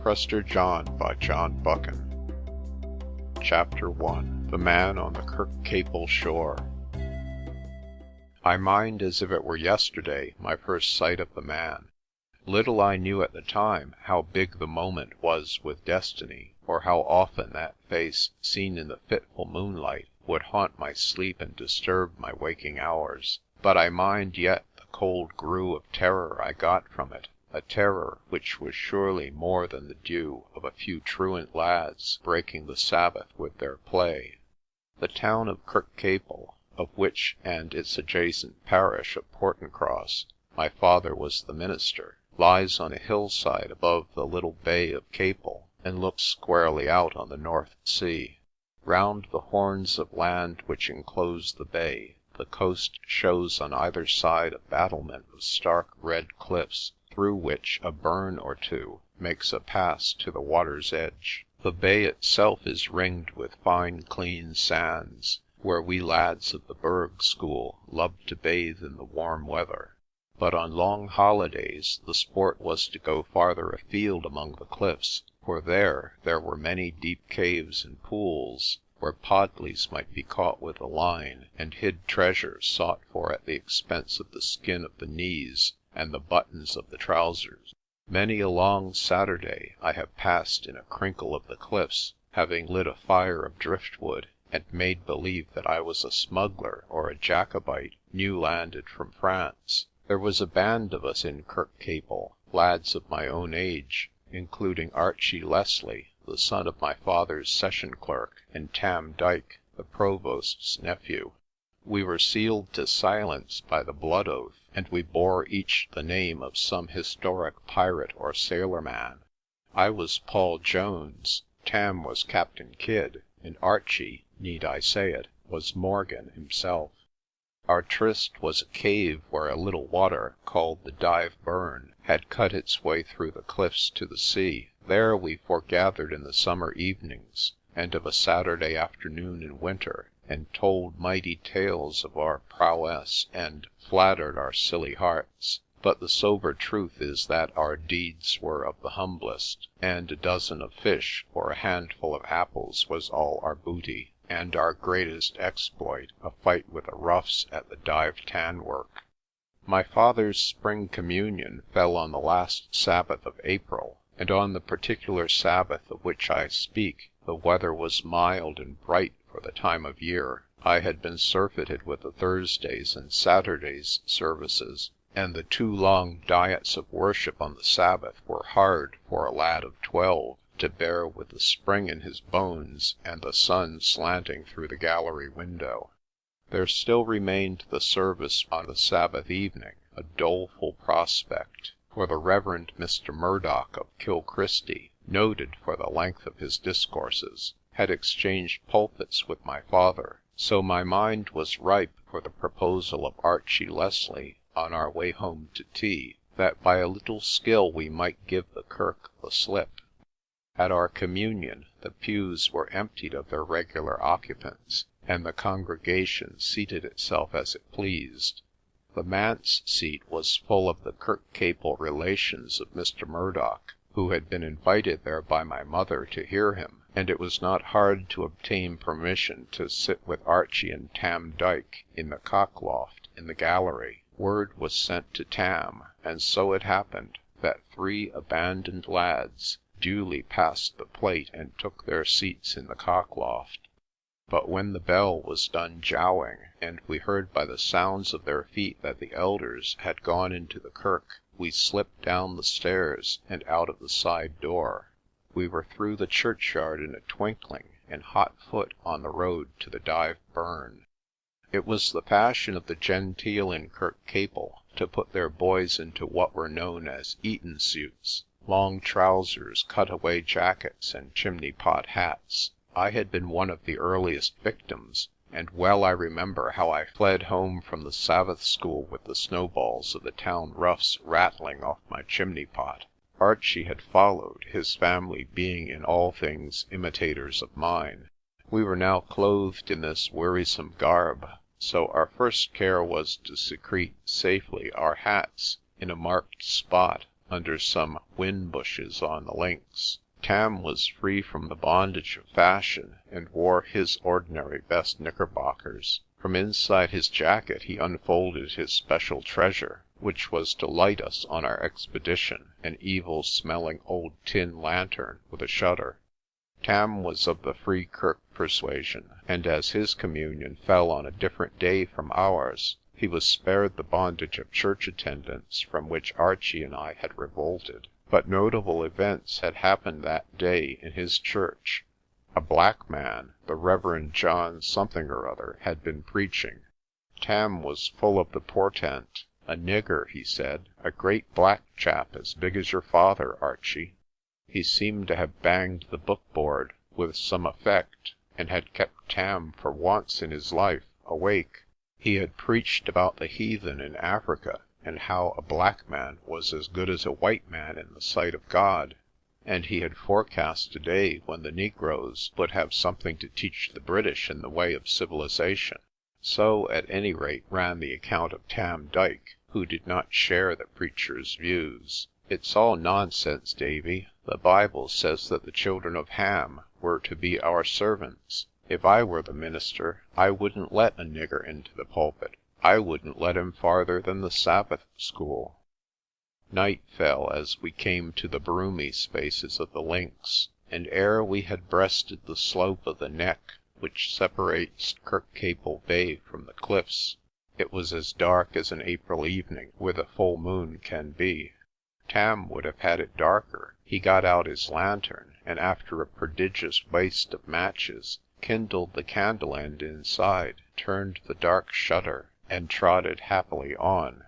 Prester John by John Buchan. Chapter 1. The Man on the Kirkcaple Shore. I mind as if it were yesterday my first sight of the man. Little I knew at the time how big the moment was with destiny, or how often that face, seen in the fitful moonlight, would haunt my sleep and disturb my waking hours. But I mind yet the cold grue of terror I got from it, a terror which was surely more than the due of a few truant lads breaking the Sabbath with their play. The town of Kirkcaple, of which and its adjacent parish of Portincross my father was the minister, lies on a hillside above the little bay of Capel, and looks squarely out on the North Sea. Round the horns of land which enclose the bay, the coast shows on either side a battlement of stark red cliffs, through which a burn or two makes a pass to the water's edge. The bay itself is ringed with fine clean sands, where we lads of the Berg school loved to bathe in the warm weather. But on long holidays the sport was to go farther afield among the cliffs, for there were many deep caves and pools, where podleys might be caught with a line, and hid treasure sought for at the expense of the skin of the knees and the buttons of the trousers. Many a long Saturday I have passed in a crinkle of the cliffs, having lit a fire of driftwood, and made believe that I was a smuggler or a Jacobite new landed from France. There was a band of us in Kirkcaple, lads of my own age, including Archie Leslie, the son of my father's session clerk, and Tam Dyke, the provost's nephew. We were sealed to silence by the blood oath, and we bore each the name of some historic pirate or sailor-man. I was Paul Jones, Tam was Captain Kidd, and Archie, need I say it, was Morgan himself. Our tryst was a cave where a little water, called the Dive Burn, had cut its way through the cliffs to the sea. There we foregathered in the summer evenings, and of a Saturday afternoon in winter, and told mighty tales of our prowess, and flattered our silly hearts. But the sober truth is that our deeds were of the humblest, and a dozen of fish or a handful of apples was all our booty, and our greatest exploit a fight with the roughs at the Dive tan work. My father's spring communion fell on the last Sabbath of April, and on the particular Sabbath of which I speak, the weather was mild and bright for the time of year. I had been surfeited with the Thursdays and Saturdays services, and the 2 long diets of worship on the Sabbath were hard for a lad of 12 to bear with the spring in his bones and the sun slanting through the gallery window. There still remained the service on the Sabbath evening, a doleful prospect, for the Reverend Mr. Murdoch of Kilchristie, noted for the length of his discourses, had exchanged pulpits with my father, so my mind was ripe for the proposal of Archie Leslie on our way home to tea, that by a little skill we might give the kirk the slip. At our communion the pews were emptied of their regular occupants, and the congregation seated itself as it pleased. The manse seat was full of the Kirkcaple relations of Mr. Murdoch, who had been invited there by my mother to hear him, and it was not hard to obtain permission to sit with Archie and Tam Dyke in the cockloft in the gallery. Word was sent to Tam, and so it happened that 3 abandoned lads duly passed the plate and took their seats in the cockloft. But when the bell was done jowing, and we heard by the sounds of their feet that the elders had gone into the kirk, we slipped down the stairs and out of the side door. We were through the churchyard in a twinkling, and hot foot on the road to the Dive Burn. It was the fashion of the genteel in Kirkcaple to put their boys into what were known as Eton suits, long trousers, cutaway jackets, and chimney-pot hats. I had been one of the earliest victims, and well I remember how I fled home from the Sabbath school with the snowballs of the town roughs rattling off my chimney-pot. Archie had followed, his family being in all things imitators of mine. We were now clothed in this wearisome garb, so our first care was to secrete safely our hats in a marked spot under some whin bushes on the links. Tam was free from the bondage of fashion, and wore his ordinary best knickerbockers. From inside his jacket he unfolded his special treasure, which was to light us on our expedition, an evil-smelling old tin lantern with a shutter. Tam was of the Free Kirk persuasion, and as his communion fell on a different day from ours, he was spared the bondage of church attendance from which Archie and I had revolted. But notable events had happened that day in his church. A black man, the Reverend John something or other, had been preaching. Tam was full of the portent. A nigger, he said, a great black chap as big as your father, Archie. He seemed to have banged the book-board with some effect, and had kept Tam for once in his life awake. He had preached about the heathen in Africa, and how a black man was as good as a white man in the sight of God, and he had forecast a day when the Negroes would have something to teach the British in the way of civilization. So, at any rate, ran the account of Tam Dyke, who did not share the preacher's views. "It's all nonsense, Davy. The Bible says that the children of Ham were to be our servants. If I were the minister, I wouldn't let a nigger into the pulpit. I wouldn't let him farther than the Sabbath school." Night fell as we came to the broomy spaces of the links, and ere we had breasted the slope of the neck which separates Kirkcaple Bay from the cliffs, it was as dark as an April evening with a full moon can be. Tam would have had it darker. He got out his lantern, and after a prodigious waste of matches, kindled the candle end inside, turned the dark shutter, and trotted happily on.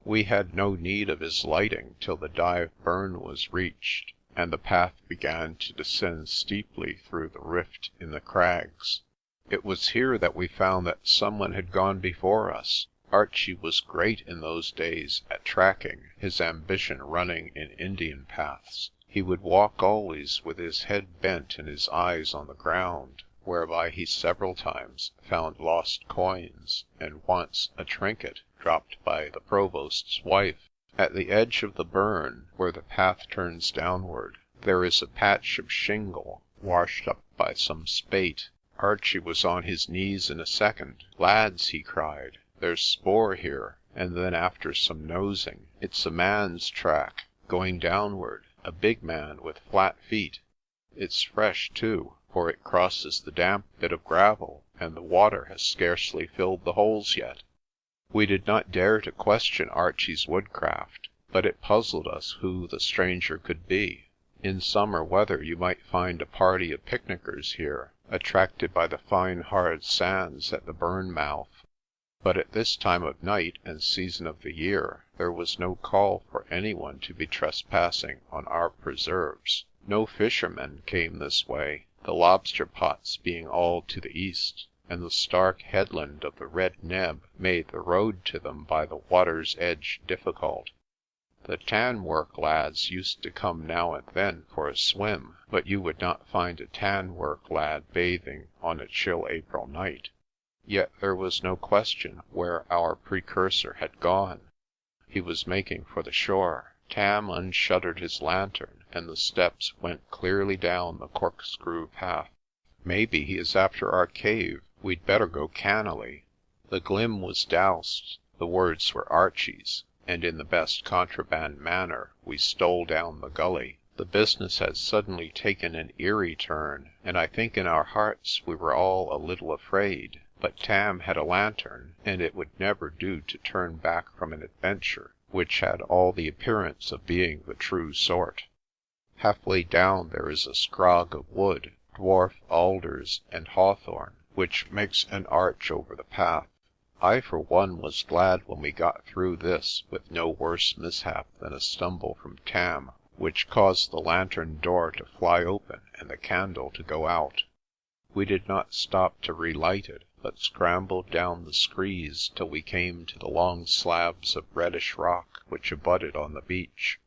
We had no need of his lighting till the Dive Burn was reached, and the path began to descend steeply through the rift in the crags. It was here that we found that someone had gone before us. Archie was great in those days at tracking, his ambition running in Indian paths. He would walk always with his head bent and his eyes on the ground, whereby he several times found lost coins, and once a trinket dropped by the provost's wife. At the edge of the burn, where the path turns downward, there is a patch of shingle washed up by some spate. Archie was on his knees in a second. "Lads," he cried, "there's spoor here." And then after some nosing, "It's a man's track, going downward, a big man with flat feet. It's fresh too, for it crosses the damp bit of gravel, and the water has scarcely filled the holes yet." We did not dare to question Archie's woodcraft, but it puzzled us who the stranger could be. In summer weather you might find a party of picnickers here, attracted by the fine hard sands at the burn mouth. But at this time of night and season of the year there was no call for anyone to be trespassing on our preserves. No fishermen came this way, the lobster pots being all to the east, and the stark headland of the Red Neb made the road to them by the water's edge difficult. The tan work lads used to come now and then for a swim, but you would not find a tan work lad bathing on a chill April night. Yet there was no question where our precursor had gone. He was making for the shore. Tam unshuttered his lantern, and the steps went clearly down the corkscrew path. "Maybe he is after our cave. We'd better go cannily." The glim was doused, the words were Archie's, and in the best contraband manner we stole down the gully. The business had suddenly taken an eerie turn, and I think in our hearts we were all a little afraid. But Tam had a lantern, and it would never do to turn back from an adventure which had all the appearance of being the true sort. Halfway down there is a scrog of wood, dwarf alders and hawthorn, which makes an arch over the path. I for one was glad when we got through this with no worse mishap than a stumble from Tam, which caused the lantern door to fly open and the candle to go out. We did not stop to relight it, but scrambled down the screes till we came to the long slabs of reddish rock which abutted on the beach.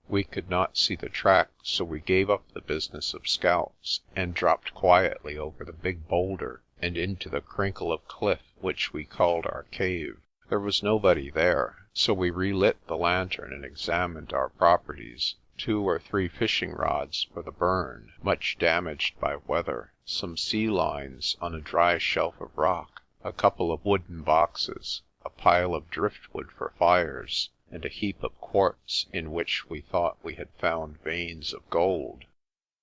We could not see the track, so we gave up the business of scouts, and dropped quietly over the big boulder and into the crinkle of cliff which we called our cave. There was nobody there, So we relit the lantern and examined our properties. 2 or 3 fishing rods for the burn, much damaged by weather, some sea lines on a dry shelf of rock, a couple of wooden boxes, a pile of driftwood for fires, and a heap of quartz in which we thought we had found veins of gold.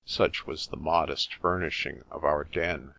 Such was the modest furnishing of our den.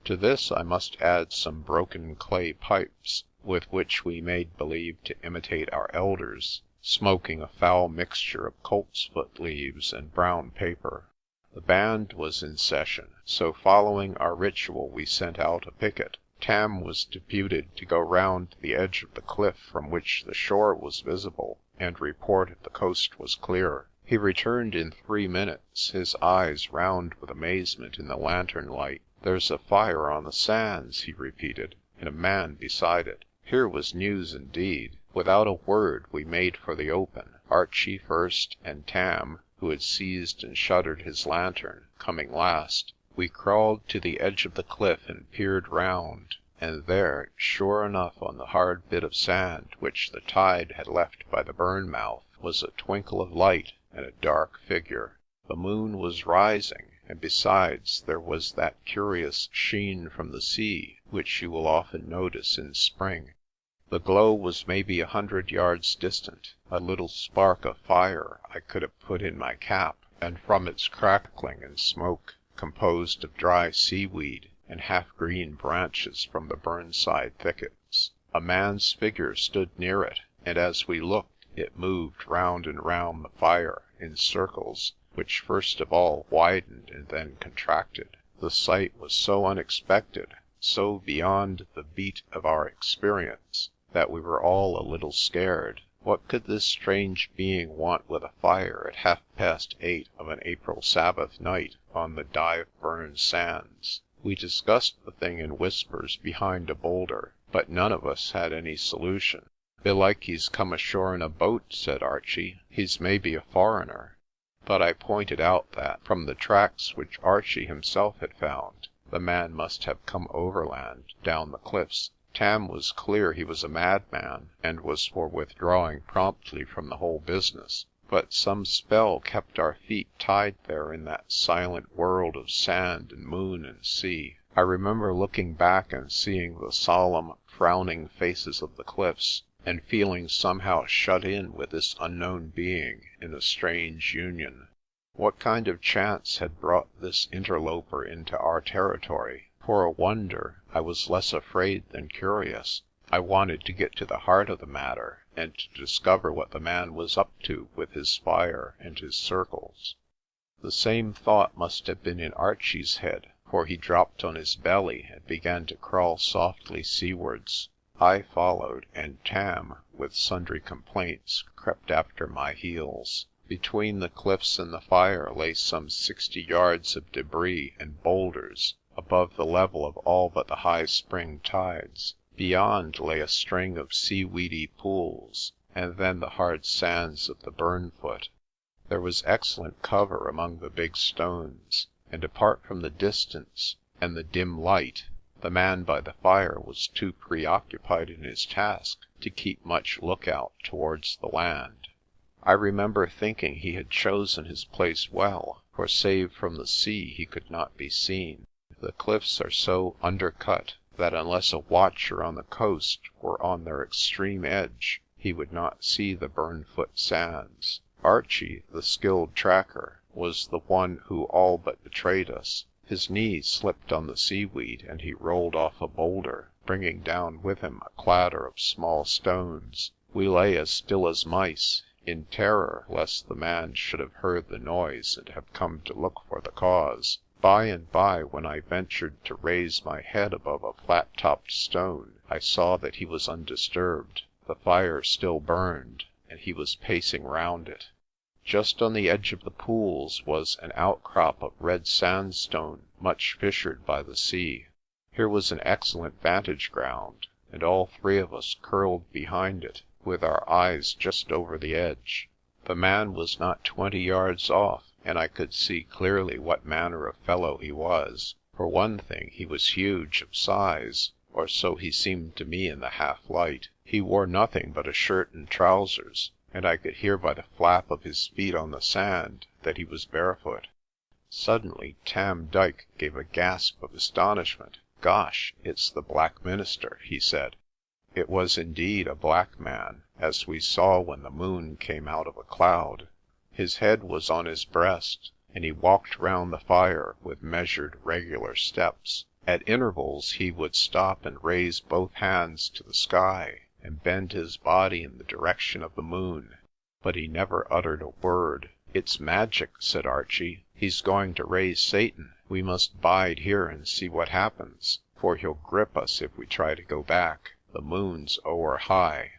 To this I must add some broken clay pipes, with which we made believe to imitate our elders, smoking a foul mixture of coltsfoot leaves and brown paper. The band was in session, so following our ritual we sent out a picket. Tam was deputed to go round the edge of the cliff from which the shore was visible, and report if the coast was clear. He returned in 3 minutes, his eyes round with amazement in the lantern light. "There's a fire on the sands," he repeated, "and a man beside it." Here was news indeed. Without a word we made for the open, Archie first, and Tam, who had seized and shuttered his lantern, coming last. We crawled to the edge of the cliff and peered round, and there, sure enough on the hard bit of sand which the tide had left by the burn mouth, was a twinkle of light and a dark figure. The moon was rising, and besides there was that curious sheen from the sea which you will often notice in spring. The glow was maybe 100 yards distant, a little spark of fire I could have put in my cap, and from its crackling and smoke, composed of dry seaweed and half-green branches from the burnside thickets, a man's figure stood near it, and as we looked it moved round and round the fire in circles, which first of all widened and then contracted. The sight was so unexpected, so beyond the beat of our experience, that we were all a little scared. What could this strange being want with a fire at 8:30 of an April Sabbath night on the Dyveburn sands? We discussed the thing in whispers behind a boulder, but none of us had any solution. "Belike he's come ashore in a boat," said Archie. "He's maybe a foreigner." But I pointed out that, from the tracks which Archie himself had found, the man must have come overland down the cliffs. Tam was clear he was a madman, and was for withdrawing promptly from the whole business. But some spell kept our feet tied there in that silent world of sand and moon and sea. I remember looking back and seeing the solemn, frowning faces of the cliffs, and feeling somehow shut in with this unknown being in a strange union. What kind of chance had brought this interloper into our territory? For a wonder, I was less afraid than curious. I wanted to get to the heart of the matter, and to discover what the man was up to with his fire and his circles. The same thought must have been in Archie's head, for he dropped on his belly and began to crawl softly seawards. I followed, and Tam, with sundry complaints, crept after my heels. Between the cliffs and the fire lay some 60 yards of debris and boulders, above the level of all but the high spring tides. Beyond lay a string of seaweedy pools, and then the hard sands of the Burnfoot. There was excellent cover among the big stones, and apart from the distance and the dim light, the man by the fire was too preoccupied in his task to keep much lookout towards the land. I remember thinking he had chosen his place well, for save from the sea he could not be seen. The cliffs are so undercut that unless a watcher on the coast were on their extreme edge, he would not see the Burnfoot sands. Archie, the skilled tracker, was the one who all but betrayed us. His knee slipped on the seaweed, and he rolled off a boulder, bringing down with him a clatter of small stones. We lay as still as mice, in terror lest the man should have heard the noise and have come to look for the cause. By and by, when I ventured to raise my head above a flat-topped stone, I saw that he was undisturbed. The fire still burned, and he was pacing round it. Just on the edge of the pools was an outcrop of red sandstone, much fissured by the sea. Here was an excellent vantage ground, and all 3 of us curled behind it, with our eyes just over the edge. The man was not 20 yards off, and I could see clearly what manner of fellow he was. For one thing, he was huge of size, or so he seemed to me in the half-light. He wore nothing but a shirt and trousers, and I could hear by the flap of his feet on the sand that he was barefoot. Suddenly Tam Dyke gave a gasp of astonishment. "Gosh, it's the Black Minister," he said. It was indeed a black man, as we saw when the moon came out of a cloud. His head was on his breast, and he walked round the fire with measured, regular steps. At intervals he would stop and raise both hands to the sky, and bend his body in the direction of the moon, but he never uttered a word. "It's magic," said Archie. "He's going to raise Satan. We must bide here and see what happens, for he'll grip us if we try to go back. The moon's o'er high."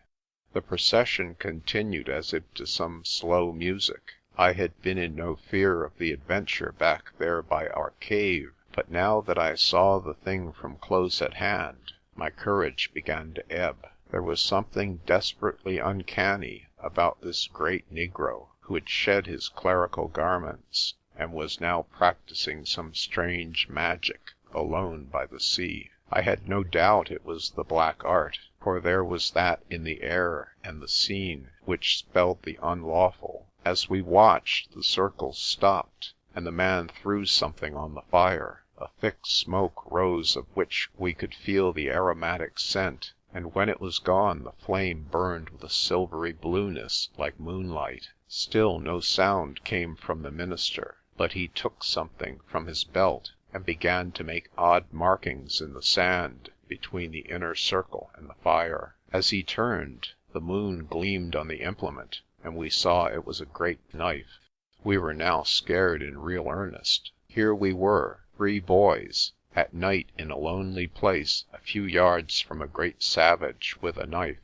The procession continued as if to some slow music. I had been in no fear of the adventure back there by our cave, but now that I saw the thing from close at hand, my courage began to ebb. There was something desperately uncanny about this great Negro, who had shed his clerical garments and was now practising some strange magic alone by the sea. I had no doubt it was the black art, for there was that in the air and the scene which spelled the unlawful. As we watched, the circle stopped, and the man threw something on the fire. A thick smoke rose of which we could feel the aromatic scent, and when it was gone the flame burned with a silvery blueness like moonlight. Still no sound came from the minister, but he took something from his belt and began to make odd markings in the sand between the inner circle and the fire. As he turned, the moon gleamed on the implement, and we saw it was a great knife. We were now scared in real earnest. Here we were, 3 boys, at night in a lonely place a few yards from a great savage with a knife.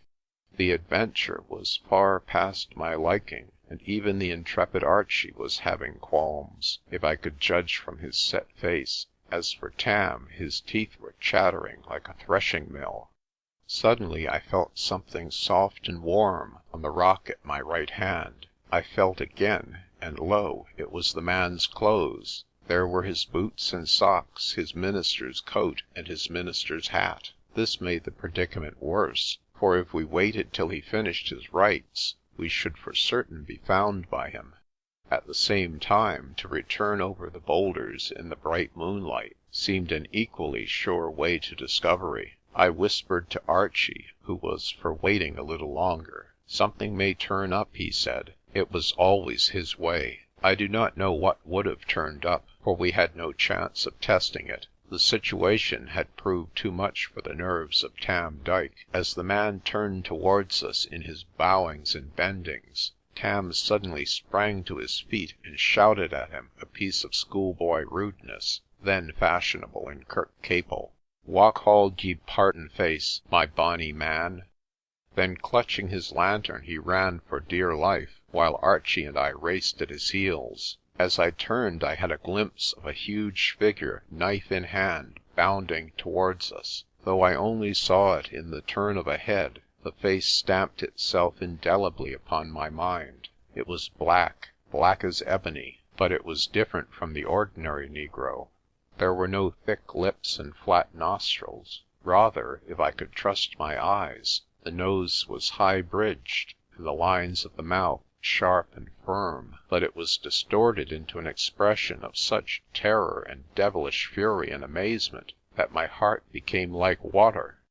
The adventure was far past my liking, and even the intrepid Archie was having qualms, if I could judge from his set face. As for Tam, his teeth were chattering like a threshing mill. Suddenly I felt something soft and warm on the rock at my right hand. I felt again, and lo, it was the man's clothes. There were his boots and socks, his minister's coat, and his minister's hat. This made the predicament worse, for if we waited till he finished his rites, we should for certain be found by him. At the same time, to return over the boulders in the bright moonlight seemed an equally sure way to discovery. I whispered to Archie, who was for waiting a little longer. "Something may turn up," he said. It was always his way. I do not know what would have turned up, for we had no chance of testing it. The situation had proved too much for the nerves of Tam Dyke. As the man turned towards us in his bowings and bendings, Tam suddenly sprang to his feet and shouted at him a piece of schoolboy rudeness, then fashionable in Kirkcaple. "Wha called ye partin face, my bonny man?" Then clutching his lantern he ran for dear life, while Archie and I raced at his heels. As I turned I had a glimpse of a huge figure, knife in hand, bounding towards us. Though I only saw it in the turn of a head, the face stamped itself indelibly upon my mind. It was black, black as ebony, but it was different from the ordinary Negro. There were no thick lips and flat nostrils. Rather, if I could trust my eyes, the nose was high bridged, and the lines of the mouth sharp and firm, but it was distorted into an expression of such terror and devilish fury and amazement that my heart became like water.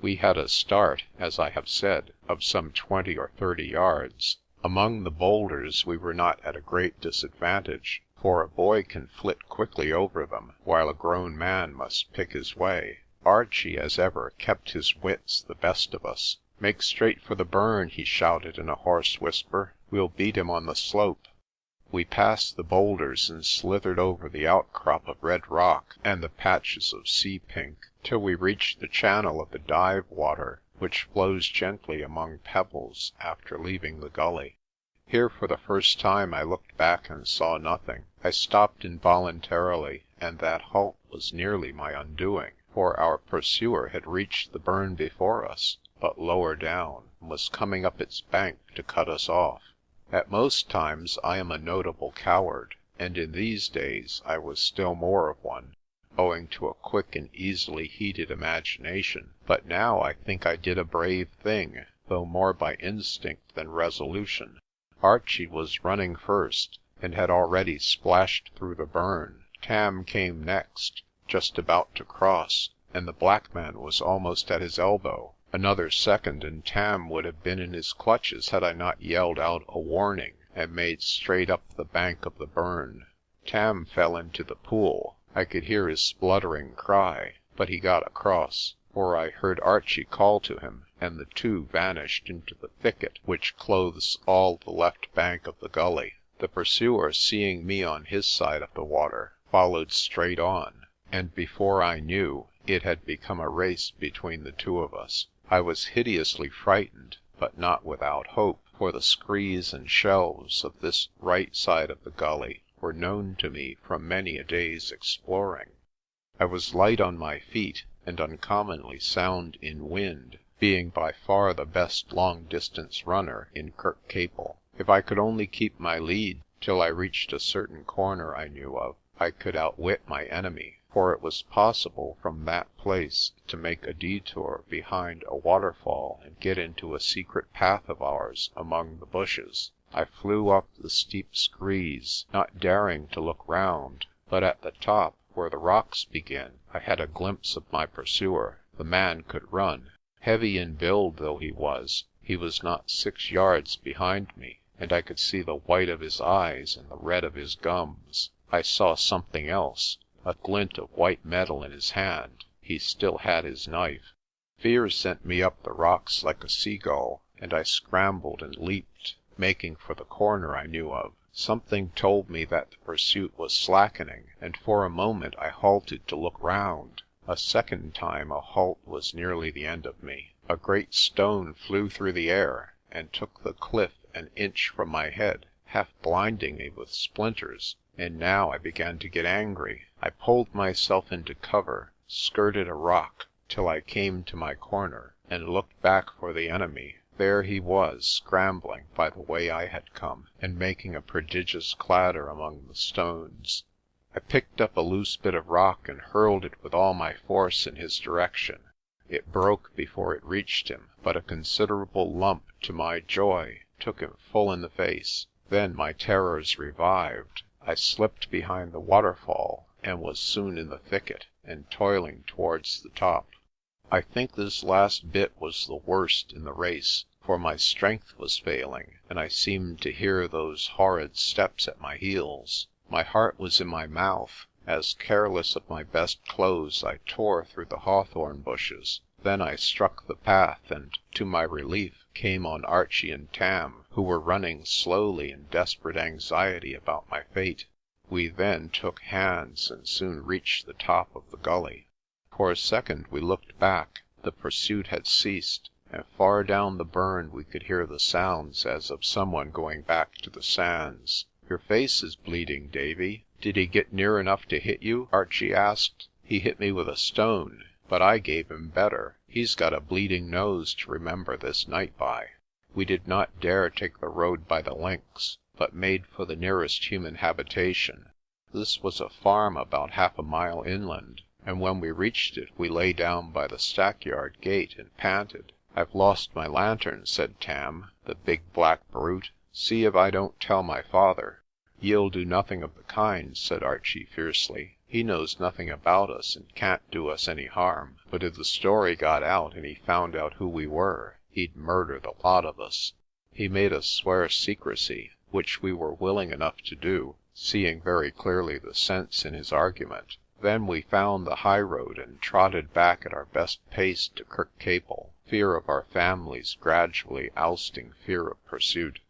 We had a start, as I have said, of some 20 or 30 yards. Among the boulders we were not at a great disadvantage, for a boy can flit quickly over them, while a grown man must pick his way. Archie, as ever, kept his wits the best of us. "Make straight for the burn," he shouted in a hoarse whisper. "We'll beat him on the slope." We passed the boulders and slithered over the outcrop of red rock and the patches of sea pink, till we reached the channel of the dive water, which flows gently among pebbles after leaving the gully. Here for the first time I looked back and saw nothing. I stopped involuntarily, and that halt was nearly my undoing, for our pursuer had reached the burn before us, but lower down, and was coming up its bank to cut us off. At most times I am a notable coward, and in these days I was still more of one. owing to a quick and easily heated imagination, but now I think I did a brave thing, though more by instinct than resolution. Archie was running first, and had already splashed through the burn. Tam came next, just about to cross, and the black man was almost at his elbow. Another second and Tam would have been in his clutches had I not yelled out a warning and made straight up the bank of the burn. Tam fell into the pool. I could hear his spluttering cry, but he got across, for I heard Archie call to him, and the two vanished into the thicket which clothes all the left bank of the gully. The pursuer, seeing me on his side of the water, followed straight on, and before I knew, it had become a race between the two of us. I was hideously frightened, but not without hope, for the screes and shelves of this right side of the gully were known to me from many a day's exploring. I was light on my feet, and uncommonly sound in wind, being by far the best long-distance runner in Kirkcaple. If I could only keep my lead till I reached a certain corner I knew of, I could outwit my enemy, for it was possible from that place to make a detour behind a waterfall and get into a secret path of ours among the bushes. I flew up the steep screes, not daring to look round, but at the top, where the rocks begin, I had a glimpse of my pursuer. The man could run. Heavy in build though he was not 6 yards behind me, and I could see the white of his eyes and the red of his gums. I saw something else, a glint of white metal in his hand. He still had his knife. Fear sent me up the rocks like a seagull, and I scrambled and leaped, making for the corner I knew of. Something told me that the pursuit was slackening, and for a moment I halted to look round. A second time a halt was nearly the end of me. A great stone flew through the air, and took the cliff an inch from my head, half blinding me with splinters, and now I began to get angry. I pulled myself into cover, skirted a rock, till I came to my corner, and looked back for the enemy. There he was, scrambling by the way I had come, and making a prodigious clatter among the stones. I picked up a loose bit of rock and hurled it with all my force in his direction. It broke before it reached him, but a considerable lump, to my joy, took him full in the face. Then my terrors revived. I slipped behind the waterfall, and was soon in the thicket, and toiling towards the top. I think this last bit was the worst in the race, for my strength was failing, and I seemed to hear those horrid steps at my heels. My heart was in my mouth. As careless of my best clothes, I tore through the hawthorn bushes. Then I struck the path, and, to my relief, came on Archie and Tam, who were running slowly in desperate anxiety about my fate. We then took hands, and soon reached the top of the gully. For a second we looked back. The pursuit had ceased, and far down the burn we could hear the sounds as of someone going back to the sands. "Your face is bleeding, Davy. Did he get near enough to hit you?" Archie asked. "He hit me with a stone, but I gave him better. He's got a bleeding nose to remember this night by." We did not dare take the road by the links, but made for the nearest human habitation. This was a farm about half a mile inland, and when we reached it we lay down by the stackyard gate and panted. "I've lost my lantern," said Tam, the big black brute. "See if I don't tell my father." "Ye'll do nothing of the kind," said Archie fiercely. "He knows nothing about us and can't do us any harm. But if the story got out and he found out who we were, he'd murder the lot of us." He made us swear secrecy, which we were willing enough to do, seeing very clearly the sense in his argument. Then we found the high road and trotted back at our best pace to Kirkcaple, fear of our families gradually ousting fear of pursuit.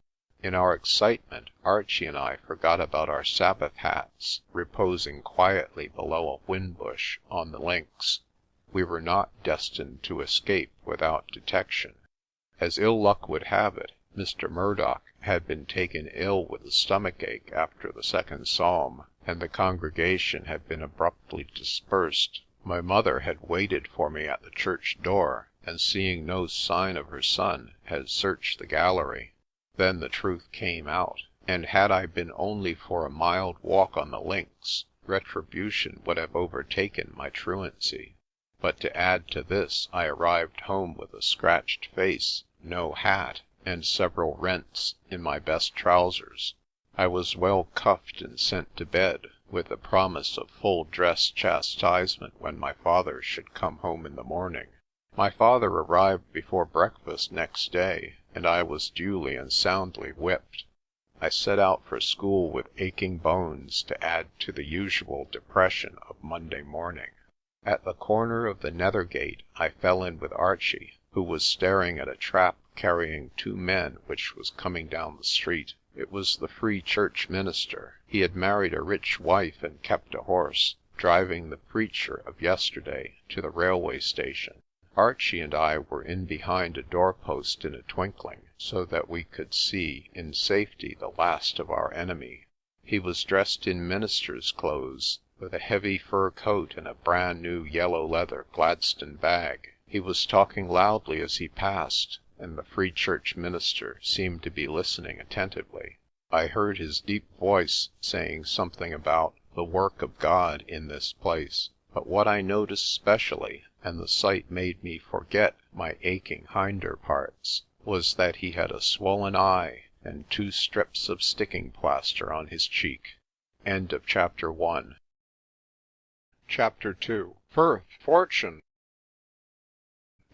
In our excitement, Archie and I forgot about our Sabbath hats, reposing quietly below a whinbush on the links. We were not destined to escape without detection. As ill luck would have it, Mr. Murdoch had been taken ill with the stomach-ache after the second psalm, and the congregation had been abruptly dispersed. My mother had waited for me at the church door, and seeing no sign of her son, had searched the gallery. Then the truth came out, and had I been only for a mild walk on the links, retribution would have overtaken my truancy. But to add to this, I arrived home with a scratched face, no hat, and several rents in my best trousers. I was well cuffed and sent to bed, with the promise of full dress chastisement when my father should come home in the morning. My father arrived before breakfast next day, and I was duly and soundly whipped. I set out for school with aching bones to add to the usual depression of Monday morning. At the corner of the Nethergate I fell in with Archie, who was staring at a trap carrying two men which was coming down the street. It was the Free Church minister. He had married a rich wife and kept a horse, driving the preacher of yesterday to the railway station. Archie and I were in behind a doorpost in a twinkling, so that we could see in safety the last of our enemy. He was dressed in minister's clothes, with a heavy fur coat and a brand new yellow leather Gladstone bag. He was talking loudly as he passed, and the Free Church minister seemed to be listening attentively. I heard his deep voice saying something about the work of God in this place, but what I noticed specially, and the sight made me forget my aching hinder parts, was that he had a swollen eye and 2 strips of sticking plaster on his cheek. End of Chapter 1. Chapter 2. Furth, Fortune.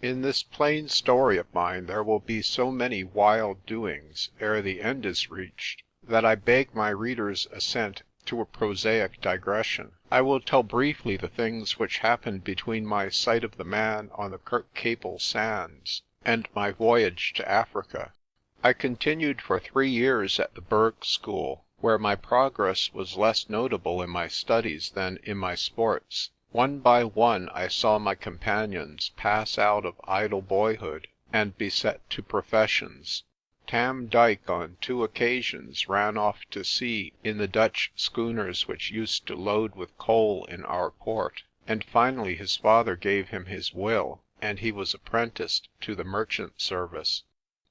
In this plain story of mine there will be so many wild doings ere the end is reached, that I beg my reader's assent to a prosaic digression. I will tell briefly the things which happened between my sight of the man on the Kirkcaple sands and my voyage to Africa. I continued for 3 years at the Berg school, where my progress was less notable in my studies than in my sports. One by one I saw my companions pass out of idle boyhood and be set to professions. Tam Dyke on 2 occasions ran off to sea in the Dutch schooners which used to load with coal in our port, and finally his father gave him his will, and he was apprenticed to the merchant service.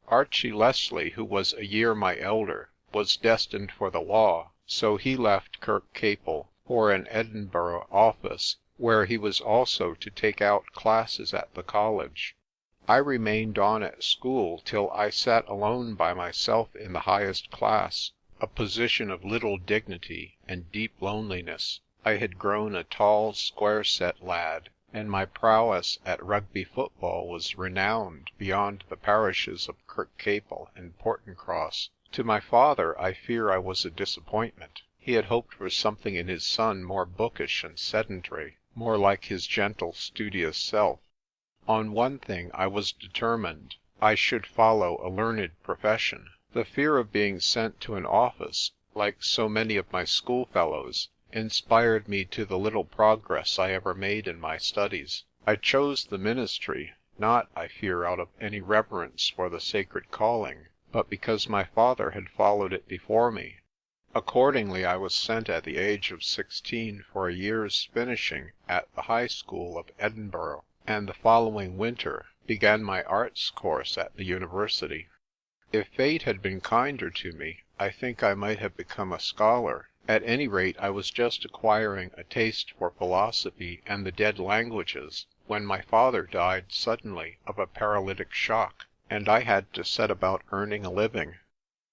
Archie Leslie, who was a year my elder, was destined for the law, so he left Kirkcaple for an Edinburgh office, where he was also to take out classes at the college. I remained on at school till I sat alone by myself in the highest class, a position of little dignity and deep loneliness. I had grown a tall, square-set lad, and my prowess at rugby football was renowned beyond the parishes of Kirkcaple and Portincross. To my father I fear I was a disappointment. He had hoped for something in his son more bookish and sedentary, more like his gentle, studious self. On one thing I was determined. I should follow a learned profession. The fear of being sent to an office, like so many of my schoolfellows, inspired me to the little progress I ever made in my studies. I chose the ministry, not, I fear, out of any reverence for the sacred calling, but because my father had followed it before me. Accordingly I was sent at the age of 16 for a year's finishing at the High School of Edinburgh, and the following winter began my arts course at the university. If fate had been kinder to me, I think I might have become a scholar. At any rate, I was just acquiring a taste for philosophy and the dead languages, when my father died suddenly of a paralytic shock, and I had to set about earning a living.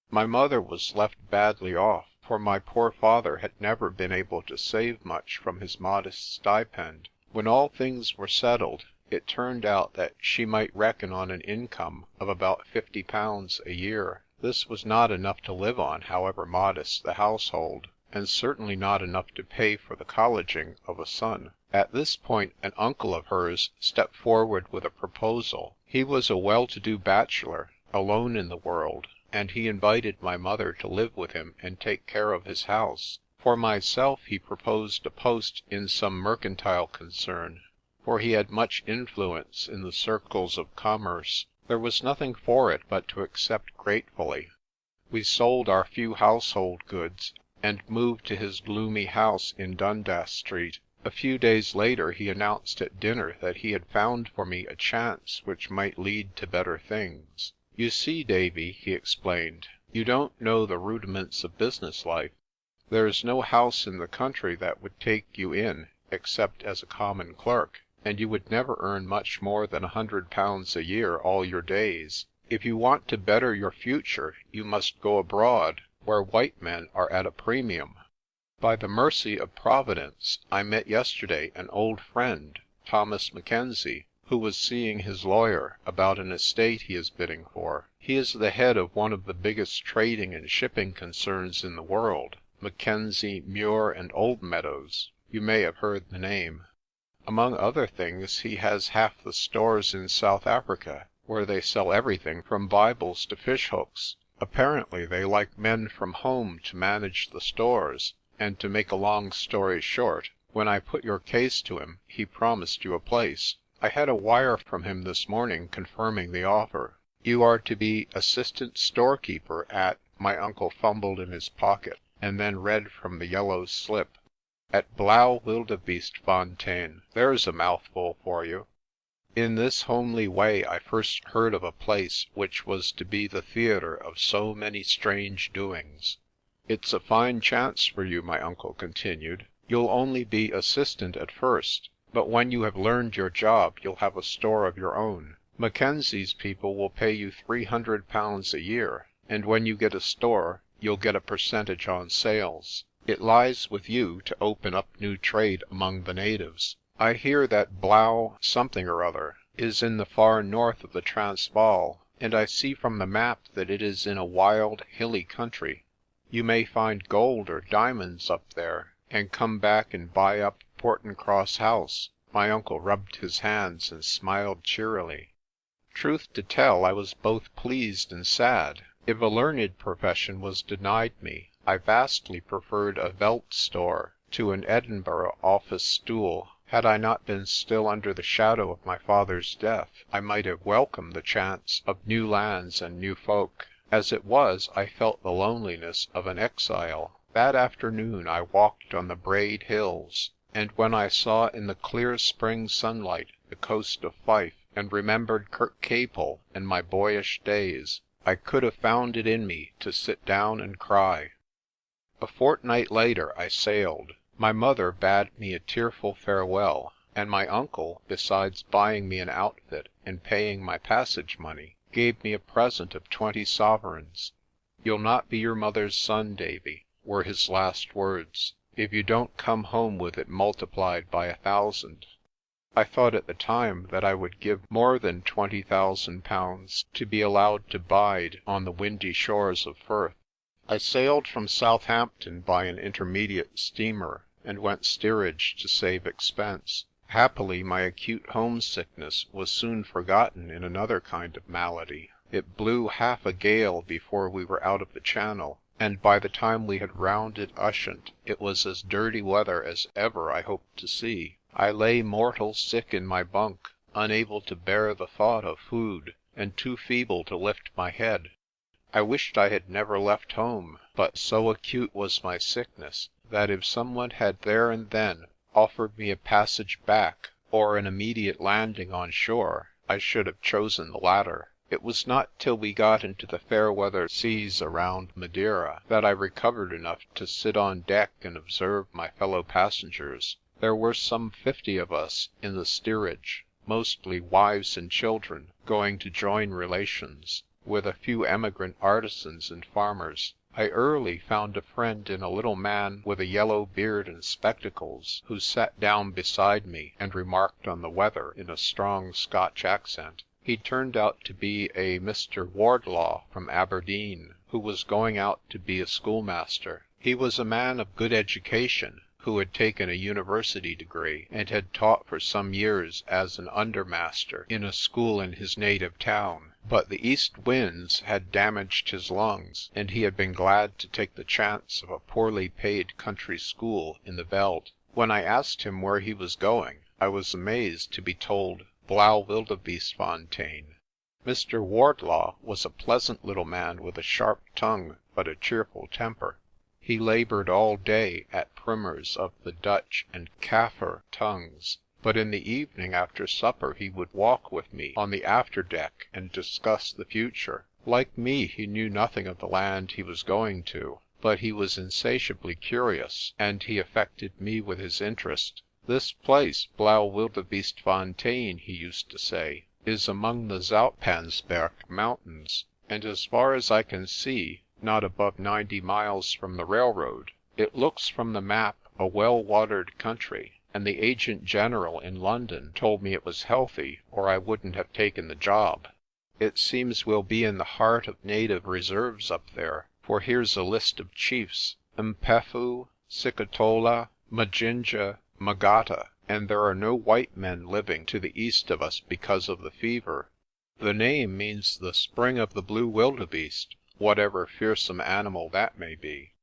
My mother was left badly off, for my poor father had never been able to save much from his modest stipend. When all things were settled, it turned out that she might reckon on an income of about £50 a year. This was not enough to live on, however modest the household, and certainly not enough to pay for the colleging of a son. At this point an uncle of hers stepped forward with a proposal. He was a well-to-do bachelor, alone in the world, and he invited my mother to live with him and take care of his house. For myself he proposed a post in some mercantile concern, for he had much influence in the circles of commerce. There was nothing for it but to accept gratefully. We sold our few household goods and moved to his gloomy house in Dundas Street. A few days later he announced at dinner that he had found for me a chance which might lead to better things. "You see, Davy," he explained, "you don't know the rudiments of business life. There's no house in the country that would take you in except as a common clerk, and you would never earn much more than £100 a year all your days. If you want to better your future, you must go abroad, where white men are at a premium. By the mercy of Providence, I met yesterday an old friend, Thomas Mackenzie, who was seeing his lawyer about an estate he is bidding for. He is the head of one of the biggest trading and shipping concerns in the world, Mackenzie, Muir and Oldmeadows. You may have heard the name. Among other things, he has half the stores in South Africa, where they sell everything from Bibles to fishhooks. Apparently they like men from home to manage the stores, and to make a long story short, when I put your case to him, he promised you a place. I had a wire from him this morning confirming the offer. You are to be assistant storekeeper at— my uncle fumbled in his pocket, and then read from the yellow slip— at Blaauwildebeestefontein. There's a mouthful for you. In this homely way I first heard of a place which was to be the theatre of so many strange doings. "It's a fine chance for you," my uncle continued. "You'll only be assistant at first, but when you have learned your job you'll have a store of your own. Mackenzie's people will pay you £300 a year, and when you get a store you'll get a percentage on sales. It lies with you to open up new trade among the natives. I hear that Blaau something or other is in the far north of the Transvaal, and I see from the map that it is in a wild, hilly country. You may find gold or diamonds up there, and come back and buy up Portincross House." My uncle rubbed his hands and smiled cheerily. Truth to tell, I was both pleased and sad. If a learned profession was denied me, I vastly preferred a Veld store to an Edinburgh office stool. Had I not been still under the shadow of my father's death, I might have welcomed the chance of new lands and new folk. As it was, I felt the loneliness of an exile. That afternoon I walked on the Braid Hills, and when I saw in the clear spring sunlight the coast of Fife, and remembered Kirkcaple and my boyish days, I could have found it in me to sit down and cry. A fortnight later I sailed. My mother bade me a tearful farewell, and my uncle, besides buying me an outfit and paying my passage money, gave me a present of 20 sovereigns. "You'll not be your mother's son, Davy," were his last words, "if you don't come home with it multiplied by 1,000. I thought at the time that I would give more than £20,000 to be allowed to bide on the windy shores of Furth. I sailed from Southampton by an intermediate steamer, and went steerage to save expense. Happily my acute homesickness was soon forgotten in another kind of malady. It blew half a gale before we were out of the Channel, and by the time we had rounded Ushant it was as dirty weather as ever I hoped to see. I lay mortal sick in my bunk, unable to bear the thought of food, and too feeble to lift my head. I wished I had never left home, but so acute was my sickness that if someone had there and then offered me a passage back or an immediate landing on shore, I should have chosen the latter. It was not till we got into the fair weather seas around Madeira that I recovered enough to sit on deck and observe my fellow passengers. There were some 50 of us in the steerage, mostly wives and children going to join relations, with a few emigrant artisans and farmers. I early found a friend in a little man with a yellow beard and spectacles, who sat down beside me and remarked on the weather in a strong Scotch accent. He turned out to be a Mr. Wardlaw from Aberdeen, who was going out to be a schoolmaster. He was a man of good education, who had taken a university degree, and had taught for some years as an undermaster in a school in his native town. But the east winds had damaged his lungs, and he had been glad to take the chance of a poorly paid country school in the veld. When I asked him where he was going, I was amazed to be told Blaauwildebeestefontein. Mr. Wardlaw was a pleasant little man with a sharp tongue but a cheerful temper. He laboured all day at primers of the Dutch and Kaffir tongues, but in the evening after supper he would walk with me on the after deck and discuss the future. Like me, he knew nothing of the land he was going to, but he was insatiably curious, and he affected me with his interest. "This place, Blaauwildebeestefontein," he used to say, "is among the Zoutpansberg mountains, and as far as I can see, not above 90 miles from the railroad. It looks from the map a well-watered country, and the agent general in London told me it was healthy, or I wouldn't have taken the job. It seems we'll be in the heart of native reserves up there, for here's a list of chiefs: Mpefu, Sikatola, Majinja, Magata, and there are no white men living to the east of us because of the fever. The name means the spring of the blue wildebeeste, whatever fearsome animal that may be.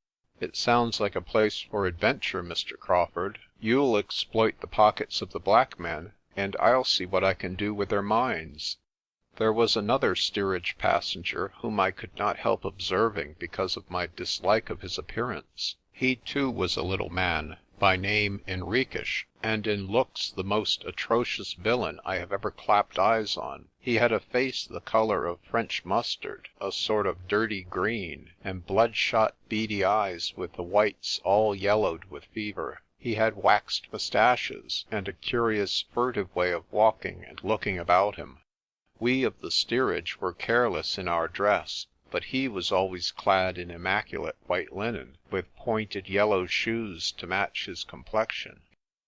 It sounds like a place for adventure, Mr. Crawfurd. You'll exploit the pockets of the black men, and I'll see what I can do with their minds." There was another steerage passenger whom I could not help observing because of my dislike of his appearance. He too was a little man, by name Henriques, and in looks the most atrocious villain I have ever clapped eyes on. He had a face the colour of French mustard, a sort of dirty green, and bloodshot beady eyes with the whites all yellowed with fever. He had waxed moustaches, and a curious furtive way of walking and looking about him. We of the steerage were careless in our dress, but he was always clad in immaculate white linen, with pointed yellow shoes to match his complexion.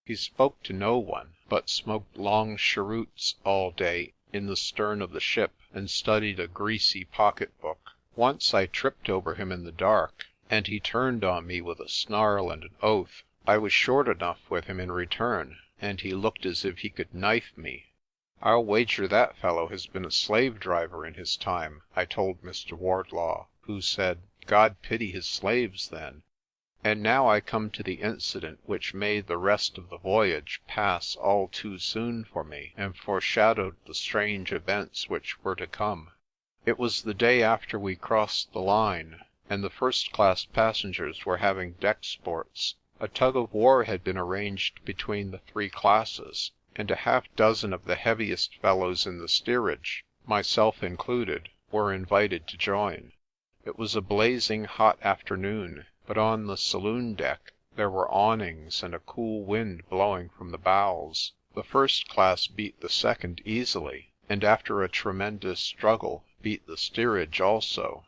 He spoke to no one, but smoked long cheroots all day in the stern of the ship, and studied a greasy pocket-book. Once I tripped over him in the dark, and he turned on me with a snarl and an oath. I was short enough with him in return, and he looked as if he could knife me. "I'll wager that fellow has been a slave driver in his time," I told Mr. Wardlaw, who said, "God pity his slaves then." And now I come to the incident which made the rest of the voyage pass all too soon for me, and foreshadowed the strange events which were to come. It was the day after we crossed the line, and the first-class passengers were having deck sports. A tug of war had been arranged between the three classes, and a half-dozen of the heaviest fellows in the steerage, myself included, were invited to join. It was a blazing hot afternoon, but on the saloon deck there were awnings and a cool wind blowing from the bows. The first class beat the second easily, and after a tremendous struggle beat the steerage also.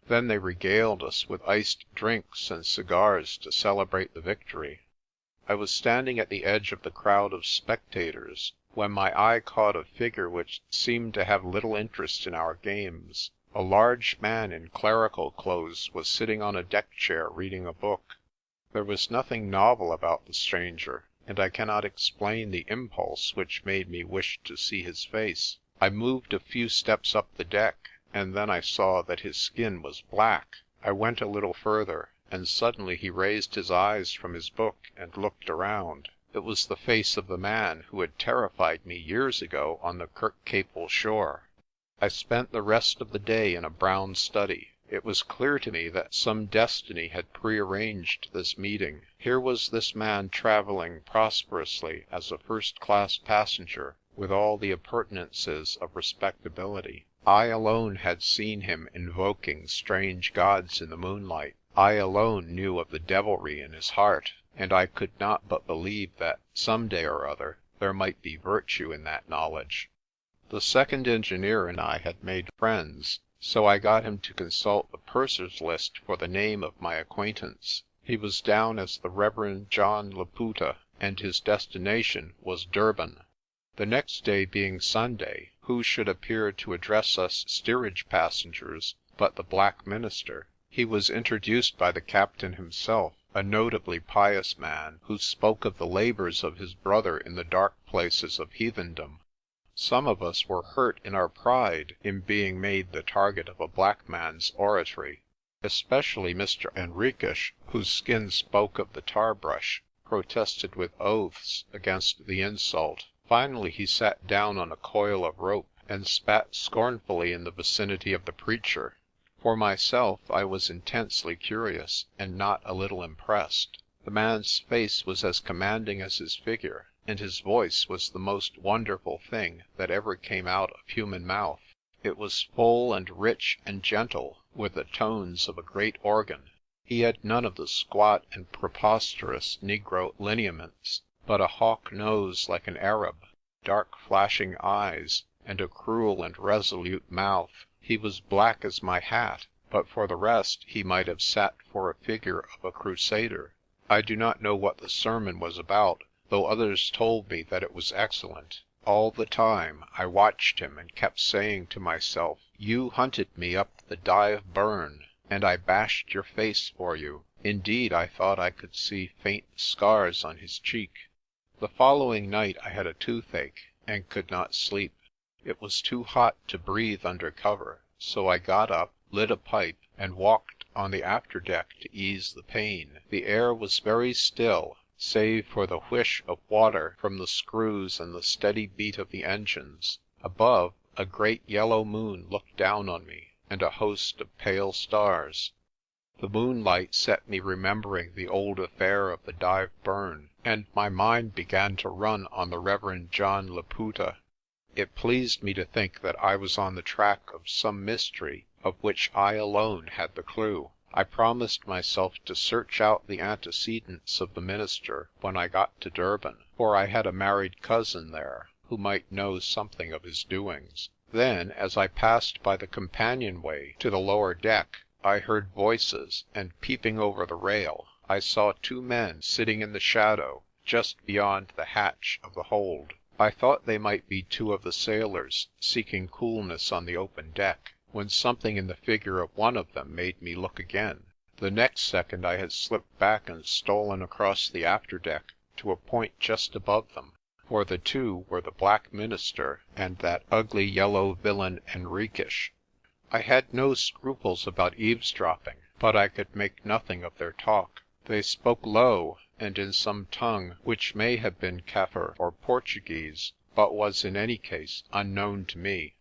Then they regaled us with iced drinks and cigars to celebrate the victory. I was standing at the edge of the crowd of spectators when my eye caught a figure which seemed to have little interest in our games. A large man in clerical clothes was sitting on a deck chair reading a book. There was nothing novel about the stranger, and I cannot explain the impulse which made me wish to see his face. I moved a few steps up the deck, and then I saw that his skin was black. I went a little further, and suddenly he raised his eyes from his book and looked around. It was the face of the man who had terrified me years ago on the Kirkcaple Shore. I spent the rest of the day in a brown study. It was clear to me that some destiny had prearranged this meeting. Here was this man travelling prosperously as a first-class passenger, with all the appurtenances of respectability. I alone had seen him invoking strange gods in the moonlight. I alone knew of the devilry in his heart, and I could not but believe that some day or other there might be virtue in that knowledge. The second engineer and I had made friends, so I got him to consult the purser's list for the name of my acquaintance. He was down as the Reverend John Laputa, and his destination was Durban. The next day being Sunday, who should appear to address us steerage passengers but the black minister? He was introduced by the captain himself, a notably pious man, who spoke of the labours of his brother in the dark places of heathendom. Some of us were hurt in our pride in being made the target of a black man's oratory, especially Mr. Henriques, whose skin spoke of the tar-brush, protested with oaths against the insult. Finally he sat down on a coil of rope and spat scornfully in the vicinity of the preacher. For myself, I was intensely curious, and not a little impressed. The man's face was as commanding as his figure, and his voice was the most wonderful thing that ever came out of human mouth. It was full and rich and gentle, with the tones of a great organ. He had none of the squat and preposterous negro lineaments, but a hawk nose like an Arab, dark flashing eyes, and a cruel and resolute mouth. He was black as my hat, but for the rest he might have sat for a figure of a crusader. I do not know what the sermon was about, though others told me that it was excellent. All the time I watched him and kept saying to myself, "You hunted me up the Dive Burn, and I bashed your face for you." Indeed, I thought I could see faint scars on his cheek. The following night I had a toothache, and could not sleep. It was too hot to breathe under cover, so I got up, lit a pipe, and walked on the after deck to ease the pain. The air was very still, save for the whish of water from the screws and the steady beat of the engines. Above, a great yellow moon looked down on me, and a host of pale stars. The moonlight set me remembering the old affair of the Dive Burn, and my mind began to run on the Reverend John Laputa. It pleased me to think that I was on the track of some mystery of which I alone had the clue. I promised myself to search out the antecedents of the minister when I got to Durban, for I had a married cousin there who might know something of his doings. Then, as I passed by the companionway to the lower deck, I heard voices, and peeping over the rail, I saw two men sitting in the shadow just beyond the hatch of the hold. I thought they might be two of the sailors seeking coolness on the open deck, when something in the figure of one of them made me look again. The next second I had slipped back and stolen across the after deck to a point just above them, for the two were the black minister and that ugly yellow villain Henriques. I had no scruples about eavesdropping, but I could make nothing of their talk. They spoke low, and in some tongue which may have been Kaffir or Portuguese, but was in any case unknown to me.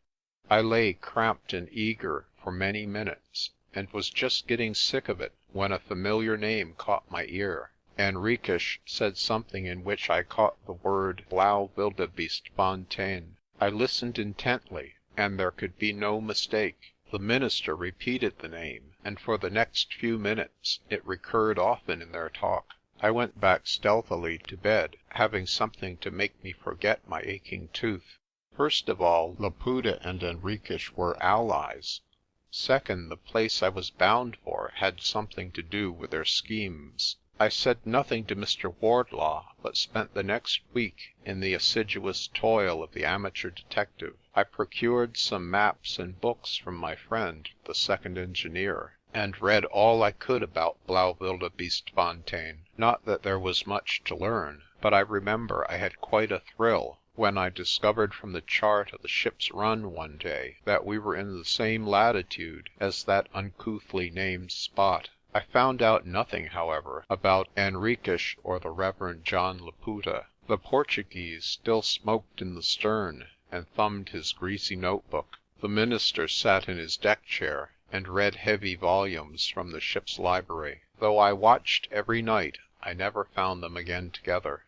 I lay cramped and eager for many minutes, and was just getting sick of it when a familiar name caught my ear. Henriques said something in which I caught the word Blaauwildebeestefontein. I listened intently, and there could be no mistake. The minister repeated the name, and for the next few minutes it recurred often in their talk. I went back stealthily to bed, having something to make me forget my aching tooth. First of all, Laputa and Henriques were allies. Second, the place I was bound for had something to do with their schemes. I said nothing to Mr. Wardlaw, but spent the next week in the assiduous toil of the amateur detective. I procured some maps and books from my friend, the second engineer, and read all I could about Blaauwildebeestefontein. Not that there was much to learn, but I remember I had quite a thrill when I discovered from the chart of the ship's run one day that we were in the same latitude as that uncouthly named spot. I found out nothing, however, about Henriques or the Reverend John Laputa. The Portuguese still smoked in the stern and thumbed his greasy notebook. The minister sat in his deck chair and read heavy volumes from the ship's library. Though I watched every night, I never found them again together.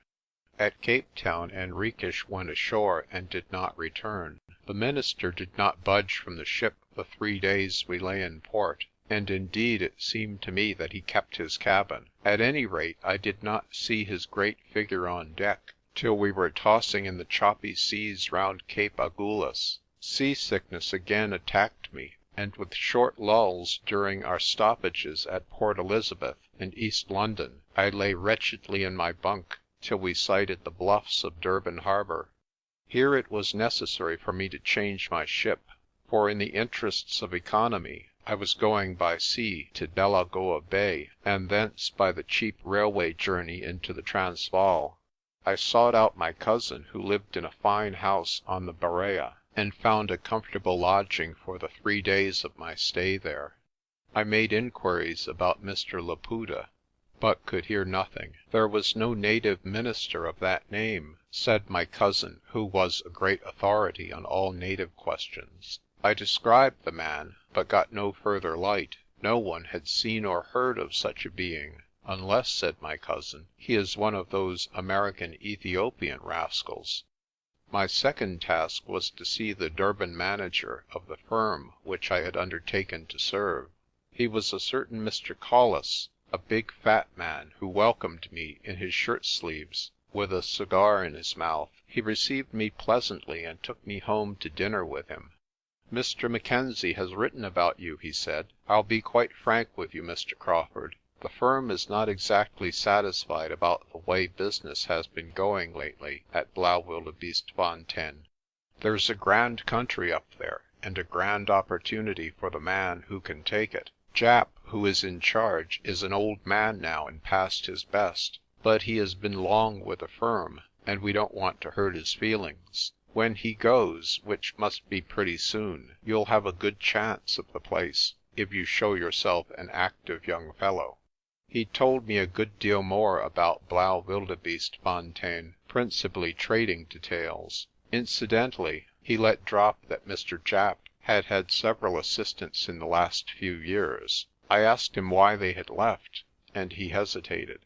At Cape Town Henriques went ashore and did not return. The minister did not budge from the ship the 3 days we lay in port, and indeed it seemed to me that he kept his cabin. At any rate, I did not see his great figure on deck till we were tossing in the choppy seas round Cape Agulhas. Seasickness again attacked me, and with short lulls during our stoppages at Port Elizabeth and East London, I lay wretchedly in my bunk till we sighted the bluffs of Durban harbour. Here it was necessary for me to change my ship, for in the interests of economy I was going by sea to Delagoa Bay, and thence by the cheap railway journey into the Transvaal. I sought out my cousin, who lived in a fine house on the Berea, and found a comfortable lodging for the 3 days of my stay there. I made inquiries about Mr. Laputa, but could hear nothing. There was no native minister of that name, said my cousin, who was a great authority on all native questions. I described the man, but got no further light. No one had seen or heard of such a being, unless, said my cousin, he is one of those American Ethiopian rascals. My second task was to see the Durban manager of the firm which I had undertaken to serve. He was a certain Mr. Collis, a big fat man, who welcomed me in his shirt sleeves, with a cigar in his mouth. He received me pleasantly and took me home to dinner with him. "Mr. Mackenzie has written about you," he said. "I'll be quite frank with you, Mr. Crawfurd. The firm is not exactly satisfied about the way business has been going lately at Blaauwildebeestefontein. There's a grand country up there, and a grand opportunity for the man who can take it. Japp, who is in charge, is an old man now and past his best, but he has been long with the firm, and we don't want to hurt his feelings. When he goes, which must be pretty soon, you'll have a good chance of the place, if you show yourself an active young fellow." He told me a good deal more about Blaauwildebeestefontein, principally trading details. Incidentally, he let drop that Mr. Japp had had several assistants in the last few years. I asked him why they had left, and he hesitated.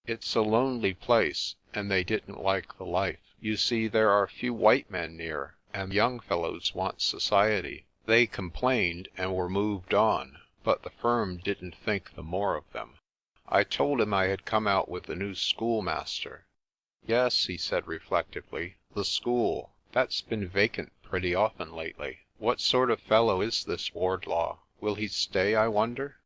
"It's a lonely place, and they didn't like the life. You see, there are few white men near, and the young fellows want society. They complained and were moved on, but the firm didn't think the more of them." I told him I had come out with the new schoolmaster. "Yes," he said reflectively, "the school. That's been vacant pretty often lately. What sort of fellow is this Wardlaw? Will he stay, I wonder?"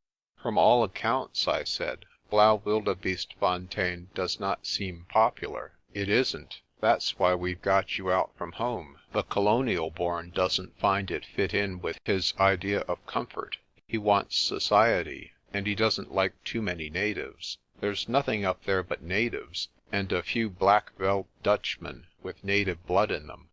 "From all accounts," I said, "Blaauwildebeestefontein does not seem popular." "It isn't. That's why we've got you out from home. The colonial born doesn't find it fit in with his idea of comfort. He wants society, and he doesn't like too many natives. There's nothing up there but natives, and a few black-veld Dutchmen with native blood in them.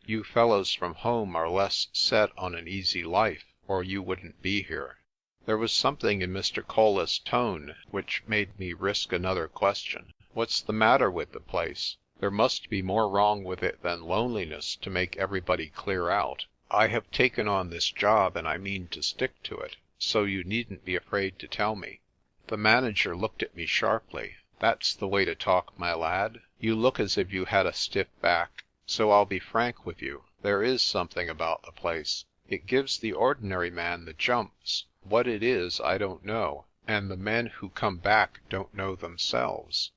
You fellows from home are less set on an easy life, or you wouldn't be here." There was something in Mr. Collis' tone which made me risk another question. "What's the matter with the place? There must be more wrong with it than loneliness to make everybody clear out. I have taken on this job and I mean to stick to it, so you needn't be afraid to tell me." The manager looked at me sharply. "That's the way to talk, my lad. You look as if you had a stiff back. So I'll be frank with you. There is something about the place. It gives the ordinary man the jumps. What it is I don't know, and the men who come back don't know themselves.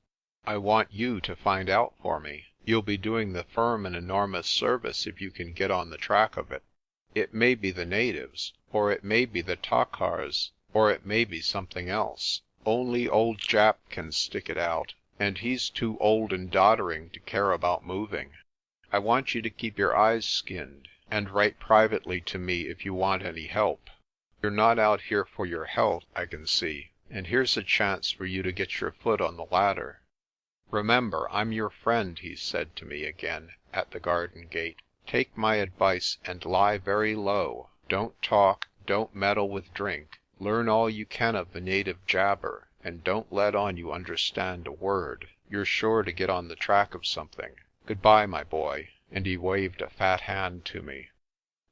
I want you to find out for me. You'll be doing the firm an enormous service if you can get on the track of it. It may be the natives, or it may be the Takars, or it may be something else. Only old Japp can stick it out, and he's too old and doddering to care about moving. I want you to keep your eyes skinned, and write privately to me if you want any help. You're not out here for your health, I can see, and here's a chance for you to get your foot on the ladder. Remember, I'm your friend," he said to me again at the garden gate. "Take my advice and lie very low. Don't talk, don't meddle with drink. Learn all you can of the native jabber, and don't let on you understand a word. You're sure to get on the track of something. Goodbye, my boy," and he waved a fat hand to me.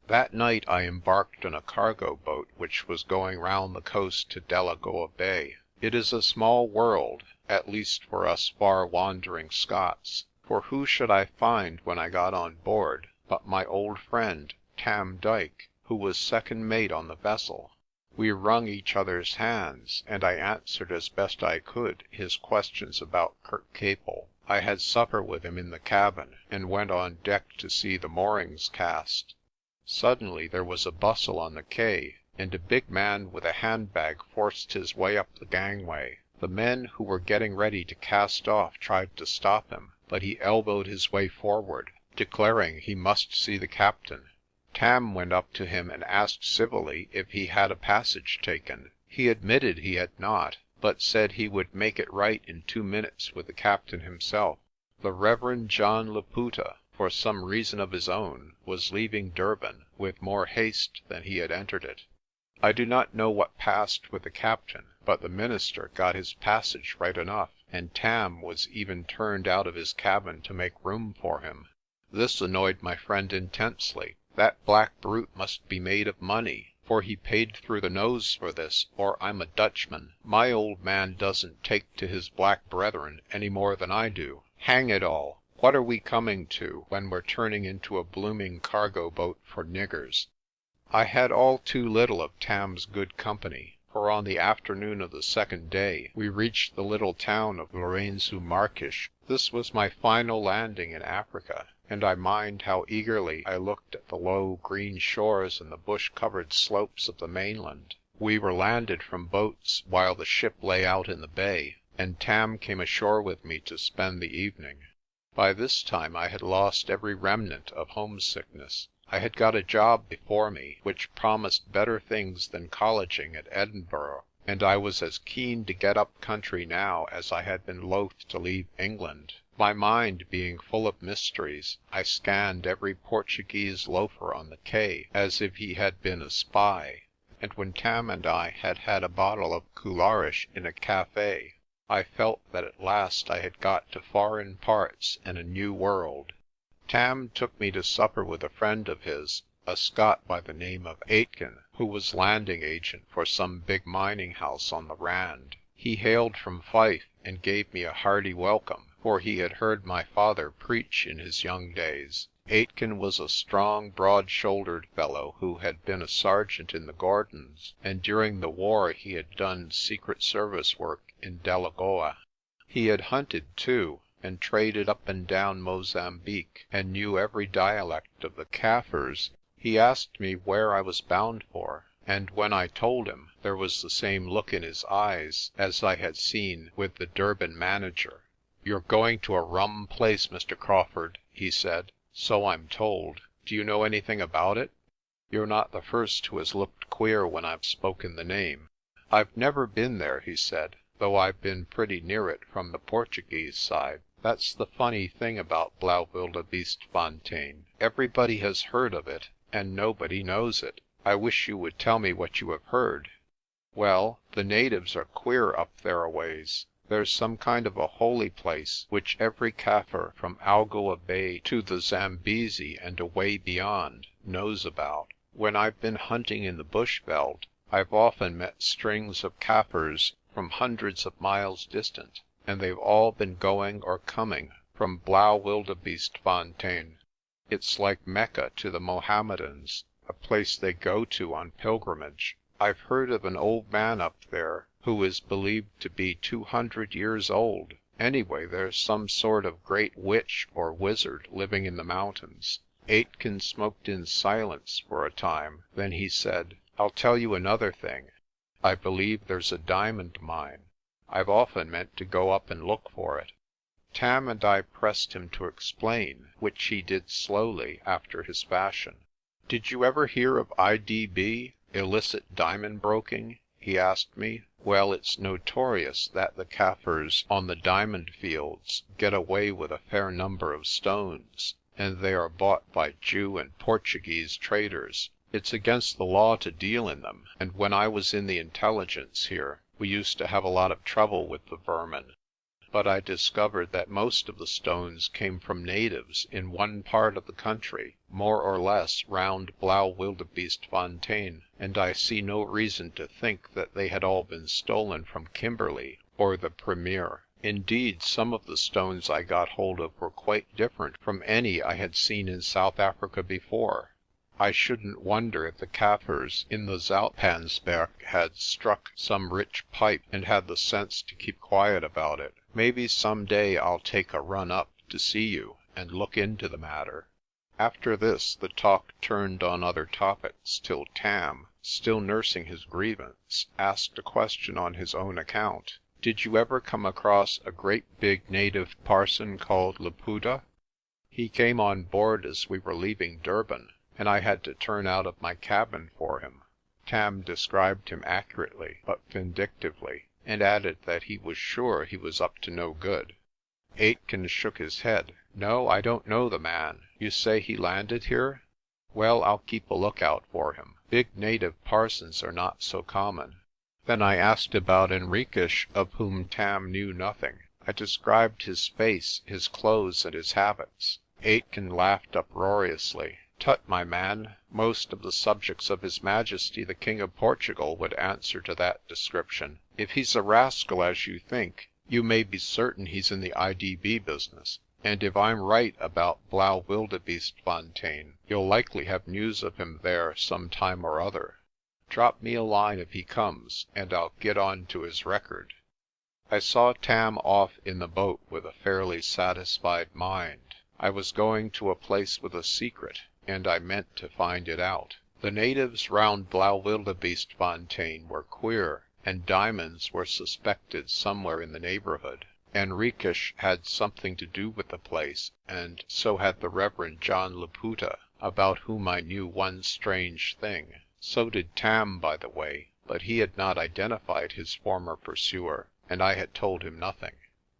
That night I embarked on a cargo boat which was going round the coast to Delagoa Bay. It is a small world, at least for us far wandering Scots, for who should I find when I got on board but my old friend Tam Dyke, who was second mate on the vessel. We wrung each other's hands, and I answered as best I could his questions about Kirkcaple. I had supper with him in the cabin, and went on deck to see the moorings cast. Suddenly there was a bustle on the quay, and a big man with a handbag forced his way up the gangway. The men who were getting ready to cast off tried to stop him, but he elbowed his way forward, declaring he must see the captain. Tam went up to him and asked civilly if he had a passage taken. He admitted he had not, but said he would make it right in 2 minutes with the captain himself. The Reverend John Laputa, for some reason of his own, was leaving Durban with more haste than he had entered it. I do not know what passed with the captain, but the minister got his passage right enough, and Tam was even turned out of his cabin to make room for him. This annoyed my friend intensely. That black brute must be made of money, for he paid through the nose for this, or I'm a Dutchman. My old man doesn't take to his black brethren any more than I do. Hang it all, what are we coming to when we're turning into a blooming cargo boat for niggers? I had all too little of Tam's good company. for on the afternoon of the second day we reached the little town of Lourenço-Marques. This was my final landing in Africa, and I mind how eagerly I looked at the low green shores and the bush-covered slopes of the mainland. We were landed from boats while the ship lay out in the bay, and Tam came ashore with me to spend the evening. By this time I had lost every remnant of homesickness. I had got a job before me which promised better things than colleging at Edinburgh, and I was as keen to get up country now as I had been loath to leave England. My mind being full of mysteries, I scanned every Portuguese loafer on the quay as if he had been a spy, and when Tam and I had had a bottle of Coularish in a café, I felt that at last I had got to foreign parts and a new world. Tam took me to supper with a friend of his, a Scot by the name of Aitken, who was landing agent for some big mining house on the Rand. He hailed from Fife and gave me a hearty welcome, for he had heard my father preach in his young days. Aitken was a strong, broad-shouldered fellow who had been a sergeant in the Gordons, and during the war he had done secret service work in Delagoa. He had hunted too, and traded up and down Mozambique, and knew every dialect of the Kaffirs. He asked me where I was bound for, and when I told him, there was the same look in his eyes as I had seen with the Durban manager. "You're going to a rum place, Mr. Crawfurd," he said. "So I'm told. Do you know anything about it? You're not the first who has looked queer when I've spoken the name." "I've never been there," he said, "though I've been pretty near it from the Portuguese side. That's the funny thing about Blaauwildebeestefontein. Everybody has heard of it, and nobody knows it. I wish you would tell me what you have heard." "Well, the natives are queer up thereaways. There's some kind of a holy place which every Kaffir from Algoa Bay to the Zambesi and away beyond knows about. When I've been hunting in the bushveld, I've often met strings of Kaffirs from hundreds of miles distant, and they've all been going or coming from Blaauwildebeestefontein. It's like Mecca to the Mohammedans, a place they go to on pilgrimage. I've heard of an old man up there who is believed to be 200 years old. Anyway, there's some sort of great witch or wizard living in the mountains." Aitken smoked in silence for a time. Then he said, "I'll tell you another thing. I believe there's a diamond mine. I've often meant to go up and look for it." Tam and I pressed him to explain, which he did slowly, after his fashion. "Did you ever hear of IDB, illicit diamond broking?" he asked me. "Well, it's notorious that the Kaffirs on the diamond fields get away with a fair number of stones, and they are bought by Jew and Portuguese traders. It's against the law to deal in them, and when I was in the intelligence here, we used to have a lot of trouble with the vermin. But I discovered that most of the stones came from natives in one part of the country, more or less round Blaauwildebeestefontein, and I see no reason to think that they had all been stolen from Kimberley or the Premier. Indeed, some of the stones I got hold of were quite different from any I had seen in South Africa before. I shouldn't wonder if the Kaffirs in the Zoutpansberg had struck some rich pipe and had the sense to keep quiet about it. Maybe some day I'll take a run up to see you and look into the matter." After this the talk turned on other topics till Tam, still nursing his grievance, asked a question on his own account. "Did you ever come across a great big native parson called Laputa? He came on board as we were leaving Durban, and I had to turn out of my cabin for him." Tam described him accurately but vindictively, and added that he was sure he was up to no good. Aitken shook his head. "No, I don't know the man. You say he landed here? Well, I'll keep a lookout for him. Big native parsons are not so common." Then I asked about Henriques, of whom Tam knew nothing. I described his face, his clothes, and his habits. Aitken laughed uproariously. "Tut, my man, most of the subjects of His Majesty the King of Portugal would answer to that description. If he's a rascal as you think, you may be certain he's in the IDB business, and if I'm right about Blaauwildebeestefontein, you'll likely have news of him there some time or other." Drop me a line if he comes, and I'll get on to his record." I saw Tam off in the boat with a fairly satisfied mind. I was going to a place with a secret, and I meant to find it out. The natives round Blaauwildebeestefontein were queer, and diamonds were suspected somewhere in the neighbourhood. Henriques had something to do with the place, and so had the Reverend John Laputa, about whom I knew one strange thing. So did Tam, by the way, but he had not identified his former pursuer, and I had told him nothing.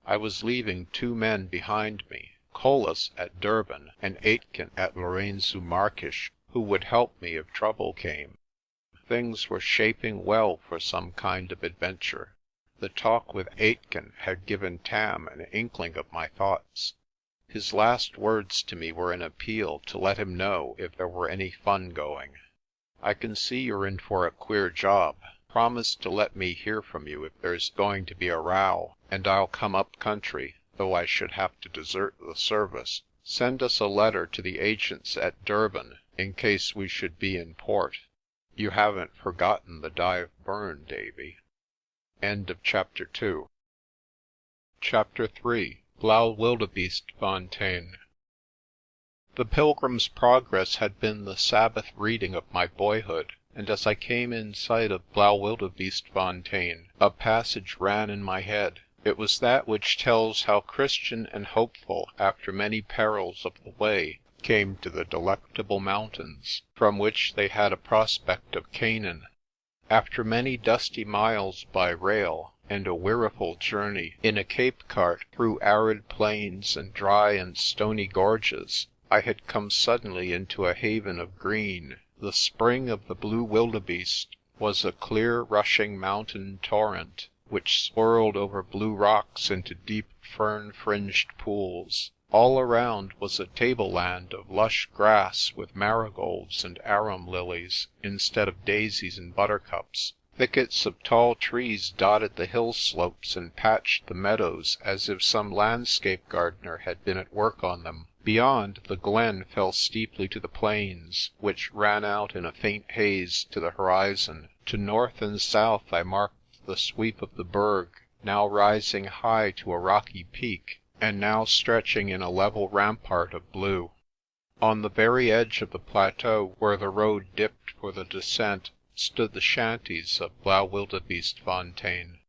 I was leaving two men behind me, Collis at Durban and Aitken at Lourenço-Marques, who would help me if trouble came. Things were shaping well for some kind of adventure. The talk with Aitken had given Tam an inkling of my thoughts. His last words to me were an appeal to let him know if there were any fun going. "I can see you're in for a queer job. Promise to let me hear from you if there's going to be a row, and I'll come up country, though I should have to desert the service. Send us a letter to the agents at Durban, in case we should be in port. You haven't forgotten the dive burn, Davy." Chapter 3. Blaauwildebeestefontein. The Pilgrim's Progress had been the Sabbath reading of my boyhood, and as I came in sight of Blaauwildebeestefontein, a passage ran in my head. It was that which tells how Christian and Hopeful, after many perils of the way, came to the Delectable Mountains, from which they had a prospect of Canaan. After many dusty miles by rail, and a weariful journey in a Cape cart through arid plains and dry and stony gorges, I had come suddenly into a haven of green. The spring of the blue wildebeeste was a clear rushing mountain torrent, which swirled over blue rocks into deep fern-fringed pools. All around was a tableland of lush grass with marigolds and arum lilies instead of daisies and buttercups. Thickets of tall trees dotted the hill slopes and patched the meadows as if some landscape gardener had been at work on them. Beyond, the glen fell steeply to the plains, which ran out in a faint haze to the horizon. To north and south I marked the sweep of the Berg, now rising high to a rocky peak, and now stretching in a level rampart of blue. On the very edge of the plateau, where the road dipped for the descent, stood the shanties of Blaauwildebeestefontein.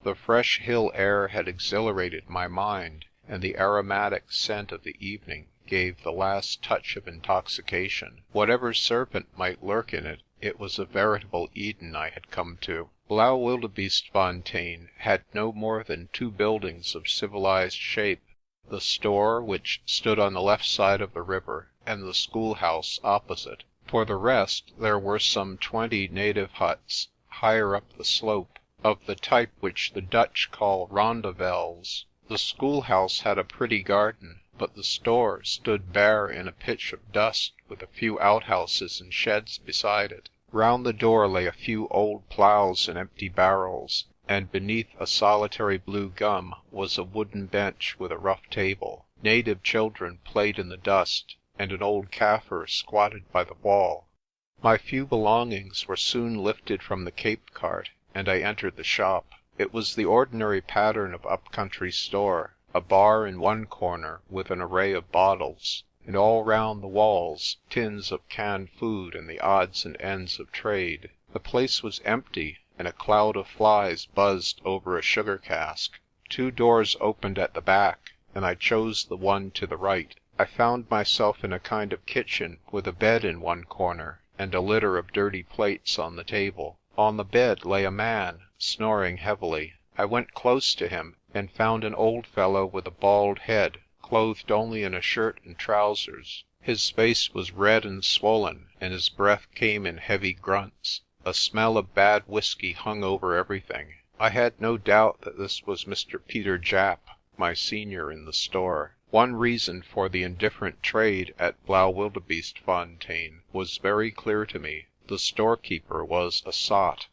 The fresh hill air had exhilarated my mind, and the aromatic scent of the evening gave the last touch of intoxication. Whatever serpent might lurk in it, it was a veritable Eden I had come to. Blaauwildebeestefontein had no more than two buildings of civilized shape, the store, which stood on the left side of the river, and the schoolhouse opposite. For the rest, there were some 20 native huts, higher up the slope, of the type which the Dutch call rondavels. The schoolhouse had a pretty garden, but the store stood bare in a pitch of dust, with a few outhouses and sheds beside it. Round the door lay a few old ploughs and empty barrels, and beneath a solitary blue gum was a wooden bench with a rough table. Native children played in the dust, and an old Kaffir squatted by the wall. My few belongings were soon lifted from the Cape cart, and I entered the shop. It was the ordinary pattern of up-country store, a bar in one corner with an array of bottles, and all round the walls tins of canned food and the odds and ends of trade. The place was empty, and a cloud of flies buzzed over a sugar cask. Two doors opened at the back, and I chose the one to the right. I found myself in a kind of kitchen with a bed in one corner, and a litter of dirty plates on the table. On the bed lay a man, snoring heavily. I went close to him, and found an old fellow with a bald head, clothed only in a shirt and trousers. His face was red and swollen, and his breath came in heavy grunts. A smell of bad whisky hung over everything. I had no doubt that this was Mr. Peter Japp, my senior in the store. One reason for the indifferent trade at Blaauwildebeestefontein was very clear to me. The storekeeper was a sot.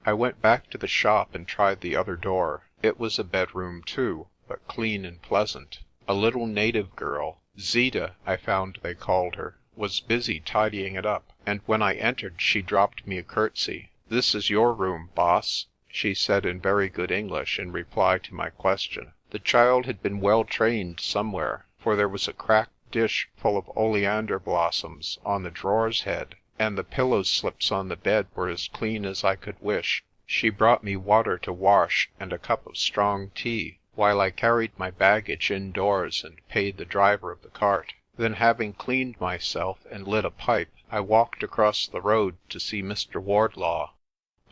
I went back to the shop and tried the other door. It was a bedroom too, but clean and pleasant. A little native girl, Zita I found they called her, was busy tidying it up, and when I entered she dropped me a curtsy. "This is your room, boss," she said in very good English in reply to my question. The child had been well trained somewhere, for there was a cracked dish full of oleander blossoms on the drawer's head, and the pillow slips on the bed were as clean as I could wish. She brought me water to wash and a cup of strong tea, while I carried my baggage indoors and paid the driver of the cart. Then, having cleaned myself and lit a pipe, I walked across the road to see Mr. Wardlaw.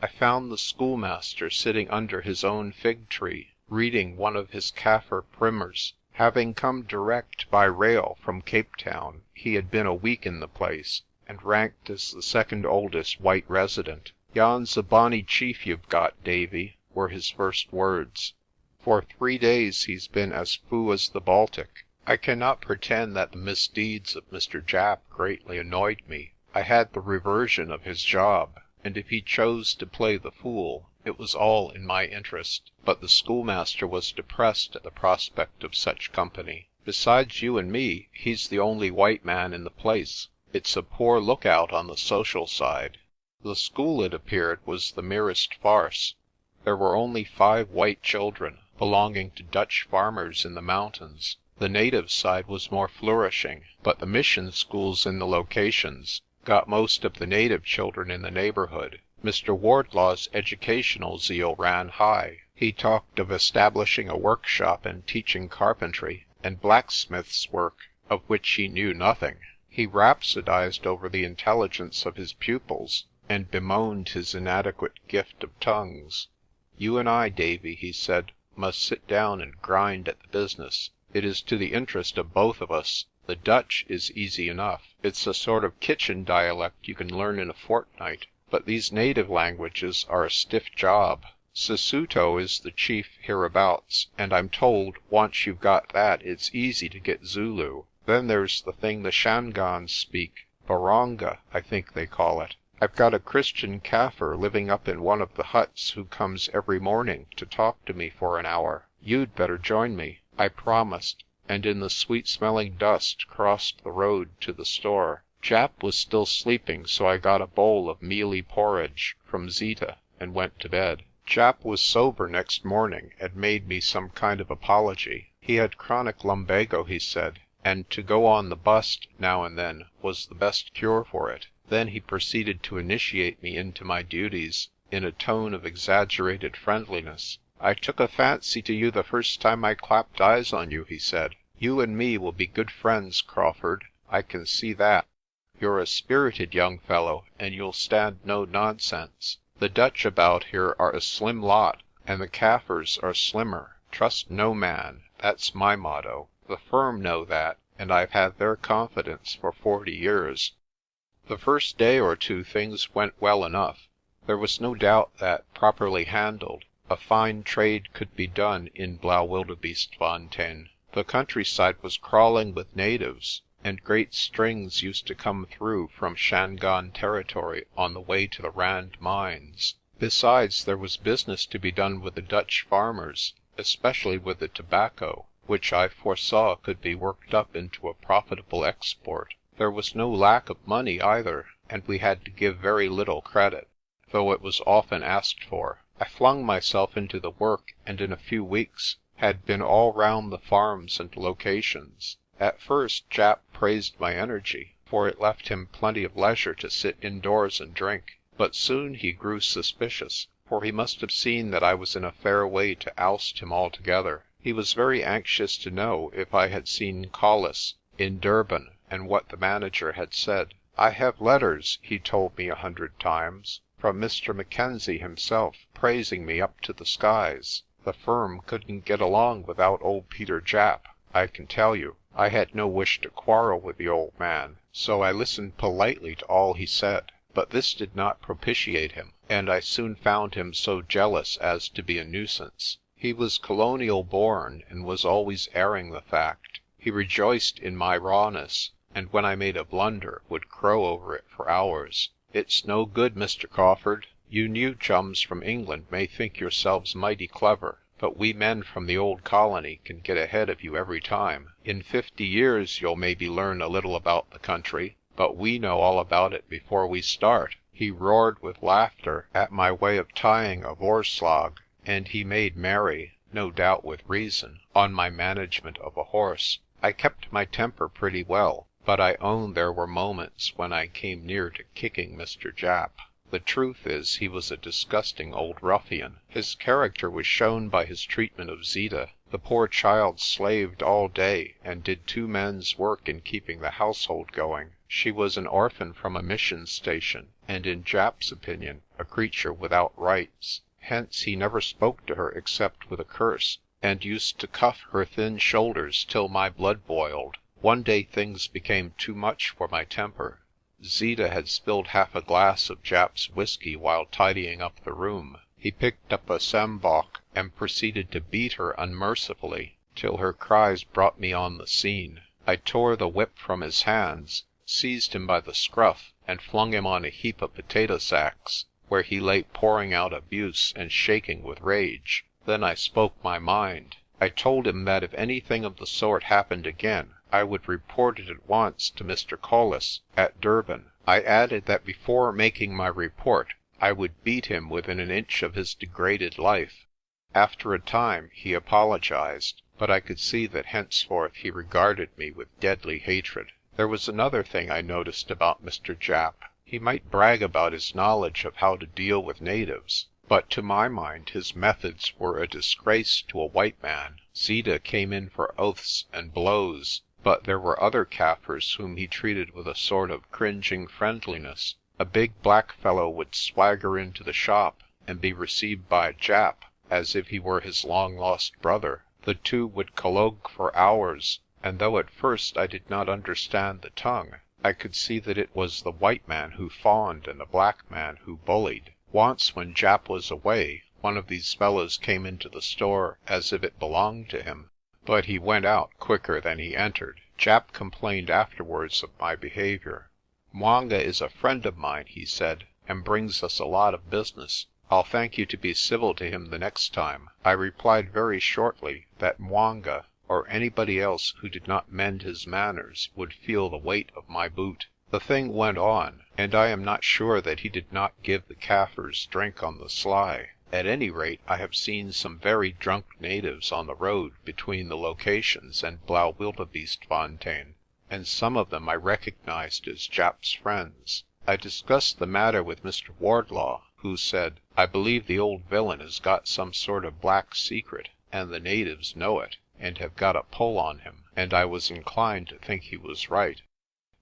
I found the schoolmaster sitting under his own fig tree, reading one of his Kaffir primers. Having come direct by rail from Cape Town, he had been a week in the place, and ranked as the second oldest white resident. "Yon's a bonny chief you've got, Davy," were his first words. "For 3 days he's been as fou as the Baltic." I cannot pretend that the misdeeds of Mr. Japp greatly annoyed me. I had the reversion of his job, and if he chose to play the fool, it was all in my interest. But the schoolmaster was depressed at the prospect of such company. "Besides you and me, he's the only white man in the place. It's a poor lookout on the social side." The school, it appeared, was the merest farce. There were only 5 white children, belonging to Dutch farmers in the mountains. The native side was more flourishing, but the mission schools in the locations got most of the native children in the neighbourhood. Mr. Wardlaw's educational zeal ran high. He talked of establishing a workshop and teaching carpentry and blacksmith's work, of which he knew nothing. He rhapsodized over the intelligence of his pupils, and bemoaned his inadequate gift of tongues. "You and I, Davy," he said, "must sit down and grind at the business. It is to the interest of both of us. The Dutch is easy enough. It's a sort of kitchen dialect you can learn in a fortnight. But these native languages are a stiff job. Sesotho is the chief hereabouts, and I'm told once you've got that it's easy to get Zulu. Then there's the thing the Shangans speak, Baronga, I think they call it. I've got a Christian Kaffir living up in one of the huts who comes every morning to talk to me for an hour. You'd better join me." I promised, and in the sweet-smelling dust crossed the road to the store. Japp was still sleeping, so I got a bowl of mealy porridge from Zita and went to bed. Japp was sober next morning and made me some kind of apology. He had chronic lumbago, he said, and to go on the bust now and then was the best cure for it. Then he proceeded to initiate me into my duties in a tone of exaggerated friendliness. "I took a fancy to you the first time I clapped eyes on you," he said. "You and me will be good friends, Crawfurd. I can see that. You're a spirited young fellow, and you'll stand no nonsense. The Dutch about here are a slim lot, and the Kaffirs are slimmer. Trust no man. That's my motto. The firm know that, and I've had their confidence for 40 years. The first day or two things went well enough. There was no doubt that, properly handled, a fine trade could be done in Blaauwildebeestefontein. The countryside was crawling with natives, and great strings used to come through from Shangaan territory on the way to the Rand mines. Besides, there was business to be done with the Dutch farmers, especially with the tobacco, which I foresaw could be worked up into a profitable export. There was no lack of money either, and we had to give very little credit, though it was often asked for. I flung myself into the work, and in a few weeks had been all round the farms and locations. At first Japp praised my energy, for it left him plenty of leisure to sit indoors and drink. But soon he grew suspicious, for he must have seen that I was in a fair way to oust him altogether. He was very anxious to know if I had seen Collis in Durban and what the manager had said. "I have letters," he told me 100 times, "from Mr. Mackenzie himself, praising me up to the skies. The firm couldn't get along without old Peter Japp, I can tell you." I had no wish to quarrel with the old man, so I listened politely to all he said. But this did not propitiate him, and I soon found him so jealous as to be a nuisance. He was colonial born, and was always airing the fact. He rejoiced in my rawness, and when I made a blunder would crow over it for hours. "It's no good, Mr. Crawfurd. You new chums from England may think yourselves mighty clever, but we men from the old colony can get ahead of you every time. In 50 years you'll maybe learn a little about the country, but we know all about it before we start. He roared with laughter at my way of tying a voorslag, and he made merry, no doubt with reason, on my management of a horse. I kept my temper pretty well, but I own there were moments when I came near to kicking Mr. Japp. The truth is, he was a disgusting old ruffian. His character was shown by his treatment of Zeeta. The poor child slaved all day, and did two men's work in keeping the household going. She was an orphan from a mission station, and in Japp's opinion, a creature without rights. Hence he never spoke to her except with a curse, and used to cuff her thin shoulders till my blood boiled. One day things became too much for my temper. Zeeta had spilled half a glass of Japp's whisky while tidying up the room. He picked up a sjambok and proceeded to beat her unmercifully, till her cries brought me on the scene. I tore the whip from his hands, seized him by the scruff, and flung him on a heap of potato sacks, where he lay pouring out abuse and shaking with rage. Then I spoke my mind. I told him that if anything of the sort happened again, I would report it at once to Mr. Collis at Durban. I added that before making my report I would beat him within an inch of his degraded life. After a time he apologized, but I could see that henceforth he regarded me with deadly hatred. There was another thing I noticed about Mr. Japp. He might brag about his knowledge of how to deal with natives, but to my mind his methods were a disgrace to a white man. Zeeta came in for oaths and blows, but there were other Kaffirs whom he treated with a sort of cringing friendliness. A big black fellow would swagger into the shop and be received by Japp as if he were his long-lost brother. The two would collogue for hours, and though at first I did not understand the tongue, I could see that it was the white man who fawned and the black man who bullied. Once when Japp was away, one of these fellows came into the store as if it belonged to him, but he went out quicker than he entered. Japp complained afterwards of my behaviour. "Mwanga is a friend of mine," he said, "and brings us a lot of business. I'll thank you to be civil to him the next time." I replied very shortly that Mwanga, or anybody else who did not mend his manners, would feel the weight of my boot. The thing went on, and I am not sure that he did not give the Kaffirs drink on the sly. At any rate, I have seen some very drunk natives on the road between the locations and Blaauwildebeestefontein, and some of them I recognized as Japp's friends. I discussed the matter with Mr. Wardlaw, who said, "I believe the old villain has got some sort of black secret, and the natives know it, and have got a pull on him," and I was inclined to think he was right.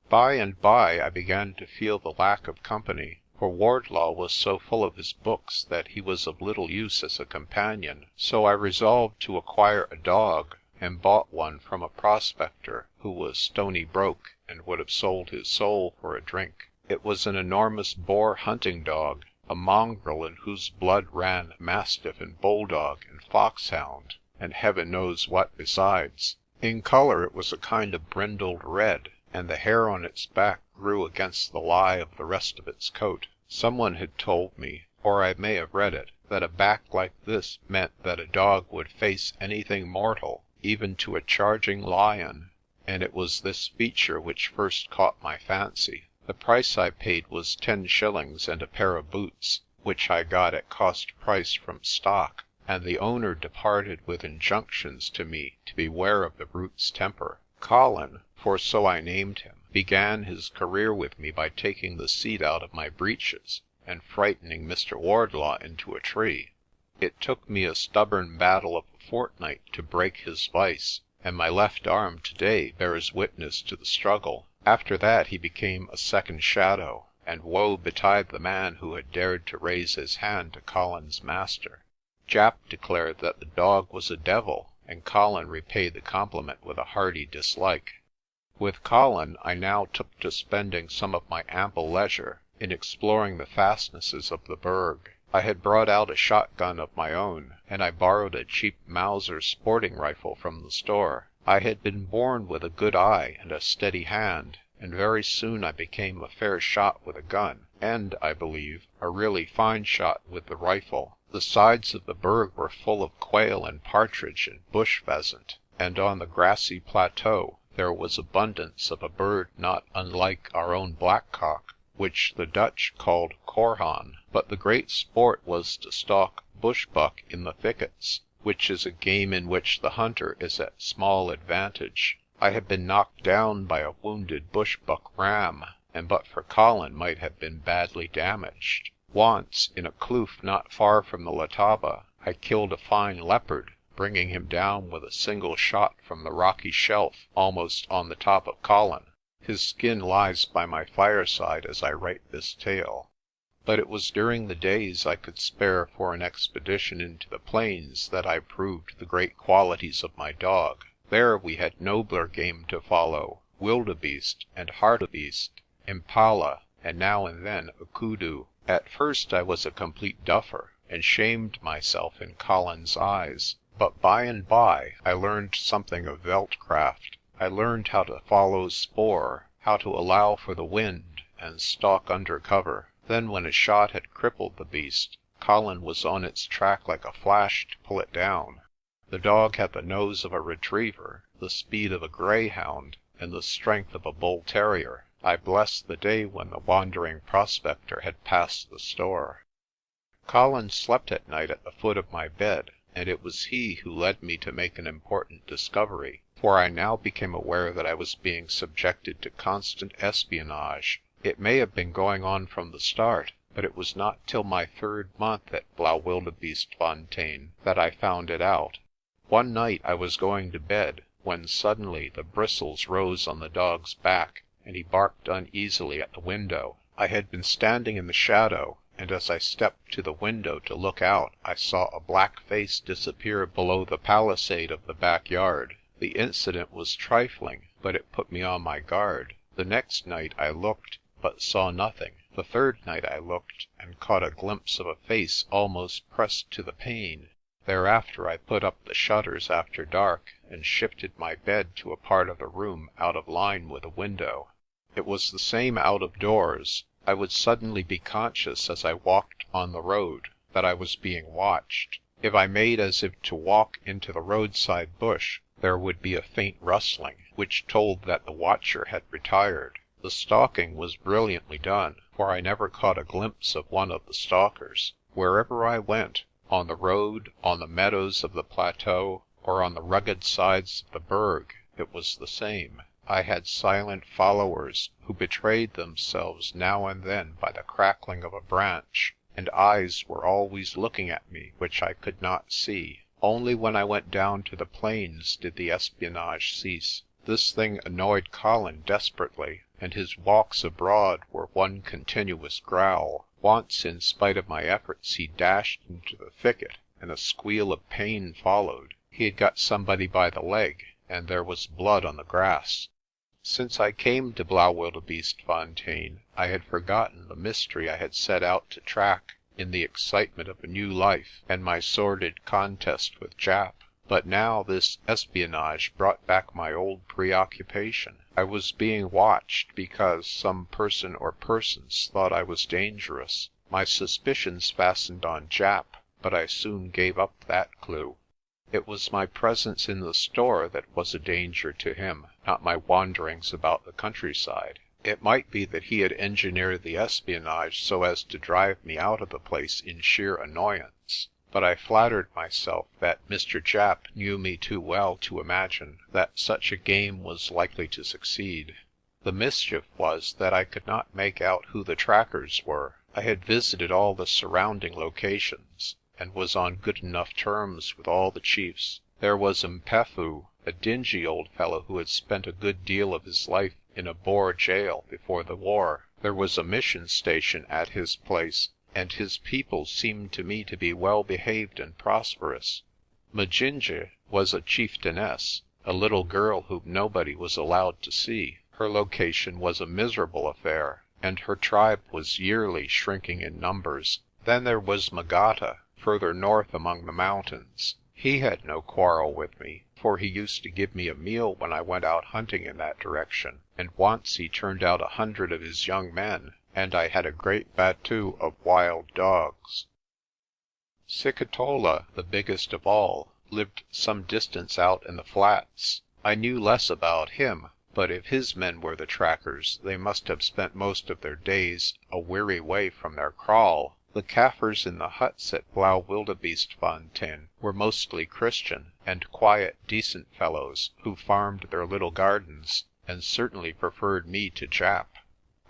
By and by I began to feel the lack of company, for Wardlaw was so full of his books that he was of little use as a companion. So I resolved to acquire a dog, and bought one from a prospector who was stony broke and would have sold his soul for a drink. It was an enormous boar hunting dog, a mongrel in whose blood ran mastiff and bulldog and foxhound, and heaven knows what besides. In colour it was a kind of brindled red, and the hair on its back grew against the lie of the rest of its coat. Someone had told me, or I may have read it, that a back like this meant that a dog would face anything mortal, even to a charging lion, and it was this feature which first caught my fancy. The price I paid was 10 shillings and a pair of boots, which I got at cost price from stock, and the owner departed with injunctions to me to beware of the brute's temper. Colin, for so I named him, began his career with me by taking the seat out of my breeches and frightening Mr. Wardlaw into a tree. It took me a stubborn battle of a fortnight to break his vice, and my left arm today bears witness to the struggle. After that he became a second shadow, and woe betide the man who had dared to raise his hand to Colin's master. Japp declared that the dog was a devil, and Colin repaid the compliment with a hearty dislike. With Colin I now took to spending some of my ample leisure in exploring the fastnesses of the Berg. I had brought out a shotgun of my own, and I borrowed a cheap Mauser sporting rifle from the store. I had been born with a good eye and a steady hand, and very soon I became a fair shot with a gun, and, I believe, a really fine shot with the rifle. The sides of the Berg were full of quail and partridge and bush pheasant, and on the grassy plateau there was abundance of a bird not unlike our own blackcock. which the Dutch called korhan, but the great sport was to stalk bushbuck in the thickets, which is a game in which the hunter is at small advantage. I had been knocked down by a wounded bushbuck ram, and but for Colin might have been badly damaged. Once, in a kloof not far from the Letaba, I killed a fine leopard, bringing him down with a single shot from the rocky shelf almost on the top of Colin. His skin lies by my fireside as I write this tale. But it was during the days I could spare for an expedition into the plains that I proved the great qualities of my dog. There we had nobler game to follow, wildebeest and hartebeest, impala, and now and then a kudu. At first I was a complete duffer, and shamed myself in Colin's eyes. But by and by I learned something of veldcraft. I learned how to follow spoor, how to allow for the wind, and stalk under cover. Then when a shot had crippled the beast, Colin was on its track like a flash to pull it down. The dog had the nose of a retriever, the speed of a greyhound, and the strength of a bull terrier. I blessed the day when the wandering prospector had passed the store. Colin slept at night at the foot of my bed, and it was he who led me to make an important discovery, for I now became aware that I was being subjected to constant espionage. It may have been going on from the start, but it was not till my 3rd month at Blaauwildebeestefontein that I found it out. One night I was going to bed, when suddenly the bristles rose on the dog's back, and he barked uneasily at the window. I had been standing in the shadow, and as I stepped to the window to look out, I saw a black face disappear below the palisade of the backyard. The incident was trifling, but it put me on my guard. The next night I looked, but saw nothing. The 3rd night I looked, and caught a glimpse of a face almost pressed to the pane. Thereafter I put up the shutters after dark, and shifted my bed to a part of the room out of line with the window. It was the same out of doors. I would suddenly be conscious as I walked on the road that I was being watched. If I made as if to walk into the roadside bush, there would be a faint rustling, which told that the watcher had retired. The stalking was brilliantly done, for I never caught a glimpse of one of the stalkers. Wherever I went, on the road, on the meadows of the plateau, or on the rugged sides of the Berg, it was the same. I had silent followers who betrayed themselves now and then by the crackling of a branch, and eyes were always looking at me which I could not see. Only when I went down to the plains did the espionage cease. This thing annoyed Colin desperately, and his walks abroad were one continuous growl. Once, in spite of my efforts, he dashed into the thicket, and a squeal of pain followed. He had got somebody by the leg, and there was blood on the grass. Since I came to Blaauwildebeestefontein, I had forgotten the mystery I had set out to track in the excitement of a new life and my sordid contest with Japp. But now this espionage brought back my old preoccupation. I was being watched because some person or persons thought I was dangerous. My suspicions fastened on Japp, but I soon gave up that clue. It was my presence in the store that was a danger to him, not my wanderings about the countryside. It might be that he had engineered the espionage so as to drive me out of the place in sheer annoyance, but I flattered myself that Mr. Japp knew me too well to imagine that such a game was likely to succeed. The mischief was that I could not make out who the trackers were. I had visited all the surrounding locations, and was on good enough terms with all the chiefs. There was Umvelos, a dingy old fellow who had spent a good deal of his life in a Boer jail before the war. There was a mission station at his place, and his people seemed to me to be well behaved and prosperous. Majinje was a chieftainess, a little girl whom nobody was allowed to see. Her location was a miserable affair, and her tribe was yearly shrinking in numbers. Then there was Magata, further north among the mountains. He had no quarrel with me, for he used to give me a meal when I went out hunting in that direction, and once he turned out 100 of his young men, and I had a great battue of wild dogs. Sikitola, the biggest of all, lived some distance out in the flats. I knew less about him, but if his men were the trackers, they must have spent most of their days a weary way from their kraal. The Kaffirs in the huts at Blaauwildebeestefontein were mostly Christian, and quiet, decent fellows, who farmed their little gardens, and certainly preferred me to Japp.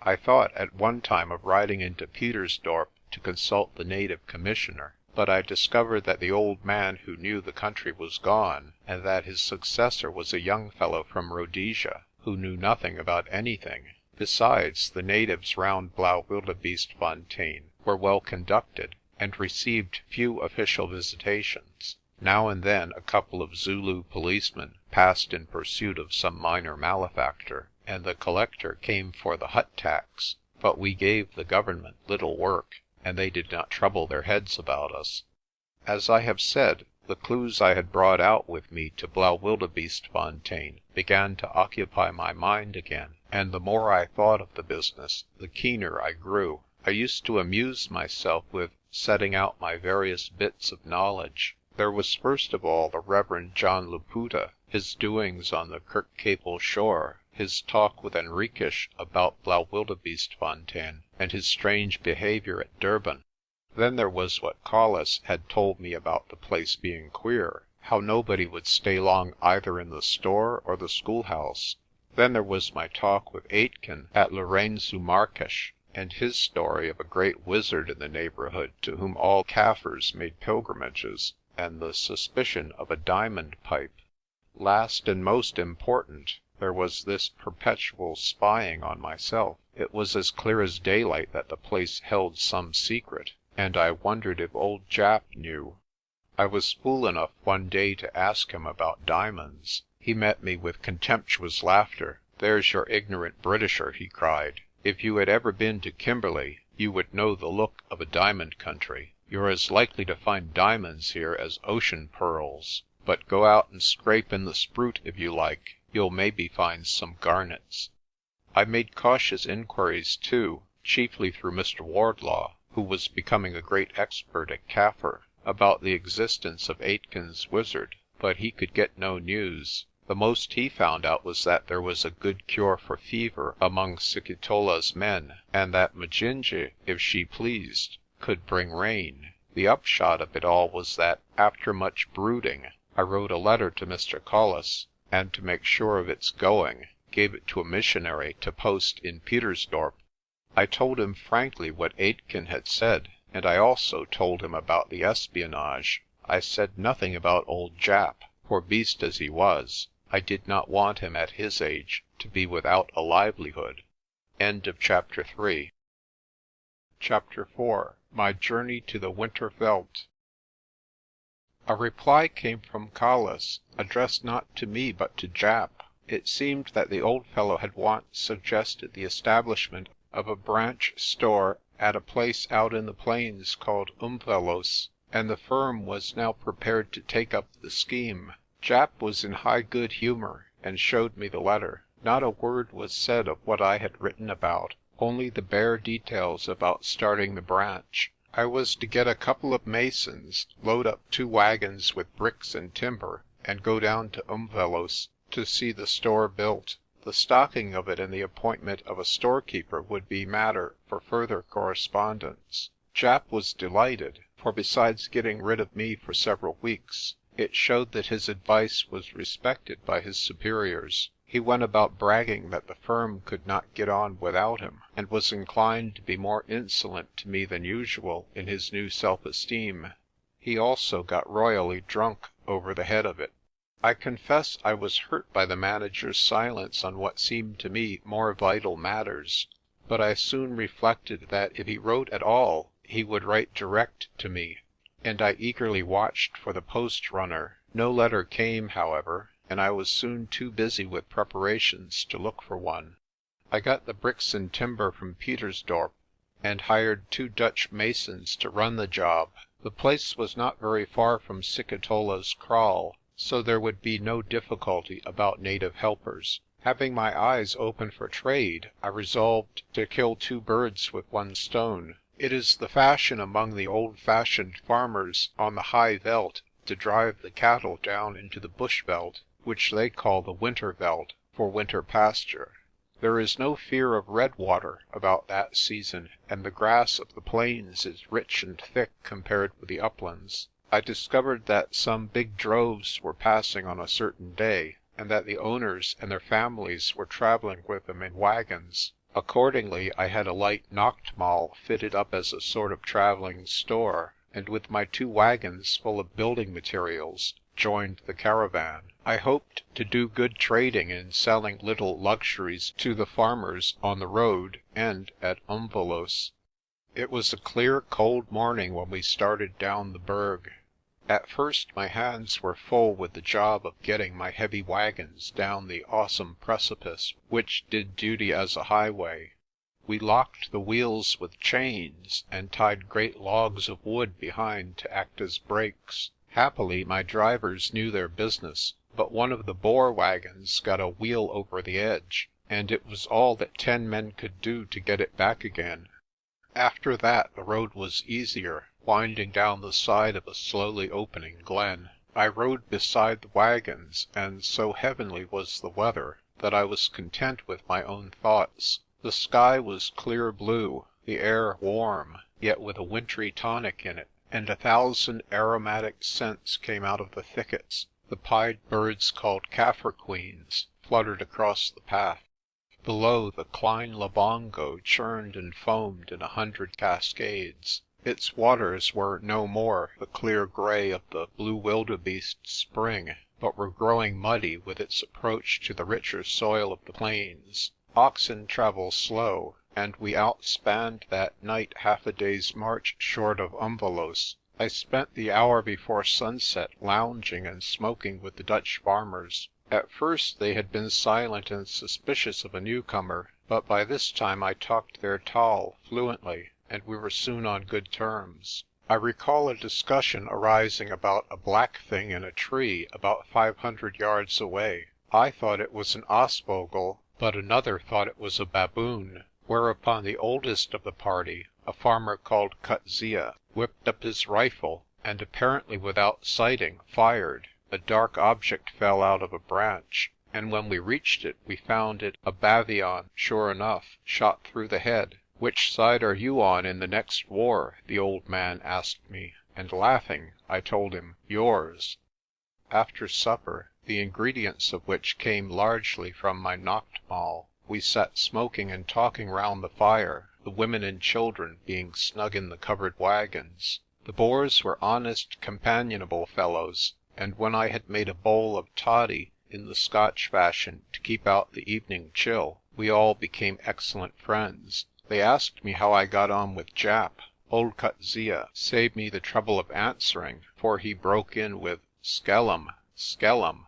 I thought at one time of riding into Pietersdorp to consult the native commissioner, but I discovered that the old man who knew the country was gone, and that his successor was a young fellow from Rhodesia, who knew nothing about anything. Besides, the natives round Blaauwildebeestefontein were well conducted, and received few official visitations. Now and then a couple of Zulu policemen passed in pursuit of some minor malefactor, and the collector came for the hut tax, but we gave the government little work, and they did not trouble their heads about us. As I have said, the clues I had brought out with me to Blaauwildebeestefontein began to occupy my mind again, and the more I thought of the business, the keener I grew. I used to amuse myself with setting out my various bits of knowledge. There was first of all the Reverend John Laputa, his doings on the Kirkcaple Shore, his talk with Henriques about Blaauwildebeestefontein, and his strange behaviour at Durban. Then there was what Collis had told me about the place being queer, how nobody would stay long either in the store or the schoolhouse. Then there was my talk with Aitken at Lourenço-Marques, and his story of a great wizard in the neighbourhood to whom all Kaffirs made pilgrimages, and the suspicion of a diamond pipe. Last and most important, there was this perpetual spying on myself. It was as clear as daylight that the place held some secret, and I wondered if old Japp knew. I was fool enough one day to ask him about diamonds. He met me with contemptuous laughter. "There's your ignorant Britisher," he cried. "If you had ever been to Kimberley, you would know the look of a diamond country. You're as likely to find diamonds here as ocean pearls. But go out and scrape in the spruit if you like. You'll maybe find some garnets." I made cautious inquiries too, chiefly through Mr. Wardlaw, who was becoming a great expert at Kaffir, about the existence of Aitken's wizard, but he could get no news. The most he found out was that there was a good cure for fever among Sikitola's men, and that Majinje, if she pleased, could bring rain. The upshot of it all was that, after much brooding, I wrote a letter to Mr. Collis, and to make sure of its going, gave it to a missionary to post in Pietersdorp. I told him frankly what Aitken had said, and I also told him about the espionage. I said nothing about old Japp, for beast as he was, I did not want him at his age to be without a livelihood. End of chapter 3. Chapter 4. My Journey to the Winter-veld. A reply came from Collis, addressed not to me but to Japp. It seemed that the old fellow had once suggested the establishment of a branch store at a place out in the plains called Umvelos, and the firm was now prepared to take up the scheme. Japp was in high good humour, and showed me the letter. Not a word was said of what I had written about, only the bare details about starting the branch. I was to get a couple of masons, load up 2 wagons with bricks and timber, and go down to Umvelos to see the store built. The stocking of it and the appointment of a storekeeper would be matter for further correspondence. Japp was delighted, for besides getting rid of me for several weeks, it showed that his advice was respected by his superiors. He went about bragging that the firm could not get on without him, and was inclined to be more insolent to me than usual in his new self-esteem. He also got royally drunk over the head of it. I confess I was hurt by the manager's silence on what seemed to me more vital matters, but I soon reflected that if he wrote at all, he would write direct to me, and I eagerly watched for the post-runner. No letter came, however, and I was soon too busy with preparations to look for one. I got the bricks and timber from Pietersdorp, and hired 2 Dutch masons to run the job. The place was not very far from Sikitola's kraal, so there would be no difficulty about native helpers. Having my eyes open for trade, I resolved to kill 2 birds with one stone. It is the fashion among the old-fashioned farmers on the high veld to drive the cattle down into the bush veld, which they call the Winter-veld. for winter pasture. There is no fear of redwater about that season, and the grass of the plains is rich and thick compared with the uplands. I discovered that some big droves were passing on a certain day, and that the owners and their families were travelling with them in wagons. Accordingly, I had a light nachtmaal fitted up as a sort of travelling store, and with my 2 wagons full of building materials joined the caravan. I hoped to do good trading in selling little luxuries to the farmers on the road and at Umvelos. It was a clear, cold morning when we started down the Berg. At first my hands were full with the job of getting my heavy wagons down the awesome precipice which did duty as a highway. We locked the wheels with chains, and tied great logs of wood behind to act as brakes. Happily my drivers knew their business, but one of the Boer wagons got a wheel over the edge, and it was all that 10 men could do to get it back again. After that the road was easier, winding down the side of a slowly opening glen. I rode beside the wagons, and so heavenly was the weather that I was content with my own thoughts. The sky was clear blue, the air warm, yet with a wintry tonic in it, and 1,000 aromatic scents came out of the thickets. The pied birds called Kaffir queens fluttered across the path. Below, the Klein Labongo churned and foamed in 100 cascades. Its waters were no more the clear grey of the Blaauwildebeest spring, but were growing muddy with its approach to the richer soil of the plains. Oxen travel slow, and we outspanned that night 1/2 a day's march short of Umvelos. I spent the hour before sunset lounging and smoking with the Dutch farmers. At first they had been silent and suspicious of a newcomer, but by this time I talked their taal fluently, and we were soon on good terms. I recall a discussion arising about a black thing in a tree about 500 yards away. I thought it was an aasvogel, but another thought it was a baboon, whereupon the oldest of the party, a farmer called XIII, whipped up his rifle, and apparently without sighting fired. A dark object fell out of a branch, and when we reached it we found it a baviaan sure enough, shot through the head. "Which side are you on in the next war?" the old man asked me, and laughing I told him, "Yours." After supper, the ingredients of which came largely from my nachtmaal, we sat smoking and talking round the fire, the women and children being snug in the covered wagons. The Boers were honest, companionable fellows, and when I had made a bowl of toddy in the Scotch fashion to keep out the evening chill, we all became excellent friends. They asked me how I got on with Jap. Old XIII saved me the trouble of answering, for he broke in with "Skellum, skellum."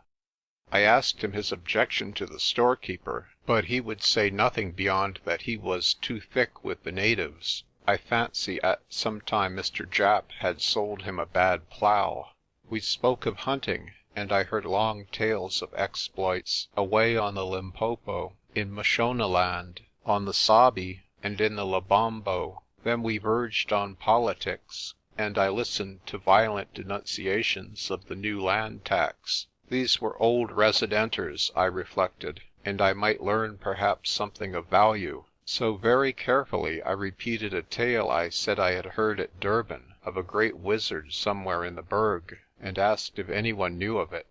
I asked him his objection to the storekeeper, but he would say nothing beyond that he was too thick with the natives. I fancy at some time Mr. Japp had sold him a bad plough. We spoke of hunting, and I heard long tales of exploits away on the Limpopo, in Mashonaland, on the Sabi, and in the Lebombo. Then we verged on politics, and I listened to violent denunciations of the new land tax. These were old residenters, I reflected, and I might learn perhaps something of value. So very carefully I repeated a tale I said I had heard at Durban of a great wizard somewhere in the Berg, and asked if anyone knew of it.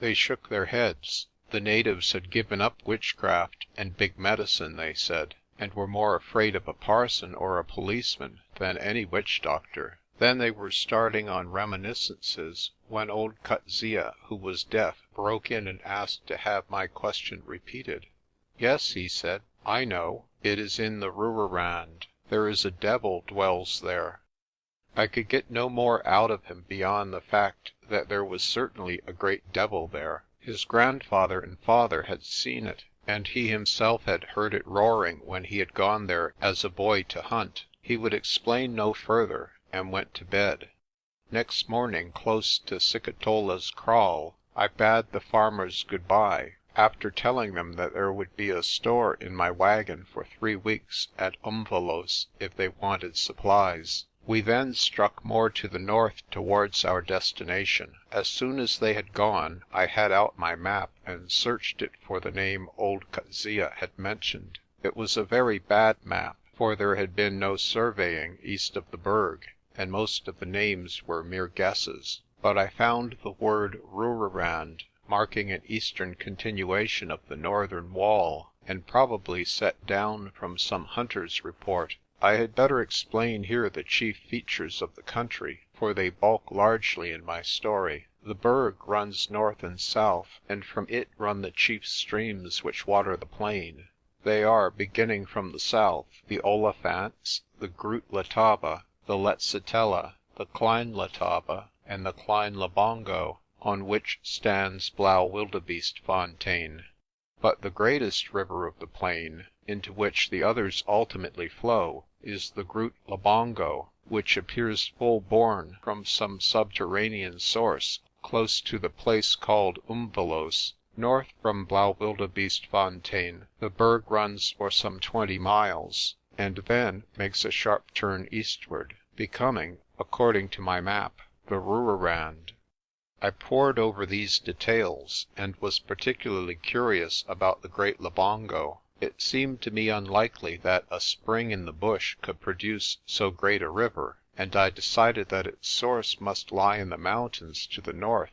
They shook their heads. The natives had given up witchcraft and big medicine, they said, and were more afraid of a parson or a policeman than any witch doctor. Then they were starting on reminiscences when old XIII, who was deaf, broke in and asked to have my question repeated. "Yes," he said, "I know. It is in the Rooirand. There is a devil dwells there." I could get no more out of him beyond the fact that there was certainly a great devil there. His grandfather and father had seen it, and he himself had heard it roaring when he had gone there as a boy to hunt. He would explain no further, and went to bed. Next morning, close to Sikitola's kraal, I bade the farmers good-bye, after telling them that there would be a store in my wagon for 3 weeks at Umvelos if they wanted supplies. We then struck more to the north towards our destination. As soon as they had gone, I had out my map and searched it for the name old Coetzee had mentioned. It was a very bad map, for there had been no surveying east of the Berg, and most of the names were mere guesses. But I found the word Rooirand, marking an eastern continuation of the northern wall, and probably set down from some hunter's report. I had better explain here the chief features of the country, for they bulk largely in my story. The Berg runs north and south, and from it run the chief streams which water the plain. They are, beginning from the south, the Olifants, the Groot Letaba, the Letsitela, the Klein Letaba, and the Klein Labongo, on which stands Blaauwildebeestefontein. But the greatest river of the plain, into which the others ultimately flow, is the Groot Labongo, which appears full born from some subterranean source close to the place called Umvelos. North from Blaauwildebeestefontein the Berg runs for some 20 miles, and then makes a sharp turn eastward, becoming, according to my map, the Rooirand. I pored over these details, and was particularly curious about the Great Labongo. It seemed to me unlikely that a spring in the bush could produce so great a river, and I decided that its source must lie in the mountains to the north.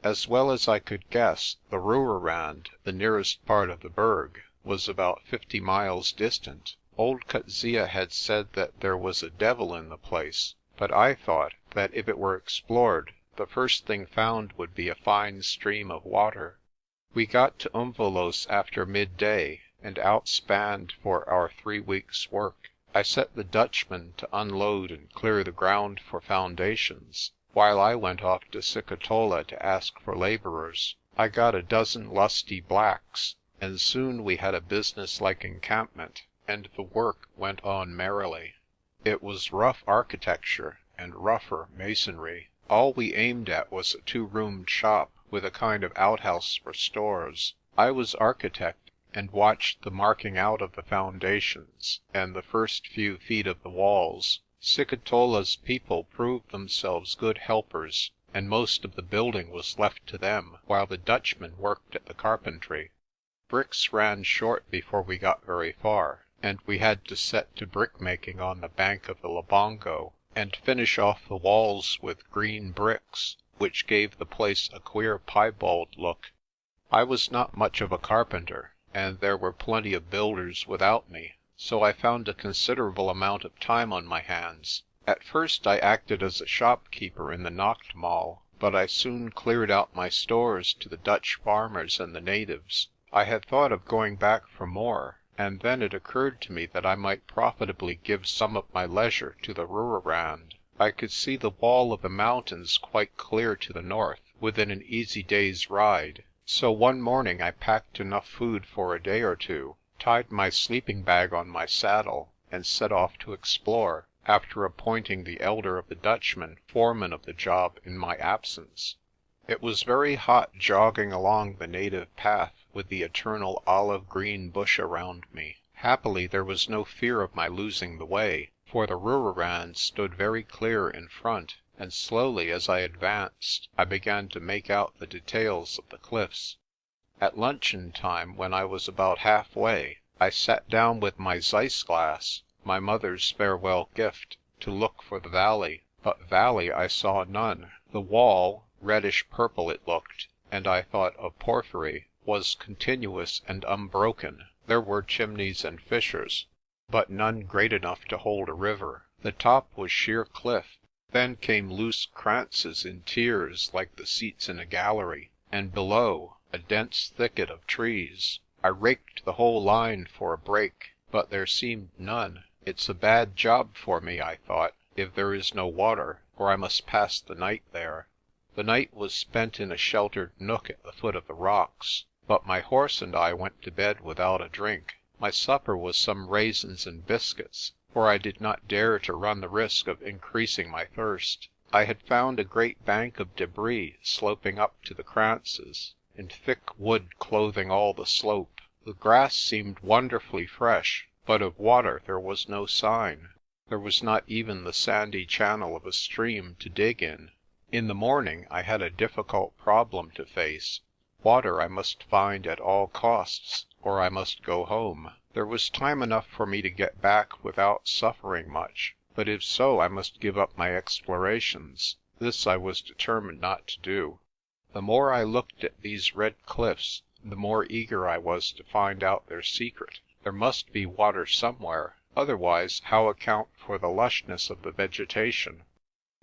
As well as I could guess, the Rooirand, the nearest part of the Berg, was about 50 miles distant. Old Coetzee had said that there was a devil in the place, but I thought that if it were explored, the first thing found would be a fine stream of water. We got to Umvelos after midday, and outspanned for our 3 weeks' work. I set the Dutchman to unload and clear the ground for foundations, while I went off to Sikatola to ask for labourers. I got a dozen lusty blacks, and soon we had a business-like encampment, and the work went on merrily. It was rough architecture and rougher masonry. All we aimed at was a 2-roomed shop, with a kind of outhouse for stores. I was architect, and watched the marking out of the foundations and the first few feet of the walls. Sikatola's people proved themselves good helpers, and most of the building was left to them, while the Dutchman worked at the carpentry. Bricks ran short before we got very far, and we had to set to brick-making on the bank of the Labongo, and finish off the walls with green bricks, which gave the place a queer piebald look. I was not much of a carpenter, and there were plenty of builders without me, so I found a considerable amount of time on my hands. At first I acted as a shopkeeper in the Nachtmaal, but I soon cleared out my stores to the Dutch farmers and the natives. I had thought of going back for more, and then it occurred to me that I might profitably give some of my leisure to the Rooirand. I could see the wall of the mountains quite clear to the north, within an easy day's ride. So one morning I packed enough food for a day or two, tied my sleeping bag on my saddle, and set off to explore, after appointing the elder of the Dutchmen foreman of the job in my absence. It was very hot jogging along the native path with the eternal olive-green bush around me. Happily there was no fear of my losing the way, for the Rooirand stood very clear in front, and slowly as I advanced I began to make out the details of the cliffs. At luncheon time, when I was about halfway, I sat down with my Zeiss glass, my mother's farewell gift, to look for the valley, but valley I saw none. The wall, reddish purple it looked, and I thought of porphyry, was continuous and unbroken. There were chimneys and fissures, but none great enough to hold a river. The top was sheer cliff. Then came loose kranzes in tiers like the seats in a gallery, and below, a dense thicket of trees. I raked the whole line for a break, but there seemed none. It's a bad job for me, I thought, if there is no water, for I must pass the night there. The night was spent in a sheltered nook at the foot of the rocks, but my horse and I went to bed without a drink. My supper was some raisins and biscuits, for I did not dare to run the risk of increasing my thirst. I had found a great bank of debris sloping up to the kranzes, and thick wood clothing all the slope. The grass seemed wonderfully fresh, but of water there was no sign. There was not even the sandy channel of a stream to dig in. In the morning I had a difficult problem to face. Water I must find at all costs, or I must go home. There was time enough for me to get back without suffering much, but if so I must give up my explorations. This I was determined not to do. The more I looked at these red cliffs, the more eager I was to find out their secret. There must be water somewhere, otherwise how account for the lushness of the vegetation?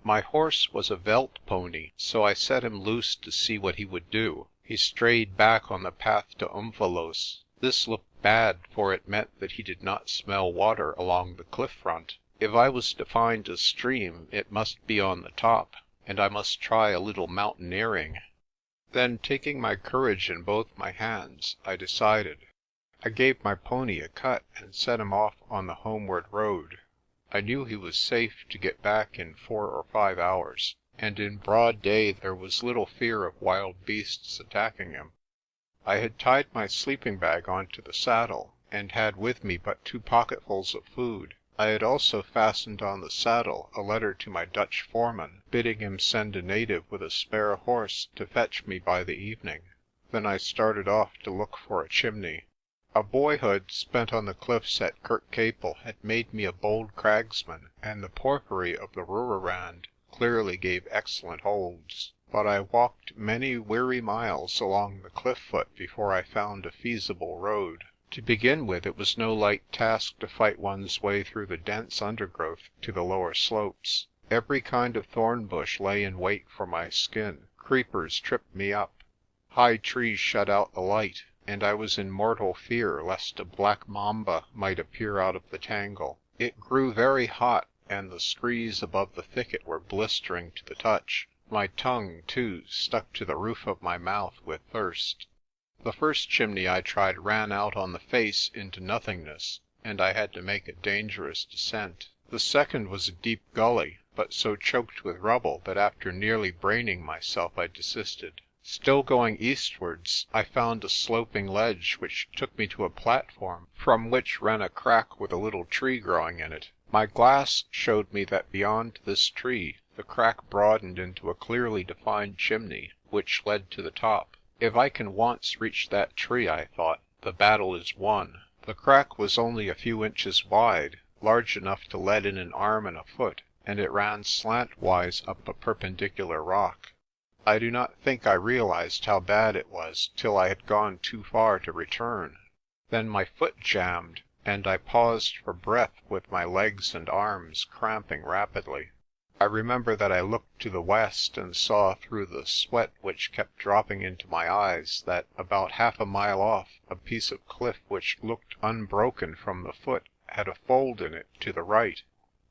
My horse was a veldt pony, so I set him loose to see what he would do. He strayed back on the path to Umvelos. This looked bad, for it meant that he did not smell water along the cliff front. If I was to find a stream it must be on the top, and I must try a little mountaineering. Then, taking my courage in both my hands, I decided. I gave my pony a cut and set him off on the homeward road. I knew he was safe to get back in 4 or 5 hours, and in broad day there was little fear of wild beasts attacking him. I had tied my sleeping bag onto the saddle, and had with me but 2 pocketfuls of food. I had also fastened on the saddle a letter to my Dutch foreman, bidding him send a native with a spare horse to fetch me by the evening. Then I started off to look for a chimney. A boyhood spent on the cliffs at Kirkcaple had made me a bold cragsman, and the porphyry of the Rooirand clearly gave excellent holds. But I walked many weary miles along the cliff foot before I found a feasible road. To begin with, it was no light task to fight one's way through the dense undergrowth to the lower slopes. Every kind of thorn bush lay in wait for my skin. Creepers tripped me up. High trees shut out the light, and I was in mortal fear lest a black mamba might appear out of the tangle. It grew very hot, and the screes above the thicket were blistering to the touch. My tongue, too, stuck to the roof of my mouth with thirst. The first chimney I tried ran out on the face into nothingness, and I had to make a dangerous descent. The second was a deep gully, but so choked with rubble that after nearly braining myself I desisted. Still going eastwards, I found a sloping ledge which took me to a platform from which ran a crack with a little tree growing in it. My glass showed me that beyond this tree the crack broadened into a clearly defined chimney which led to the top. If I can once reach that tree, I thought, the battle is won. The crack was only a few inches wide, large enough to let in an arm and a foot, and it ran slantwise up a perpendicular rock. I do not think I realized how bad it was till I had gone too far to return. Then my foot jammed, and I paused for breath with my legs and arms cramping rapidly. I remember that I looked to the west and saw through the sweat which kept dropping into my eyes that about half a mile off a piece of cliff which looked unbroken from the foot had a fold in it to the right.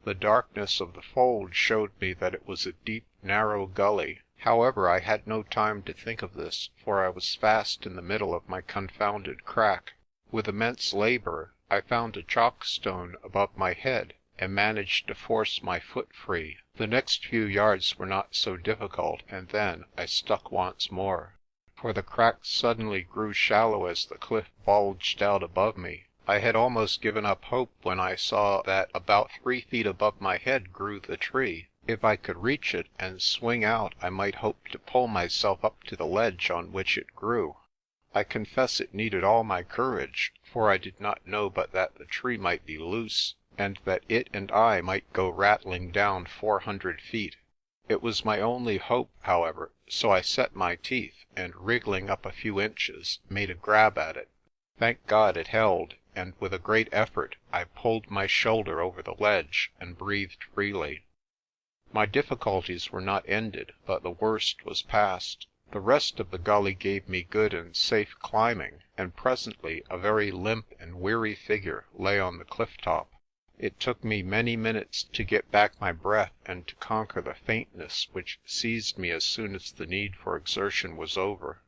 The darkness of the fold showed me that it was a deep, narrow gully. However, I had no time to think of this, for I was fast in the middle of my confounded crack. With immense labour I found a chockstone above my head and managed to force my foot free. The next few yards were not so difficult, and then I stuck once more. For the crack suddenly grew shallow as the cliff bulged out above me. I had almost given up hope when I saw that about 3 feet above my head grew the tree. If I could reach it and swing out I might hope to pull myself up to the ledge on which it grew. I confess it needed all my courage, for I did not know but that the tree might be loose, and that it and I might go rattling down 400 feet. It was my only hope, however, so I set my teeth, and wriggling up a few inches, made a grab at it. Thank God it held, and with a great effort I pulled my shoulder over the ledge and breathed freely. My difficulties were not ended, but the worst was past. The rest of the gully gave me good and safe climbing, and presently a very limp and weary figure lay on the cliff top. It took me many minutes to get back my breath and to conquer the faintness which seized me as soon as the need for exertion was over.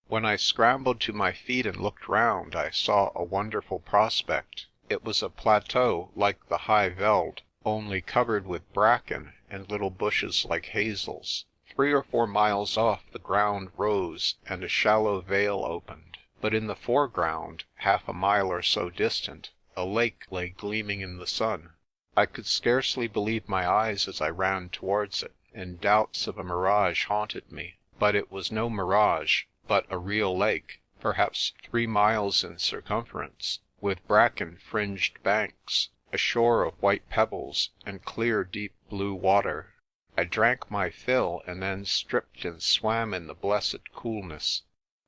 When I scrambled to my feet and looked round, I saw a wonderful prospect. It was a plateau like the Highveld, only covered with bracken and little bushes like hazels. 3 or 4 miles off the ground rose, and a shallow vale opened. But in the foreground, half a mile or so distant, a lake lay gleaming in the sun. I could scarcely believe my eyes as I ran towards it, and doubts of a mirage haunted me. But it was no mirage, but a real lake, perhaps 3 miles in circumference, with bracken fringed banks, a shore of white pebbles, and clear deep blue water. I drank my fill, and then stripped and swam in the blessed coolness.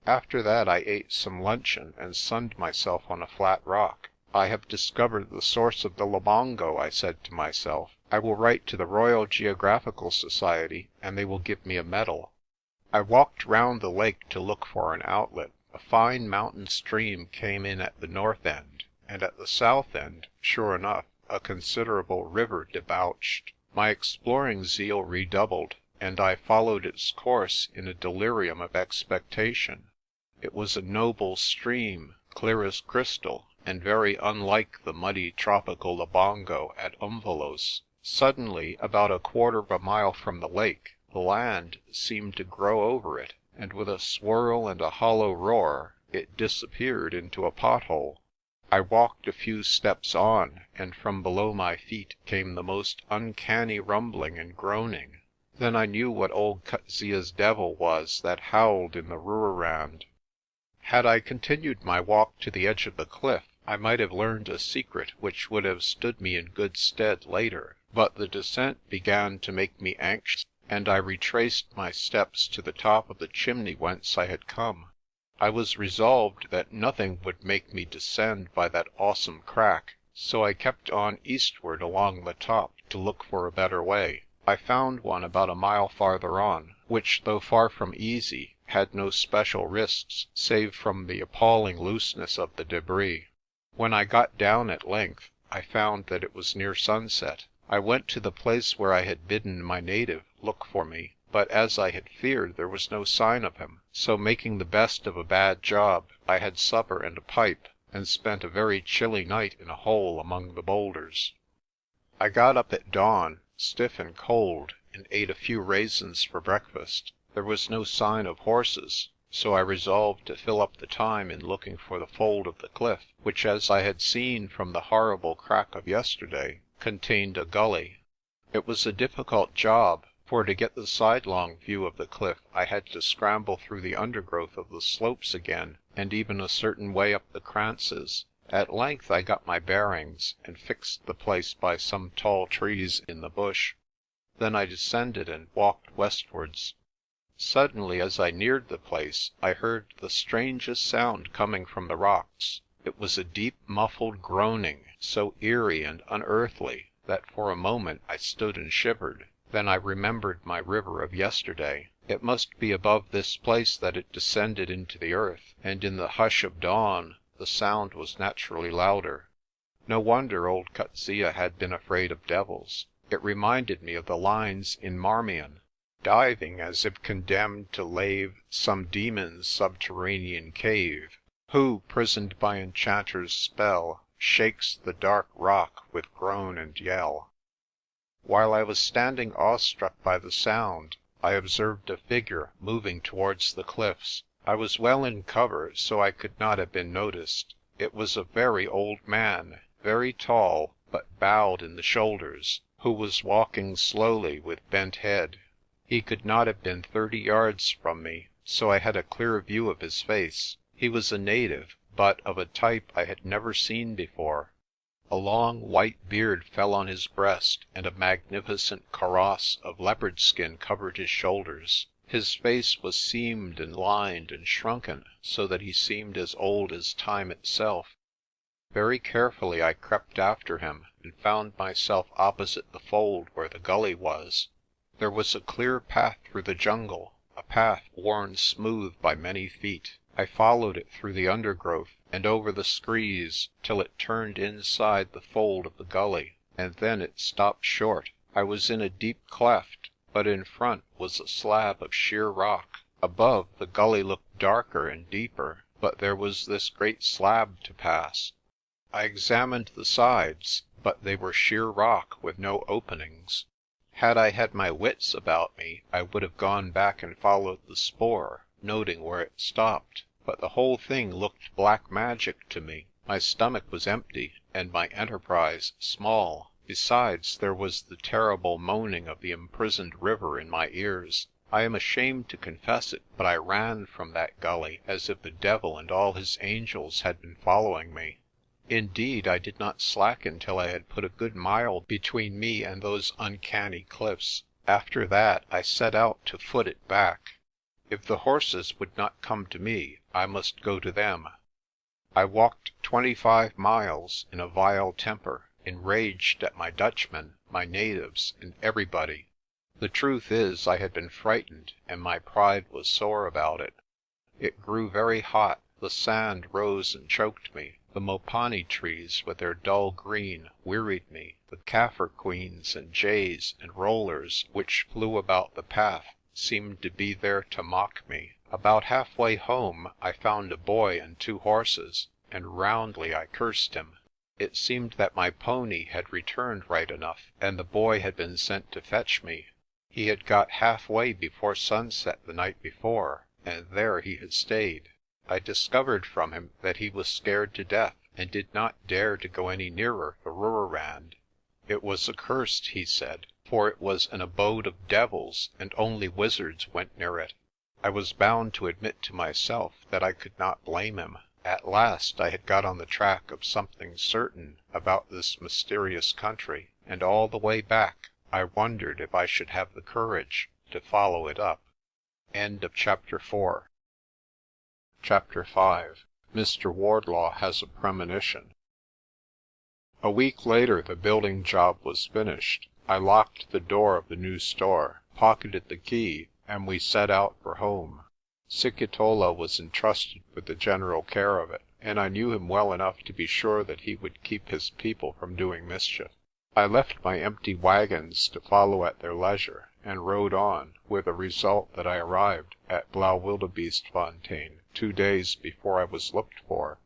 After that I ate some luncheon and sunned myself on a flat rock. I have discovered the source of the Labongo, I said to myself. I will write to the Royal Geographical Society, and they will give me a medal. I walked round the lake to look for an outlet. A fine mountain stream came in at the north end, and at the south end, sure enough, a considerable river debouched. My exploring zeal redoubled, and I followed its course in a delirium of expectation. It was a noble stream, clear as crystal, and very unlike the muddy tropical Labongo at Umvelos. Suddenly, about a quarter of a mile from the lake, the land seemed to grow over it, and with a swirl and a hollow roar it disappeared into a pothole. I walked a few steps on, and from below my feet came the most uncanny rumbling and groaning. Then I knew what old Coetzee's devil was that howled in the Rooirand. Had I continued my walk to the edge of the cliff, I might have learned a secret which would have stood me in good stead later. But the descent began to make me anxious, and I retraced my steps to the top of the chimney whence I had come. I was resolved that nothing would make me descend by that awesome crack, so I kept on eastward along the top to look for a better way. I found one about a mile farther on, which, though far from easy, had no special risks save from the appalling looseness of the debris. When I got down at length, I found that it was near sunset. I went to the place where I had bidden my native look for me, but as I had feared, there was no sign of him. So, making the best of a bad job, I had supper and a pipe, and spent a very chilly night in a hole among the boulders. I got up at dawn, stiff and cold, and ate a few raisins for breakfast. There was no sign of horses, so I resolved to fill up the time in looking for the fold of the cliff, which, as I had seen from the horrible crack of yesterday, contained a gully. It was a difficult job, for to get the sidelong view of the cliff I had to scramble through the undergrowth of the slopes again, and even a certain way up the kranzes. At length I got my bearings, and fixed the place by some tall trees in the bush. Then I descended and walked westwards. Suddenly, as I neared the place, I heard the strangest sound coming from the rocks. It was a deep muffled groaning, so eerie and unearthly that for a moment I stood and shivered. Then I remembered my river of yesterday. It must be above this place that it descended into the earth, and in the hush of dawn the sound was naturally louder. No wonder old Coetzee had been afraid of devils. It reminded me of the lines in Marmion: diving as if condemned to lave some demon's subterranean cave, who, prisoned by enchanter's spell, shakes the dark rock with groan and yell. While I was standing awestruck by the sound, I observed a figure moving towards the cliffs. I was well in cover, so I could not have been noticed. It was a very old man, very tall, but bowed in the shoulders, who was walking slowly with bent head. He could not have been 30 yards from me, so I had a clear view of his face. He was a native, but of a type I had never seen before. A long white beard fell on his breast, and a magnificent kaross of leopard skin covered his shoulders. His face was seamed and lined and shrunken, so that he seemed as old as time itself. Very carefully I crept after him, and found myself opposite the fold where the gully was. There was a clear path through the jungle, a path worn smooth by many feet. I followed it through the undergrowth and over the screes till it turned inside the fold of the gully, and then it stopped short. I was in a deep cleft, but in front was a slab of sheer rock. Above, the gully looked darker and deeper, but there was this great slab to pass. I examined the sides, but they were sheer rock with no openings. Had I had my wits about me, I would have gone back and followed the spoor, noting where it stopped. But the whole thing looked black magic to me. My stomach was empty, and my enterprise small. Besides, there was the terrible moaning of the imprisoned river in my ears. I am ashamed to confess it, but I ran from that gully as if the devil and all his angels had been following me. Indeed, I did not slacken till I had put a good mile between me and those uncanny cliffs. After that I set out to foot it back. If the horses would not come to me, I must go to them. I walked 25 miles in a vile temper, enraged at my Dutchmen, my natives, and everybody. The truth is, I had been frightened, and my pride was sore about it. It grew very hot, the sand rose and choked me. The mopani trees with their dull green wearied me. The Kaffir queens and jays and rollers which flew about the path seemed to be there to mock me. About halfway home I found a boy and 2 horses, and roundly I cursed him. It seemed that my pony had returned right enough, and the boy had been sent to fetch me. He had got halfway before sunset the night before, and there he had stayed. I discovered from him that he was scared to death, and did not dare to go any nearer the Rooirand. It was accursed, he said, for it was an abode of devils, and only wizards went near it. I was bound to admit to myself that I could not blame him. At last I had got on the track of something certain about this mysterious country, and all the way back I wondered if I should have the courage to follow it up. End of Chapter 4. Chapter 5. Mr. Wardlaw Has a Premonition. A week later the building job was finished. I locked the door of the new store, pocketed the key, and we set out for home. Sikitola was entrusted with the general care of it, and I knew him well enough to be sure that he would keep his people from doing mischief. I left my empty wagons to follow at their leisure, and rode on, with the result that I arrived at Blaauwildebeestefontein 2 days before I was looked for.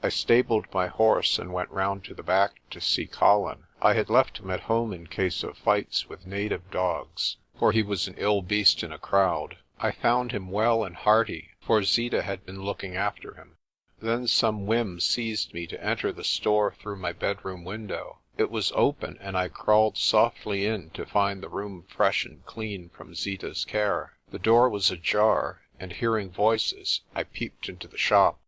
I stabled my horse and went round to the back to see Colin. I had left him at home in case of fights with native dogs, for he was an ill beast in a crowd. I found him well and hearty, for Zita had been looking after him. Then some whim seized me to enter the store through my bedroom window. It was open, and I crawled softly in to find the room fresh and clean from Zita's care. The door was ajar, and hearing voices, I peeped into the shop.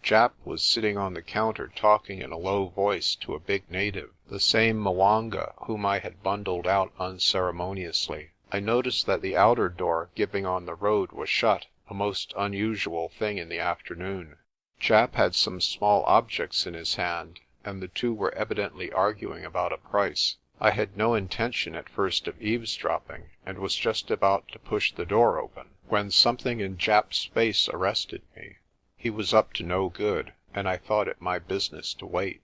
Japp was sitting on the counter talking in a low voice to a big native, the same Mwanga whom I had bundled out unceremoniously. I noticed that the outer door giving on the road was shut, a most unusual thing in the afternoon. Japp had some small objects in his hand, and the two were evidently arguing about a price. I had no intention at first of eavesdropping, and was just about to push the door open, when something in Japp's face arrested me. He was up to no good, and I thought it my business to wait.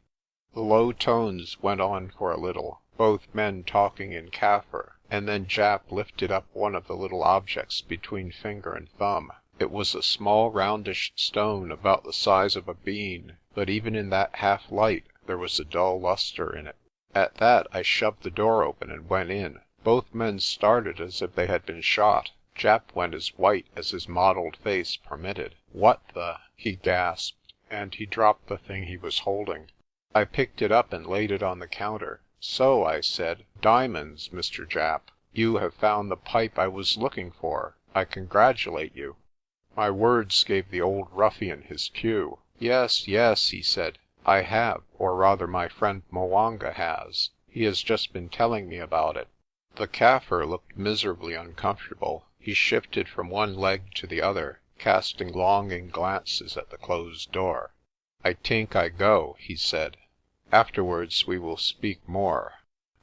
The low tones went on for a little, both men talking in Kaffir, and then Japp lifted up one of the little objects between finger and thumb. It was a small roundish stone about the size of a bean, but even in that half light there was a dull lustre in it. At that I shoved the door open and went in. Both men started as if they had been shot. Japp went as white as his mottled face permitted. "What the—" he gasped, and he dropped the thing he was holding. I picked it up and laid it on the counter. "So," I said, "diamonds, Mr. Japp. You have found the pipe I was looking for. I congratulate you." My words gave the old ruffian his cue. "Yes, yes," he said, "I have, or rather my friend Mwanga has. He has just been telling me about it." The Kaffir looked miserably uncomfortable. He shifted from one leg to the other, casting longing glances at the closed door. "I tink I go," he said. "Afterwards we will speak more."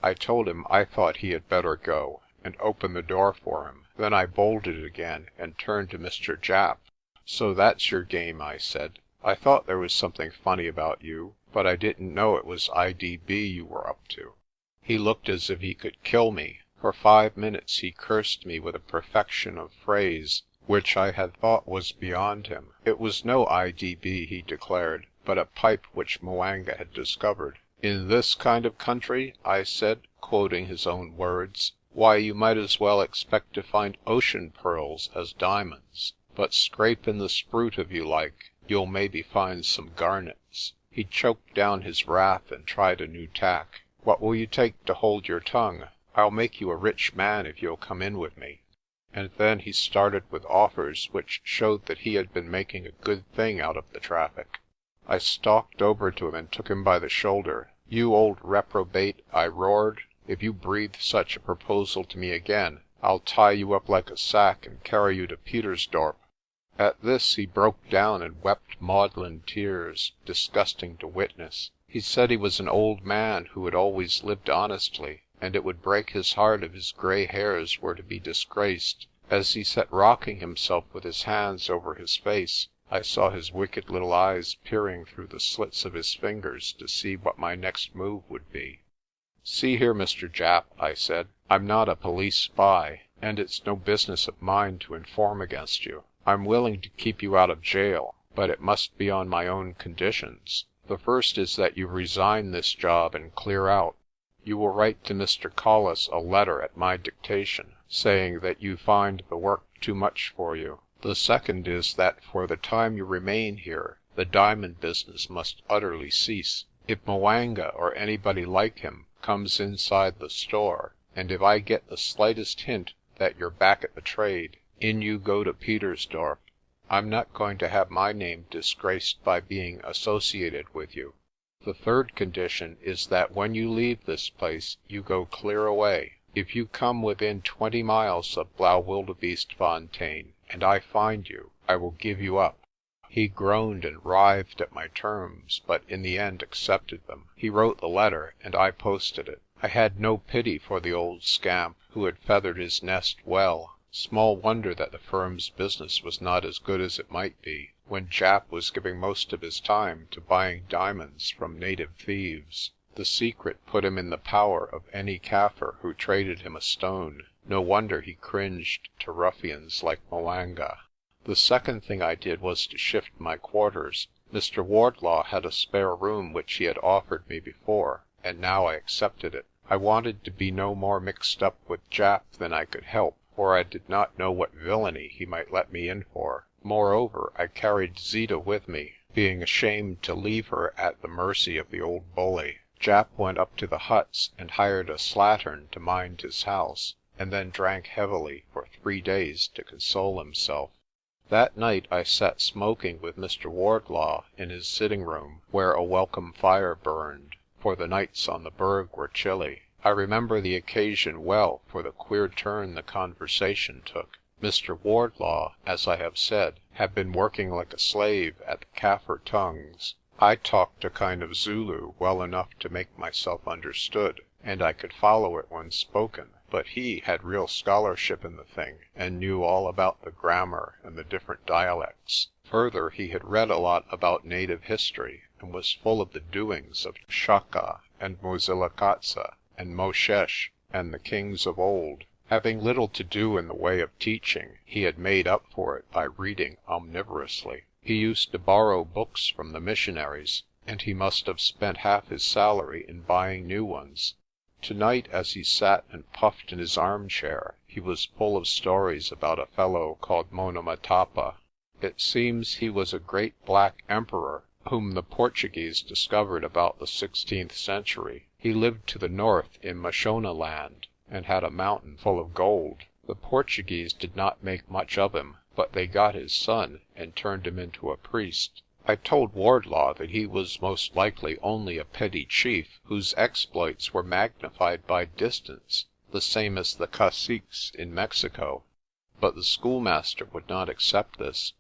I told him I thought he had better go, and opened the door for him. Then I bolted it again and turned to Mr. Japp. "So that's your game," I said. "I thought there was something funny about you, but I didn't know it was IDB you were up to." He looked as if he could kill me. For 5 minutes he cursed me with a perfection of phrase which I had thought was beyond him. It was no IDB, he declared, but a pipe which Mwanga had discovered. "In this kind of country," I said, quoting his own words, "why, you might as well expect to find ocean pearls as diamonds. But scrape in the spruit if you like, you'll maybe find some garnets." He choked down his wrath and tried a new tack. What will you take to hold your tongue? I'll make you a rich man if you'll come in with me." And then he started with offers which showed that he had been making a good thing out of the traffic. I stalked over to him and took him by the shoulder. "You old reprobate," I roared, "if you breathe such a proposal to me again, I'll tie you up like a sack and carry you to Pietersdorp." At this he broke down and wept maudlin tears, disgusting to witness. He said he was an old man who had always lived honestly, and it would break his heart if his grey hairs were to be disgraced. As he sat rocking himself with his hands over his face, I saw his wicked little eyes peering through the slits of his fingers to see what my next move would be. "See here, Mr. Japp," I said, "I'm not a police spy, and it's no business of mine to inform against you. I'm willing to keep you out of jail, but it must be on my own conditions. The first is that you resign this job and clear out. You will write to Mr. Collis a letter at my dictation, saying that you find the work too much for you. The second is that for the time you remain here, the diamond business must utterly cease. If 'Mwanga or anybody like him comes inside the store, and if I get the slightest hint that you're back at the trade, in you go to Pietersdorp. I'm not going to have my name disgraced by being associated with you. The third condition is that when you leave this place you go clear away. If you come within 20 miles of Blaauwildebeestefontein and I find you, I will give you up." He groaned and writhed at my terms, but in the end accepted them. He wrote the letter, and I posted it. I had no pity for the old scamp, who had feathered his nest well. Small wonder that the firm's business was not as good as it might be, when Japp was giving most of his time to buying diamonds from native thieves. The secret put him in the power of any Kaffir who traded him a stone. No wonder he cringed to ruffians like 'Mwanga. The second thing I did was to shift my quarters. Mr. Wardlaw had a spare room which he had offered me before, and now I accepted it. I wanted to be no more mixed up with Japp than I could help, for I did not know what villainy he might let me in for. Moreover, I carried Zeeta with me, being ashamed to leave her at the mercy of the old bully. Japp went up to the huts and hired a slattern to mind his house, and then drank heavily for 3 days to console himself. That night I sat smoking with Mr. Wardlaw in his sitting room, where a welcome fire burned, for the nights on the Berg were chilly. I remember the occasion well for the queer turn the conversation took. Mr. Wardlaw, as I have said, had been working like a slave at the Kaffir tongues. I talked a kind of Zulu well enough to make myself understood, and I could follow it when spoken, but he had real scholarship in the thing, and knew all about the grammar and the different dialects. Further, he had read a lot about native history, and was full of the doings of Shaka and Muzilakatsa and Moshesh and the kings of old. Having little to do in the way of teaching, he had made up for it by reading omnivorously. He used to borrow books from the missionaries, and he must have spent half his salary in buying new ones. Tonight, as he sat and puffed in his armchair, he was full of stories about a fellow called Monomotapa. It seems he was a great black emperor whom the Portuguese discovered about the 16th century. He lived to the north in Mashonaland, and had a mountain full of gold. The Portuguese did not make much of him, but they got his son and turned him into a priest. I told Wardlaw that he was most likely only a petty chief, whose exploits were magnified by distance, the same as the caciques in Mexico. But the schoolmaster would not accept this.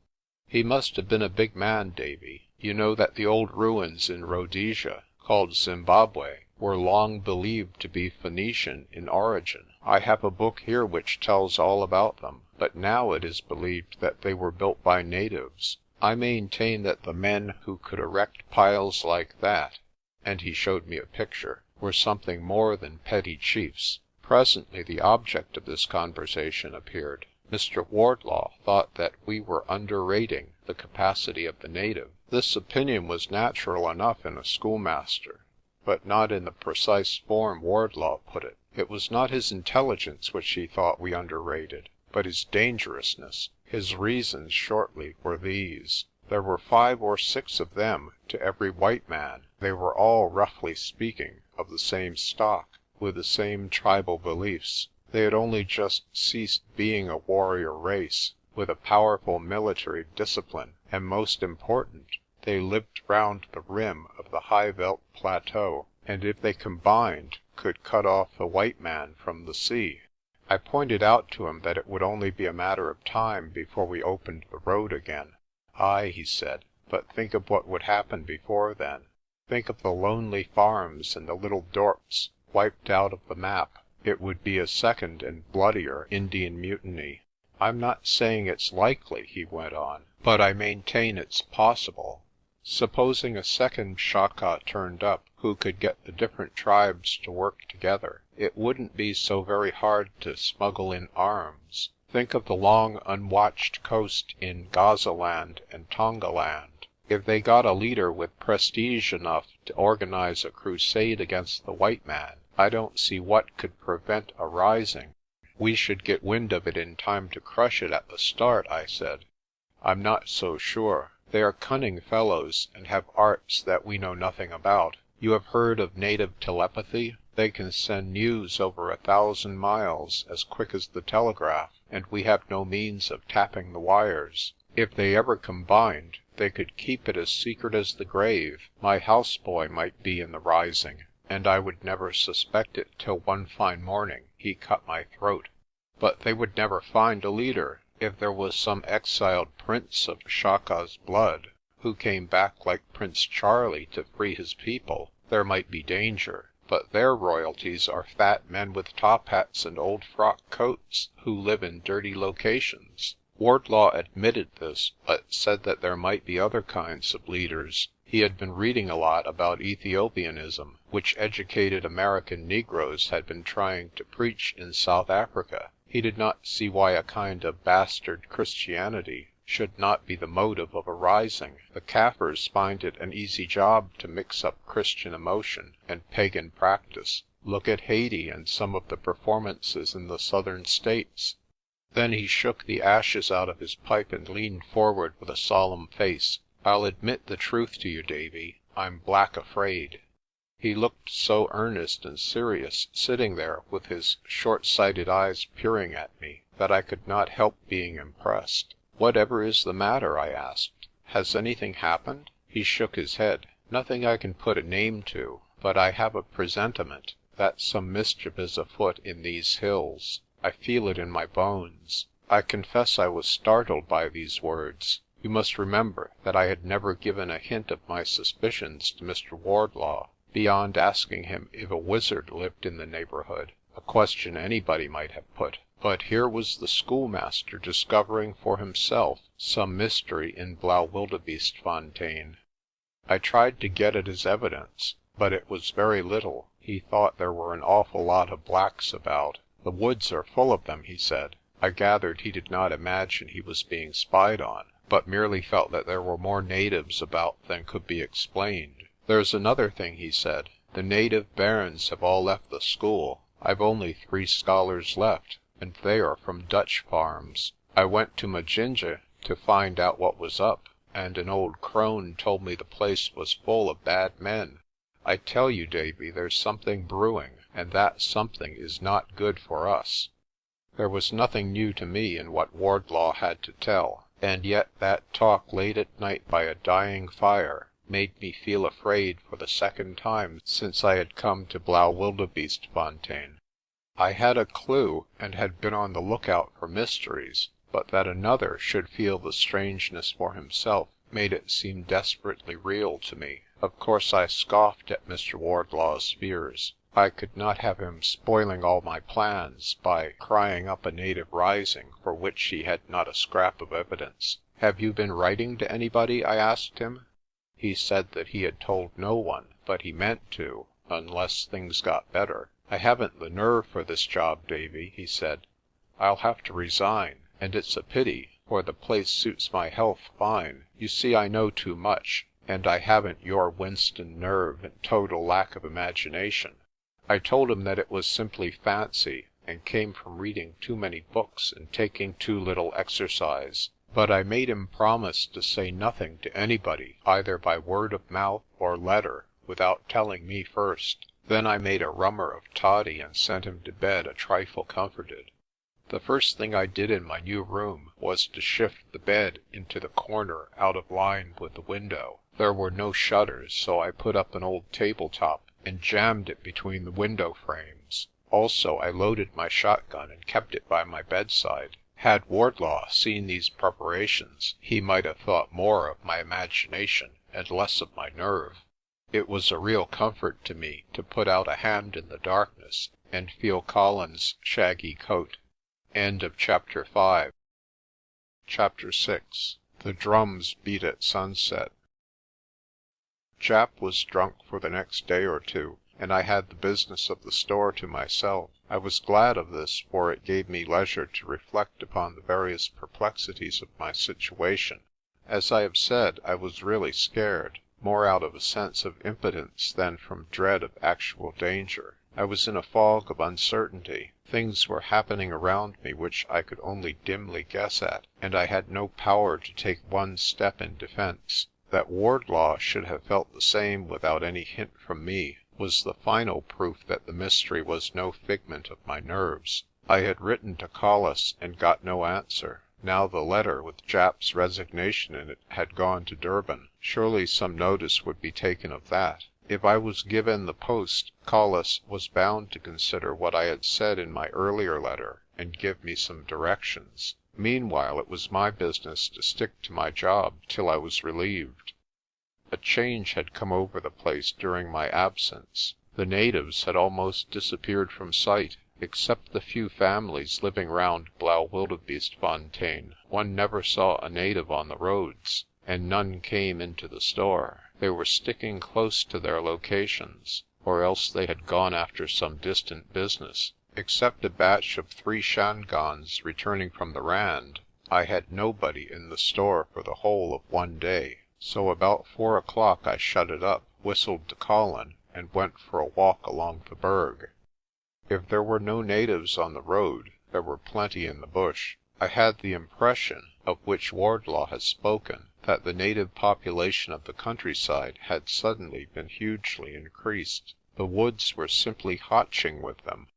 "He must have been a big man, Davy. You know that the old ruins in Rhodesia, called Zimbabwe, were long believed to be Phoenician in origin. I have a book here which tells all about them, but now it is believed that they were built by natives. I maintain that the men who could erect piles like that," and he showed me a picture, "were something more than petty chiefs." Presently the object of this conversation appeared. Mr. Wardlaw thought that we were underrating the capacity of the native. This opinion was natural enough in a schoolmaster, but not in the precise form Wardlaw put it. It was not his intelligence which he thought we underrated, but his dangerousness. His reasons shortly were these. There were 5 or 6 of them to every white man. They were all, roughly speaking, of the same stock, with the same tribal beliefs. They had only just ceased being a warrior race, with a powerful military discipline, and most important, they lived round the rim of the high veld plateau, and if they combined, could cut off the white man from the sea. I pointed out to him that it would only be a matter of time before we opened the road again. "Ay," he said, "but think of what would happen before then. Think of the lonely farms and the little dorps wiped out of the map. It would be a second and bloodier Indian mutiny." "I'm not saying it's likely," he went on, "but I maintain it's possible. Supposing a second Chaka turned up who could get the different tribes to work together, it wouldn't be so very hard to smuggle in arms. Think of the long unwatched coast in Gazaland and Tongaland. If they got a leader with prestige enough to organise a crusade against the white man, I don't see what could prevent a rising." "We should get wind of it in time to crush it at the start," I said. "I'm not so sure. They are cunning fellows and have arts that we know nothing about. You have heard of native telepathy? They can send news over 1,000 miles as quick as the telegraph, and we have no means of tapping the wires. If they ever combined, they could keep it as secret as the grave. My houseboy might be in the rising, and I would never suspect it till one fine morning he cut my throat. But they would never find a leader. If there was some exiled prince of Chaka's blood, who came back like Prince Charlie to free his people, there might be danger. But their royalties are fat men with top hats and old frock coats, who live in dirty locations." Wardlaw admitted this, but said that there might be other kinds of leaders. He had been reading a lot about Ethiopianism, which educated American Negroes had been trying to preach in South Africa. He did not see why a kind of bastard Christianity should not be the motive of a rising. The Kaffirs find it an easy job to mix up Christian emotion and pagan practice. Look at Haiti and some of the performances in the southern states. Then he shook the ashes out of his pipe and leaned forward with a solemn face. "I'll admit the truth to you, Davy. I'm black afraid." He looked so earnest and serious, sitting there with his short-sighted eyes peering at me, that I could not help being impressed. "Whatever is the matter?" I asked. "Has anything happened?" He shook his head. "Nothing I can put a name to, but I have a presentiment that some mischief is afoot in these hills. I feel it in my bones." I confess I was startled by these words. You must remember that I had never given a hint of my suspicions to Mr. Wardlaw, beyond asking him if a wizard lived in the neighbourhood, a question anybody might have put. But here was the schoolmaster discovering for himself some mystery in Blaauwildebeestefontein. I tried to get at his evidence, but it was very little. He thought there were an awful lot of blacks about. "The woods are full of them," he said. I gathered he did not imagine he was being spied on, but merely felt that there were more natives about than could be explained. "There's another thing," he said. "The native bairns have all left the school. I've only 3 scholars left, and they are from Dutch farms. I went to Majinje to find out what was up, and an old crone told me the place was full of bad men. I tell you, Davy, there's something brewing, and that something is not good for us." There was nothing new to me in what Wardlaw had to tell, and yet that talk late at night by a dying fire made me feel afraid for the second time since I had come to Blaauwildebeestefontein. I had a clue, and had been on the lookout for mysteries, but that another should feel the strangeness for himself made it seem desperately real to me. Of course I scoffed at Mr. Wardlaw's fears. I could not have him spoiling all my plans by crying up a native rising for which he had not a scrap of evidence. "Have you been writing to anybody?" I asked him. He said that he had told no one, but he meant to, unless things got better. "I haven't the nerve for this job, Davy," he said. "I'll have to resign, and it's a pity, for the place suits my health fine. You see I know too much, and I haven't your Winston nerve and total lack of imagination." I told him that it was simply fancy, and came from reading too many books and taking too little exercise. But I made him promise to say nothing to anybody, either by word of mouth or letter, without telling me first. Then I made a rummer of toddy and sent him to bed a trifle comforted. The first thing I did in my new room was to shift the bed into the corner out of line with the window. There were no shutters, so I put up an old tabletop and jammed it between the window frames. Also, I loaded my shotgun and kept it by my bedside. Had Wardlaw seen these preparations, he might have thought more of my imagination and less of my nerve. It was a real comfort to me to put out a hand in the darkness and feel Colin's shaggy coat. End of Chapter 5. Chapter 6. The drums beat at sunset. Jap was drunk for the next day or two, and I had the business of the store to myself. I was glad of this, for it gave me leisure to reflect upon the various perplexities of my situation. As I have said, I was really scared, more out of a sense of impotence than from dread of actual danger. I was in a fog of uncertainty. Things were happening around me which I could only dimly guess at, and I had no power to take one step in defence. That Wardlaw should have felt the same without any hint from me was the final proof that the mystery was no figment of my nerves. I had written to Collis and got no answer. Now the letter with Jap's resignation in it had gone to Durban. Surely some notice would be taken of that. If I was given the post, Collis was bound to consider what I had said in my earlier letter and give me some directions. Meanwhile, it was my business to stick to my job till I was relieved. A change had come over the place during my absence. The natives had almost disappeared from sight. Except the few families living round Blaauwildebeestefontein, one never saw a native on the roads, and none came into the store. They were sticking close to their locations, or else they had gone after some distant business. Except a batch of 3 Shangans returning from the Rand, I had nobody in the store for the whole of one day. So about 4 o'clock I shut it up, whistled to Colin, and went for a walk along the Berg. If there were no natives on the road, there were plenty in the bush. I had the impression, of which Wardlaw has spoken, that the native population of the countryside had suddenly been hugely increased. The woods were simply hatching with them.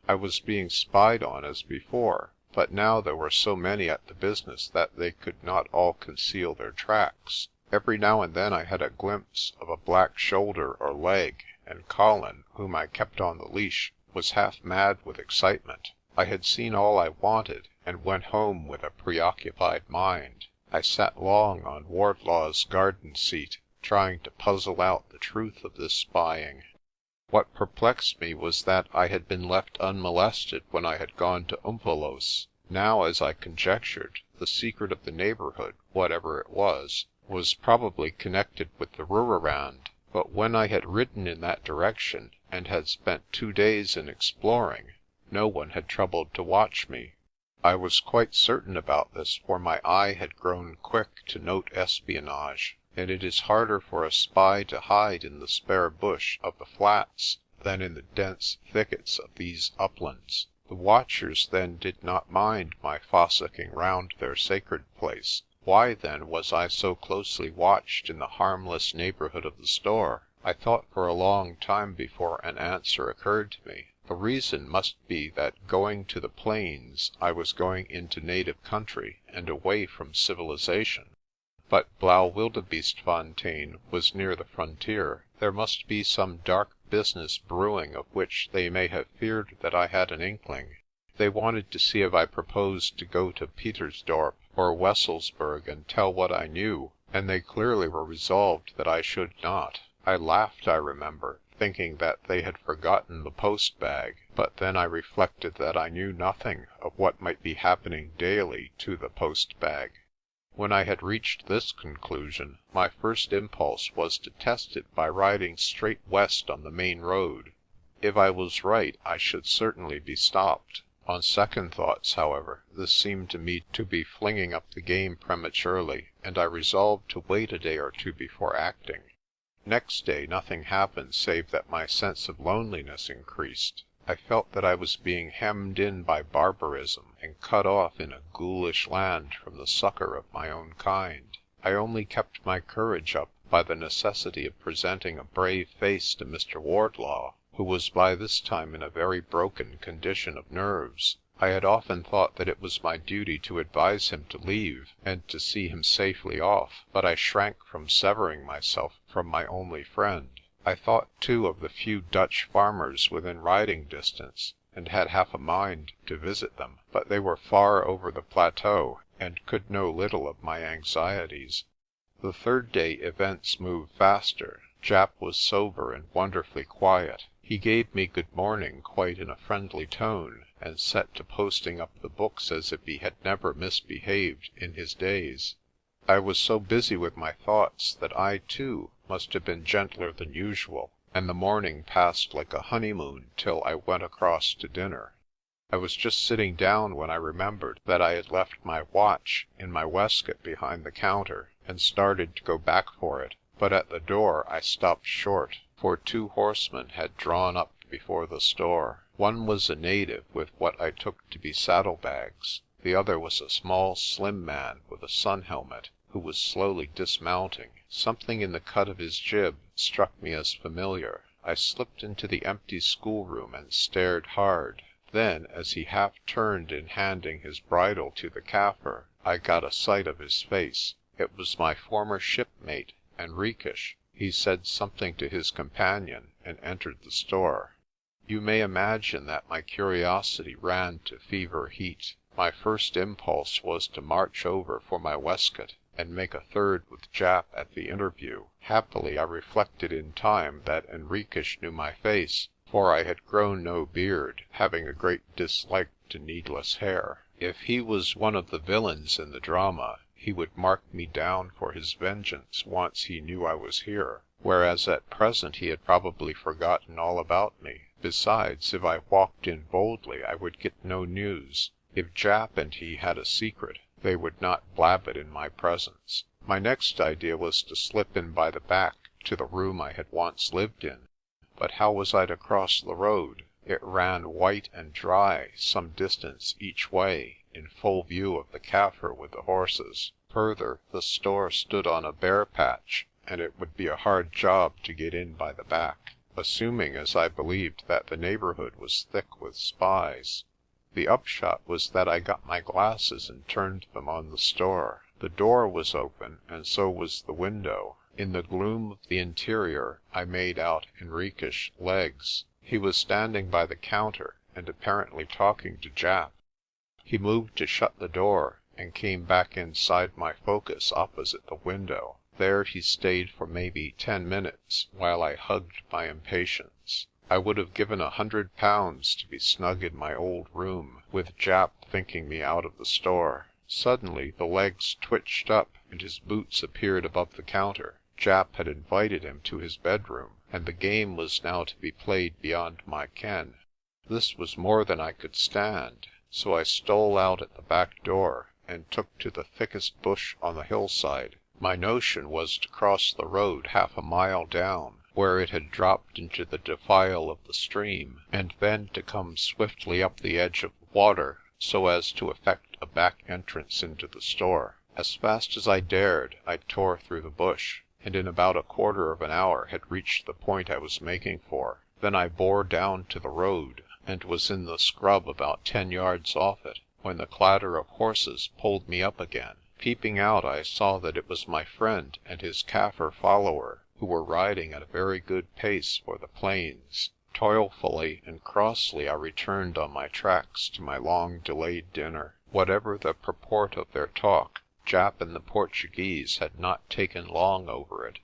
I was being spied on as before, but now there were so many at the business that they could not all conceal their tracks. Every now and then I had a glimpse of a black shoulder or leg, and Colin, whom I kept on the leash, was half mad with excitement. I had seen all I wanted, and went home with a preoccupied mind. I sat long on Wardlaw's garden seat, trying to puzzle out the truth of this spying. What perplexed me was that I had been left unmolested when I had gone to Umvelos. Now, as I conjectured, the secret of the neighbourhood, whatever it was probably connected with the Rooirand. But when I had ridden in that direction, and had spent 2 days in exploring, no one had troubled to watch me. I was quite certain about this, for my eye had grown quick to note espionage, and it is harder for a spy to hide in the spare bush of the flats than in the dense thickets of these uplands. The watchers then did not mind my fossicking round their sacred place. Why then was I so closely watched in the harmless neighbourhood of the store? I thought for a long time before an answer occurred to me. The reason must be that going to the plains I was going into native country and away from civilization. But Blaauwildebeestefontein was near the frontier. There must be some dark business brewing of which they may have feared that I had an inkling. They wanted to see if I proposed to go to Pietersdorp or Wesselsburg and tell what I knew, and they clearly were resolved that I should not. I laughed, I remember, thinking that they had forgotten the post bag, but then I reflected that I knew nothing of what might be happening daily to the post bag. When I had reached this conclusion, my first impulse was to test it by riding straight west on the main road. If I was right, I should certainly be stopped. On second thoughts, however, this seemed to me to be flinging up the game prematurely, and I resolved to wait a day or two before acting. Next day nothing happened save that my sense of loneliness increased. I felt that I was being hemmed in by barbarism and cut off in a ghoulish land from the succour of my own kind. I only kept my courage up by the necessity of presenting a brave face to Mr. Wardlaw, who was by this time in a very broken condition of nerves. I had often thought that it was my duty to advise him to leave, and to see him safely off, but I shrank from severing myself from my only friend. I thought too of the few Dutch farmers within riding distance, and had half a mind to visit them, but they were far over the plateau, and could know little of my anxieties. The third day events moved faster. Japp was sober and wonderfully quiet. He gave me good morning quite in a friendly tone, and set to posting up the books as if he had never misbehaved in his days. I was so busy with my thoughts that I, too, must have been gentler than usual, and the morning passed like a honeymoon till I went across to dinner. I was just sitting down when I remembered that I had left my watch in my waistcoat behind the counter, and started to go back for it. But at the door I stopped short, for two horsemen had drawn up before the store. One was a native with what I took to be saddlebags. The other was a small slim man with a sun helmet, who was slowly dismounting. Something in the cut of his jib struck me as familiar. I slipped into the empty schoolroom and stared hard. Then, as he half turned in handing his bridle to the Kaffir, I got a sight of his face. It was my former shipmate, Henriques. He said something to his companion and entered the store. You may imagine that my curiosity ran to fever heat. My first impulse was to march over for my waistcoat and make a third with Japp at the interview. Happily I reflected in time that Henriques knew my face, for I had grown no beard, having a great dislike to needless hair. If he was one of the villains in the drama, he would mark me down for his vengeance once he knew I was here, whereas at present he had probably forgotten all about me. Besides, if I walked in boldly I would get no news. If Japp and he had a secret, they would not blab it in my presence. My next idea was to slip in by the back to the room I had once lived in. But how was I to cross the road? It ran white and dry some distance each way, in full view of the Kaffir with the horses. Further, the store stood on a bare patch, and it would be a hard job to get in by the back, assuming, as I believed, that the neighbourhood was thick with spies. The upshot was that I got my glasses and turned them on the store. The door was open, and so was the window. In the gloom of the interior I made out Henriques' legs. He was standing by the counter, and apparently talking to Japp. He moved to shut the door, and came back inside my focus opposite the window. There he stayed for maybe 10 minutes, while I hugged my impatience. I would have given £100 to be snug in my old room, with Japp thinking me out of the store. Suddenly the legs twitched up, and his boots appeared above the counter. Japp had invited him to his bedroom, and the game was now to be played beyond my ken. This was more than I could stand, so I stole out at the back door, and took to the thickest bush on the hillside. My notion was to cross the road half a mile down, where it had dropped into the defile of the stream, and then to come swiftly up the edge of the water, so as to effect a back entrance into the store. As fast as I dared, I tore through the bush, and in about a quarter of an hour had reached the point I was making for. Then I bore down to the road, and was in the scrub about 10 yards off it, when the clatter of horses pulled me up again. Peeping out, I saw that it was my friend and his Kaffir follower, who were riding at a very good pace for the plains. Toilfully and crossly I returned on my tracks to my long-delayed dinner. Whatever the purport of their talk, Japp and the Portuguese had not taken long over it.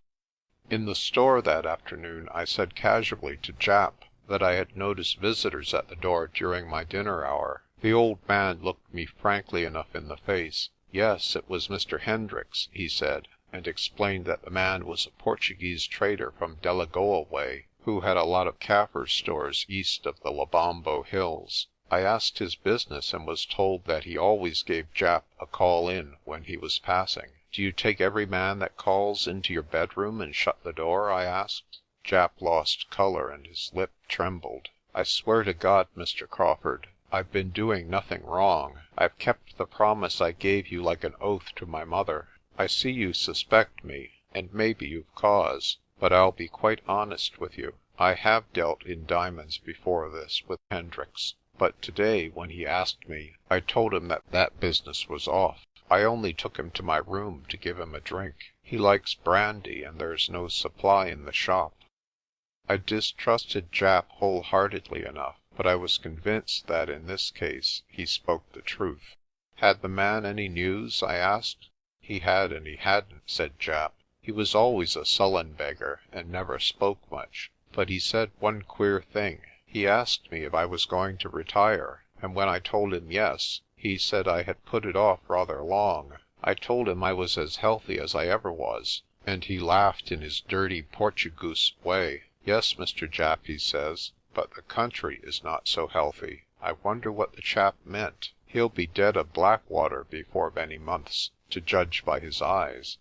In the store that afternoon I said casually to Japp that I had noticed visitors at the door during my dinner hour. The old man looked me frankly enough in the face. Yes, it was Mr. Hendricks, he said, and explained that the man was a Portuguese trader from Delagoa way, who had a lot of Kaffir stores east of the Lebombo Hills. I asked his business and was told that he always gave Japp a call in when he was passing. "Do you take every man that calls into your bedroom and shut the door?" I asked. Japp lost colour and his lip trembled. "I swear to God, Mr. Crawfurd, I've been doing nothing wrong. I've kept the promise I gave you like an oath to my mother. I see you suspect me, and maybe you've cause, but I'll be quite honest with you. I have dealt in diamonds before this with Hendricks, but today when he asked me, I told him that business was off. I only took him to my room to give him a drink. He likes brandy and there's no supply in the shop. I distrusted Japp wholeheartedly enough, but I was convinced that in this case he spoke the truth. Had the man any news? I asked. He had and he hadn't, said Japp. He was always a sullen beggar and never spoke much, but he said one queer thing. He asked me if I was going to retire, and when I told him yes, he said I had put it off rather long. I told him I was as healthy as I ever was, and he laughed in his dirty Portugoose way. Yes, Mr. Japp, he says, but the country is not so healthy. I wonder what the chap meant. He'll be dead of Blackwater before many months, to judge by his eyes.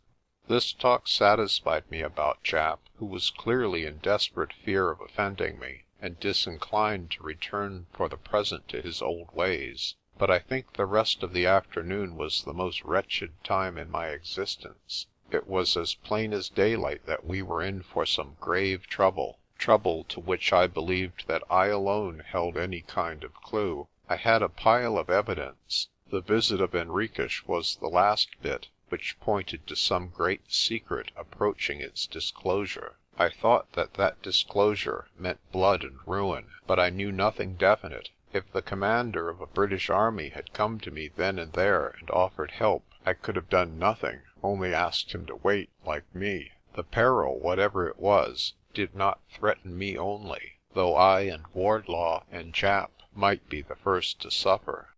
This talk satisfied me about Japp, who was clearly in desperate fear of offending me, and disinclined to return for the present to his old ways. But I think the rest of the afternoon was the most wretched time in my existence. It was as plain as daylight that we were in for some grave trouble to which I believed that I alone held any kind of clue. I had a pile of evidence. The visit of Henriques was the last bit, which pointed to some great secret approaching its disclosure. I thought that disclosure meant blood and ruin, but I knew nothing definite. If the commander of a British army had come to me then and there and offered help, I could have done nothing, only asked him to wait, like me. The peril, whatever it was, did not threaten me only, though I and Wardlaw and Japp might be the first to suffer.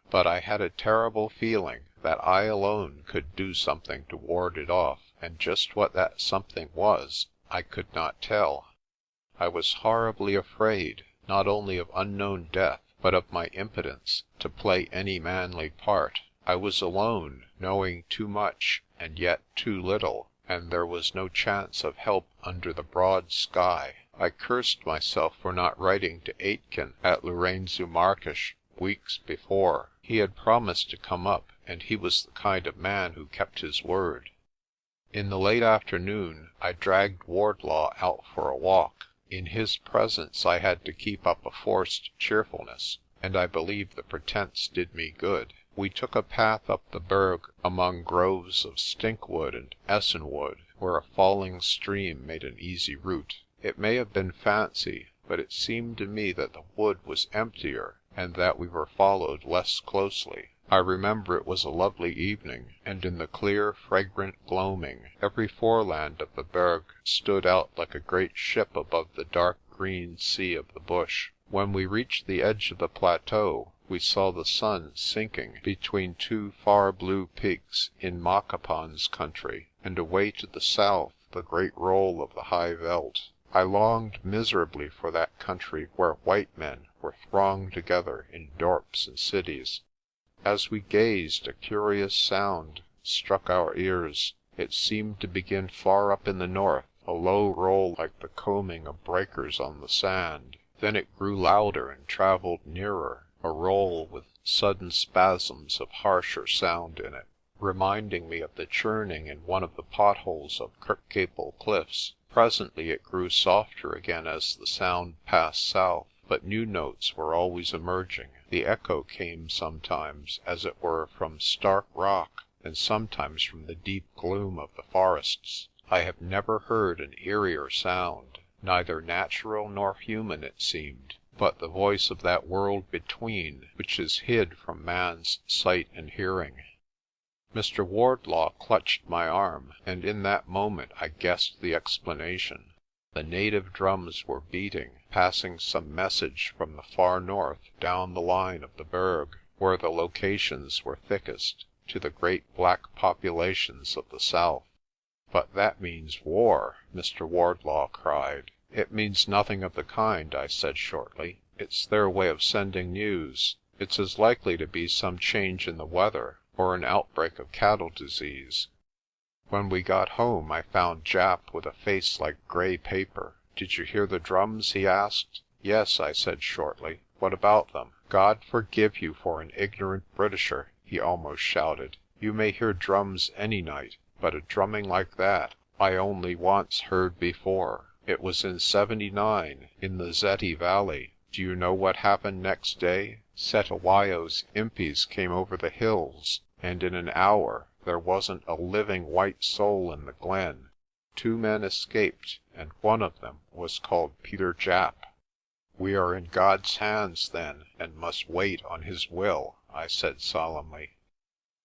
But I had a terrible feeling that I alone could do something to ward it off, and just what that something was, I could not tell. I was horribly afraid, not only of unknown death, but of my impotence to play any manly part. I was alone, knowing too much, and yet too little, and there was no chance of help under the broad sky. I cursed myself for not writing to Aitken at Lourenço-Marques weeks before. He had promised to come up, and he was the kind of man who kept his word. In the late afternoon I dragged Wardlaw out for a walk. In his presence I had to keep up a forced cheerfulness, and I believe the pretence did me good. We took a path up the Berg among groves of stinkwood and essenwood, where a falling stream made an easy route. It may have been fancy, but it seemed to me that the wood was emptier, and that we were followed less closely. I remember it was a lovely evening, and in the clear, fragrant gloaming, every foreland of the Berg stood out like a great ship above the dark green sea of the bush. When we reached the edge of the plateau, we saw the sun sinking between two far blue peaks in Makapan's country, and away to the south the great roll of the high veld. I longed miserably for that country where white men were thronged together in dorps and cities. As we gazed, a curious sound struck our ears. It seemed to begin far up in the north, a low roll like the combing of breakers on the sand. Then it grew louder and travelled nearer, a roll with sudden spasms of harsher sound in it, reminding me of the churning in one of the potholes of Kirkcaple cliffs. Presently it grew softer again as the sound passed south, but new notes were always emerging. The echo came sometimes, as it were, from stark rock, and sometimes from the deep gloom of the forests. I have never heard an eerier sound, neither natural nor human it seemed, but the voice of that world between, which is hid from man's sight and hearing. Mr. Wardlaw clutched my arm, and in that moment I guessed the explanation. The native drums were beating, passing some message from the far north down the line of the Berg, where the locations were thickest, to the great black populations of the south. "But that means war," Mr. Wardlaw cried. "It means nothing of the kind," I said shortly. "It's their way of sending news. It's as likely to be some change in the weather, or an outbreak of cattle disease." When we got home I found Japp with a face like grey paper. "Did you hear the drums?" he asked. "Yes," I said shortly. "What about them?" "God forgive you for an ignorant Britisher," he almost shouted. "You may hear drums any night, but a drumming like that I only once heard before." It was in '79, in the Zeti Valley. Do you know what happened next day? Cetewayo's impis came over the hills, and in an hour there wasn't a living white soul in the glen. 2 men escaped, and one of them was called Peter Japp." "We are in God's hands then, and must wait on His will," I said solemnly.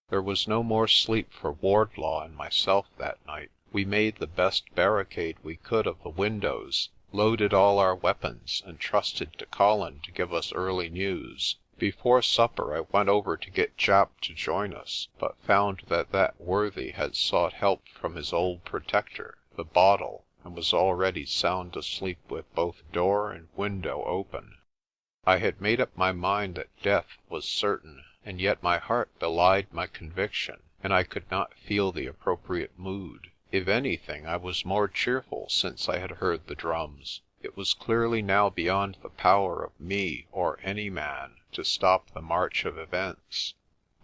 There was no more sleep for Wardlaw and myself that night. We made the best barricade we could of the windows, loaded all our weapons, and trusted to Colin to give us early news. Before supper I went over to get Japp to join us, but found that that worthy had sought help from his old protector, the bottle, and was already sound asleep with both door and window open. I had made up my mind that death was certain, and yet my heart belied my conviction, and I could not feel the appropriate mood. If anything, I was more cheerful since I had heard the drums. It was clearly now beyond the power of me or any man to stop the march of events.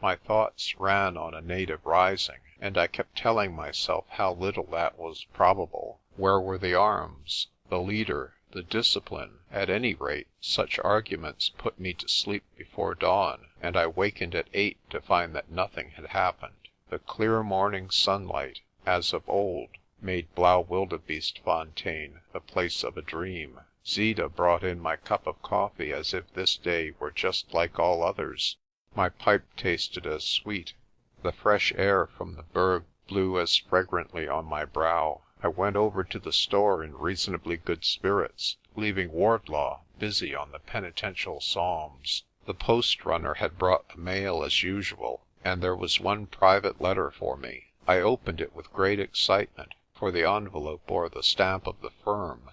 My thoughts ran on a native rising, and I kept telling myself how little that was probable. Where were the arms, the leader, the discipline? At any rate, such arguments put me to sleep before dawn, and I wakened at 8 to find that nothing had happened. The clear morning sunlight, as of old, made Blaauwildebeestefontein the place of a dream. Zeeta brought in my cup of coffee as if this day were just like all others. My pipe tasted as sweet. The fresh air from the Berg blew as fragrantly on my brow. I went over to the store in reasonably good spirits, leaving Wardlaw busy on the penitential psalms. The post runner had brought the mail as usual, and there was one private letter for me. I opened it with great excitement, for the envelope bore the stamp of the firm.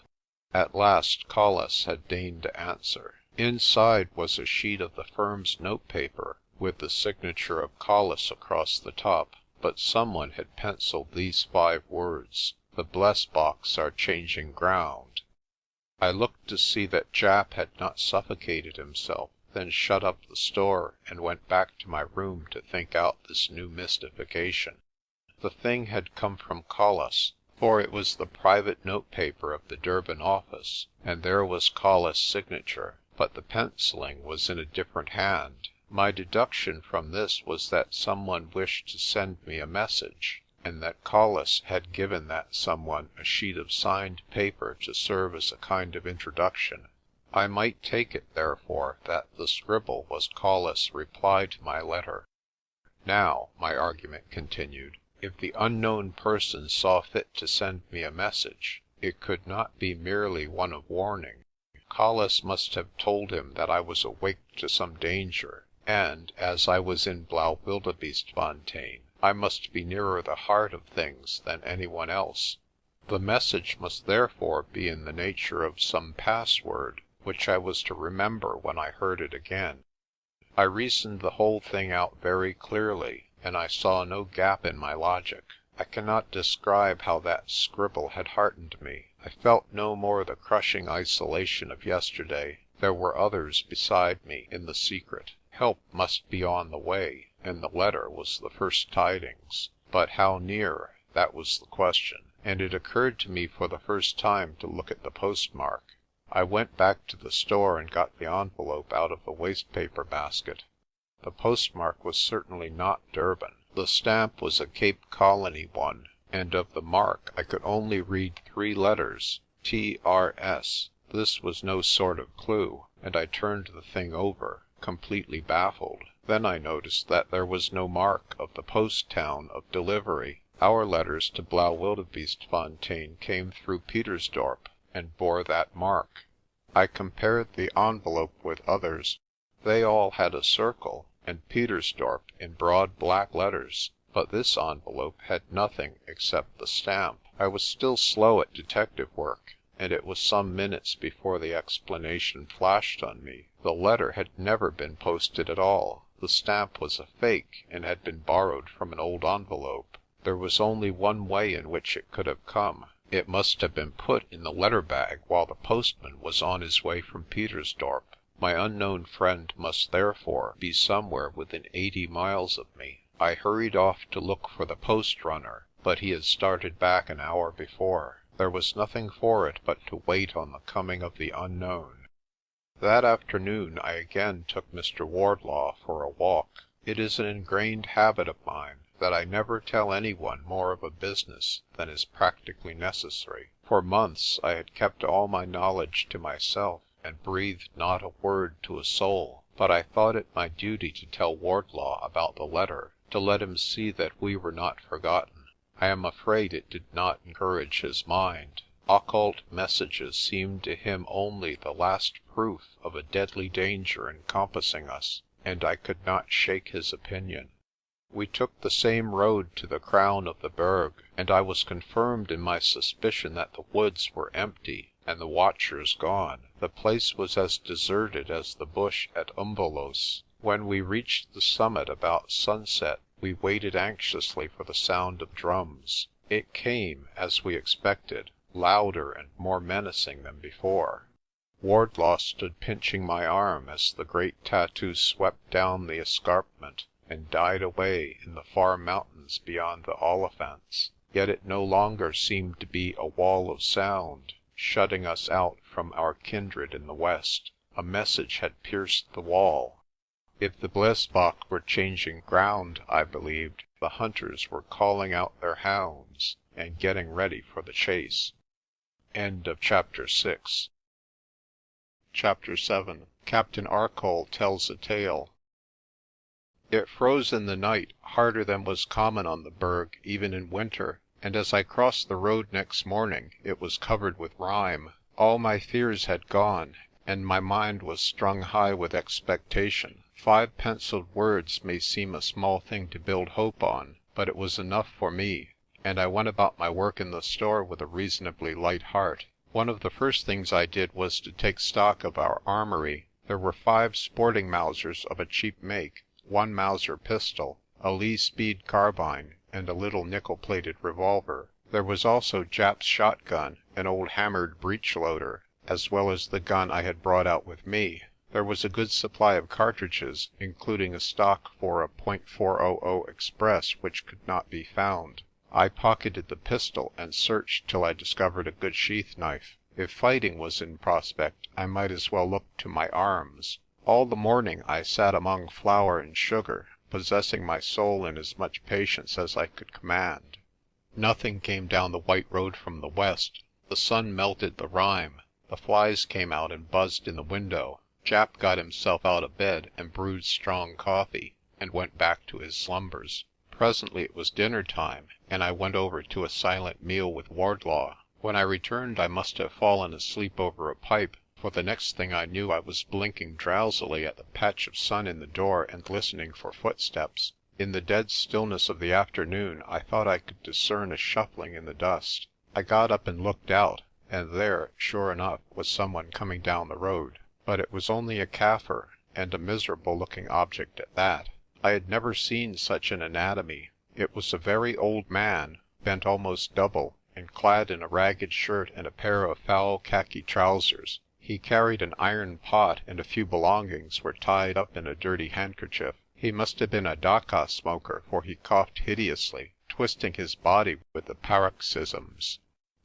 At last Collis had deigned to answer. Inside was a sheet of the firm's notepaper, with the signature of Collis across the top, but someone had pencilled these 5 words: "The Blesboks are changing ground." I looked to see that Japp had not suffocated himself, then shut up the store and went back to my room to think out this new mystification. The thing had come from Collis, for it was the private notepaper of the Durban office, and there was Collis' signature, but the pencilling was in a different hand. My deduction from this was that someone wished to send me a message, and that Collis had given that someone a sheet of signed paper to serve as a kind of introduction. I might take it, therefore, that the scribble was Collis' reply to my letter. Now, my argument continued, if the unknown person saw fit to send me a message, it could not be merely one of warning. Collis must have told him that I was awake to some danger, and, as I was in Blaauwildebeestefontein, I must be nearer the heart of things than anyone else. The message must therefore be in the nature of some password, which I was to remember when I heard it again. I reasoned the whole thing out very clearly, and I saw no gap in my logic. I cannot describe how that scribble had heartened me. I felt no more the crushing isolation of yesterday. There were others beside me in the secret. Help must be on the way, and the letter was the first tidings. But how near, that was the question, and it occurred to me for the first time to look at the postmark. I went back to the store and got the envelope out of the wastepaper basket. The postmark was certainly not Durban. The stamp was a Cape Colony one, and of the mark I could only read 3 letters, TRS. This was no sort of clue, and I turned the thing over, completely baffled. Then I noticed that there was no mark of the post town of delivery. Our letters to Blaauwildebeestefontein came through Petersdorp, and bore that mark. I compared the envelope with others. They all had a circle, and Petersdorp in broad black letters, but this envelope had nothing except the stamp. I was still slow at detective work, and it was some minutes before the explanation flashed on me. The letter had never been posted at all. The stamp was a fake, and had been borrowed from an old envelope. There was only one way in which it could have come. It must have been put in the letter bag while the postman was on his way from Petersdorp. My unknown friend must therefore be somewhere within 80 miles of me. I hurried off to look for the post runner, but he had started back an hour before. There was nothing for it but to wait on the coming of the unknown. That afternoon I again took Mr. Wardlaw for a walk. It is an ingrained habit of mine that I never tell any one more of a business than is practically necessary. For months I had kept all my knowledge to myself, and breathed not a word to a soul. But I thought it my duty to tell Wardlaw about the letter, to let him see that we were not forgotten. I am afraid it did not encourage his mind. Occult messages seemed to him only the last proof of a deadly danger encompassing us, and I could not shake his opinion. We took the same road to the crown of the Berg, and I was confirmed in my suspicion that the woods were empty and the watchers gone. The place was as deserted as the bush at Umvelos. When we reached the summit about sunset, we waited anxiously for the sound of drums. It came, as we expected, louder and more menacing than before. Wardlaw stood pinching my arm as the great tattoo swept down the escarpment and died away in the far mountains beyond the Olifants. Yet it no longer seemed to be a wall of sound, shutting us out from our kindred in the west. A message had pierced the wall. If the blesbok were changing ground, I believed, the hunters were calling out their hounds and getting ready for the chase. End of chapter 6. Chapter 7. Captain Arcoll tells a tale. It froze in the night, harder than was common on the Berg even in winter, and as I crossed the road next morning it was covered with rime. All my fears had gone, and my mind was strung high with expectation. 5 pencilled words may seem a small thing to build hope on, but it was enough for me, and I went about my work in the store with a reasonably light heart. One of the first things I did was to take stock of our armoury. There were 5 sporting Mausers of a cheap make, 1 Mauser pistol, a Lee Speed carbine, and a little nickel-plated revolver. There was also Japp's shotgun, an old hammered breech-loader, as well as the gun I had brought out with me. There was a good supply of cartridges, including a stock for a .400 Express which could not be found. I pocketed the pistol and searched till I discovered a good sheath knife. If fighting was in prospect, I might as well look to my arms. All the morning I sat among flour and sugar, possessing my soul in as much patience as I could command. Nothing came down the white road from the west. The sun melted the rime. The flies came out and buzzed in the window. Japp got himself out of bed and brewed strong coffee, and went back to his slumbers. Presently it was dinner time, and I went over to a silent meal with Wardlaw. When I returned I must have fallen asleep over a pipe, for the next thing I knew I was blinking drowsily at the patch of sun in the door and listening for footsteps. In the dead stillness of the afternoon I thought I could discern a shuffling in the dust. I got up and looked out, and there, sure enough, was someone coming down the road. But it was only a Kaffir, and a miserable looking object at that. I had never seen such an anatomy. It was a very old man, bent almost double, and clad in a ragged shirt and a pair of foul khaki trousers. He carried an iron pot, and a few belongings were tied up in a dirty handkerchief. He must have been a Dacca smoker, for he coughed hideously, twisting his body with the paroxysms.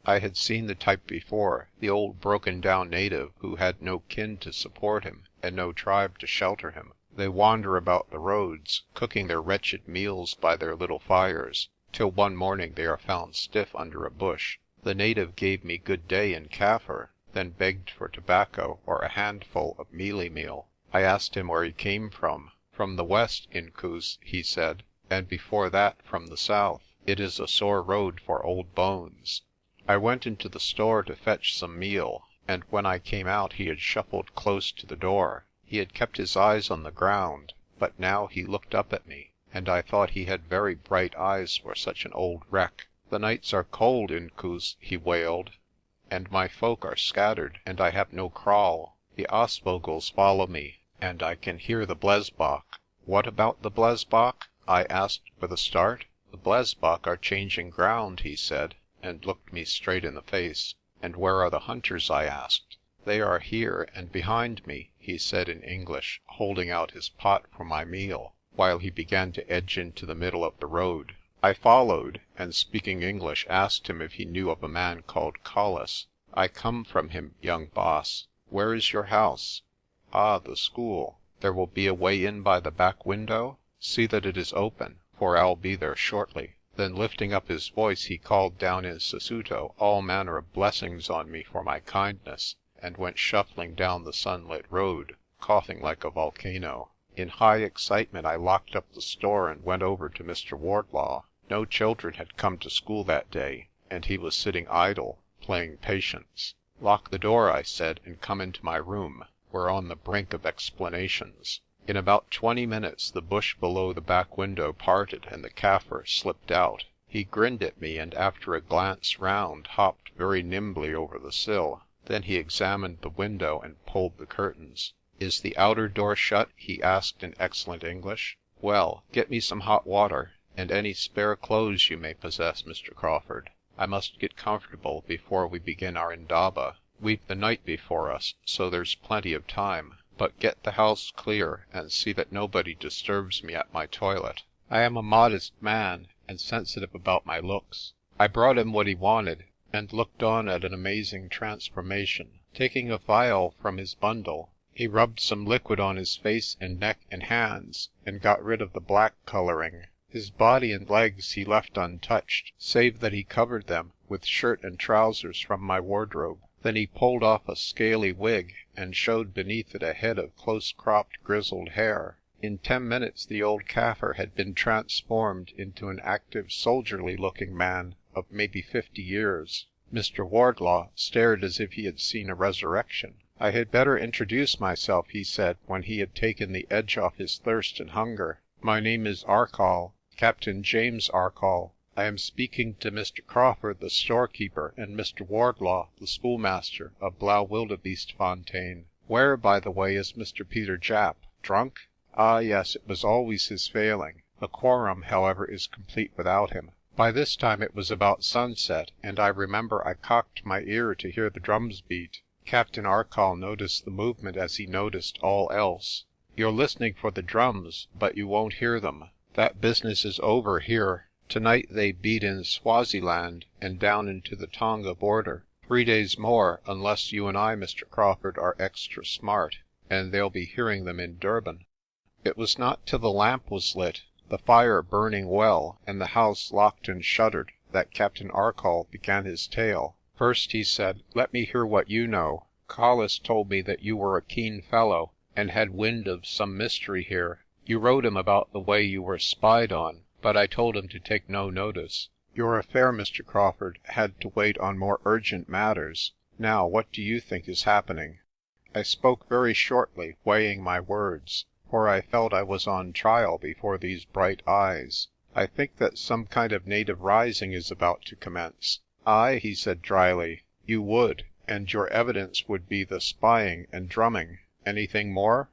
I had seen the type before, the old broken-down native who had no kin to support him and no tribe to shelter him. They wander about the roads, cooking their wretched meals by their little fires, till one morning they are found stiff under a bush. The native gave me good day in Kaffir, then begged for tobacco or a handful of mealie meal. I asked him where he came from. From the west, Inkoos, he said, and before that from the south. It is a sore road for old bones. I went into the store to fetch some meal, and when I came out he had shuffled close to the door. He had kept his eyes on the ground, but now he looked up at me, and I thought he had very bright eyes for such an old wreck. "The nights are cold, Inkoos," he wailed, "and my folk are scattered, and I have no kraal. The aasvogels follow me, and I can hear the blesbok." "What about the blesbok?" I asked with a start. "The blesbok are changing ground," he said, and looked me straight in the face. "And where are the hunters?" I asked. "They are here, and behind me," he said in English, holding out his pot for my meal, while he began to edge into the middle of the road. I followed, and speaking English asked him if he knew of a man called Collis. "I come from him, young boss." "Where is your house?" "Ah, the school. There will be a way in by the back window? See that it is open, for I'll be there shortly." Then lifting up his voice he called down in Sesuto all manner of blessings on me for my kindness, and went shuffling down the sunlit road, coughing like a volcano. In high excitement I locked up the store and went over to Mr. Wardlaw. No children had come to school that day, and he was sitting idle, playing patience. "Lock the door," I said, "and come into my room. We're on the brink of explanations." In about 20 minutes the bush below the back window parted and the Kaffir slipped out. He grinned at me and after a glance round hopped very nimbly over the sill. Then he examined the window and pulled the curtains. "Is the outer door shut?" he asked in excellent English. "Well, get me some hot water, and any spare clothes you may possess, Mr. Crawfurd. I must get comfortable before we begin our indaba. We've the night before us, so there's plenty of time. But get the house clear, and see that nobody disturbs me at my toilet." I am a modest man, and sensitive about my looks. I brought him what he wanted, and looked on at an amazing transformation. Taking a phial from his bundle, he rubbed some liquid on his face and neck and hands, and got rid of the black colouring. His body and legs he left untouched, save that he covered them with shirt and trousers from my wardrobe. Then he pulled off a scaly wig, and showed beneath it a head of close-cropped grizzled hair. In 10 minutes the old Kaffir had been transformed into an active, soldierly-looking man of maybe 50 years. Mr. Wardlaw stared as if he had seen a resurrection. "I had better introduce myself," he said, when he had taken the edge off his thirst and hunger. "My name is Arcoll, Captain James Arcoll. I am speaking to Mr. Crawfurd, the storekeeper, and Mr. Wardlaw, the schoolmaster, of Blaauwildebeestefontein. Where, by the way, is Mr. Peter Japp? Drunk? Ah, yes, it was always his failing. The quorum, however, is complete without him." By this time it was about sunset, and I remember I cocked my ear to hear the drums beat. Captain Arcoll noticed the movement as he noticed all else. "You're listening for the drums, but you won't hear them. That business is over here. Tonight they beat in Swaziland and down into the Tonga border. 3 days more, unless you and I, Mr. Crawfurd, are extra smart, and they'll be hearing them in Durban." It was not till the lamp was lit, the fire burning well, and the house locked and shuttered, that Captain Arcoll began his tale. First he said, "Let me hear what you know. Collis told me that you were a keen fellow, and had wind of some mystery here. You wrote him about the way you were spied on, but I told him to take no notice. Your affair, Mr. Crawfurd, had to wait on more urgent matters. Now, what do you think is happening?" I spoke very shortly, weighing my words, for I felt I was on trial before these bright eyes. "I think that some kind of native rising is about to commence." "Ay," he said dryly, "you would, and your evidence would be the spying and drumming. Anything more?"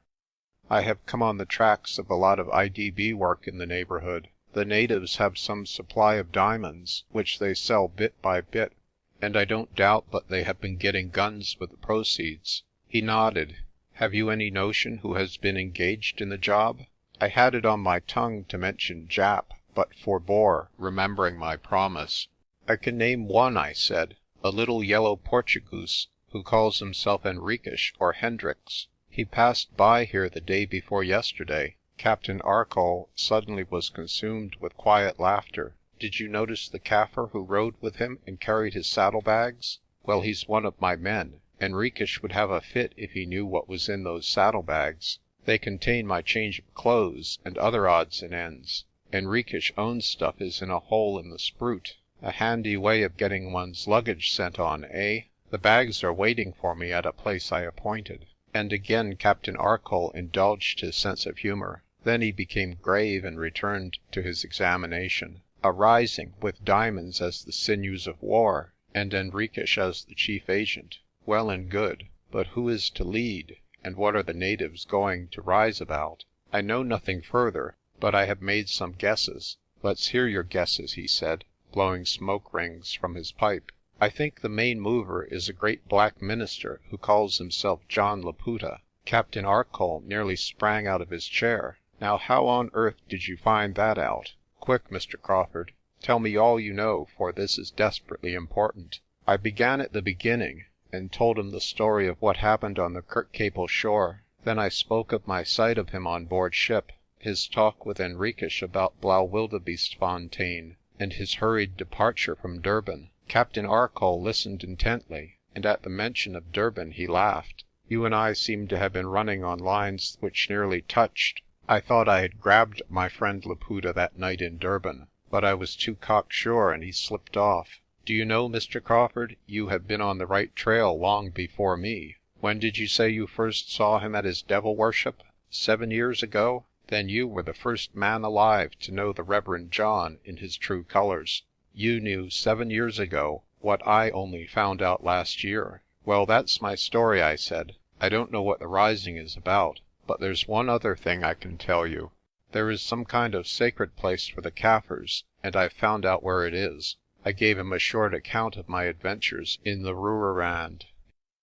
"I have come on the tracks of a lot of IDB work in the neighbourhood. The natives have some supply of diamonds, which they sell bit by bit, and I don't doubt but they have been getting guns with the proceeds." He nodded. "Have you any notion who has been engaged in the job?" I had it on my tongue to mention Japp, but forbore, remembering my promise. "I can name one," I said, "a little yellow Portugoose, who calls himself Henriques or Hendricks. He passed by here the day before yesterday." Captain Arcoll suddenly was consumed with quiet laughter. "Did you notice the Kaffir who rode with him and carried his saddlebags? Well, he's one of my men. Henriques would have a fit if he knew what was in those saddlebags. They contain my change of clothes and other odds and ends. Henriques' own stuff is in a hole in the spruit. A handy way of getting one's luggage sent on, eh? The bags are waiting for me at a place I appointed." And again Captain Arcoll indulged his sense of humour. Then he became grave and returned to his examination. "A rising, with diamonds as the sinews of war, and Henriques as the chief agent. Well and good, but who is to lead, and what are the natives going to rise about? I know nothing further, but I have made some guesses." "Let's hear your guesses," he said, blowing smoke rings from his pipe. "I think the main mover is a great black minister who calls himself John Laputa." Captain Arcoll nearly sprang out of his chair. "Now how on earth did you find that out?" quick, Mr. Crawford. Tell me all you know, for this is desperately important." I began at the beginning, and told him the story of what happened on the Kirkcaple shore. Then I spoke of my sight of him on board ship, his talk with Henriques about Blaauwildebeestefontein, and his hurried departure from Durban. Captain Arcoll listened intently, and at the mention of Durban he laughed. You and I seemed to have been running on lines which nearly touched. I thought I had grabbed my friend Laputa that night in Durban, but I was too cocksure and he slipped off. Do you know, Mr. Crawford, you have been on the right trail long before me. When did you say you first saw him at his devil worship? 7 years ago? Then you were the first man alive to know the Reverend John in his true colours. You knew 7 years ago what I only found out last year. Well, that's my story, I said. I don't know what the rising is about, but there's one other thing I can tell you. There is some kind of sacred place for the Kaffirs, and I've found out where it is. I gave him a short account of my adventures in the Rooirand.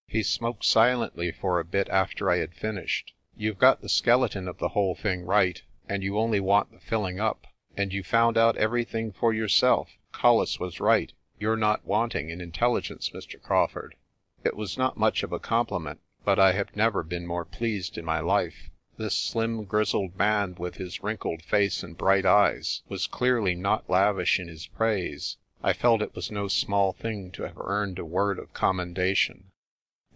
He smoked silently for a bit after I had finished. You've got the skeleton of the whole thing right, and you only want the filling up. And you found out everything for yourself. Collis was right. You're not wanting in intelligence, Mr. Crawford. It was not much of a compliment, but I have never been more pleased in my life. This slim, grizzled man with his wrinkled face and bright eyes was clearly not lavish in his praise. I felt it was no small thing to have earned a word of commendation.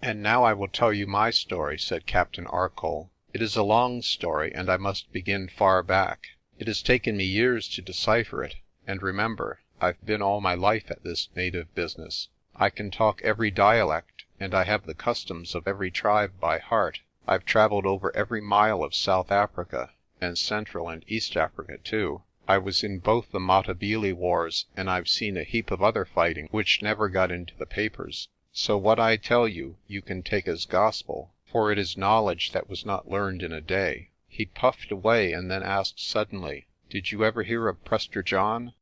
"And now I will tell you my story," said Captain Arcoll. "It is a long story, and I must begin far back. It has taken me years to decipher it, and remember, I've been all my life at this native business. I can talk every dialect, and I have the customs of every tribe by heart. I've travelled over every mile of South Africa, and Central and East Africa too. I was in both the Matabele wars, and I've seen a heap of other fighting which never got into the papers. So what I tell you, you can take as gospel, for it is knowledge that was not learned in a day." He puffed away and then asked suddenly, "Did you ever hear of Prester John?"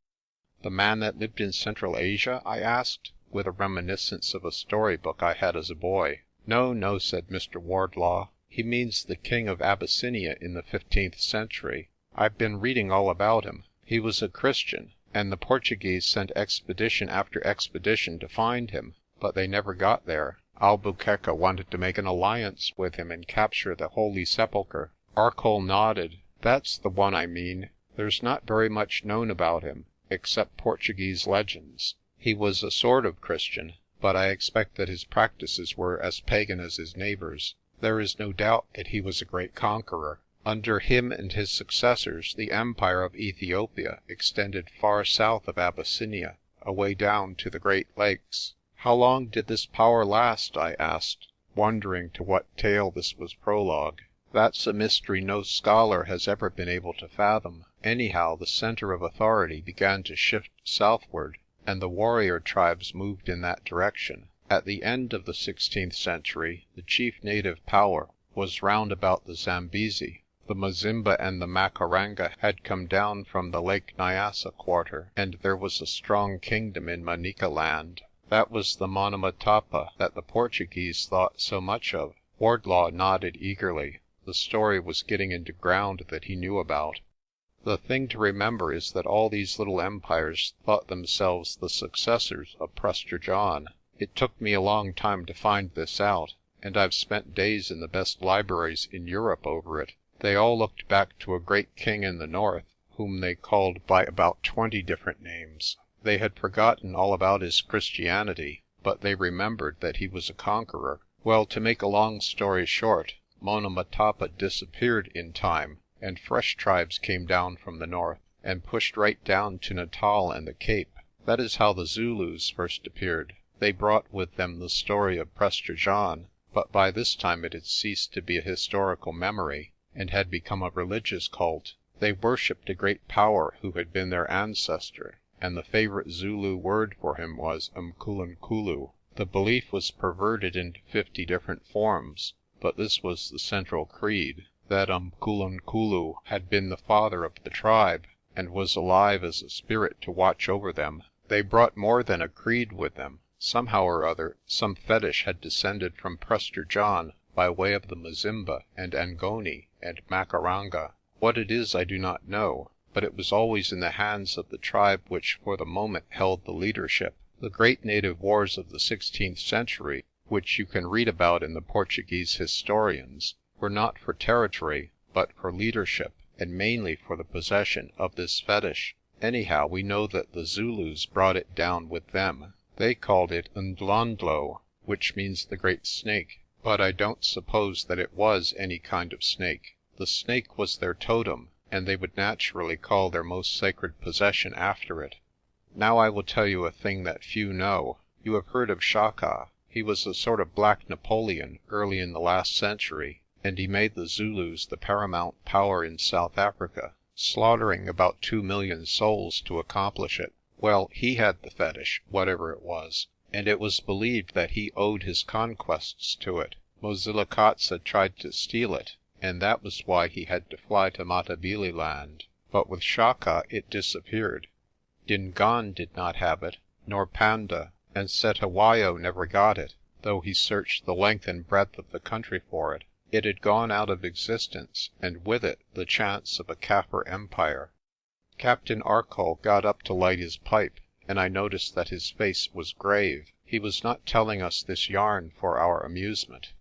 "The man that lived in Central Asia?" I asked, with a reminiscence of a storybook I had as a boy. "No, no," said Mr. Wardlaw. "He means the king of Abyssinia in the 15th century. I've been reading all about him. He was a Christian, and the Portuguese sent expedition after expedition to find him, but they never got there. Albuquerque wanted to make an alliance with him and capture the Holy Sepulchre." Arcoll nodded. "That's the one I mean. There's not very much known about him, except Portuguese legends. He was a sort of Christian, but I expect that his practices were as pagan as his neighbours. There is no doubt that he was a great conqueror. Under him and his successors the empire of Ethiopia extended far south of Abyssinia, away down to the Great Lakes." "How long did this power last?" I asked, wondering to what tale this was prologue. "That's a mystery no scholar has ever been able to fathom. Anyhow, the centre of authority began to shift southward, and the warrior tribes moved in that direction. At the end of the 16th century, the chief native power was round about the Zambesi. The Mazimba and the Makaranga had come down from the Lake Nyassa quarter, and there was a strong kingdom in Manicaland. That was the Monomotapa that the Portuguese thought so much of." Wardlaw nodded eagerly. The story was getting into ground that he knew about. "The thing to remember is that all these little empires thought themselves the successors of Prester John. It took me a long time to find this out, and I've spent days in the best libraries in Europe over it. They all looked back to a great king in the north, whom they called by about 20 different names. They had forgotten all about his Christianity, but they remembered that he was a conqueror. Well, to make a long story short, Monomotapa disappeared in time, and fresh tribes came down from the north, and pushed right down to Natal and the Cape. That is how the Zulus first appeared. They brought with them the story of Prester John, but by this time it had ceased to be a historical memory, and had become a religious cult. They worshipped a great power who had been their ancestor, and the favourite Zulu word for him was Umkulunkulu. The belief was perverted into 50 different forms, but this was the central creed, that Umkulunkulu had been the father of the tribe, and was alive as a spirit to watch over them. They brought more than a creed with them. Somehow or other, some fetish had descended from Prester John by way of the Mazimba and Angoni and Makaranga. What it is I do not know, but it was always in the hands of the tribe which for the moment held the leadership. The great native wars of the 16th century, which you can read about in the Portuguese historians, were not for territory, but for leadership, and mainly for the possession of this fetish. Anyhow, we know that the Zulus brought it down with them. They called it Ndhlondhlo, which means the great snake, but I don't suppose that it was any kind of snake. The snake was their totem, and they would naturally call their most sacred possession after it. Now I will tell you a thing that few know. You have heard of Chaka. He was a sort of black Napoleon early in the last century, and he made the Zulus the paramount power in South Africa, slaughtering about 2,000,000 souls to accomplish it. Well, he had the fetish, whatever it was, and it was believed that he owed his conquests to it. Mosilikatse tried to steal it, and that was why he had to fly to Matabeleland. But with Chaka it disappeared. Dingaan did not have it, nor Panda, and Cetewayo never got it, though he searched the length and breadth of the country for it. It had gone out of existence, and with it the chance of a Kaffir empire. Captain Arcoll got up to light his pipe, and I noticed that his face was grave. He was not telling us this yarn for our amusement.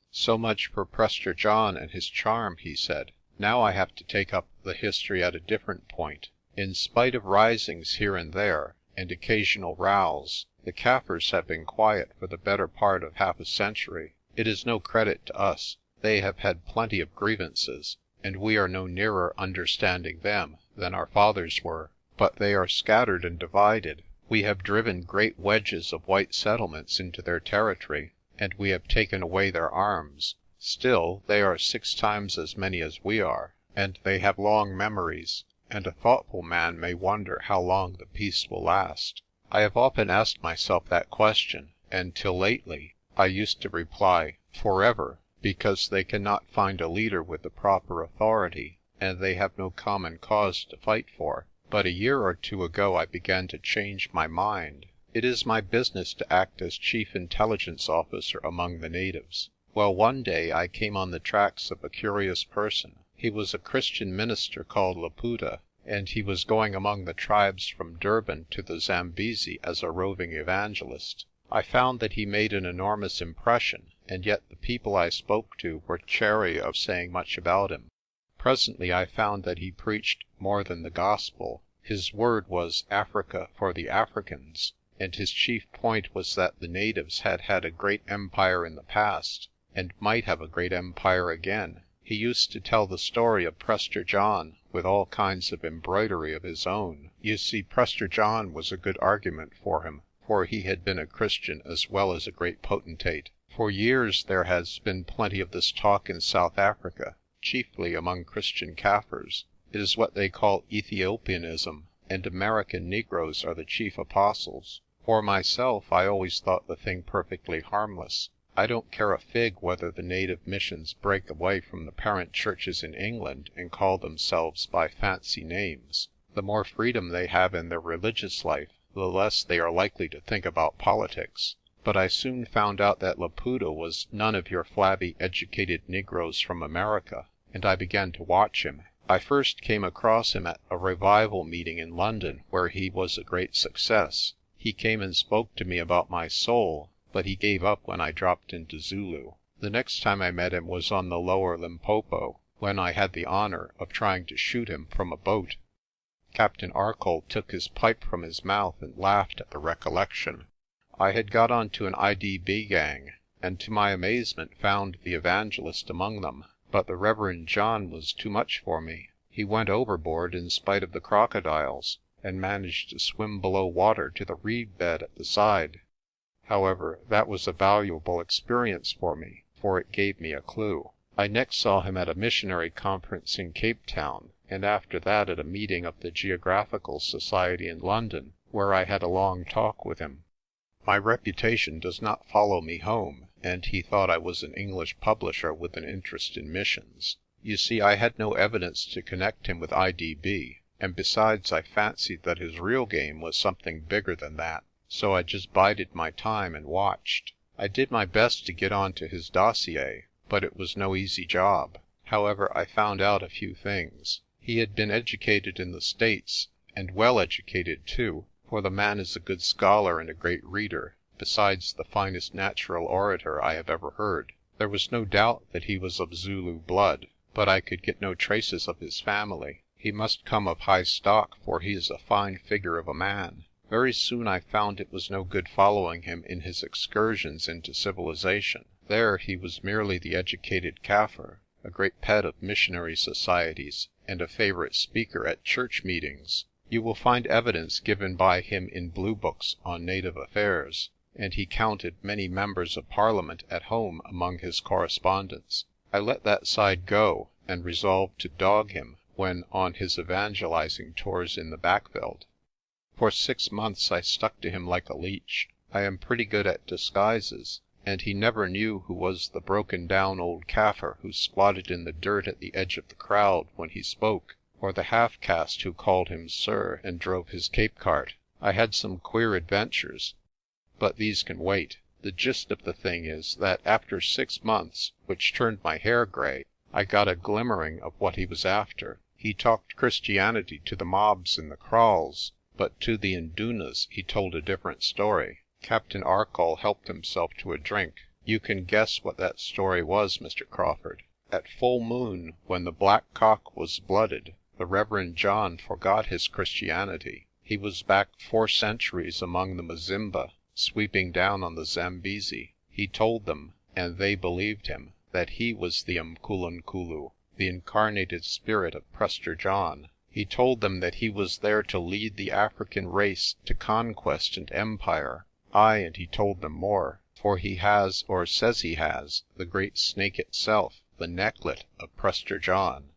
So much for Prester John and his charm, he said. Now I have to take up the history at a different point. In spite of risings here and there, and occasional rows, the Kaffirs have been quiet for the better part of half a century. It is no credit to us. They have had plenty of grievances, and we are no nearer understanding them than our fathers were. But they are scattered and divided. We have driven great wedges of white settlements into their territory, and we have taken away their arms. Still, they are 6 times as many as we are, and they have long memories, and a thoughtful man may wonder how long the peace will last. I have often asked myself that question, and till lately I used to reply, forever, because they cannot find a leader with the proper authority, and they have no common cause to fight for. But a year or 2 ago I began to change my mind. It is my business to act as chief intelligence officer among the natives. Well, one day I came on the tracks of a curious person. He was a Christian minister called Laputa, and he was going among the tribes from Durban to the Zambesi as a roving evangelist. I found that he made an enormous impression, and yet the people I spoke to were chary of saying much about him. Presently I found that he preached more than the gospel. His word was Africa for the Africans, and his chief point was that the natives had had a great empire in the past, and might have a great empire again. He used to tell the story of Prester John, with all kinds of embroidery of his own. You see, Prester John was a good argument for him, for he had been a Christian as well as a great potentate. For years there has been plenty of this talk in South Africa, chiefly among Christian Kaffirs. It is what they call Ethiopianism, and American Negroes are the chief apostles. For myself, I always thought the thing perfectly harmless. I don't care a fig whether the native missions break away from the parent churches in England and call themselves by fancy names. The more freedom they have in their religious life, the less they are likely to think about politics. But I soon found out that Laputa was none of your flabby educated Negroes from America, and I began to watch him. I first came across him at a revival meeting in London where he was a great success. He came and spoke to me about my soul, but he gave up when I dropped into Zulu. The next time I met him was on the lower Limpopo, when I had the honour of trying to shoot him from a boat. Captain Arcoll took his pipe from his mouth and laughed at the recollection. I had got on to an IDB gang, and to my amazement found the evangelist among them. But the Reverend John was too much for me. He went overboard in spite of the crocodiles, and managed to swim below water to the reed bed at the side. However, that was a valuable experience for me, for it gave me a clue. I next saw him at a missionary conference in Cape Town, and after that at a meeting of the Geographical Society in London, where I had a long talk with him. My reputation does not follow me home, and he thought I was an English publisher with an interest in missions. You see, I had no evidence to connect him with IDB, and besides I fancied that his real game was something bigger than that, so I just bided my time and watched. I did my best to get on to his dossier, but it was no easy job. However, I found out a few things. He had been educated in the States, and well educated too, for the man is a good scholar and a great reader, besides the finest natural orator I have ever heard. There was no doubt that he was of Zulu blood, but I could get no traces of his family. He must come of high stock, for he is a fine figure of a man. Very soon I found it was no good following him in his excursions into civilization. There he was merely the educated Kaffir, a great pet of missionary societies, and a favourite speaker at church meetings. You will find evidence given by him in blue books on native affairs, and he counted many members of Parliament at home among his correspondents. I let that side go, and resolved to dog him when on his evangelizing tours in the Backveld. For 6 months I stuck to him like a leech. I am pretty good at disguises, and he never knew who was the broken down old Kaffir who squatted in the dirt at the edge of the crowd when he spoke, or the half-caste who called him sir and drove his Cape cart. I had some queer adventures, but these can wait. The gist of the thing is that after 6 months, which turned my hair grey, I got a glimmering of what he was after. He talked Christianity to the mobs in the kraals, but to the indunas he told a different story. Captain Arcoll helped himself to a drink. You can guess what that story was, Mr. Crawford. At full moon, when the black cock was blooded, the Reverend John forgot his Christianity. He was back 4 centuries among the Mazimba, sweeping down on the Zambesi. He told them, and they believed him, that he was the Umkulunkulu, the incarnated spirit of Prester John. He told them that he was there to lead the African race to conquest and empire. Aye, and he told them more, for he has, or says he has, the great snake itself, the necklet of Prester John.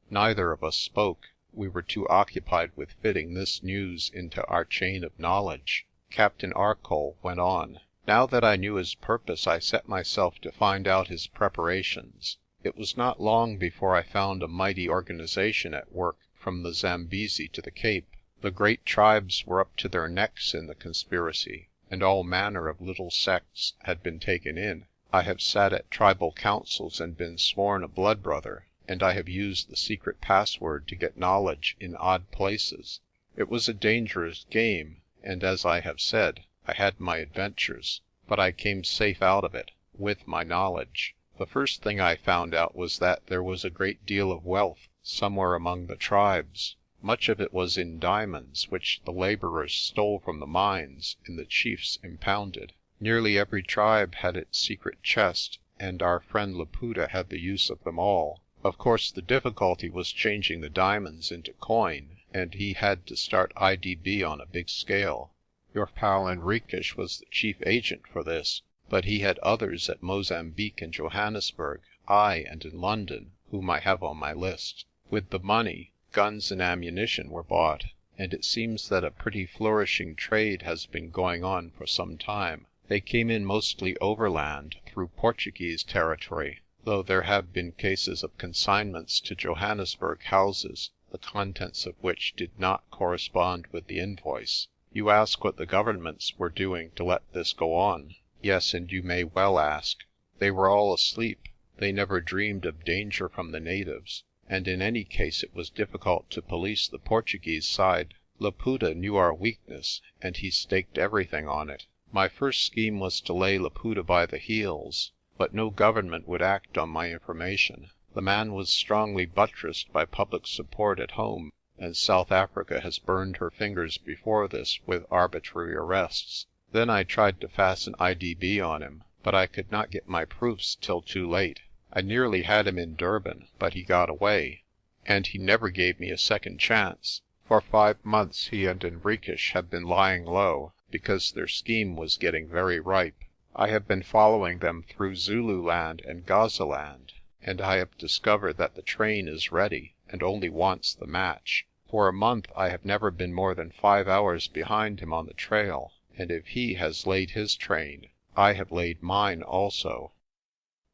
Neither of us spoke. We were too occupied with fitting this news into our chain of knowledge. Captain Arcoll went on. Now that I knew his purpose, I set myself to find out his preparations. It was not long before I found a mighty organization at work from the Zambesi to the Cape. The great tribes were up to their necks in the conspiracy, and all manner of little sects had been taken in. I have sat at tribal councils and been sworn a blood brother, and I have used the secret password to get knowledge in odd places. It was a dangerous game, and as I have said, I had my adventures, but I came safe out of it, with my knowledge. The first thing I found out was that there was a great deal of wealth somewhere among the tribes. Much of it was in diamonds, which the labourers stole from the mines and the chiefs impounded. Nearly every tribe had its secret chest, and our friend Laputa had the use of them all. Of course the difficulty was changing the diamonds into coin, and he had to start IDB on a big scale. Your pal Henriques was the chief agent for this, but he had others at Mozambique and Johannesburg, aye, and in London, whom I have on my list. With the money, guns and ammunition were bought, and it seems that a pretty flourishing trade has been going on for some time. They came in mostly overland, through Portuguese territory, though there have been cases of consignments to Johannesburg houses, the contents of which did not correspond with the invoice. You ask what the governments were doing to let this go on. Yes, and you may well ask. They were all asleep. They never dreamed of danger from the natives, and in any case it was difficult to police the Portuguese side. Laputa knew our weakness, and he staked everything on it. My first scheme was to lay Laputa by the heels, but no government would act on my information. The man was strongly buttressed by public support at home, and South Africa has burned her fingers before this with arbitrary arrests. Then I tried to fasten IDB on him, but I could not get my proofs till too late. I nearly had him in Durban, but he got away, and he never gave me a second chance. For 5 months he and Henriques have been lying low, because their scheme was getting very ripe. I have been following them through Zululand and Gazaland, and I have discovered that the train is ready, and only wants the match. For a month I have never been more than 5 hours behind him on the trail, and if he has laid his train, I have laid mine also."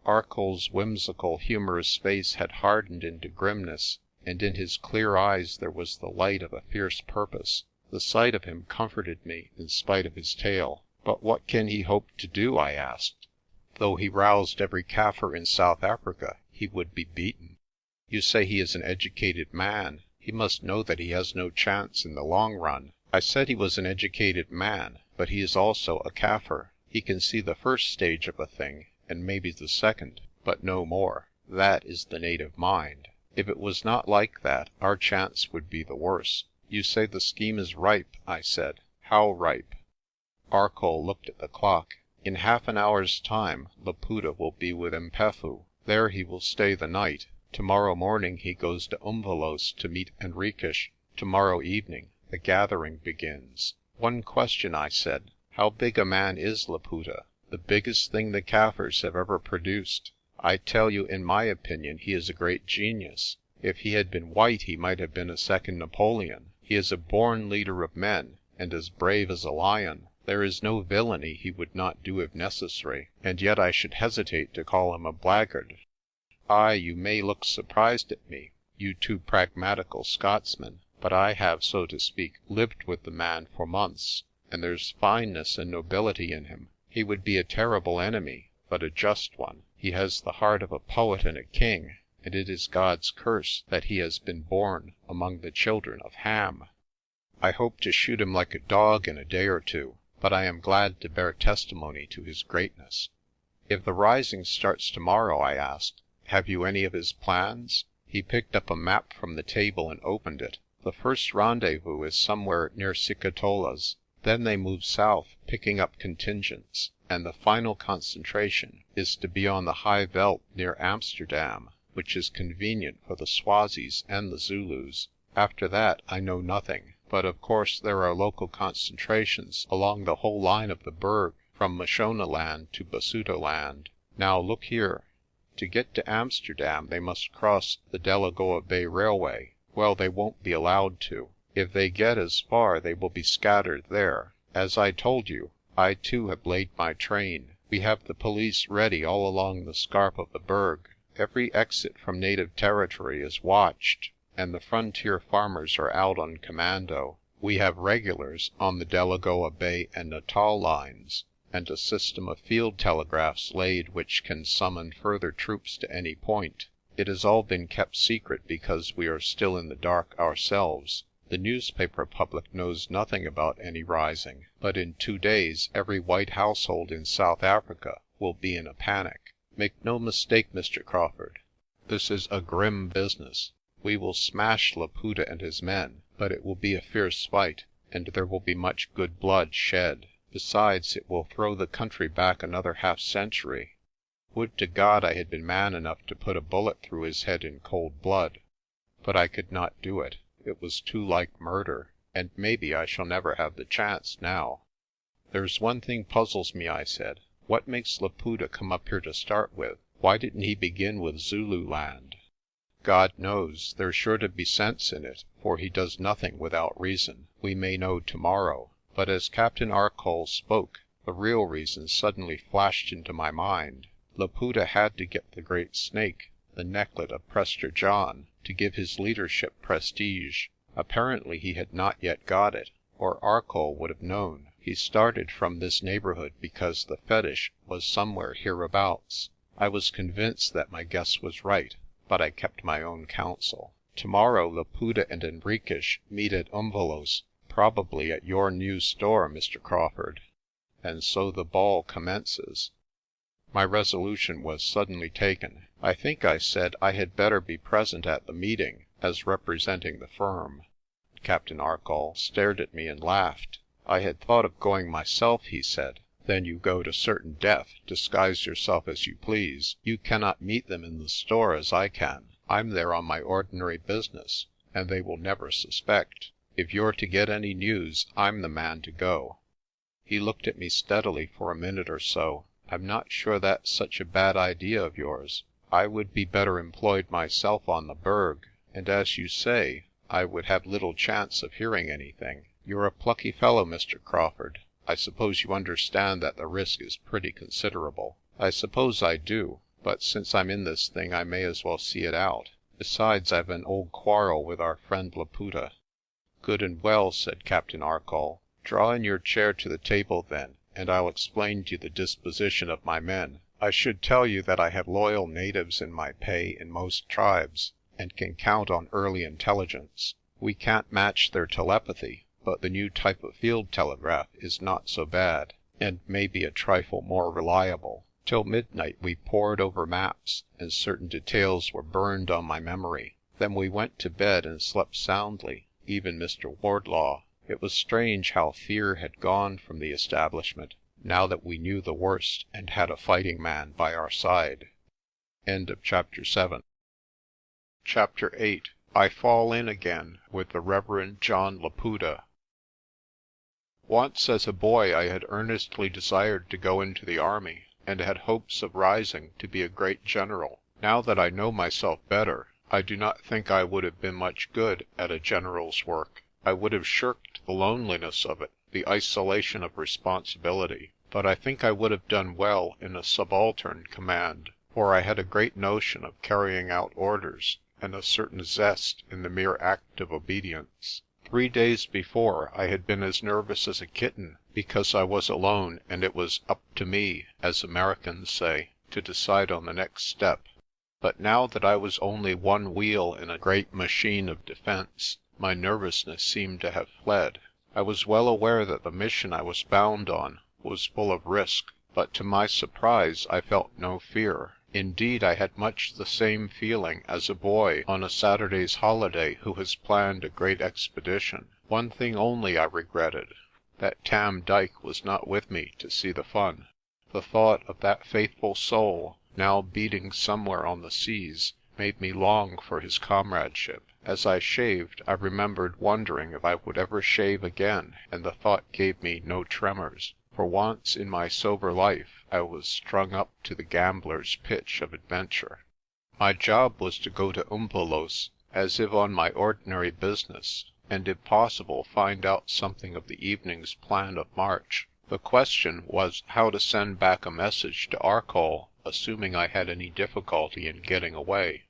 Arcoll's whimsical, humorous face had hardened into grimness, and in his clear eyes there was the light of a fierce purpose. The sight of him comforted me, in spite of his tale. "But what can he hope to do?" I asked. "Though he roused every Kaffir in South Africa, he would be beaten." You say he is an educated man. He must know that he has no chance in the long run." "I said he was an educated man, but he is also a Kaffir. He can see the first stage of a thing, and maybe the second, but no more. That is the native mind. If it was not like that, our chance would be the worse." "You say the scheme is ripe," I said. "How ripe?" Arcoll looked at the clock. "In half an hour's time Laputa will be with Mpefu. There he will stay the night. Tomorrow morning he goes to Umvelos to meet Henriques. Tomorrow evening the gathering begins." "One question," I said. "How big a man is Laputa?" "The biggest thing the Kaffirs have ever produced. I tell you, in my opinion, he is a great genius. If he had been white he might have been a second Napoleon. He is a born leader of men, and as brave as a lion. There is no villainy he would not do if necessary, and yet I should hesitate to call him a blackguard. Ay, you may look surprised at me, you two pragmatical Scotsmen, but I have, so to speak, lived with the man for months, and there's fineness and nobility in him. He would be a terrible enemy, but a just one. He has the heart of a poet and a king, and it is God's curse that he has been born among the children of Ham. I hope to shoot him like a dog in a day or two, but I am glad to bear testimony to his greatness." "If the rising starts tomorrow," I asked, "have you any of his plans?" He picked up a map from the table and opened it. "The first rendezvous is somewhere near Sikitolas. Then they move south, picking up contingents, and the final concentration is to be on the high veld near Amsterdam, which is convenient for the Swazis and the Zulus. After that I know nothing, but of course there are local concentrations along the whole line of the Berg from Mashonaland to Basutoland. Now look here. To get to Amsterdam they must cross the Delagoa Bay Railway. Well, they won't be allowed to. If they get as far they will be scattered there. As I told you, I too have laid my train. We have the police ready all along the scarp of the Berg. Every exit from native territory is watched, and the frontier farmers are out on commando. We have regulars on the Delagoa Bay and Natal lines, and a system of field telegraphs laid which can summon further troops to any point. It has all been kept secret because we are still in the dark ourselves. The newspaper public knows nothing about any rising, but in 2 days every white household in South Africa will be in a panic. Make no mistake, Mr. Crawfurd, this is a grim business. We will smash Laputa and his men, but it will be a fierce fight, and there will be much good blood shed. Besides, it will throw the country back another half-century. Would to God I had been man enough to put a bullet through his head in cold blood. But I could not do it. It was too like murder, and maybe I shall never have the chance now." "There's one thing puzzles me," I said. "What makes Laputa come up here to start with? Why didn't he begin with Zululand?" "God knows. There's sure to be sense in it, for he does nothing without reason. We may know tomorrow." But as Captain Arcoll spoke, the real reason suddenly flashed into my mind. Laputa had to get the Great Snake, the necklet of Prester John, to give his leadership prestige. Apparently he had not yet got it, or Arcoll would have known. He started from this neighbourhood because the fetish was somewhere hereabouts. I was convinced that my guess was right, but I kept my own counsel. "Tomorrow Laputa and Henriques meet at Umvelos, probably at your new store, Mr. Crawfurd, and so the ball commences." My resolution was suddenly taken. "I think," I said, "I had better be present at the meeting, as representing the firm." Captain Arcoll stared at me and laughed. "I had thought of going myself," he said. "Then you go to certain death, disguise yourself as you please. You cannot meet them in the store as I can. I'm there on my ordinary business, and they will never suspect. If you're to get any news, I'm the man to go." He looked at me steadily for a minute or so. "I'm not sure that's such a bad idea of yours. I would be better employed myself on the Berg, and as you say, I would have little chance of hearing anything. You're a plucky fellow, Mr. Crawfurd. I suppose you understand that the risk is pretty considerable." "I suppose I do, but since I'm in this thing I may as well see it out. Besides, I've an old quarrel with our friend Laputa." "Good and well," said Captain Arcoll. "Draw in your chair to the table then, and I'll explain to you the disposition of my men. I should tell you that I have loyal natives in my pay in most tribes, and can count on early intelligence. We can't match their telepathy, but the new type of field telegraph is not so bad, and may be a trifle more reliable. Till midnight we pored over maps, and certain details were burned on my memory. Then we went to bed and slept soundly, even Mr. Wardlaw. It was strange how fear had gone from the establishment, now that we knew the worst and had a fighting man by our side. End of Chapter 7. Chapter 8. I fall in again with the Reverend John Laputa. Once as a boy I had earnestly desired to go into the army, and had hopes of rising to be a great general. Now that I know myself better, I do not think I would have been much good at a general's work. I would have shirked the loneliness of it, the isolation of responsibility. But I think I would have done well in a subaltern command, for I had a great notion of carrying out orders, and a certain zest in the mere act of obedience. 3 days before I had been as nervous as a kitten, because I was alone and it was up to me, as Americans say, to decide on the next step. But now that I was only one wheel in a great machine of defence, my nervousness seemed to have fled. I was well aware that the mission I was bound on was full of risk, but to my surprise I felt no fear. Indeed, I had much the same feeling as a boy on a Saturday's holiday who has planned a great expedition. One thing only I regretted, that Tam Dyke was not with me to see the fun. The thought of that faithful soul, now beating somewhere on the seas, made me long for his comradeship. As I shaved, I remembered wondering if I would ever shave again, and the thought gave me no tremors. For once in my sober life I was strung up to the gambler's pitch of adventure. My job was to go to Umvelos, as if on my ordinary business, and if possible find out something of the evening's plan of march. The question was how to send back a message to Arcoll, assuming I had any difficulty in getting away.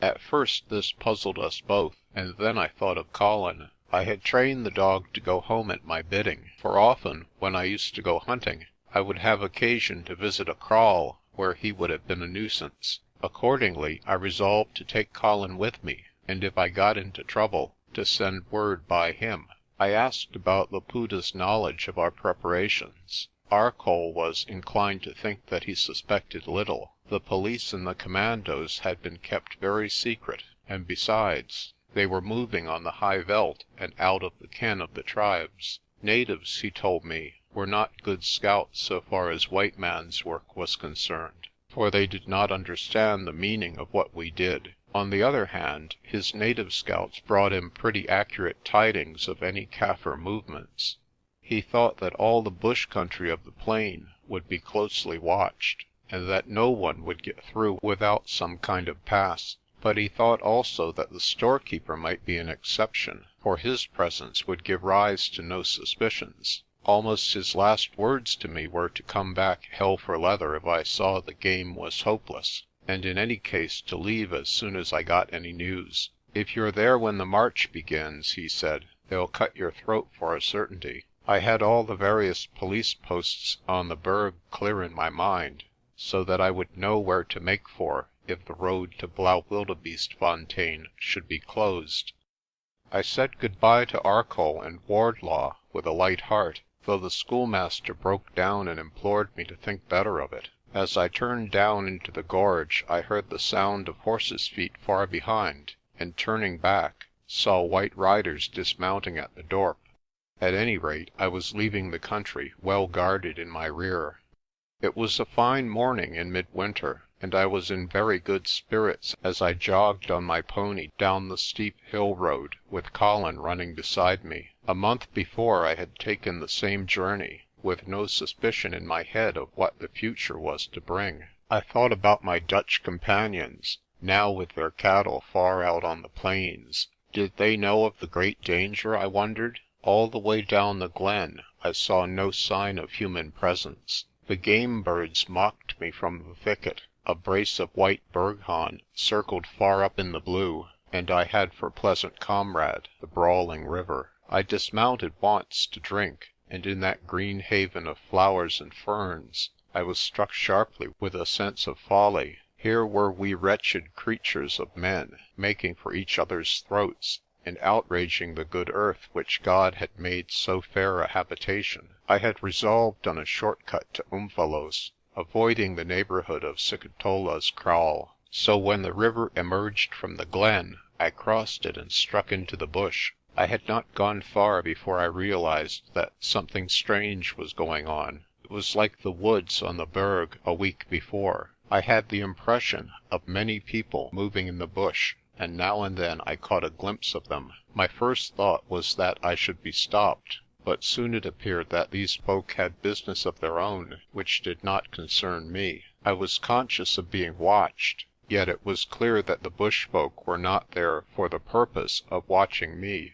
At first this puzzled us both, and then I thought of Colin. I had trained the dog to go home at my bidding, for often, when I used to go hunting, I would have occasion to visit a kraal where he would have been a nuisance. Accordingly, I resolved to take Colin with me, and if I got into trouble, to send word by him. I asked about Laputa's knowledge of our preparations. Arcoll was inclined to think that he suspected little. The police and the commandos had been kept very secret, and besides, they were moving on the high veld and out of the ken of the tribes. Natives, he told me, were not good scouts so far as white man's work was concerned, for they did not understand the meaning of what we did. On the other hand, his native scouts brought him pretty accurate tidings of any Kaffir movements. He thought that all the bush country of the plain would be closely watched, and that no one would get through without some kind of pass. But he thought also that the storekeeper might be an exception, for his presence would give rise to no suspicions. Almost his last words to me were to come back hell for leather if I saw the game was hopeless, and in any case to leave as soon as I got any news. "If you're there when the march begins," he said, "they'll cut your throat for a certainty." I had all the various police posts on the Berg clear in my mind, so that I would know where to make for if the road to Blaauwildebeestefontein should be closed. I said good-bye to Arcoll and Wardlaw with a light heart, though the schoolmaster broke down and implored me to think better of it. As I turned down into the gorge I heard the sound of horses' feet far behind, and turning back, saw white riders dismounting at the dorp. At any rate, I was leaving the country well guarded in my rear. It was a fine morning in midwinter, and I was in very good spirits as I jogged on my pony down the steep hill road, with Colin running beside me. A month before I had taken the same journey, with no suspicion in my head of what the future was to bring. I thought about my Dutch companions, now with their cattle far out on the plains. Did they know of the great danger, I wondered? All the way down the glen I saw no sign of human presence. The game birds mocked me from the thicket. A brace of white Buchan circled far up in the blue, and I had for pleasant comrade the brawling river. I dismounted once to drink, and in that green haven of flowers and ferns I was struck sharply with a sense of folly. Here were we wretched creatures of men, making for each other's throats, and outraging the good earth which God had made so fair a habitation. I had resolved on a short cut to Umvelos, avoiding the neighbourhood of Sikitola's kraal. So when the river emerged from the glen, I crossed it and struck into the bush. I had not gone far before I realised that something strange was going on. It was like the woods on the Berg a week before. I had the impression of many people moving in the bush, and now and then I caught a glimpse of them. My first thought was that I should be stopped, but soon it appeared that these folk had business of their own which did not concern me. I was conscious of being watched, yet it was clear that the bush folk were not there for the purpose of watching me.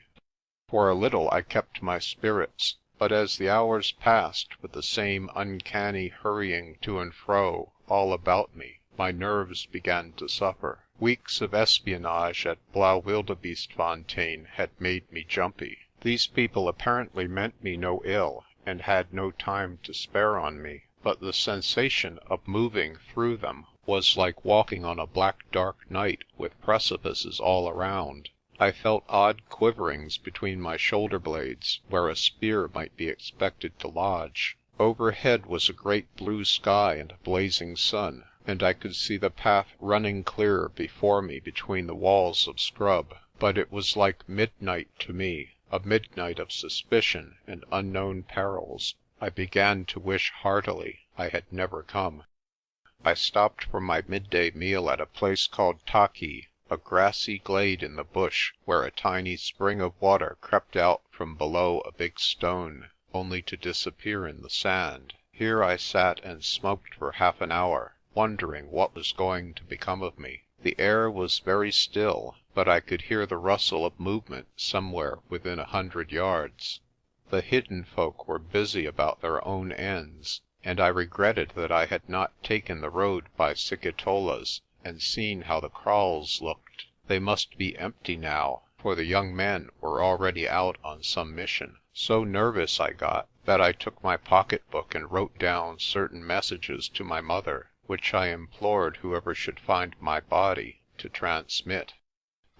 For a little I kept my spirits, but as the hours passed with the same uncanny hurrying to and fro all about me, my nerves began to suffer. Weeks of espionage at Blaauwildebeestefontein had made me jumpy. These people apparently meant me no ill, and had no time to spare on me, but the sensation of moving through them was like walking on a black dark night with precipices all around. I felt odd quiverings between my shoulder blades, where a spear might be expected to lodge. Overhead was a great blue sky and a blazing sun, and I could see the path running clear before me between the walls of scrub. But it was like midnight to me, a midnight of suspicion and unknown perils. I began to wish heartily I had never come. I stopped for my midday meal at a place called Taki, a grassy glade in the bush where a tiny spring of water crept out from below a big stone, only to disappear in the sand. Here I sat and smoked for half an hour, wondering what was going to become of me. The air was very still, but I could hear the rustle of movement somewhere within 100 yards. The hidden folk were busy about their own ends, and I regretted that I had not taken the road by Sikitola's and seen how the kraals looked. They must be empty now, for the young men were already out on some mission. So nervous I got that I took my pocketbook and wrote down certain messages to my mother, which I implored whoever should find my body to transmit.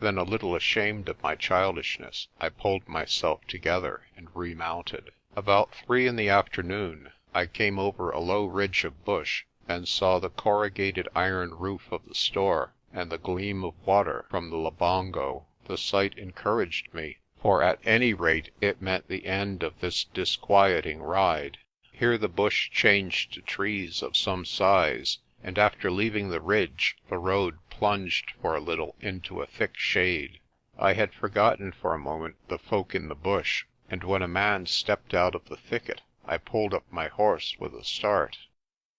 Then, a little ashamed of my childishness, I pulled myself together and remounted. About 3 in the afternoon I came over a low ridge of bush and saw the corrugated iron roof of the store and the gleam of water from the Labongo. The sight encouraged me, for at any rate it meant the end of this disquieting ride. Here the bush changed to trees of some size, and after leaving the ridge the road plunged for a little into a thick shade. I had forgotten for a moment the folk in the bush, and when a man stepped out of the thicket I pulled up my horse with a start.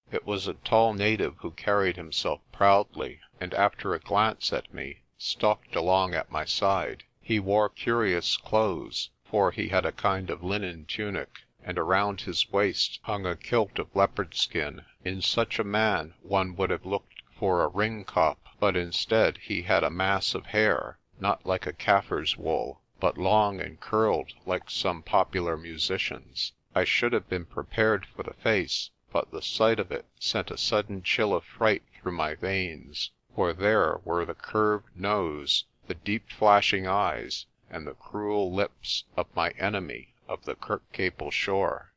It was a tall native who carried himself proudly, and after a glance at me, stalked along at my side. He wore curious clothes, for he had a kind of linen tunic, and around his waist hung a kilt of leopard skin. In such a man one would have looked for a ring-cop, but instead he had a mass of hair, not like a Kaffir's wool, but long and curled like some popular musician's. I should have been prepared for the face, but the sight of it sent a sudden chill of fright through my veins, for there were the curved nose, the deep flashing eyes, and the cruel lips of my enemy of the Kirkcaple Shore.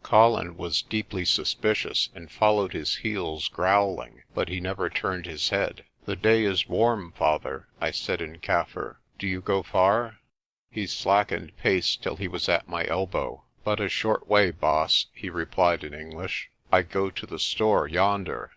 Colin was deeply suspicious and followed his heels growling, but he never turned his head. "The day is warm, father," I said in Kaffir. "Do you go far?" He slackened pace till he was at my elbow. "But a short way, boss," he replied in English. "I go to the store yonder."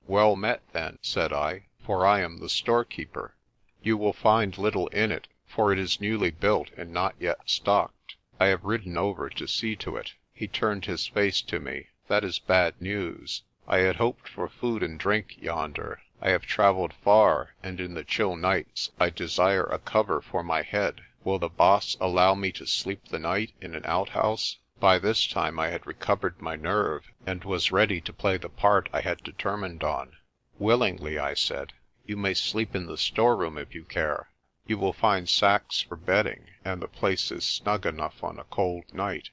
"Well met then," said I, "for I am the storekeeper. You will find little in it, for it is newly built and not yet stocked. I have ridden over to see to it." He turned his face to me. "That is bad news. I had hoped for food and drink yonder. I have travelled far, and in the chill nights I desire a cover for my head. Will the boss allow me to sleep the night in an outhouse?" By this time I had recovered my nerve, and was ready to play the part I had determined on. "Willingly," I said. "You may sleep in the storeroom if you care. You will find sacks for bedding, and the place is snug enough on a cold night."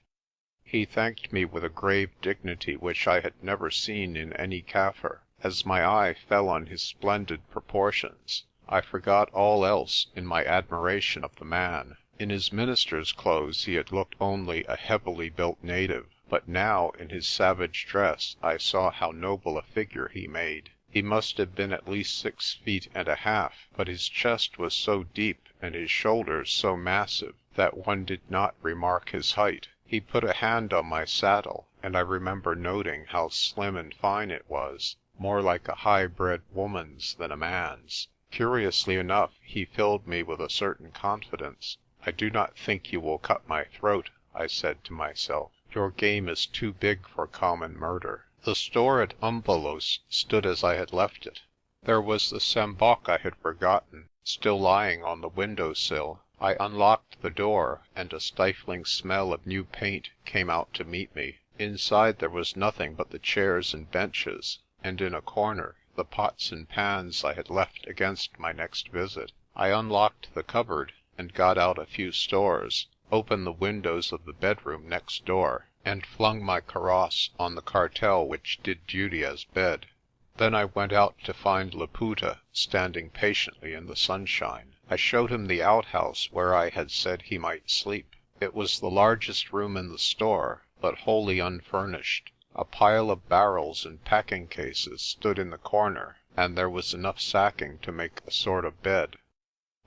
He thanked me with a grave dignity which I had never seen in any Kaffir, As my eye fell on his splendid proportions, I forgot all else in my admiration of the man. In his minister's clothes he had looked only a heavily built native, but now in his savage dress I saw how noble a figure he made. He must have been at least 6 feet and a half, but his chest was so deep and his shoulders so massive that one did not remark his height. He put a hand on my saddle, and I remember noting how slim and fine it was, more like a high-bred woman's than a man's. Curiously enough, he filled me with a certain confidence. "I do not think you will cut my throat," I said to myself. "Your game is too big for common murder." The store at Umvelos stood as I had left it. There was the sjambok I had forgotten, still lying on the window sill. I unlocked the door, and a stifling smell of new paint came out to meet me. Inside there was nothing but the chairs and benches, and in a corner the pots and pans I had left against my next visit. I unlocked the cupboard and got out a few stores, opened the windows of the bedroom next door, and flung my kaross on the cartel which did duty as bed. Then I went out to find Laputa standing patiently in the sunshine. I showed him the outhouse where I had said he might sleep. It was the largest room in the store, but wholly unfurnished. A pile of barrels and packing cases stood in the corner, and there was enough sacking to make a sort of bed.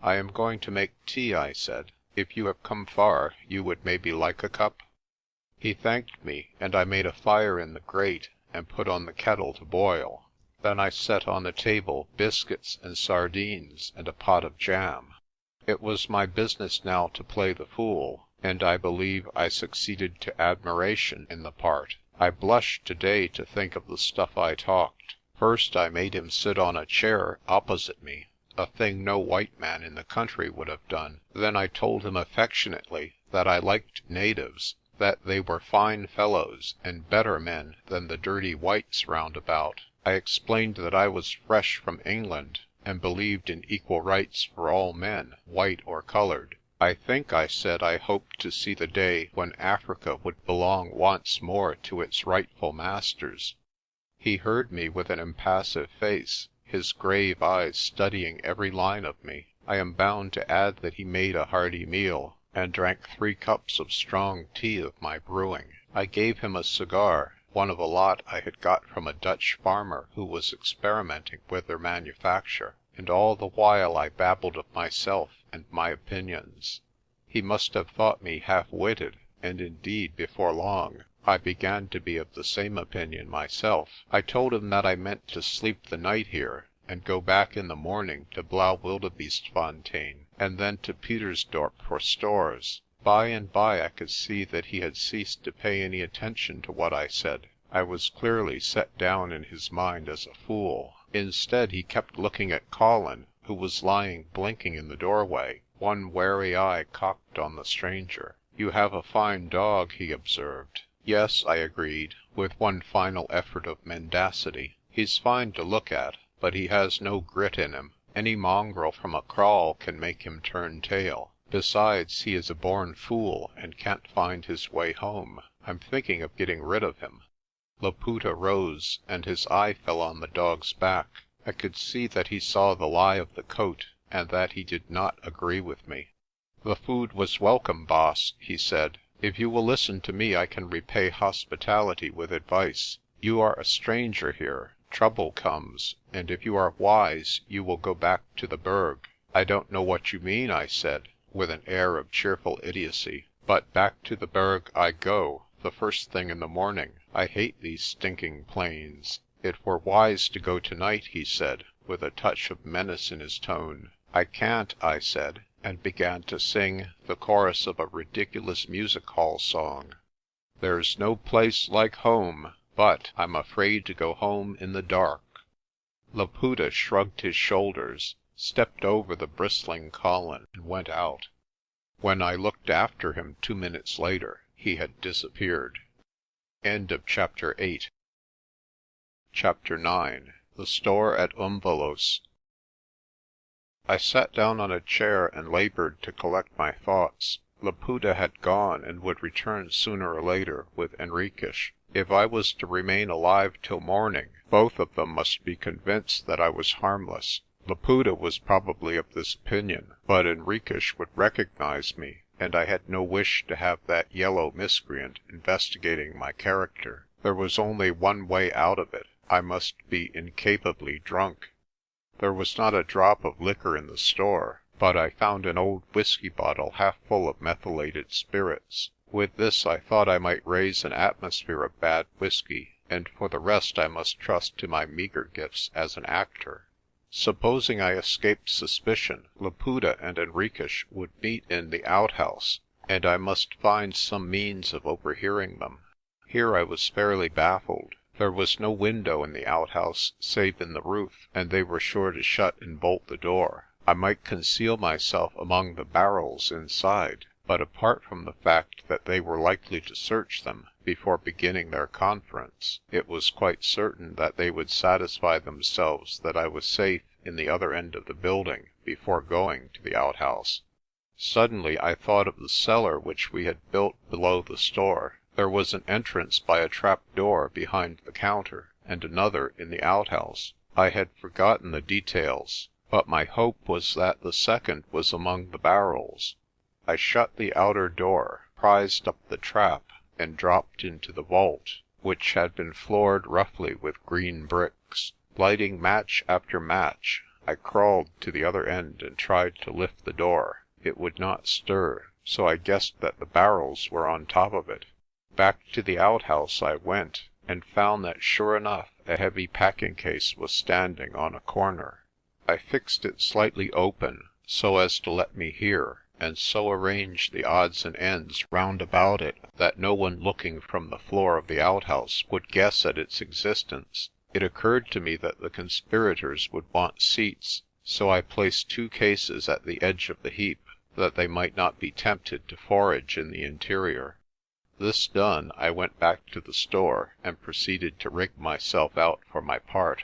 "I am going to make tea," I said. "If you have come far, you would maybe like a cup?" He thanked me, and I made a fire in the grate and put on the kettle to boil. Then I set on the table biscuits and sardines and a pot of jam. It was my business now to play the fool, and I believe I succeeded to admiration in the part. I blush today to think of the stuff I talked. First I made him sit on a chair opposite me, a thing no white man in the country would have done. Then I told him affectionately that I liked natives, that they were fine fellows and better men than the dirty whites round about. I explained that I was fresh from England and believed in equal rights for all men, white or coloured. "I think," I said, "I hoped to see the day when Africa would belong once more to its rightful masters." He heard me with an impassive face, his grave eyes studying every line of me. I am bound to add that he made a hearty meal, and drank 3 cups of strong tea of my brewing. I gave him a cigar, one of a lot I had got from a Dutch farmer who was experimenting with their manufacture, and all the while I babbled of myself and my opinions. He must have thought me half-witted, and indeed before long I began to be of the same opinion myself. I told him that I meant to sleep the night here, and go back in the morning to Blaauwildebeestefontein, and then to Petersdorp for stores. By and by I could see that he had ceased to pay any attention to what I said. I was clearly set down in his mind as a fool. Instead, he kept looking at Colin, who was lying blinking in the doorway, one wary eye cocked on the stranger. "You have a fine dog," he observed. "Yes," I agreed, with one final effort of mendacity. "He's fine to look at, but he has no grit in him. Any mongrel from a kraal can make him turn tail. Besides, he is a born fool and can't find his way home. I'm thinking of getting rid of him." Laputa rose, and his eye fell on the dog's back. I could see that he saw the lie of the coat, and that he did not agree with me. "The food was welcome, boss," he said. "If you will listen to me I can repay hospitality with advice. You are a stranger here. Trouble comes, and if you are wise you will go back to the Berg." "I don't know what you mean," I said, with an air of cheerful idiocy. "But back to the Berg I go, the first thing in the morning. I hate these stinking plains." "It were wise to go tonight," he said, with a touch of menace in his tone. "I can't," I said, and began to sing the chorus of a ridiculous music hall song. "There's no place like home, but I'm afraid to go home in the dark." Laputa shrugged his shoulders, stepped over the bristling Colin, and went out. When I looked after him 2 minutes later, he had disappeared. Chapter 9. The Store at Umvelos. I sat down on a chair and laboured to collect my thoughts. Laputa had gone and would return sooner or later with Henriques. If I was to remain alive till morning, both of them must be convinced that I was harmless. Laputa was probably of this opinion, but Henriques would recognise me, and I had no wish to have that yellow miscreant investigating my character. There was only one way out of it. I must be incapably drunk. There was not a drop of liquor in the store, but I found an old whisky bottle half full of methylated spirits. With this I thought I might raise an atmosphere of bad whisky, and for the rest I must trust to my meagre gifts as an actor. Supposing I escaped suspicion, Laputa and Henriques would meet in the outhouse, and I must find some means of overhearing them. Here I was fairly baffled. There was no window in the outhouse save in the roof, and they were sure to shut and bolt the door. I might conceal myself among the barrels inside, but apart from the fact that they were likely to search them before beginning their conference, it was quite certain that they would satisfy themselves that I was safe in the other end of the building before going to the outhouse. Suddenly I thought of the cellar which we had built below the store. There was an entrance by a trap door behind the counter, and another in the outhouse. I had forgotten the details, but my hope was that the second was among the barrels. I shut the outer door, prised up the trap, and dropped into the vault, which had been floored roughly with green bricks. Lighting match after match, I crawled to the other end and tried to lift the door. It would not stir, so I guessed that the barrels were on top of it. Back to the outhouse I went, and found that sure enough a heavy packing case was standing on a corner. I fixed it slightly open, so as to let me hear, and so arranged the odds and ends round about it that no one looking from the floor of the outhouse would guess at its existence. It occurred to me that the conspirators would want seats, so I placed 2 cases at the edge of the heap, that they might not be tempted to forage in the interior. This done, I went back to the store, and proceeded to rig myself out for my part.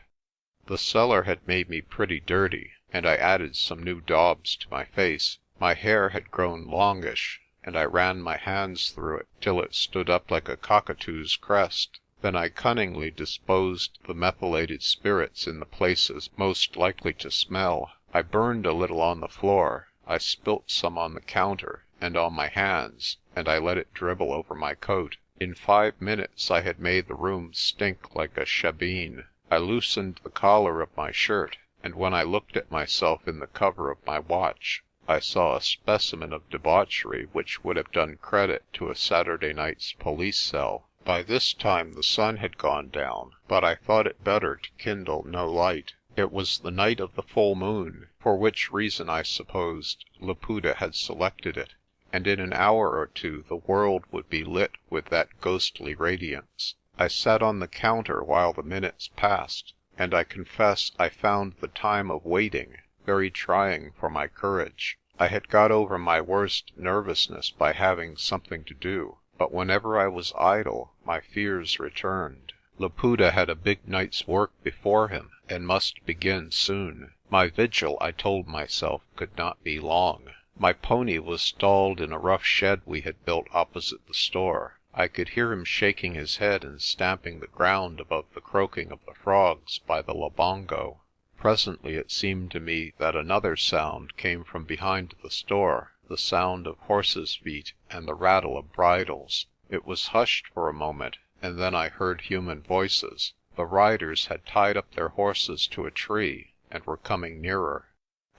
The cellar had made me pretty dirty, and I added some new daubs to my face. My hair had grown longish, and I ran my hands through it till it stood up like a cockatoo's crest. Then I cunningly disposed the methylated spirits in the places most likely to smell. I burned a little on the floor, I spilt some on the counter and on my hands, and I let it dribble over my coat. In 5 minutes I had made the room stink like a shebeen. I loosened the collar of my shirt, and when I looked at myself in the cover of my watch, I saw a specimen of debauchery which would have done credit to a Saturday night's police cell. By this time the sun had gone down, but I thought it better to kindle no light. It was the night of the full moon, for which reason I supposed Laputa had selected it, and in an hour or two the world would be lit with that ghostly radiance. I sat on the counter while the minutes passed, and I confess I found the time of waiting very trying for my courage. I had got over my worst nervousness by having something to do, but whenever I was idle my fears returned. Laputa had a big night's work before him, and must begin soon. My vigil, I told myself, could not be long. My pony was stalled in a rough shed we had built opposite the store. I could hear him shaking his head and stamping the ground above the croaking of the frogs by the labongo. Presently it seemed to me that another sound came from behind the store, the sound of horses' feet and the rattle of bridles. It was hushed for a moment, and then I heard human voices. The riders had tied up their horses to a tree and were coming nearer.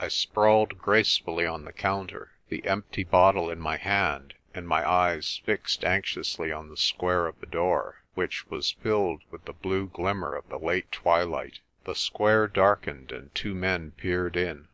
I sprawled gracefully on the counter, the empty bottle in my hand, and my eyes fixed anxiously on the square of the door, which was filled with the blue glimmer of the late twilight. The square darkened and 2 men peered in.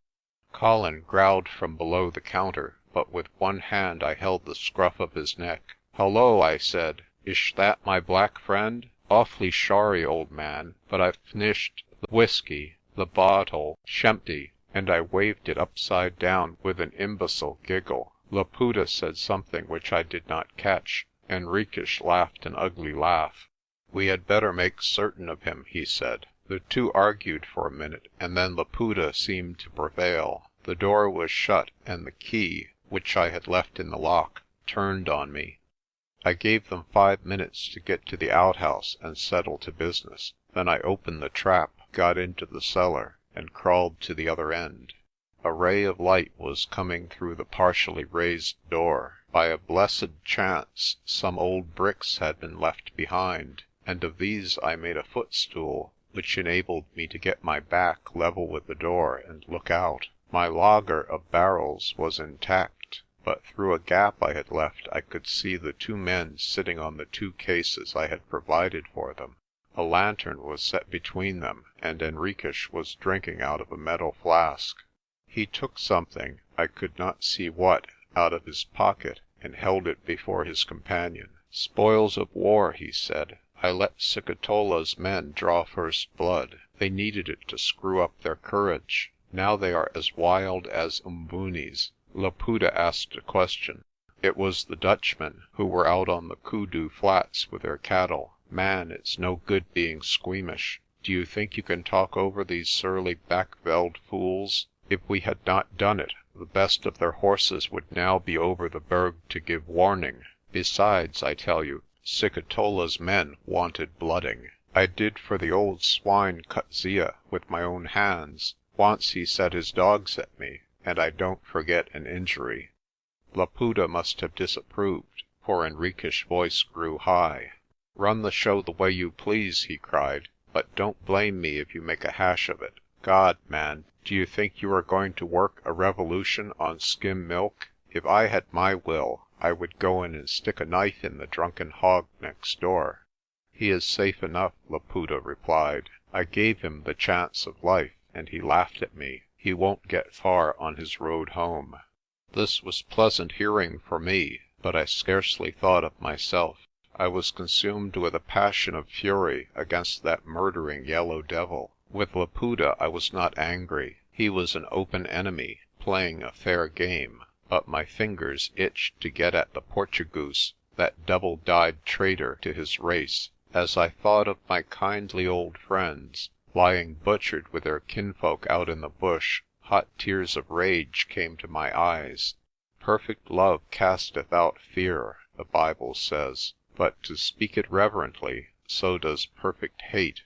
Colin growled from below the counter, but with one hand I held the scruff of his neck. "Hullo," I said, "ish that my black friend? Awfully shorry, old man, but I've finished the whisky, the bottle shempty," and I waved it upside down with an imbecile giggle. Laputa said something which I did not catch. Henriques laughed an ugly laugh. "We had better make certain of him," he said. The 2 argued for a minute, and then Laputa seemed to prevail. The door was shut, and the key, which I had left in the lock, turned on me. I gave them 5 minutes to get to the outhouse and settle to business. Then I opened the trap, got into the cellar, and crawled to the other end. A ray of light was coming through the partially raised door. By a blessed chance some old bricks had been left behind, and of these I made a footstool, which enabled me to get my back level with the door and look out. My lager of barrels was intact, but through a gap I had left I could see the 2 men sitting on the 2 cases I had provided for them. A lantern was set between them, and Henriques was drinking out of a metal flask. He took something, I could not see what, out of his pocket, and held it before his companion. "Spoils of war," he said. "I let Sikitola's men draw first blood. They needed it to screw up their courage. Now they are as wild as Umboonies." Laputa asked a question. It was the Dutchmen, who were out on the Kudu flats with their cattle. "Man, it's no good being squeamish. Do you think you can talk over these surly back-veld fools? If we had not done it, the best of their horses would now be over the Berg to give warning. Besides, I tell you, Sikitola's men wanted blooding. I did for the old swine Coetzee with my own hands. Once he set his dogs at me, and I don't forget an injury." Laputa must have disapproved, for Henriques' voice grew high. "Run the show the way you please," he cried, "but don't blame me if you make a hash of it. God, man, do you think you are going to work a revolution on skim milk? If I had my will, I would go in and stick a knife in the drunken hog next door." "He is safe enough," Laputa replied. "I gave him the chance of life, and he laughed at me. He won't get far on his road home." This was pleasant hearing for me, but I scarcely thought of myself. I was consumed with a passion of fury against that murdering yellow devil. With Laputa I was not angry. He was an open enemy, playing a fair game, but my fingers itched to get at the Portugoose, that double-dyed traitor to his race. As I thought of my kindly old friends, lying butchered with their kinfolk out in the bush, hot tears of rage came to my eyes. "Perfect love casteth out fear," the Bible says, but to speak it reverently, so does perfect hate.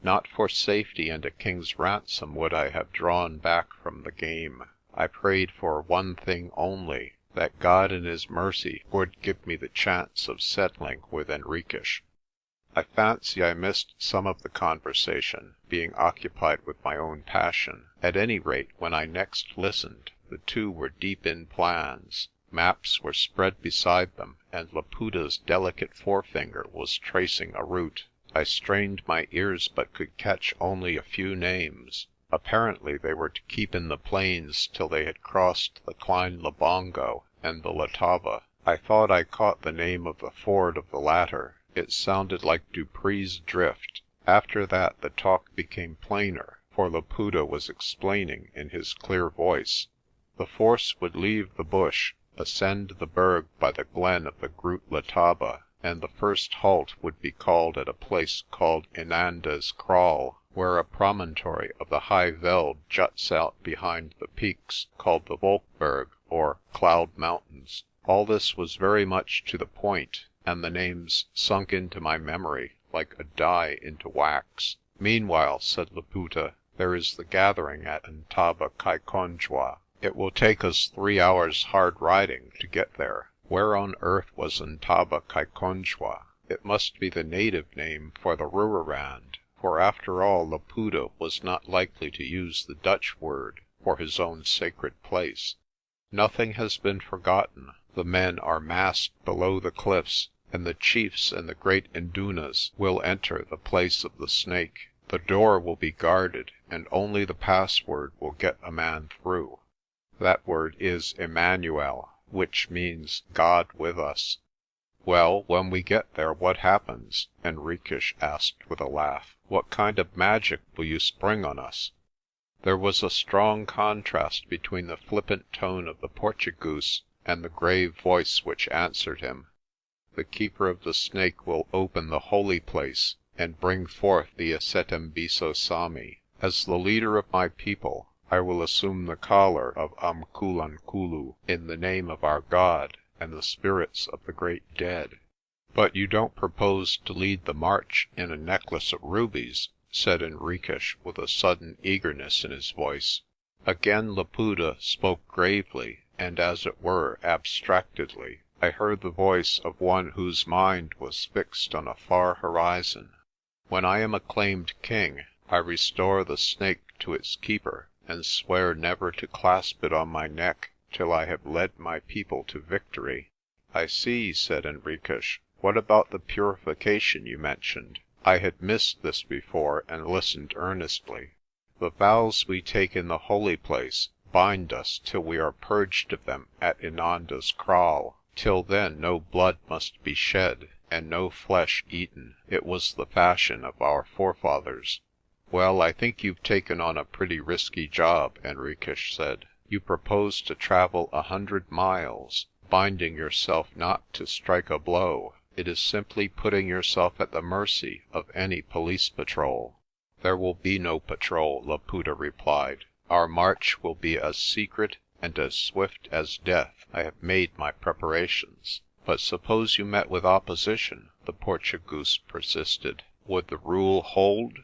Not for safety and a king's ransom would I have drawn back from the game. I prayed for one thing only, that God in his mercy would give me the chance of settling with Henriques. I fancy I missed some of the conversation, being occupied with my own passion. At any rate, when I next listened, the 2 were deep in plans. Maps were spread beside them, and Laputa's delicate forefinger was tracing a route. I strained my ears but could catch only a few names. Apparently they were to keep in the plains till they had crossed the Klein Labongo and the Letaba. I thought I caught the name of the ford of the latter. It sounded like Dupree's Drift. After that the talk became plainer, for Laputa was explaining in his clear voice. The force would leave the bush, ascend the Berg by the glen of the Groot Letaba, and the first halt would be called at a place called Inanda's Kraal, where a promontory of the high veld juts out behind the peaks called the Wolkberg, or Cloud Mountains. All this was very much to the point, and the names sunk into my memory like a dye into wax. "Meanwhile," said Laputa, "there is the gathering at Ntaba Kaikonjwa. It will take us 3 hours hard riding to get there." Where on earth was Ntaba Kaikonjwa? It must be the native name for the Rooirand, for after all Laputa was not likely to use the Dutch word for his own sacred place. Nothing has been forgotten. The men are massed below the cliffs, and the chiefs and the great Indunas will enter the place of the snake. The door will be guarded, and only the password will get a man through. That word is Emmanuel, which means God with us. "Well, when we get there, what happens?" Henriques asked with a laugh. "What kind of magic will you spring on us?" There was a strong contrast between the flippant tone of the Portugoose and the grave voice which answered him. "The Keeper of the Snake will open the holy place and bring forth the Isetembiso Sami. As the leader of my people, I will assume the collar of Umkulankulu in the name of our God and the spirits of the great dead. "But you don't propose to lead the march in a necklace of rubies?" said Henriques with a sudden eagerness in his voice. Again Laputa spoke gravely and, as it were, abstractedly. I heard the voice of one whose mind was fixed on a far horizon. "When I am acclaimed king, I restore the snake to its keeper, and swear never to clasp it on my neck till I have led my people to victory." "I see," said Henriques. "What about the purification you mentioned?" I had missed this before, and listened earnestly. "The vows we take in the holy place bind us till we are purged of them at Inanda's kraal. Till then no blood must be shed, and no flesh eaten. It was the fashion of our forefathers." "Well, I think you've taken on a pretty risky job," Henriques said. "You propose to travel 100 miles, binding yourself not to strike a blow. It is simply putting yourself at the mercy of any police patrol." "There will be no patrol," Laputa replied. "Our march will be as secret and as swift as death. I have made my preparations." "But suppose you met with opposition?" the Portugoose persisted. "Would the rule hold?"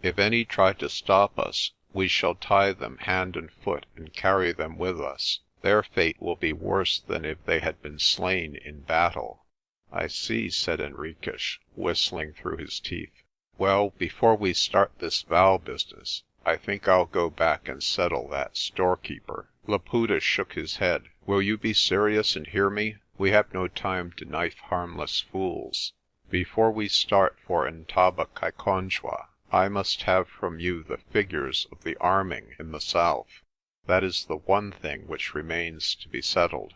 "If any try to stop us, we shall tie them hand and foot and carry them with us. Their fate will be worse than if they had been slain in battle." "I see," said Henriques, whistling through his teeth. "Well, before we start this vow business, I think I'll go back and settle that storekeeper." Laputa shook his head. "Will you be serious and hear me? We have no time to knife harmless fools. Before we start for Ntabakaikonjwa, I must have from you the figures of the arming in the south. That is the one thing which remains to be settled.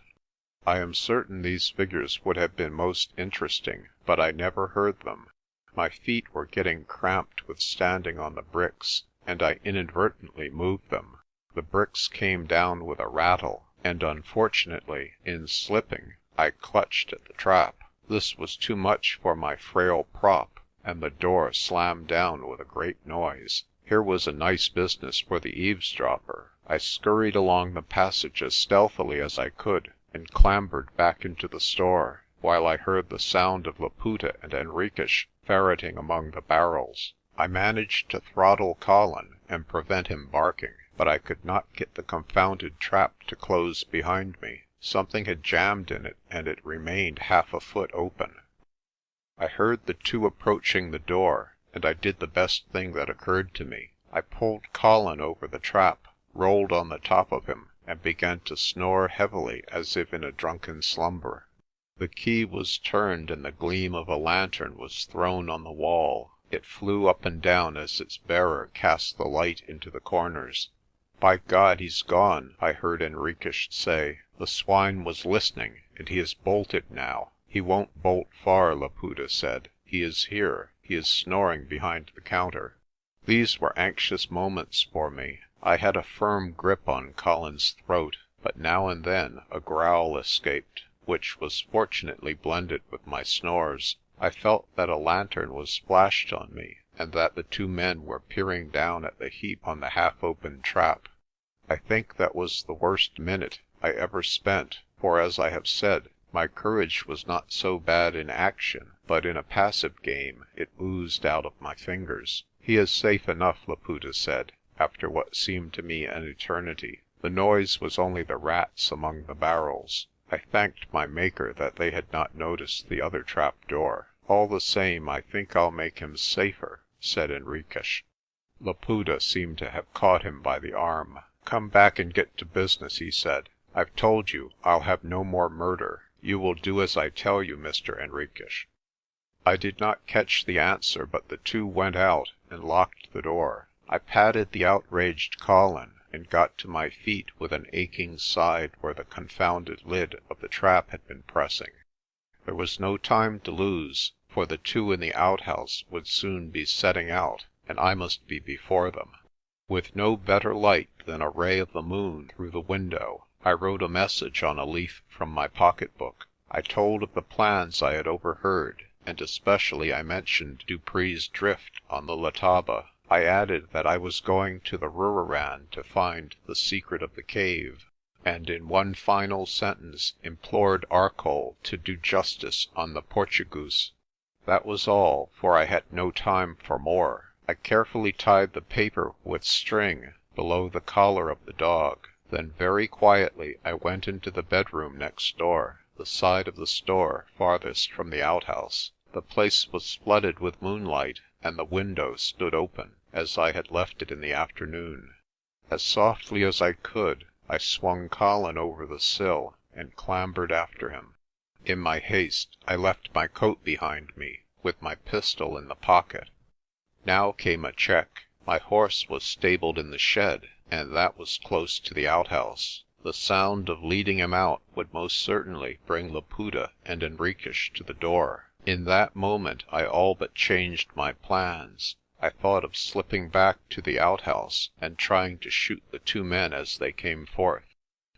I am certain these figures would have been most interesting, but I never heard them. My feet were getting cramped with standing on the bricks, and I inadvertently moved them. The bricks came down with a rattle, and unfortunately, in slipping, I clutched at the trap. This was too much for my frail prop, and the door slammed down with a great noise. Here was a nice business for the eavesdropper. I scurried along the passage as stealthily as I could, and clambered back into the store, while I heard the sound of Laputa and Henriques ferreting among the barrels. I managed to throttle Colin and prevent him barking, but I could not get the confounded trap to close behind me. Something had jammed in it, and it remained half a foot open. I heard the two approaching the door, and I did the best thing that occurred to me. I pulled Colin over the trap, rolled on the top of him, and began to snore heavily as if in a drunken slumber. The key was turned and the gleam of a lantern was thrown on the wall. It flew up and down as its bearer cast the light into the corners. "By God, he's gone," I heard Henriques say. "The swine was listening, and he has bolted now." "He won't bolt far," Laputa said. "He is here. He is snoring behind the counter." These were anxious moments for me. I had a firm grip on Colin's throat, but now and then a growl escaped, which was fortunately blended with my snores. I felt that a lantern was flashed on me, and that the two men were peering down at the heap on the half-opened trap. I think that was the worst minute I ever spent, for, as I have said, my courage was not so bad in action, but in a passive game it oozed out of my fingers. "He is safe enough," Laputa said, after what seemed to me an eternity. "The noise was only the rats among the barrels." I thanked my Maker that they had not noticed the other trap door. "All the same, I think I'll make him safer," said Henriques. Laputa seemed to have caught him by the arm. "Come back and get to business," he said. "I've told you I'll have no more murder. You will do as I tell you, Mr. Henriques." I did not catch the answer, but the two went out and locked the door. I patted the outraged Colin and got to my feet with an aching side where the confounded lid of the trap had been pressing. There was no time to lose, for the two in the outhouse would soon be setting out, and I must be before them. With no better light than a ray of the moon through the window, I wrote a message on a leaf from my pocketbook. I told of the plans I had overheard, and especially I mentioned Dupree's drift on the Letaba. I added that I was going to the Rooirand to find the secret of the cave. and in one final sentence implored Arcoll to do justice on the Portugoose. That was all, for I had no time for more. I carefully tied the paper with string below the collar of the dog. Then very quietly I went into the bedroom next door, the side of the store farthest from the outhouse. The place was flooded with moonlight, and the window stood open, as I had left it in the afternoon. As softly as I could, I swung Colin over the sill and clambered after him. In my haste I left my coat behind me, with my pistol in the pocket. Now came a check. My horse was stabled in the shed, and that was close to the outhouse. The sound of leading him out would most certainly bring Laputa and Henriques to the door. In that moment I all but changed my plans. I thought of slipping back to the outhouse and trying to shoot the two men as they came forth.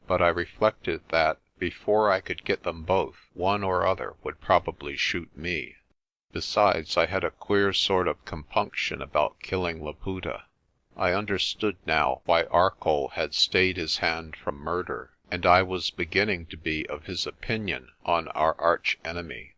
But I reflected that, before I could get them both, one or other would probably shoot me. Besides, I had a queer sort of compunction about killing Laputa. I understood now why Arcoll had stayed his hand from murder, and I was beginning to be of his opinion on our arch enemy.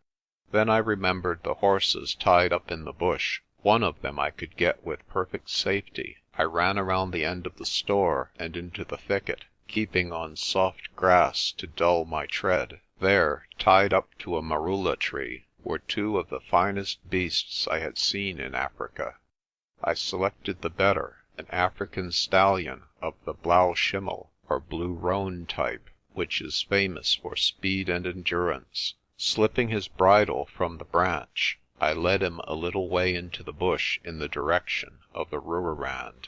Then I remembered the horses tied up in the bush. One of them I could get with perfect safety. I ran around the end of the store and into the thicket, keeping on soft grass to dull my tread. There, tied up to a marula tree, were two of the finest beasts I had seen in Africa. I selected the better, an African stallion of the Blaauwildebeestefontein or blue roan type, which is famous for speed and endurance. Slipping his bridle from the branch, I led him a little way into the bush in the direction of the Rooirand.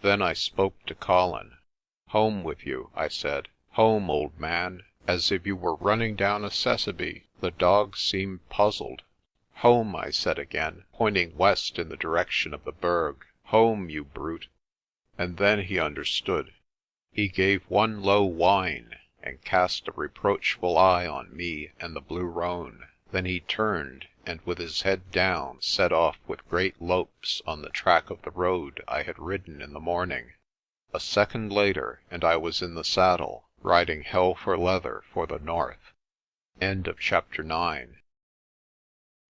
Then I spoke to Colin. "Home with you," I said. "Home, old man, as if you were running down a tsessebe." The dog seemed puzzled. "Home," I said again, pointing west in the direction of the Berg. "Home, you brute." And then he understood. He gave one low whine, and cast a reproachful eye on me and the blue roan. Then he turned, and with his head down set off with great lopes on the track of the road I had ridden in the morning. A second later, and I was in the saddle, riding hell for leather for the north.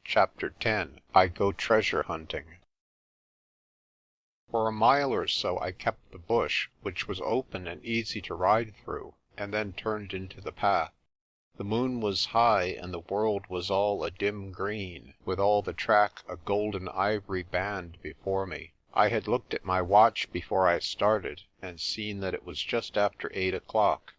Chapter 10. I Go Treasure Hunting. For a mile or so I kept the bush, which was open and easy to ride through, and then turned into the path. The moon was high, and the world was all a dim green, with all the track a golden ivory band before me. I had looked at my watch before I started, and seen that it was just after 8 o'clock.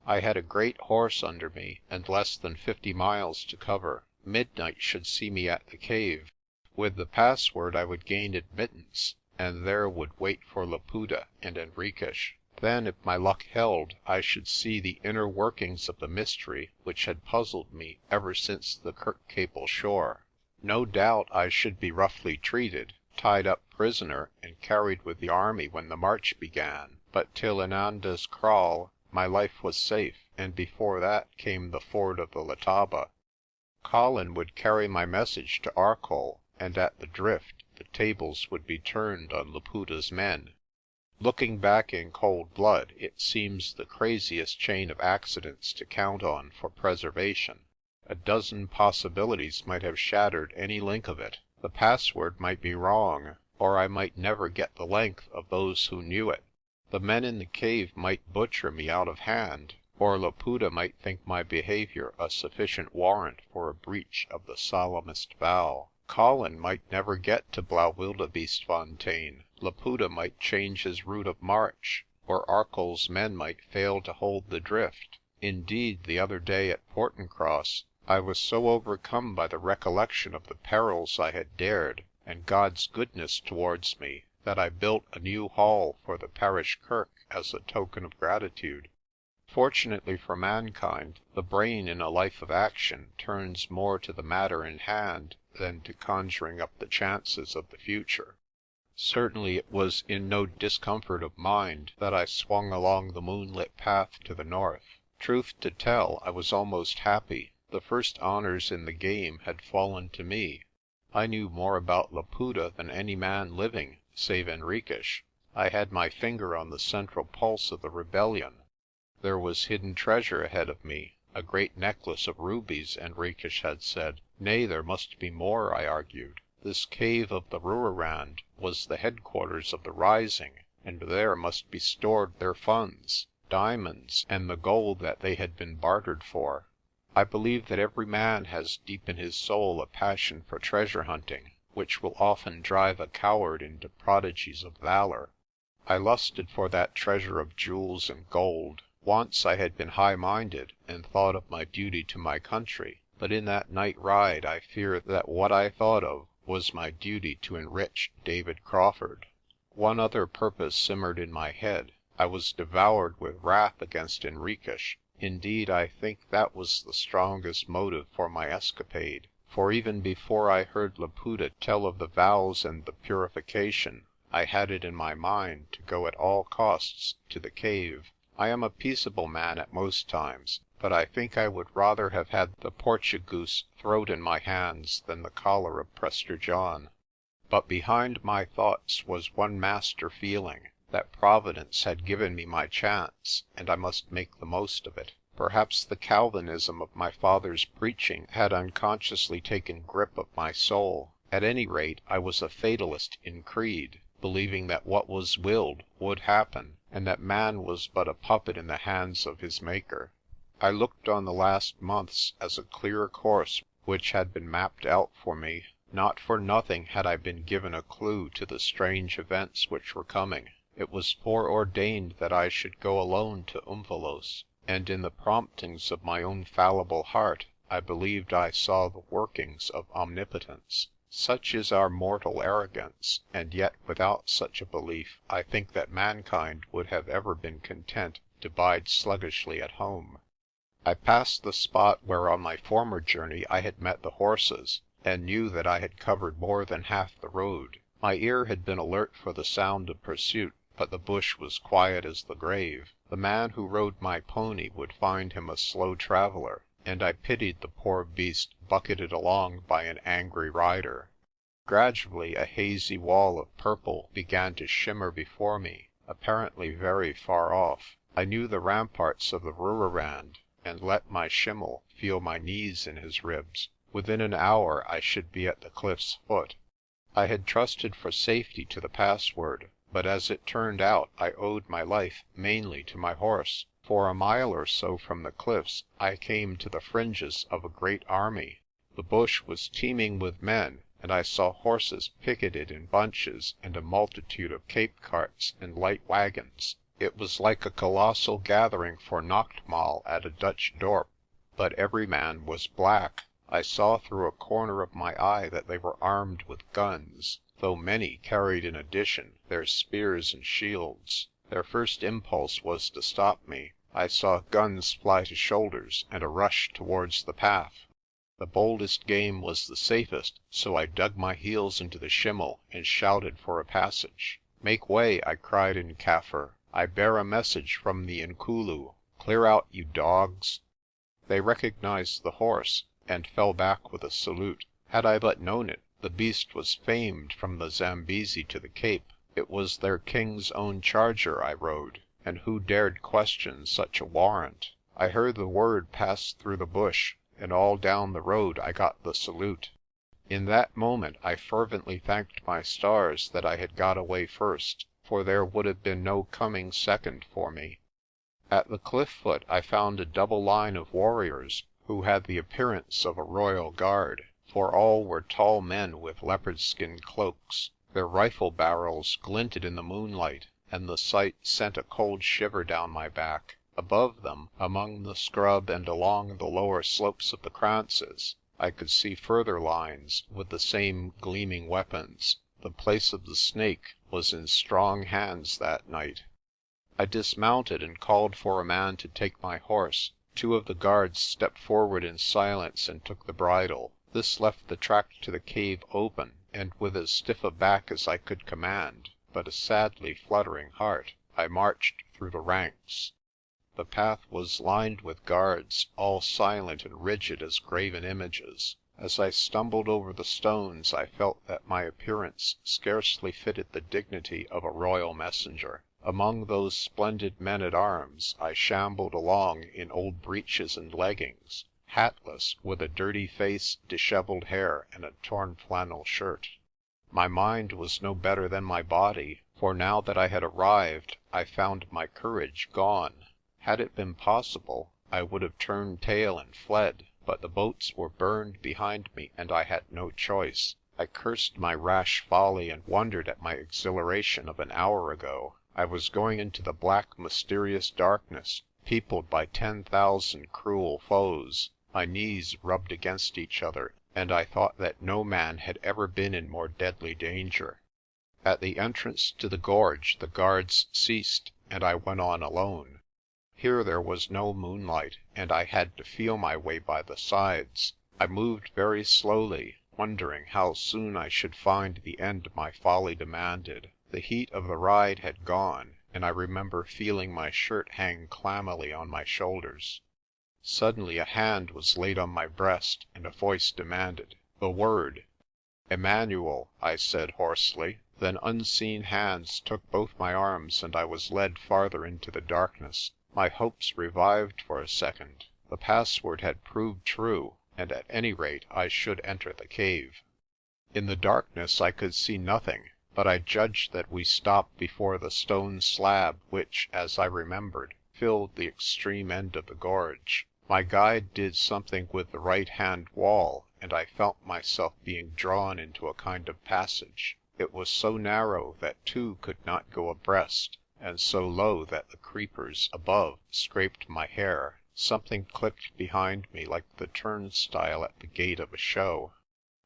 I had a great horse under me, and less than 50 miles to cover. Midnight should see me at the cave. With the password I would gain admittance, and there would wait for Laputa and Henriques. Then, if my luck held, I should see the inner workings of the mystery which had puzzled me ever since the Kirkcaple Shore. No doubt I should be roughly treated, tied up prisoner, and carried with the army when the march began, but till Inanda's Kraal my life was safe, and before that came the ford of the Letaba. Colin would carry my message to Arcoll, and at the drift the tables would be turned on Laputa's men. Looking back in cold blood, it seems the craziest chain of accidents to count on for preservation. A dozen possibilities might have shattered any link of it. The password might be wrong, or I might never get the length of those who knew it. The men in the cave might butcher me out of hand, or Laputa might think my behaviour a sufficient warrant for a breach of the solemnest vow. Colin might never get to Blaauwildebeestefontein. Laputa might change his route of march, or Arcoll's men might fail to hold the drift. Indeed, the other day at Portincross, I was so overcome by the recollection of the perils I had dared, and God's goodness towards me, that I built a new hall for the parish kirk as a token of gratitude. Fortunately for mankind, the brain in a life of action turns more to the matter in hand than to conjuring up the chances of the future. Certainly it was in no discomfort of mind that I swung along the moonlit path to the north. Truth to tell, I was almost happy. The first honours in the game had fallen to me. I knew more about Laputa than any man living, save Henriques. I had my finger on the central pulse of the rebellion. There was hidden treasure ahead of me, a great necklace of rubies, Henriques had said. Nay, there must be more, I argued. This cave of the Rooirand was the headquarters of the Rising, and there must be stored their funds, diamonds, and the gold that they had been bartered for. I believe that every man has deep in his soul a passion for treasure hunting, which will often drive a coward into prodigies of valour. I lusted for that treasure of jewels and gold. Once I had been high-minded and thought of my duty to my country, but in that night ride I fear that what I thought of was my duty to enrich David Crawfurd. One other purpose simmered in my head. I was devoured with wrath against Henriques. Indeed, I think that was the strongest motive for my escapade, for even before I heard Laputa tell of the vows and the purification, I had it in my mind to go at all costs to the cave. I am a peaceable man at most times, but I think I would rather have had the Portugoose throat in my hands than the collar of Prester John. But behind my thoughts was one master feeling, that Providence had given me my chance, and I must make the most of it. Perhaps the Calvinism of my father's preaching had unconsciously taken grip of my soul. At any rate, I was a fatalist in creed, believing that what was willed would happen, and that man was but a puppet in the hands of his Maker. I looked on the last months as a clear course which had been mapped out for me. Not for nothing had I been given a clue to the strange events which were coming. It was foreordained that I should go alone to Umvelos, and in the promptings of my own fallible heart I believed I saw the workings of omnipotence. Such is our mortal arrogance, and yet without such a belief I think that mankind would have ever been content to bide sluggishly at home. I passed the spot where on my former journey I had met the horses, and knew that I had covered more than half the road. My ear had been alert for the sound of pursuit, but the bush was quiet as the grave. The man who rode my pony would find him a slow traveller, and I pitied the poor beast bucketed along by an angry rider. Gradually a hazy wall of purple began to shimmer before me, apparently very far off. I knew the ramparts of the Rooirand, and let my schimmel feel my knees in his ribs. Within an hour I should be at the cliff's foot. I had trusted for safety to the password, but as it turned out I owed my life mainly to my horse. For a mile or so from the cliffs I came to the fringes of a great army. The bush was teeming with men, and I saw horses picketed in bunches and a multitude of Cape carts and light wagons. It was like a colossal gathering for Nachtmaal at a Dutch dorp, but every man was black. I saw through a corner of my eye that they were armed with guns, though many carried in addition their spears and shields. Their first impulse was to stop me. I saw guns fly to shoulders and a rush towards the path. The boldest game was the safest, so I dug my heels into the schimmel and shouted for a passage. "Make way," I cried in Kaffir. "I bear a message from the Inkulu. Clear out, you dogs." They recognized the horse, and fell back with a salute. Had I but known it, the beast was famed from the Zambesi to the Cape. It was their king's own charger I rode, and who dared question such a warrant? I heard the word pass through the bush, and all down the road I got the salute. In that moment I fervently thanked my stars that I had got away first, for there would have been no coming second for me. At the cliff foot I found a double line of warriors, who had the appearance of a royal guard, for all were tall men with leopard skin cloaks. Their rifle barrels glinted in the moonlight, and the sight sent a cold shiver down my back. Above them, among the scrub and along the lower slopes of the kranzes, I could see further lines with the same gleaming weapons. The place of the Snake was in strong hands that night. I dismounted and called for a man to take my horse. Two of the guards stepped forward in silence and took the bridle. This left the track to the cave open, and with as stiff a back as I could command, but a sadly fluttering heart, I marched through the ranks. The path was lined with guards, all silent and rigid as graven images. As I stumbled over the stones I felt that my appearance scarcely fitted the dignity of a royal messenger. Among those splendid men-at-arms I shambled along in old breeches and leggings, hatless, with a dirty face, dishevelled hair, and a torn flannel shirt. My mind was no better than my body, for now that I had arrived I found my courage gone. Had it been possible, I would have turned tail and fled, but the boats were burned behind me and I had no choice. I cursed my rash folly and wondered at my exhilaration of an hour ago. I was going into the black mysterious darkness, peopled by 10,000 cruel foes. My knees rubbed against each other, and I thought that no man had ever been in more deadly danger. At the entrance to the gorge the guards ceased, and I went on alone. Here there was no moonlight, and I had to feel my way by the sides. I moved very slowly, wondering how soon I should find the end my folly demanded. The heat of the ride had gone, and I remember feeling my shirt hang clammily on my shoulders. Suddenly a hand was laid on my breast, and a voice demanded the word. "Emmanuel," I said hoarsely. Then unseen hands took both my arms, and I was led farther into the darkness. My hopes revived for a second. The password had proved true, and at any rate I should enter the cave. In the darkness I could see nothing, but I judged that we stopped before the stone slab which, as I remembered, filled the extreme end of the gorge. My guide did something with the right-hand wall, and I felt myself being drawn into a kind of passage. It was so narrow that two could not go abreast, and so low that the creepers above scraped my hair. Something clicked behind me like the turnstile at the gate of a show.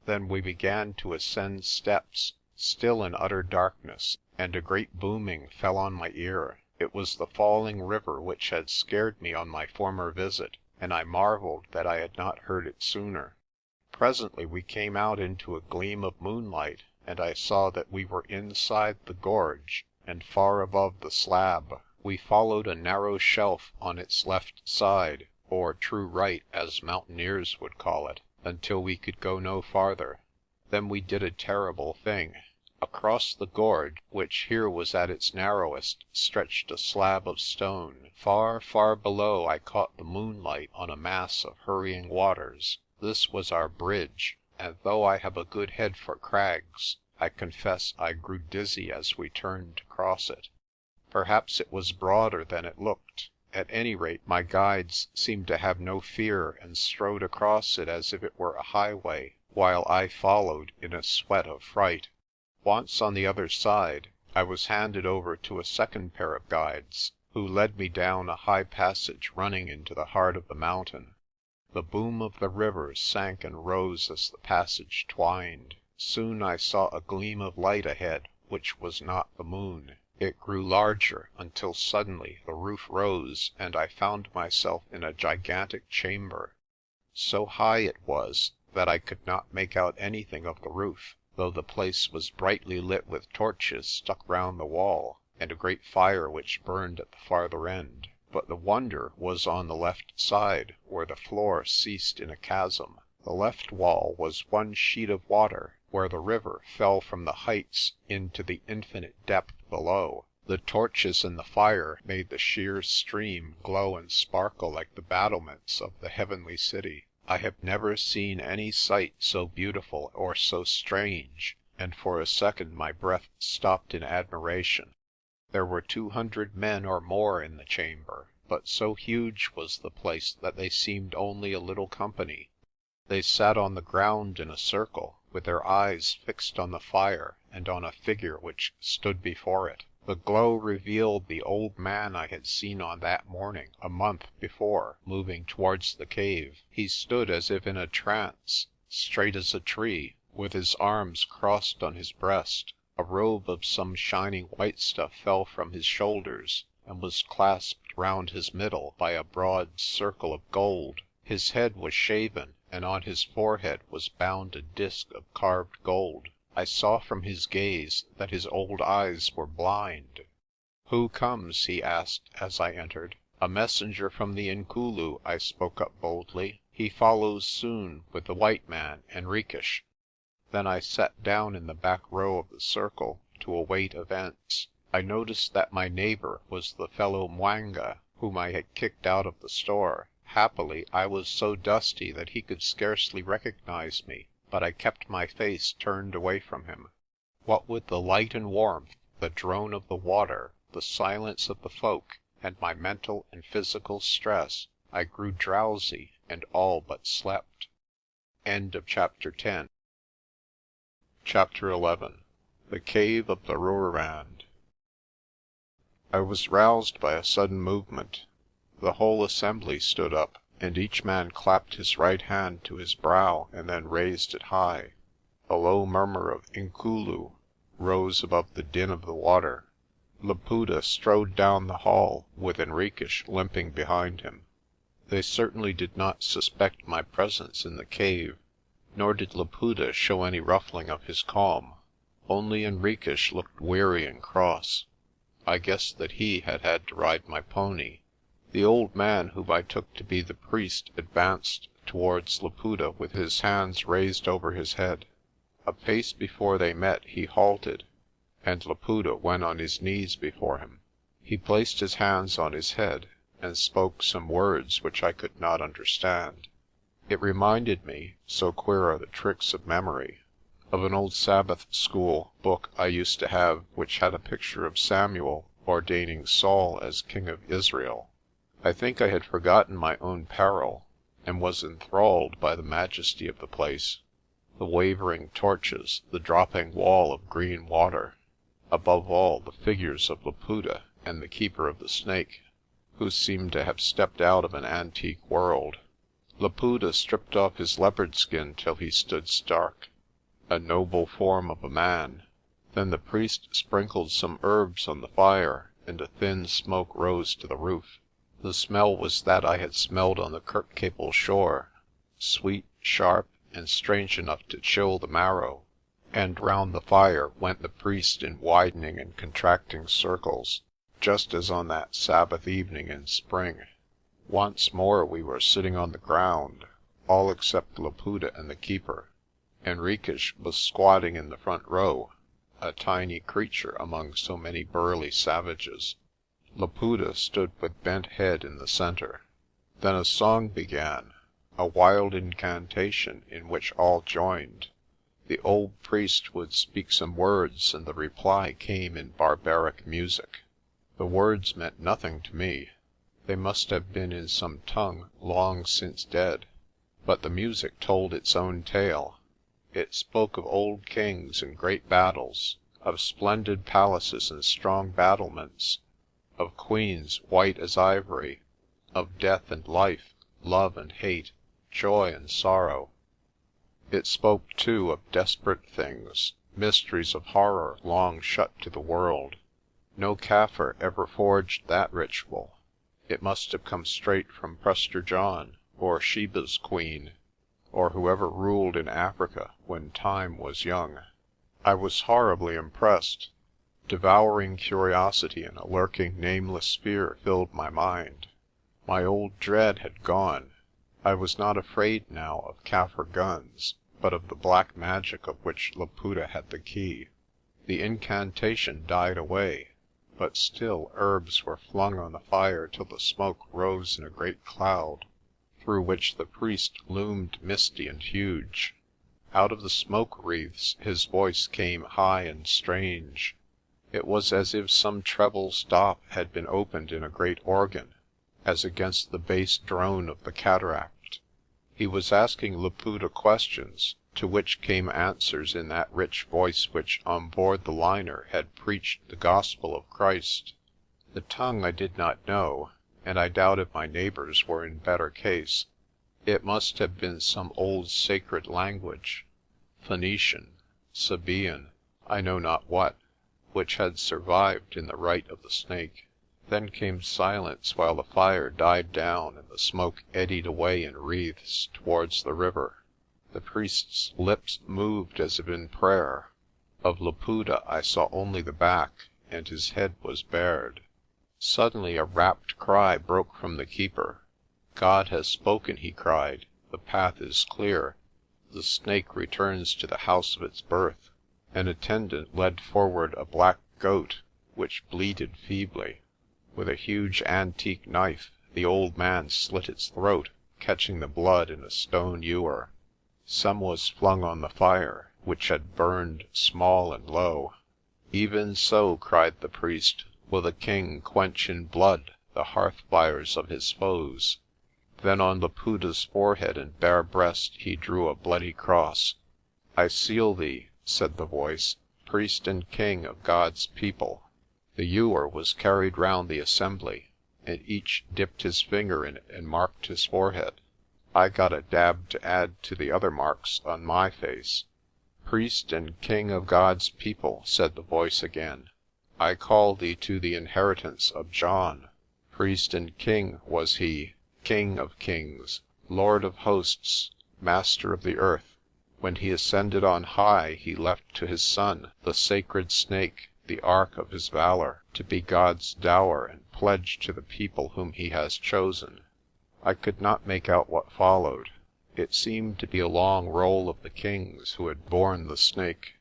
Then we began to ascend steps, still in utter darkness, and a great booming fell on my ear. It was the falling river which had scared me on my former visit, and I marvelled that I had not heard it sooner. Presently we came out into a gleam of moonlight, and I saw that we were inside the gorge and far above the slab. We followed a narrow shelf on its left side, or true right as mountaineers would call it, until we could go no farther. Then we did a terrible thing. Across the gorge, which here was at its narrowest, stretched a slab of stone. Far, far below I caught the moonlight on a mass of hurrying waters. This was our bridge, and though I have a good head for crags, I confess I grew dizzy as we turned to cross it. Perhaps it was broader than it looked. At any rate my guides seemed to have no fear and strode across it as if it were a highway, while I followed in a sweat of fright. Once on the other side, I was handed over to a second pair of guides, who led me down a high passage running into the heart of the mountain. The boom of the river sank and rose as the passage twined. Soon I saw a gleam of light ahead, which was not the moon. It grew larger until suddenly the roof rose, and I found myself in a gigantic chamber. So high it was that I could not make out anything of the roof, though the place was brightly lit with torches stuck round the wall, and a great fire which burned at the farther end. But the wonder was on the left side, where the floor ceased in a chasm. The left wall was one sheet of water, where the river fell from the heights into the infinite depth below. The torches and the fire made the sheer stream glow and sparkle like the battlements of the heavenly city. I have never seen any sight so beautiful or so strange, and for a second my breath stopped in admiration. There were 200 men or more in the chamber, but so huge was the place that they seemed only a little company. They sat on the ground in a circle, with their eyes fixed on the fire and on a figure which stood before it. The glow revealed the old man I had seen on that morning, a month before, moving towards the cave. He stood as if in a trance, straight as a tree, with his arms crossed on his breast. A robe of some shining white stuff fell from his shoulders, and was clasped round his middle by a broad circle of gold. His head was shaven, and on his forehead was bound a disc of carved gold. I saw from his gaze that his old eyes were blind. "Who comes?" he asked as I entered. "A messenger from the Inkulu," I spoke up boldly. "He follows soon with the white man, Henriques." Then I sat down in the back row of the circle to await events. I noticed that my neighbour was the fellow 'Mwanga whom I had kicked out of the store. Happily I was so dusty that he could scarcely recognise me, but I kept my face turned away from him. What with the light and warmth, the drone of the water, the silence of the folk, and my mental and physical stress, I grew drowsy and all but slept. Chapter 11. The Cave of the Rooirand. I was roused by a sudden movement. The whole assembly stood up, and each man clapped his right hand to his brow and then raised it high. A low murmur of Inkulu rose above the din of the water. Laputa strode down the hall, with Henriques limping behind him. They certainly did not suspect my presence in the cave, nor did Laputa show any ruffling of his calm. Only Henriques looked weary and cross. I guessed that he had had to ride my pony. The old man, whom I took to be the priest, advanced towards Laputa with his hands raised over his head. A pace before they met he halted, and Laputa went on his knees before him. He placed his hands on his head, and spoke some words which I could not understand. It reminded me, so queer are the tricks of memory, of an old Sabbath school book I used to have, which had a picture of Samuel ordaining Saul as king of Israel. I think I had forgotten my own peril, and was enthralled by the majesty of the place, the wavering torches, the dropping wall of green water, above all the figures of Laputa and the keeper of the snake, who seemed to have stepped out of an antique world. Laputa stripped off his leopard skin till he stood stark, a noble form of a man. Then the priest sprinkled some herbs on the fire, and a thin smoke rose to the roof. The smell was that I had smelled on the Kirkcaple Shore, sweet, sharp, and strange enough to chill the marrow. And round the fire went the priest in widening and contracting circles, just as on that Sabbath evening in spring. Once more we were sitting on the ground, all except Laputa and the keeper. Henriques was squatting in the front row, a tiny creature among so many burly savages. Laputa stood with bent head in the centre. Then a song began, a wild incantation in which all joined. The old priest would speak some words, and the reply came in barbaric music. The words meant nothing to me. They must have been in some tongue long since dead. But the music told its own tale. It spoke of old kings and great battles, of splendid palaces and strong battlements, of queens white as ivory, of death and life, love and hate, joy and sorrow. It spoke, too, of desperate things, mysteries of horror long shut to the world. No Kaffir ever forged that ritual. It must have come straight from Prester John, or Sheba's queen, or whoever ruled in Africa when time was young. I was horribly impressed. Devouring curiosity and a lurking nameless fear filled my mind. My old dread had gone. I was not afraid now of Kaffir guns, but of the black magic of which Laputa had the key. The incantation died away, but still herbs were flung on the fire till the smoke rose in a great cloud, through which the priest loomed misty and huge. Out of the smoke wreaths his voice came high and strange. It was as if some treble stop had been opened in a great organ, as against the bass drone of the cataract. He was asking Laputa questions, to which came answers in that rich voice which on board the liner had preached the gospel of Christ. The tongue I did not know, and I doubt if my neighbours were in better case. It must have been some old sacred language, Phoenician, Sabaean, I know not what, which had survived in the rite of the snake. Then came silence while the fire died down and the smoke eddied away in wreaths towards the river. The priest's lips moved as if in prayer. Of Laputa I saw only the back, and his head was bared. Suddenly a rapt cry broke from the keeper. "God has spoken," he cried. "The path is clear. The snake returns to the house of its birth." An attendant led forward a black goat, which bleated feebly. With a huge antique knife the old man slit its throat, catching the blood in a stone ewer. Some was flung on the fire, which had burned small and low. "Even so," cried the priest, "will the king quench in blood the hearth fires of his foes." Then on Laputa's forehead and bare breast he drew a bloody cross. "I seal thee," said the voice, "priest and king of God's people." The ewer was carried round the assembly, and each dipped his finger in it and marked his forehead. I got a dab to add to the other marks on my face. "Priest and king of God's people," said the voice again, "I call thee to the inheritance of John." Priest and king was he, king of kings, lord of hosts, master of the earth. When he ascended on high, he left to his son the sacred snake, the ark of his valour, to be God's dower and pledge to the people whom he has chosen. I could not make out what followed. It seemed to be a long roll of the kings who had borne the snake.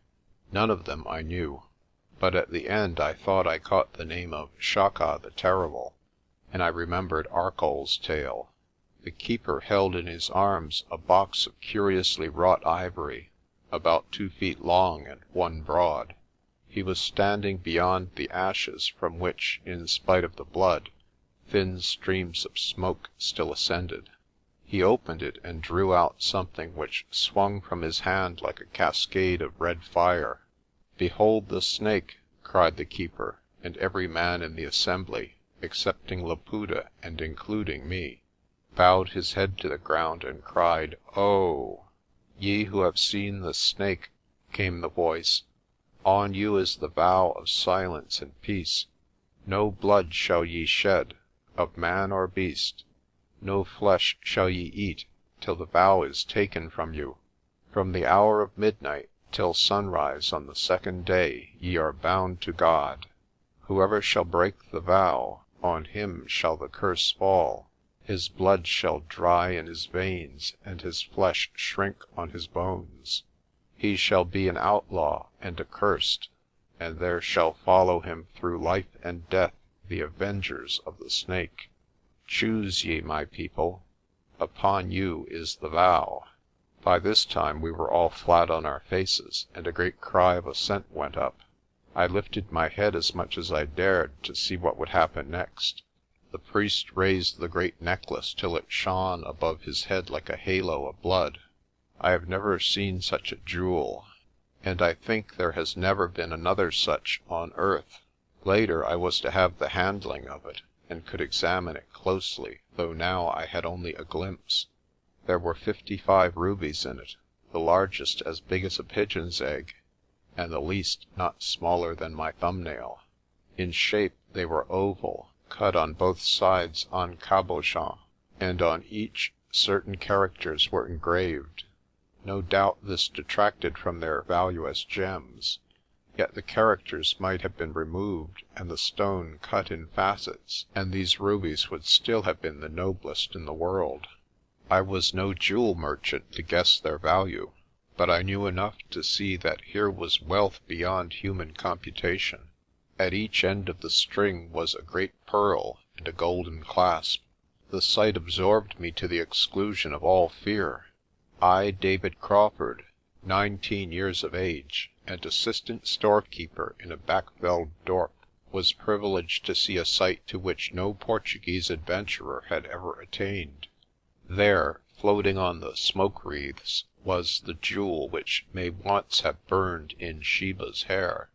None of them I knew, but at the end I thought I caught the name of Shaka the Terrible, and I remembered Arcoll's tale. The keeper held in his arms a box of curiously wrought ivory, about 2 feet long and 1 broad. He was standing beyond the ashes from which, in spite of the blood, thin streams of smoke still ascended. He opened it and drew out something which swung from his hand like a cascade of red fire. "Behold the snake!" cried the keeper, and every man in the assembly, excepting Laputa and including me, bowed his head to the ground and cried, "Oh!" "Ye who have seen the snake," came the voice, "on you is the vow of silence and peace. No blood shall ye shed, of man or beast. No flesh shall ye eat, till the vow is taken from you. From the hour of midnight till sunrise on the 2nd day ye are bound to God. Whoever shall break the vow, on him shall the curse fall. His blood shall dry in his veins, and his flesh shrink on his bones. He shall be an outlaw and accursed, and there shall follow him through life and death the avengers of the snake. Choose ye, my people. Upon you is the vow." By this time we were all flat on our faces, and a great cry of assent went up. I lifted my head as much as I dared to see what would happen next. The priest raised the great necklace till it shone above his head like a halo of blood. I have never seen such a jewel, and I think there has never been another such on earth. Later I was to have the handling of it, and could examine it closely, though now I had only a glimpse. There were 55 rubies in it, the largest as big as a pigeon's egg, and the least not smaller than my thumbnail. In shape they were oval, cut on both sides en cabochon, and on each certain characters were engraved. No doubt this detracted from their value as gems, yet the characters might have been removed and the stone cut in facets, and these rubies would still have been the noblest in the world. I was no jewel merchant to guess their value, but I knew enough to see that here was wealth beyond human computation. At each end of the string was a great pearl and a golden clasp. The sight absorbed me to the exclusion of all fear. I, David Crawford, 19 years of age, and assistant storekeeper in a back-veld dorp, was privileged to see a sight to which no Portuguese adventurer had ever attained. There, floating on the smoke wreaths, was the jewel which may once have burned in Sheba's hair.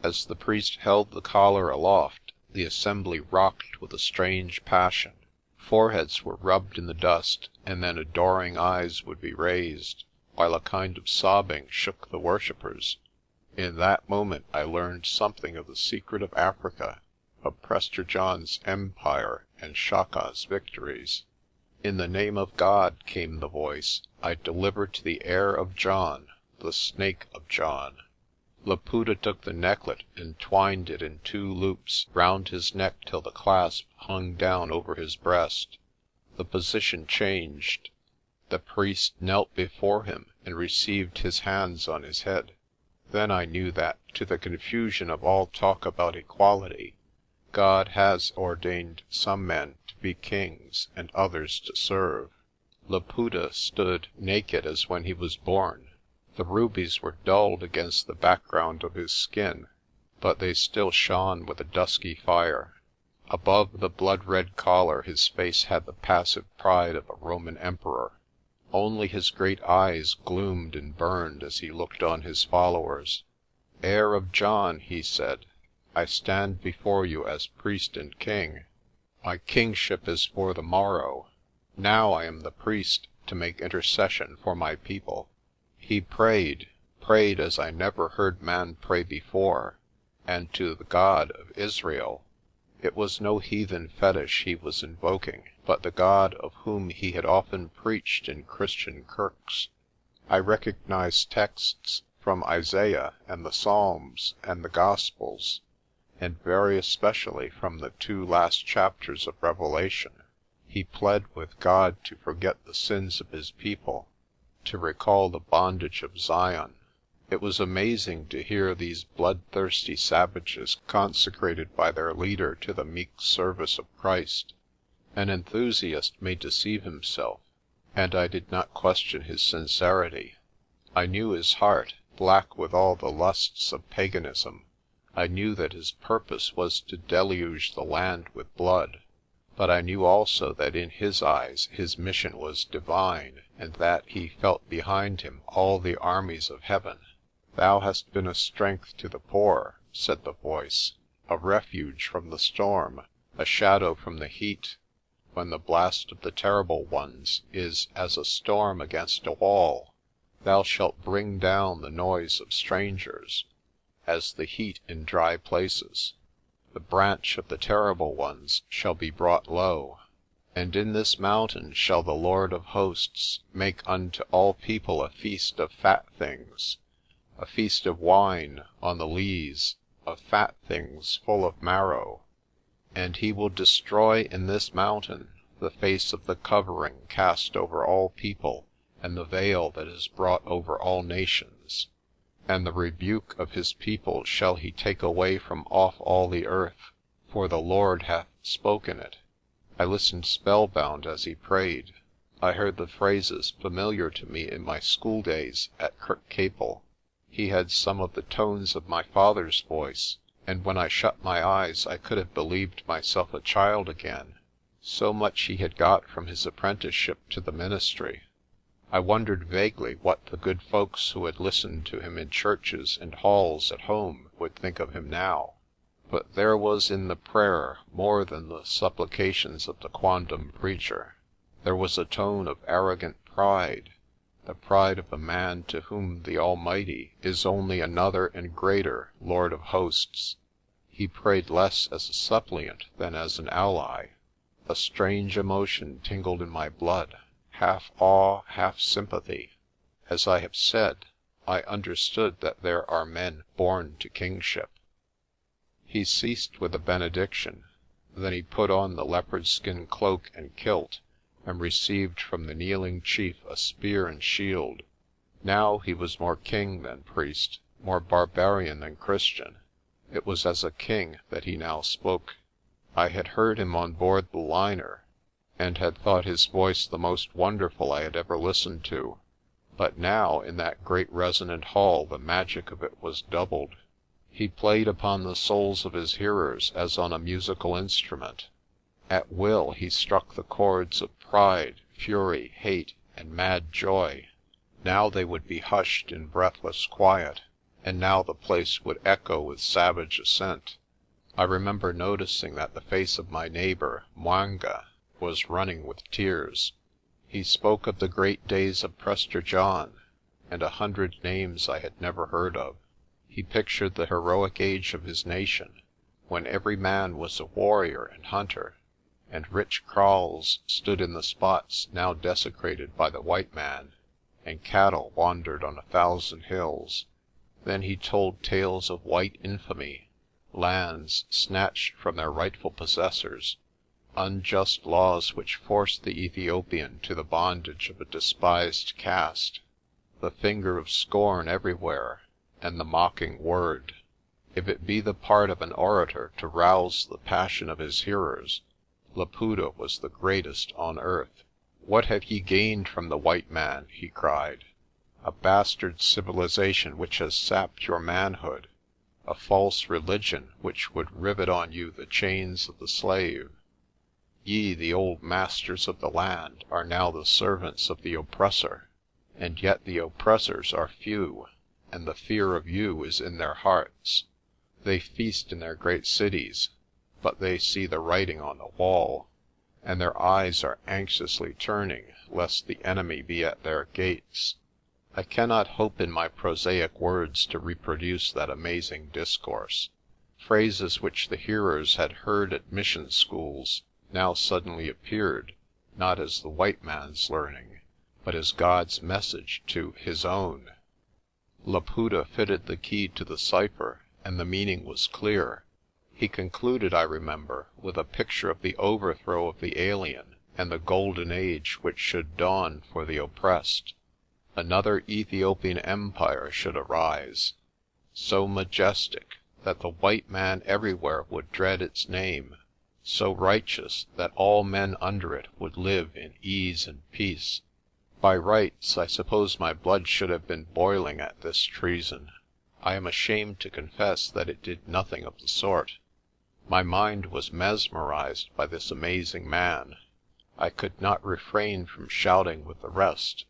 As the priest held the collar aloft, the assembly rocked with a strange passion. Foreheads were rubbed in the dust, and then adoring eyes would be raised, while a kind of sobbing shook the worshippers. In that moment I learned something of the secret of Africa, of Prester John's empire and Shaka's victories. "In the name of God," came the voice, "I deliver to the heir of John, the snake of John." Laputa took the necklet and twined it in 2 loops round his neck till the clasp hung down over his breast. The position changed. The priest knelt before him and received his hands on his head. Then I knew that, to the confusion of all talk about equality, God has ordained some men to be kings and others to serve. Laputa stood naked as when he was born. The rubies were dulled against the background of his skin, but they still shone with a dusky fire. Above the blood-red collar his face had the passive pride of a Roman emperor. Only his great eyes gloomed and burned as he looked on his followers. "Heir of John," he said, "I stand before you as priest and king. My kingship is for the morrow. Now I am the priest to make intercession for my people." He prayed as I never heard man pray before, and to the God of Israel. It was no heathen fetish he was invoking, but the God of whom he had often preached in Christian kirks. I recognized texts from Isaiah and the Psalms and the Gospels, and very especially from the 2 last chapters of Revelation. He pled with God to forget the sins of his people, to recall the bondage of Zion. It was amazing to hear these bloodthirsty savages consecrated by their leader to the meek service of Christ. An enthusiast may deceive himself, and I did not question his sincerity. I knew his heart, black with all the lusts of paganism. I knew that his purpose was to deluge the land with blood, but I knew also that in his eyes his mission was divine, and that he felt behind him all the armies of heaven. "Thou hast been a strength to the poor," said the voice, "a refuge from the storm, a shadow from the heat, when the blast of the terrible ones is as a storm against a wall. Thou shalt bring down the noise of strangers, as the heat in dry places. The branch of the terrible ones shall be brought low. And in this mountain shall the Lord of hosts make unto all people a feast of fat things, a feast of wine on the lees, of fat things full of marrow. And he will destroy in this mountain the face of the covering cast over all people, and the veil that is brought over all nations. And the rebuke of his people shall he take away from off all the earth, for the Lord hath spoken it." I listened spellbound as he prayed. I heard the phrases familiar to me in my school days at Kirkcaple. He had some of the tones of my father's voice, and when I shut my eyes I could have believed myself a child again. So much he had got from his apprenticeship to the ministry. I wondered vaguely what the good folks who had listened to him in churches and halls at home would think of him now. But there was in the prayer more than the supplications of the quondam preacher. There was a tone of arrogant pride, the pride of a man to whom the Almighty is only another and greater Lord of hosts. He prayed less as a suppliant than as an ally. A strange emotion tingled in my blood, half awe, half sympathy. As I have said, I understood that there are men born to kingship. He ceased with a benediction. Then he put on the leopard skin cloak and kilt, and received from the kneeling chief a spear and shield. Now he was more king than priest, more barbarian than Christian. It was as a king that he now spoke. I had heard him on board the liner, and had thought his voice the most wonderful I had ever listened to. But now in that great resonant hall the magic of it was doubled. He played upon the souls of his hearers as on a musical instrument. At will he struck the chords of pride, fury, hate, and mad joy. Now they would be hushed in breathless quiet, and now the place would echo with savage assent. I remember noticing that the face of my neighbour, Mwanga, was running with tears. He spoke of the great days of Prester John, and 100 names I had never heard of. He pictured the heroic age of his nation, when every man was a warrior and hunter, and rich kraals stood in the spots now desecrated by the white man, and cattle wandered on 1,000 hills. Then he told tales of white infamy, lands snatched from their rightful possessors, unjust laws which forced the Ethiopian to the bondage of a despised caste, the finger of scorn everywhere, and the mocking word. If it be the part of an orator to rouse the passion of his hearers, Laputa was the greatest on earth. "What have ye gained from the white man?" he cried. "A bastard civilization which has sapped your manhood, a false religion which would rivet on you the chains of the slave. Ye, the old masters of the land, are now the servants of the oppressor, and yet the oppressors are few, and the fear of you is in their hearts. They feast in their great cities, but they see the writing on the wall, and their eyes are anxiously turning lest the enemy be at their gates." I cannot hope in my prosaic words to reproduce that amazing discourse. Phrases which the hearers had heard at mission schools now suddenly appeared, not as the white man's learning, but as God's message to his own. Laputa fitted the key to the cipher, and the meaning was clear. He concluded, I remember, with a picture of the overthrow of the alien and the golden age which should dawn for the oppressed. Another Ethiopian empire should arise, so majestic that the white man everywhere would dread its name, so righteous that all men under it would live in ease and peace. By rights, I suppose my blood should have been boiling at this treason. I am ashamed to confess that it did nothing of the sort. My mind was mesmerized by this amazing man. I could not refrain from shouting with the rest.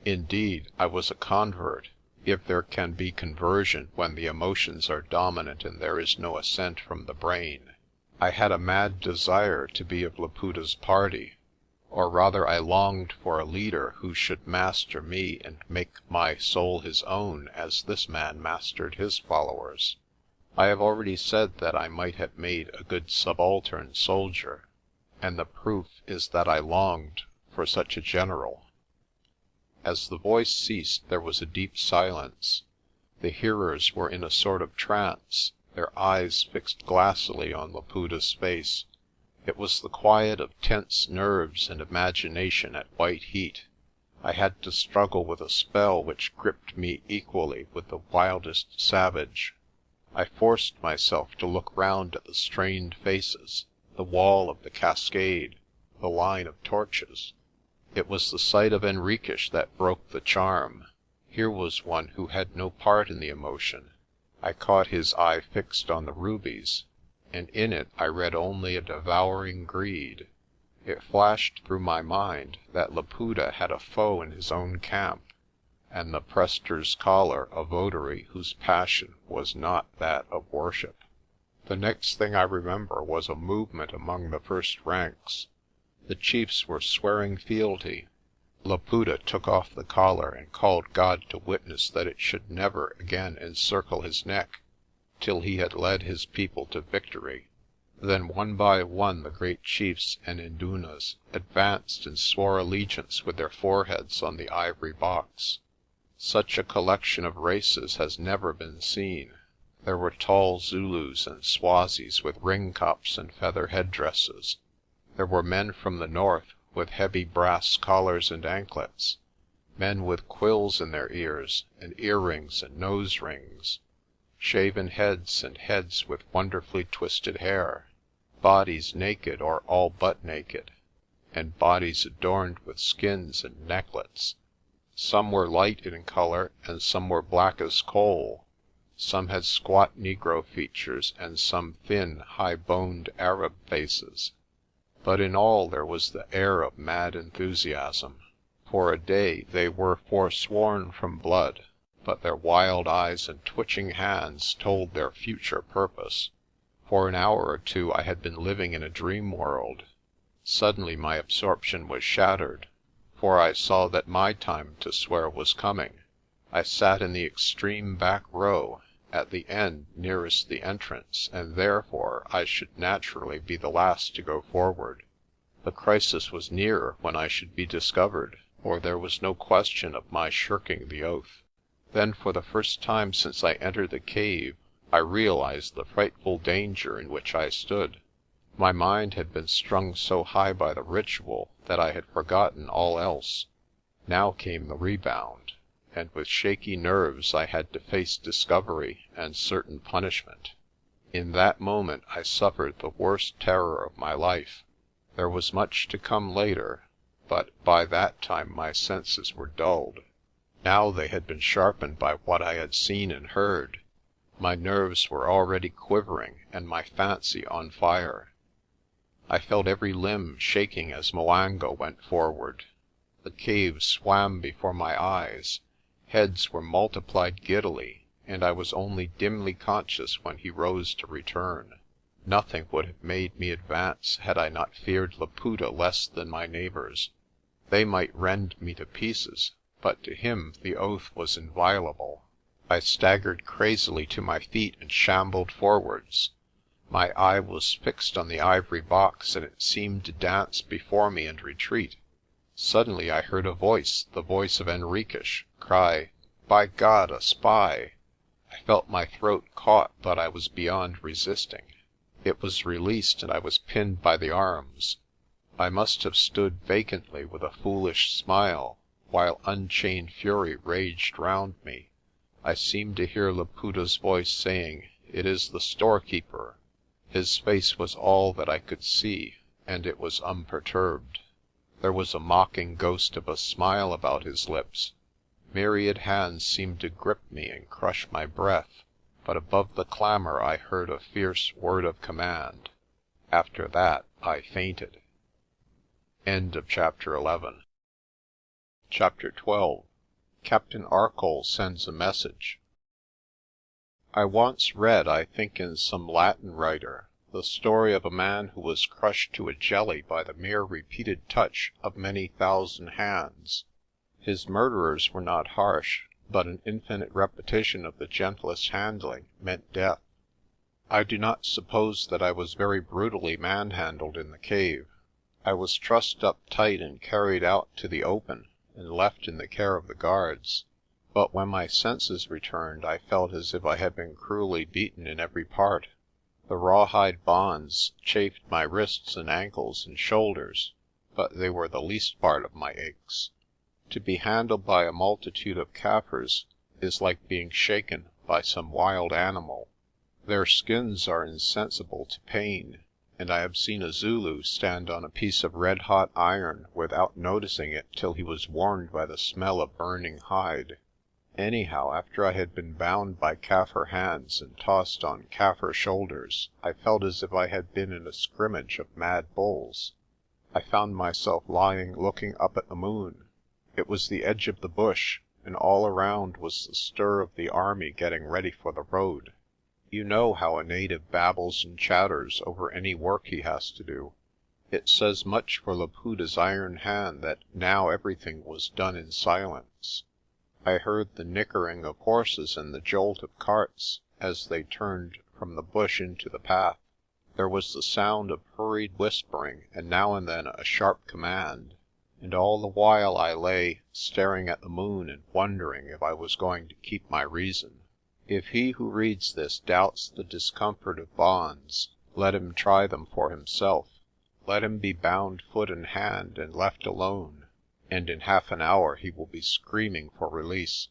Indeed, I was a convert, if there can be conversion when the emotions are dominant and there is no assent from the brain. I had a mad desire to be of Laputa's party, or rather I longed for a leader who should master me and make my soul his own as this man mastered his followers. I have already said that I might have made a good subaltern soldier, and the proof is that I longed for such a general. As the voice ceased there was a deep silence. The hearers were in a sort of trance, their eyes fixed glassily on Laputa's face. It was the quiet of tense nerves and imagination at white heat. I had to struggle with a spell which gripped me equally with the wildest savage. I forced myself to look round at the strained faces, the wall of the cascade, the line of torches. It was the sight of Henriques that broke the charm. Here was one who had no part in the emotion. I caught his eye fixed on the rubies, and in it I read only a devouring greed. It flashed through my mind that Laputa had a foe in his own camp, and the Prester's collar a votary whose passion was not that of worship. The next thing I remember was a movement among the first ranks. The chiefs were swearing fealty. Laputa took off the collar and called God to witness that it should never again encircle his neck till he had led his people to victory. Then one by one the great chiefs and indunas advanced and swore allegiance with their foreheads on the ivory box. Such a collection of races has never been seen. There were tall Zulus and Swazis with ring-cups and feather headdresses. There were men from the north with heavy brass collars and anklets, men with quills in their ears, and earrings and nose rings, shaven heads and heads with wonderfully twisted hair, bodies naked or all but naked, and bodies adorned with skins and necklets. Some were light in colour and some were black as coal. Some had squat Negro features and some thin, high-boned Arab faces. But in all there was the air of mad enthusiasm. For a day they were forsworn from blood, but their wild eyes and twitching hands told their future purpose. For an hour or two I had been living in a dream world. Suddenly my absorption was shattered, for I saw that my time to swear was coming. I sat in the extreme back row, at the end nearest the entrance, and therefore I should naturally be the last to go forward. The crisis was near when I should be discovered, for there was no question of my shirking the oath. Then for the first time since I entered the cave I realized the frightful danger in which I stood. My mind had been strung so high by the ritual that I had forgotten all else. Now came the rebound, and with shaky nerves I had to face discovery and certain punishment. In that moment I suffered the worst terror of my life. There was much to come later, but by that time my senses were dulled. Now they had been sharpened by what I had seen and heard. My nerves were already quivering and my fancy on fire. I felt every limb shaking as 'Mwanga went forward. The cave swam before my eyes. Heads were multiplied giddily, and I was only dimly conscious when he rose to return. Nothing would have made me advance had I not feared Laputa less than my neighbours. They might rend me to pieces, but to him the oath was inviolable. I staggered crazily to my feet and shambled forwards. My eye was fixed on the ivory box, and it seemed to dance before me and retreat. Suddenly I heard a voice, the voice of Henriques, cry, "By God, a spy!" I felt my throat caught, but I was beyond resisting. It was released, and I was pinned by the arms. I must have stood vacantly with a foolish smile, while unchained fury raged round me. I seemed to hear Laputa's voice saying, "It is the storekeeper." His face was all that I could see, and it was unperturbed. There was a mocking ghost of a smile about his lips. Myriad hands seemed to grip me and crush my breath, but above the clamour I heard a fierce word of command. After that I fainted. Chapter 12. Captain Arcoll sends a message. I once read, I think in some Latin writer, the story of a man who was crushed to a jelly by the mere repeated touch of many thousand hands. His murderers were not harsh, but an infinite repetition of the gentlest handling meant death. I do not suppose that I was very brutally manhandled in the cave. I was trussed up tight and carried out to the open and left in the care of the guards. But when my senses returned, I felt as if I had been cruelly beaten in every part. The rawhide bonds chafed my wrists and ankles and shoulders, but they were the least part of my aches. To be handled by a multitude of Kaffirs is like being shaken by some wild animal. Their skins are insensible to pain, and I have seen a Zulu stand on a piece of red-hot iron without noticing it till he was warned by the smell of burning hide. Anyhow, after I had been bound by Kaffir hands and tossed on Kaffir shoulders, I felt as if I had been in a scrimmage of mad bulls. I found myself lying looking up at the moon. It was the edge of the bush, and all around was the stir of the army getting ready for the road. You know how a native babbles and chatters over any work he has to do. It says much for Laputa's iron hand that now everything was done in silence. I heard the nickering of horses and the jolt of carts as they turned from the bush into the path. There was the sound of hurried whispering and now and then a sharp command, and all the while I lay staring at the moon and wondering if I was going to keep my reason. If he who reads this doubts the discomfort of bonds, let him try them for himself. Let him be bound foot and hand and left alone, and in half an hour he will be screaming for release.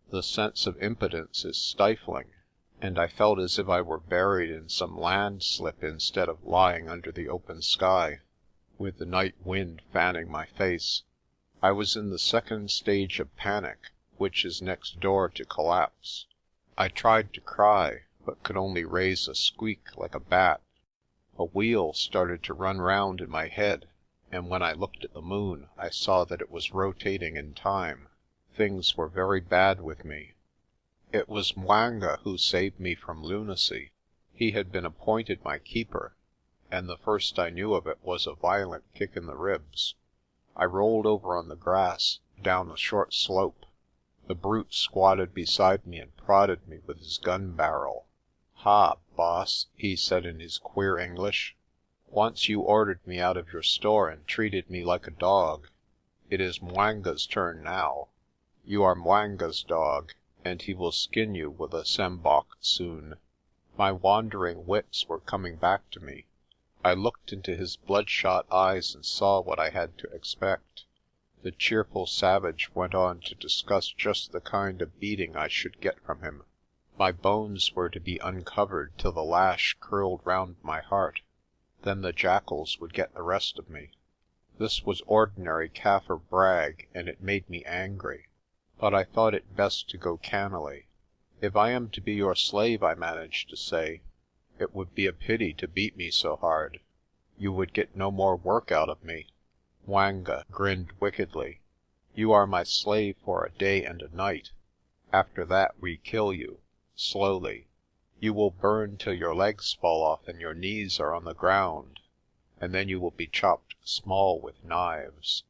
The sense of impotence is stifling, and I felt as if I were buried in some landslip instead of lying under the open sky, with the night wind fanning my face. I was in the second stage of panic, which is next door to collapse. I tried to cry, but could only raise a squeak like a bat. A wheel started to run round in my head, and when I looked at the moon I saw that it was rotating in time. Things were very bad with me. It was 'Mwanga who saved me from lunacy. He had been appointed my keeper, and the first I knew of it was a violent kick in the ribs. I rolled over on the grass, down a short slope. The brute squatted beside me and prodded me with his gun barrel. "Ha, boss," he said in his queer English. "Once you ordered me out of your store and treated me like a dog. It is 'Mwanga's turn now. You are 'Mwanga's dog, and he will skin you with a sembok soon." My wandering wits were coming back to me. I looked into his bloodshot eyes and saw what I had to expect. The cheerful savage went on to discuss just the kind of beating I should get from him. My bones were to be uncovered till the lash curled round my heart. Then the jackals would get the rest of me. This was ordinary Kaffir brag, and it made me angry. But I thought it best to go cannily. "If I am to be your slave," I managed to say, "it would be a pity to beat me so hard. You would get no more work out of me." 'Mwanga grinned wickedly. "You are my slave for a day and a night. After that we kill you, slowly. You will burn till your legs fall off and your knees are on the ground, and then you will be chopped small with knives."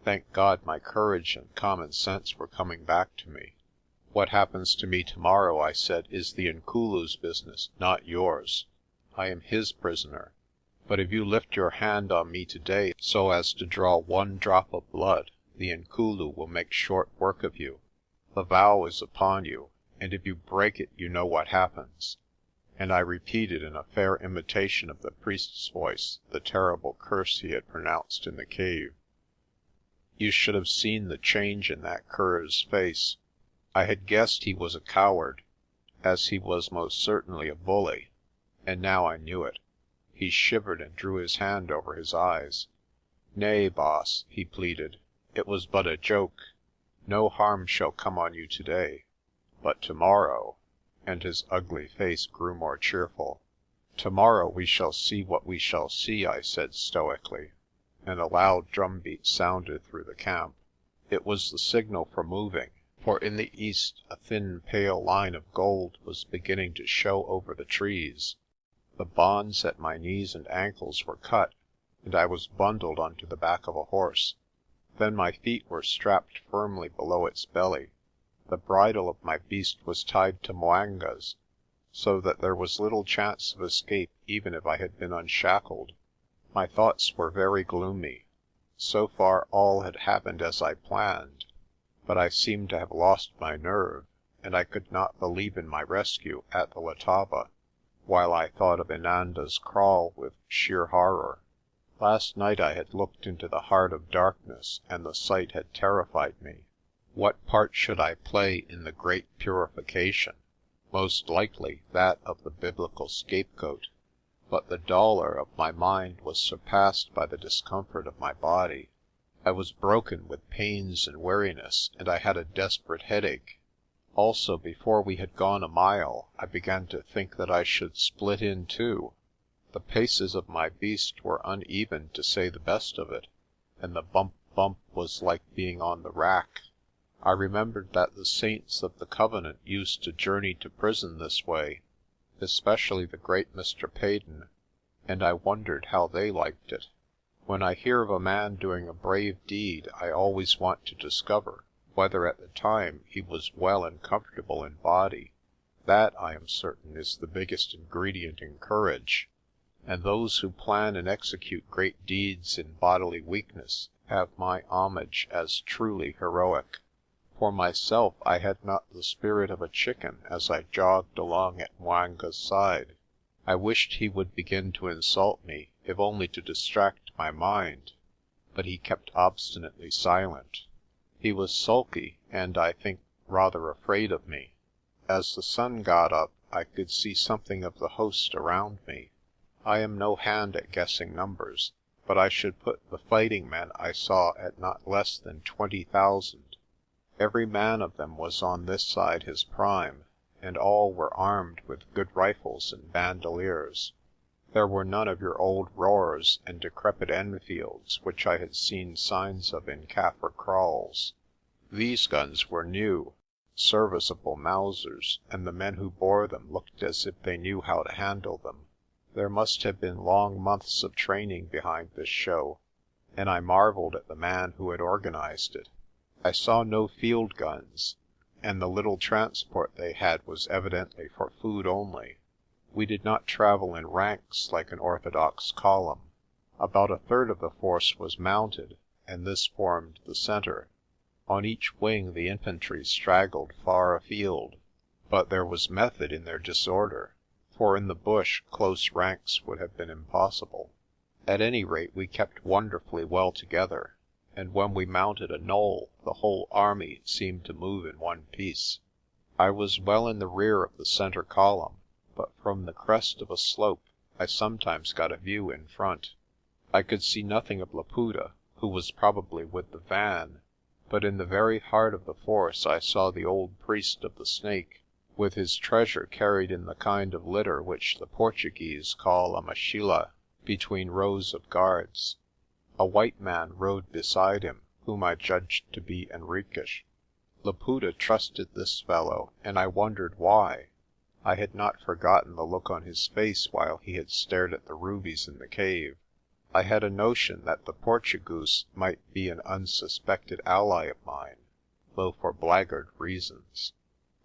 Thank God my courage and common sense were coming back to me. "What happens to me tomorrow," I said, "is the Inkulu's business, not yours. I am his prisoner. But if you lift your hand on me today so as to draw one drop of blood, the Inkulu will make short work of you. The vow is upon you, and if you break it you know what happens." And I repeated in a fair imitation of the priest's voice the terrible curse he had pronounced in the cave. You should have seen the change in that cur's face. I had guessed he was a coward, as he was most certainly a bully, and now I knew it. He shivered and drew his hand over his eyes. "Nay, boss," he pleaded, "it was but a joke. No harm shall come on you today. But tomorrow," and his ugly face grew more cheerful. "Tomorrow we shall see what we shall see," I said stoically, and a loud drumbeat sounded through the camp. It was the signal for moving, for in the east a thin pale line of gold was beginning to show over the trees. The bonds at my knees and ankles were cut, and I was bundled onto the back of a horse. Then my feet were strapped firmly below its belly. The bridle of my beast was tied to 'Mwanga's, so that there was little chance of escape even if I had been unshackled. My thoughts were very gloomy. So far all had happened as I planned, but I seemed to have lost my nerve, and I could not believe in my rescue at the Letaba, while I thought of Inanda's Kraal with sheer horror. Last night I had looked into the heart of darkness, and the sight had terrified me. What part should I play in the great purification? Most likely that of the biblical scapegoat. But the dolour of my mind was surpassed by the discomfort of my body. I was broken with pains and weariness, and I had a desperate headache. Also, before we had gone a mile, I began to think that I should split in two. The paces of my beast were uneven, to say the best of it, and the bump bump was like being on the rack. I remembered that the saints of the Covenant used to journey to prison this way, especially the great Mr. Payden, and I wondered how they liked it. When I hear of a man doing a brave deed, I always want to discover whether at the time he was well and comfortable in body. That, I am certain, is the biggest ingredient in courage, and those who plan and execute great deeds in bodily weakness have my homage as truly heroic. For myself, I had not the spirit of a chicken as I jogged along at 'Mwanga's side. I wished he would begin to insult me, if only to distract my mind, but he kept obstinately silent. He was sulky, and, I think, rather afraid of me. As the sun got up, I could see something of the host around me. I am no hand at guessing numbers, but I should put the fighting men I saw at not less than 20,000. Every man of them was on this side his prime, and all were armed with good rifles and bandoliers. There were none of your old roers and decrepit Enfields which I had seen signs of in Kaffir kraals. These guns were new, serviceable Mausers, and the men who bore them looked as if they knew how to handle them. There must have been long months of training behind this show, and I marvelled at the man who had organized it. I saw no field guns, and the little transport they had was evidently for food only. We did not travel in ranks like an orthodox column. About a third of the force was mounted, and this formed the centre. On each wing the infantry straggled far afield, but there was method in their disorder, for in the bush close ranks would have been impossible. At any rate we kept wonderfully well together, and when we mounted a knoll the whole army seemed to move in one piece. I was well in the rear of the centre column, but from the crest of a slope I sometimes got a view in front. I could see nothing of Laputa, who was probably with the van, but in the very heart of the force I saw the old priest of the Snake, with his treasure carried in the kind of litter which the Portuguese call a mochila, between rows of guards. A white man rode beside him, whom I judged to be Henriques. Laputa trusted this fellow, and I wondered why. I had not forgotten the look on his face while he had stared at the rubies in the cave. I had a notion that the Portugoose might be an unsuspected ally of mine, though for blackguard reasons.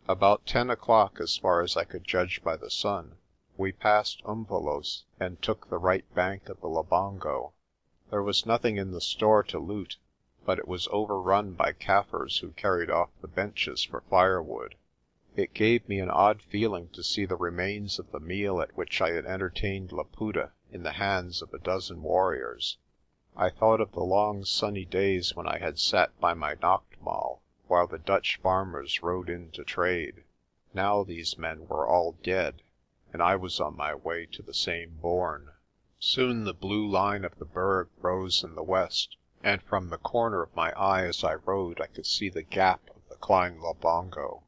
About 10 o'clock, as far as I could judge by the sun, we passed Umvelos and took the right bank of the Labongo. There was nothing in the store to loot, but it was overrun by Kaffirs who carried off the benches for firewood. It gave me an odd feeling to see the remains of the meal at which I had entertained Laputa in the hands of a dozen warriors. I thought of the long sunny days when I had sat by my naachtmaal while the Dutch farmers rode in to trade. Now these men were all dead, and I was on my way to the same bourne. Soon the blue line of the Berg rose in the west, and from the corner of my eye as I rode I could see the gap of the Klein Labongo.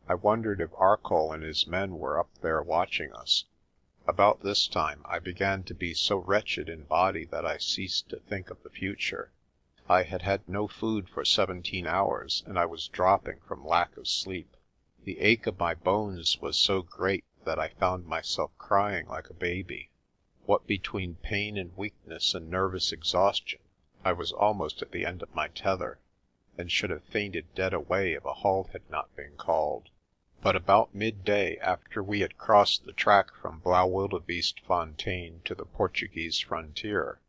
I wondered if Arcoll and his men were up there watching us. About this time I began to be so wretched in body that I ceased to think of the future. I had had no food for 17 hours, and I was dropping from lack of sleep. The ache of my bones was so great that I found myself crying like a baby. What between pain and weakness and nervous exhaustion, I was almost at the end of my tether, and should have fainted dead away if a halt had not been called. But about midday, after we had crossed the track from Blaauwildebeestefontein to the Portuguese frontier,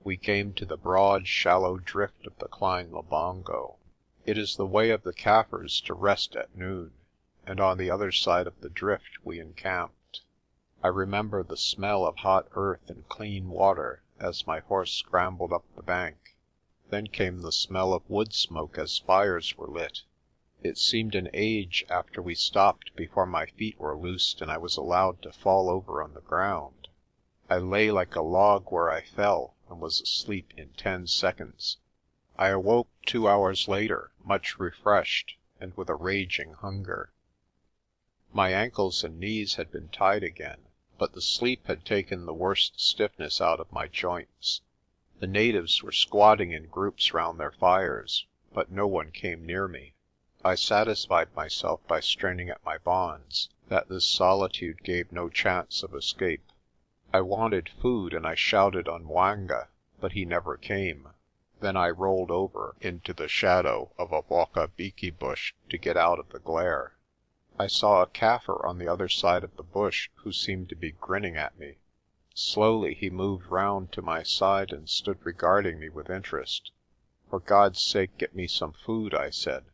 we came to the broad, shallow drift of the Klein Labongo. It is the way of the Kaffirs to rest at noon, and on the other side of the drift we encamped. I remember the smell of hot earth and clean water as my horse scrambled up the bank. Then came the smell of wood smoke as fires were lit. It seemed an age after we stopped before my feet were loosed and I was allowed to fall over on the ground. I lay like a log where I fell and was asleep in 10 seconds. I awoke 2 hours later, much refreshed and with a raging hunger. My ankles and knees had been tied again, but the sleep had taken the worst stiffness out of my joints. The natives were squatting in groups round their fires, but no one came near me. I satisfied myself by straining at my bonds, that this solitude gave no chance of escape. I wanted food and I shouted on 'Mwanga, but he never came. Then I rolled over into the shadow of a waka-biki bush to get out of the glare. I saw a Kaffir on the other side of the bush who seemed to be grinning at me. Slowly he moved round to my side and stood regarding me with interest. "For God's sake get me some food," I said.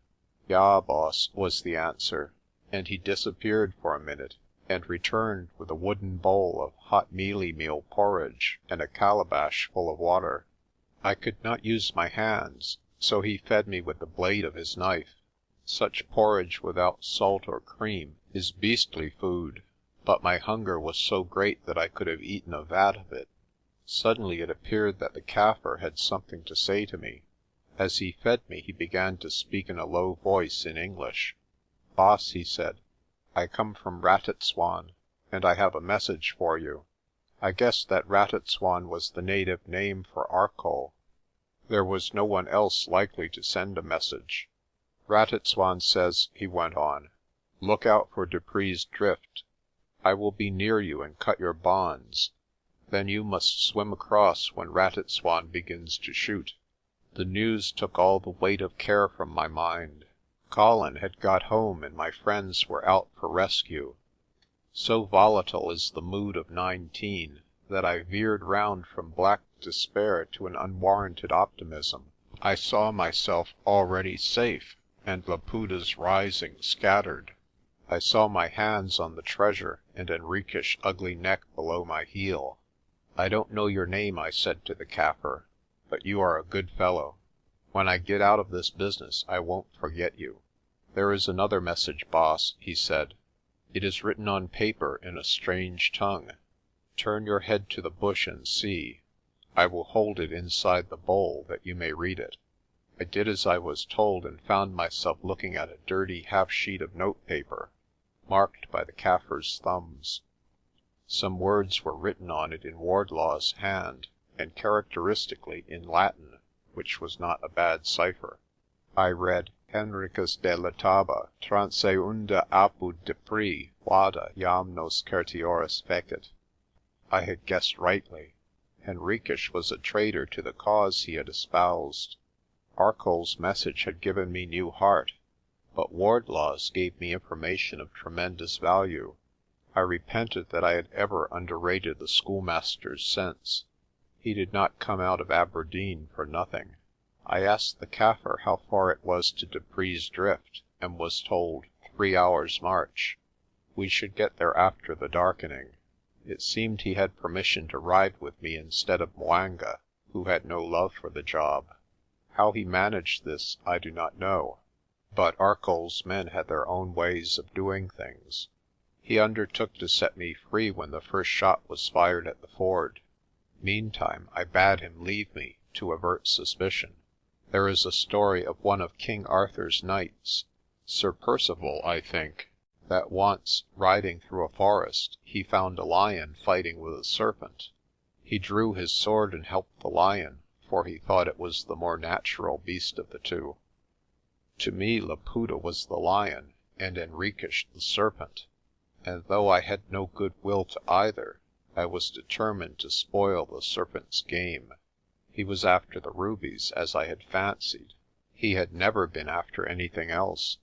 "Ja, boss," was the answer, and he disappeared for a minute and returned with a wooden bowl of hot mealie meal porridge and a calabash full of water. I could not use my hands, so he fed me with the blade of his knife. Such porridge without salt or cream is beastly food, but my hunger was so great that I could have eaten a vat of it. Suddenly it appeared that the Kaffir had something to say to me. As he fed me he began to speak in a low voice in English. "Boss," he said, "I come from Ratitswan, and I have a message for you." I guessed that Ratitswan was the native name for Arcoll. There was no one else likely to send a message. "Ratitswan says," he went on, "look out for Dupree's Drift. I will be near you and cut your bonds. Then you must swim across when Ratitswan begins to shoot." The news took all the weight of care from my mind. Colin had got home and my friends were out for rescue. So volatile is the mood of 19 that I veered round from black despair to an unwarranted optimism. I saw myself already safe, and Laputa's rising scattered. I saw my hands on the treasure and Henriques' ugly neck below my heel. "I don't know your name," I said to the Kaffir, "but you are a good fellow. When I get out of this business I won't forget you." "There is another message, boss," he said. "It is written on paper in a strange tongue. Turn your head to the bush and see. I will hold it inside the bowl that you may read it." I did as I was told and found myself looking at a dirty half sheet of notepaper, marked by the Kaffir's thumbs. Some words were written on it in Wardlaw's hand, and characteristically in Latin, which was not a bad cipher. I read, "Henricus de Letaba, transeunda apud depri, vada jam nos certioris fecit." I had guessed rightly. Henricus was a traitor to the cause he had espoused. Arcoll's message had given me new heart, but Wardlaw's gave me information of tremendous value. I repented that I had ever underrated the schoolmaster's sense. He did not come out of Aberdeen for nothing. I asked the Kaffir how far it was to Dupree's Drift, and was told 3 hours' march. We should get there after the darkening. It seemed he had permission to ride with me instead of 'Mwanga, who had no love for the job. How he managed this I do not know, but Arcoll's men had their own ways of doing things. He undertook to set me free when the first shot was fired at the ford. Meantime I bade him leave me, to avert suspicion. There is a story of one of King Arthur's knights, Sir Percival, I think, that once, riding through a forest, he found a lion fighting with a serpent. He drew his sword and helped the lion, for he thought it was the more natural beast of the two. To me Laputa was the lion, and Henricus the serpent, and though I had no good will to either, I was determined to spoil the serpent's game. He was after the rubies, as I had fancied. He had never been after anything else.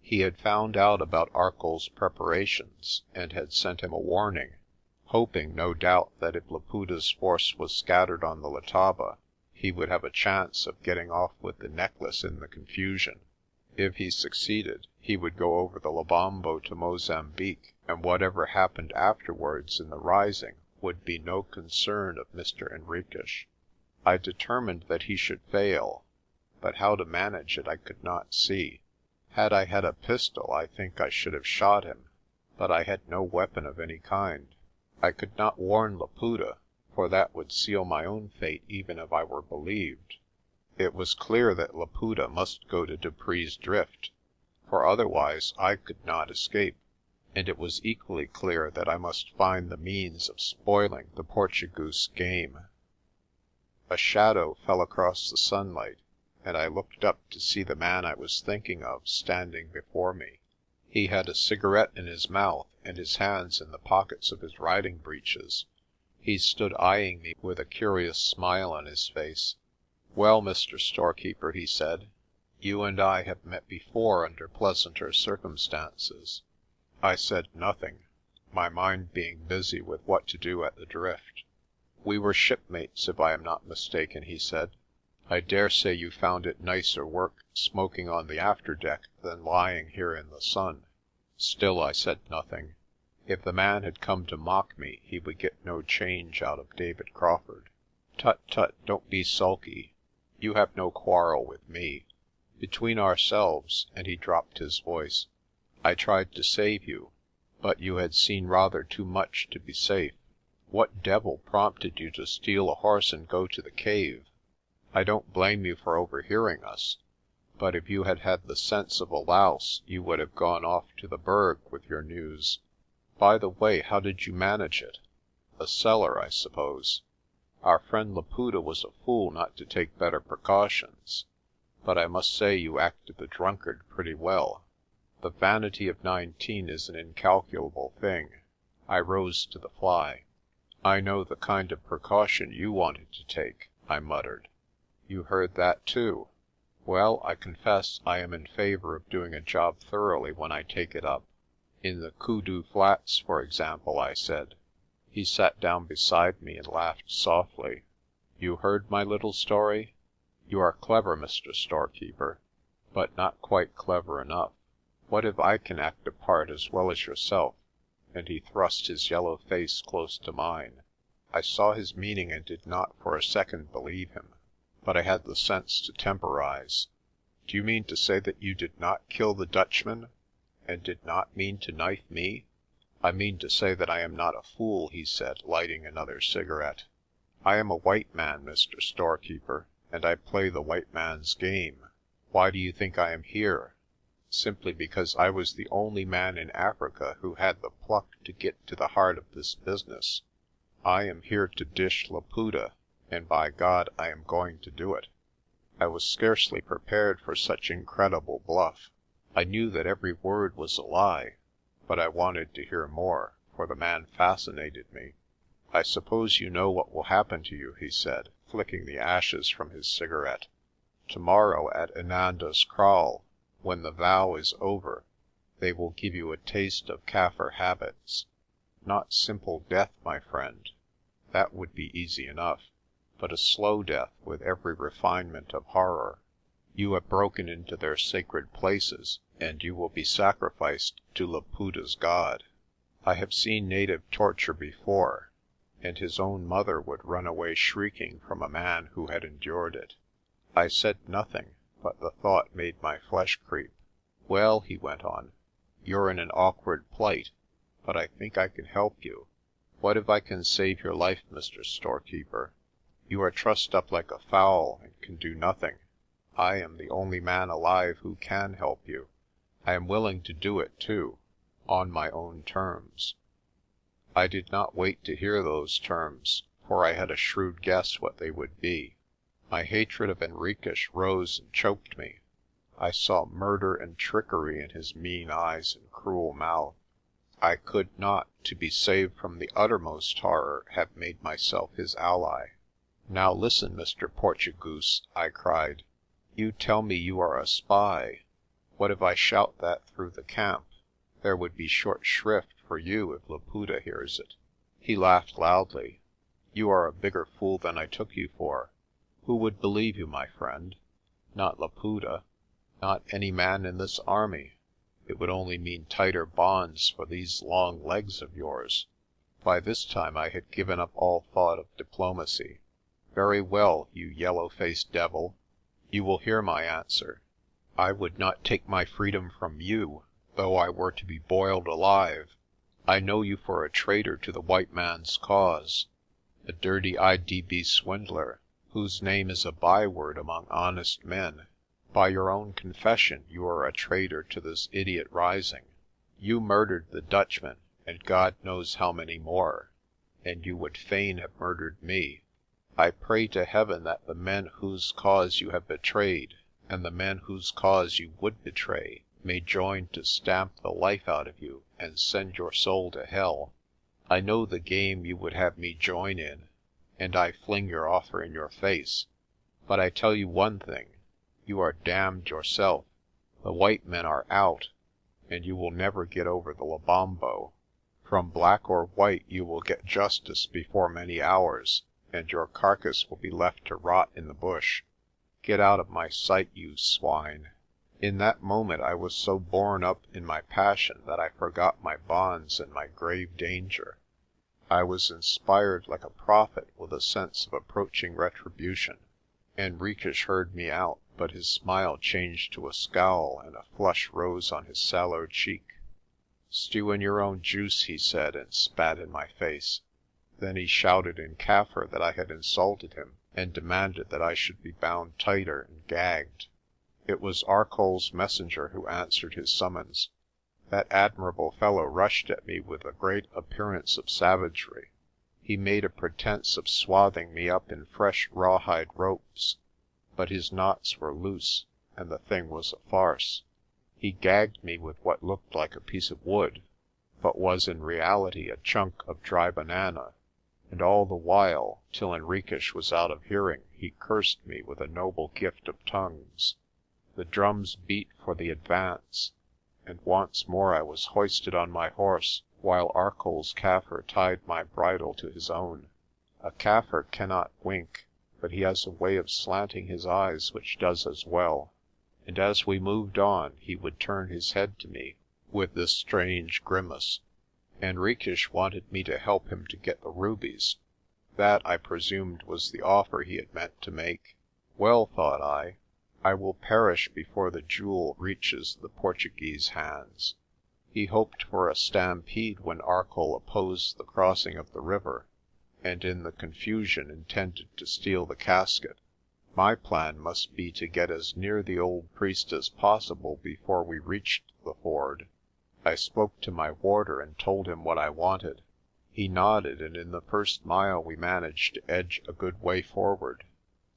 He had found out about Arcoll's preparations, and had sent him a warning, hoping, no doubt, that if Laputa's force was scattered on the Letaba, he would have a chance of getting off with the necklace in the confusion. If he succeeded, he would go over the Lebombo to Mozambique, and whatever happened afterwards in the rising would be no concern of Mr. Henricus. I determined that he should fail, but how to manage it I could not see. Had I had a pistol I think I should have shot him, but I had no weapon of any kind. I could not warn Laputa, for that would seal my own fate even if I were believed. It was clear that Laputa must go to Dupree's Drift, for otherwise I could not escape, and it was equally clear that I must find the means of spoiling the Portugoose game. A shadow fell across the sunlight, and I looked up to see the man I was thinking of standing before me. He had a cigarette in his mouth and his hands in the pockets of his riding breeches. He stood eyeing me with a curious smile on his face. "Well, Mr. Storekeeper," he said, "you and I have met before under pleasanter circumstances." I said nothing, my mind being busy with what to do at the Drift. "We were shipmates, if I am not mistaken," he said. "I daresay you found it nicer work smoking on the after deck than lying here in the sun." Still I said nothing. If the man had come to mock me, he would get no change out of David Crawford. "Tut, tut, don't be sulky. You have no quarrel with me. Between ourselves," and he dropped his voice, "I tried to save you, but you had seen rather too much to be safe. What devil prompted you to steal a horse and go to the cave? I don't blame you for overhearing us, but if you had had the sense of a louse you would have gone off to the Berg with your news. By the way, how did you manage it? A cellar, I suppose. Our friend Laputa was a fool not to take better precautions, but I must say you acted the drunkard pretty well. The vanity of 19 is an incalculable thing." I rose to the fly. "I know the kind of precaution you wanted to take," I muttered. "You heard that too? Well, I confess I am in favour of doing a job thoroughly when I take it up. In the Kudu Flats, for example," I said. He sat down beside me and laughed softly. "You heard my little story? You are clever, Mr. Storekeeper, but not quite clever enough. What if I can act a part as well as yourself?" And he thrust his yellow face close to mine. I saw his meaning and did not for a second believe him. but I had the sense to temporize. "Do you mean to say that you did not kill the Dutchman, and did not mean to knife me?" "I mean to say that I am not a fool," he said, lighting another cigarette. "I am a white man, Mr. Storekeeper, and I play the white man's game. Why do you think I am here? Simply because I was the only man in Africa who had the pluck to get to the heart of this business. I am here to dish Laputa, and by God I am going to do it." I was scarcely prepared for such incredible bluff. I knew that every word was a lie, but I wanted to hear more, for the man fascinated me. "I suppose you know what will happen to you," he said, flicking the ashes from his cigarette. "Tomorrow at Inanda's Kraal, when the vow is over, they will give you a taste of Kaffir habits. Not simple death, my friend. That would be easy enough, but a slow death with every refinement of horror. You have broken into their sacred places, and you will be sacrificed to Laputa's god. I have seen native torture before, and his own mother would run away shrieking from a man who had endured it." I said nothing, but the thought made my flesh creep. "Well," he went on, "you're in an awkward plight, but I think I can help you. What if I can save your life, Mr. Storekeeper? You are trussed up like a fowl, and can do nothing. I am the only man alive who can help you. I am willing to do it, too, on my own terms." I did not wait to hear those terms, for I had a shrewd guess what they would be. My hatred of Henriques rose and choked me. I saw murder and trickery in his mean eyes and cruel mouth. I could not, to be saved from the uttermost horror, have made myself his ally. "Now listen, Mr. Portugoose," I cried. "You tell me you are a spy. What if I shout that through the camp? There would be short shrift for you if Laputa hears it." He laughed loudly. "You are a bigger fool than I took you for. Who would believe you, my friend? Not Laputa. Not any man in this army. It would only mean tighter bonds for these long legs of yours." By this time I had given up all thought of diplomacy. "Very well, you yellow-faced devil. You will hear my answer. I would not take my freedom from you, though I were to be boiled alive. I know you for a traitor to the white man's cause, a dirty IDB swindler, whose name is a byword among honest men. By your own confession you are a traitor to this idiot rising. You murdered the Dutchman, and God knows how many more, and you would fain have murdered me. I pray to heaven that the men whose cause you have betrayed, and the men whose cause you would betray, may join to stamp the life out of you and send your soul to hell. I know the game you would have me join in, and I fling your offer in your face. But I tell you one thing, you are damned yourself. The white men are out, and you will never get over the Lebombo. From black or white you will get justice before many hours, and your carcass will be left to rot in the bush. Get out of my sight, you swine." In that moment I was so borne up in my passion that I forgot my bonds and my grave danger. I was inspired like a prophet with a sense of approaching retribution. Henriques heard me out, but his smile changed to a scowl and a flush rose on his sallow cheek. "Stew in your own juice," he said, and spat in my face. Then he shouted in Kaffir that I had insulted him, and demanded that I should be bound tighter and gagged. It was Arcoll's messenger who answered his summons. That admirable fellow rushed at me with a great appearance of savagery. He made a pretence of swathing me up in fresh rawhide ropes, but his knots were loose, and the thing was a farce. He gagged me with what looked like a piece of wood, but was in reality a chunk of dry banana, and all the while, till Henriques was out of hearing, he cursed me with a noble gift of tongues. The drums beat for the advance, and once more I was hoisted on my horse, while Arcoll's Kaffir tied my bridle to his own. A Kaffir cannot wink, but he has a way of slanting his eyes which does as well, and as we moved on he would turn his head to me with this strange grimace. Henriques wanted me to help him to get the rubies. That, I presumed, was the offer he had meant to make. Well, thought I will perish before the jewel reaches the Portuguese hands. He hoped for a stampede when Arcoll opposed the crossing of the river, and in the confusion intended to steal the casket. My plan must be to get as near the old priest as possible before we reached the ford. I spoke to my warder and told him what I wanted. He nodded, and in the first mile we managed to edge a good way forward.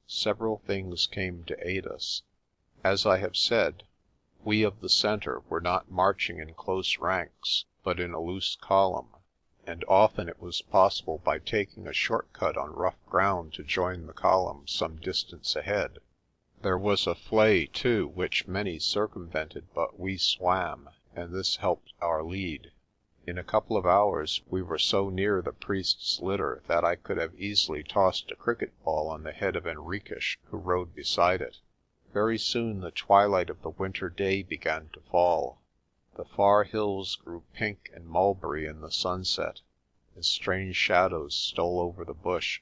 Several things came to aid us. As I have said, we of the centre were not marching in close ranks, but in a loose column, and often it was possible by taking a short cut on rough ground to join the column some distance ahead. There was a flae, too, which many circumvented, but we swam, and this helped our lead. In a couple of hours we were so near the priest's litter that I could have easily tossed a cricket ball on the head of Henriques, who rode beside it. Very soon the twilight of the winter day began to fall. The far hills grew pink and mulberry in the sunset, and strange shadows stole over the bush.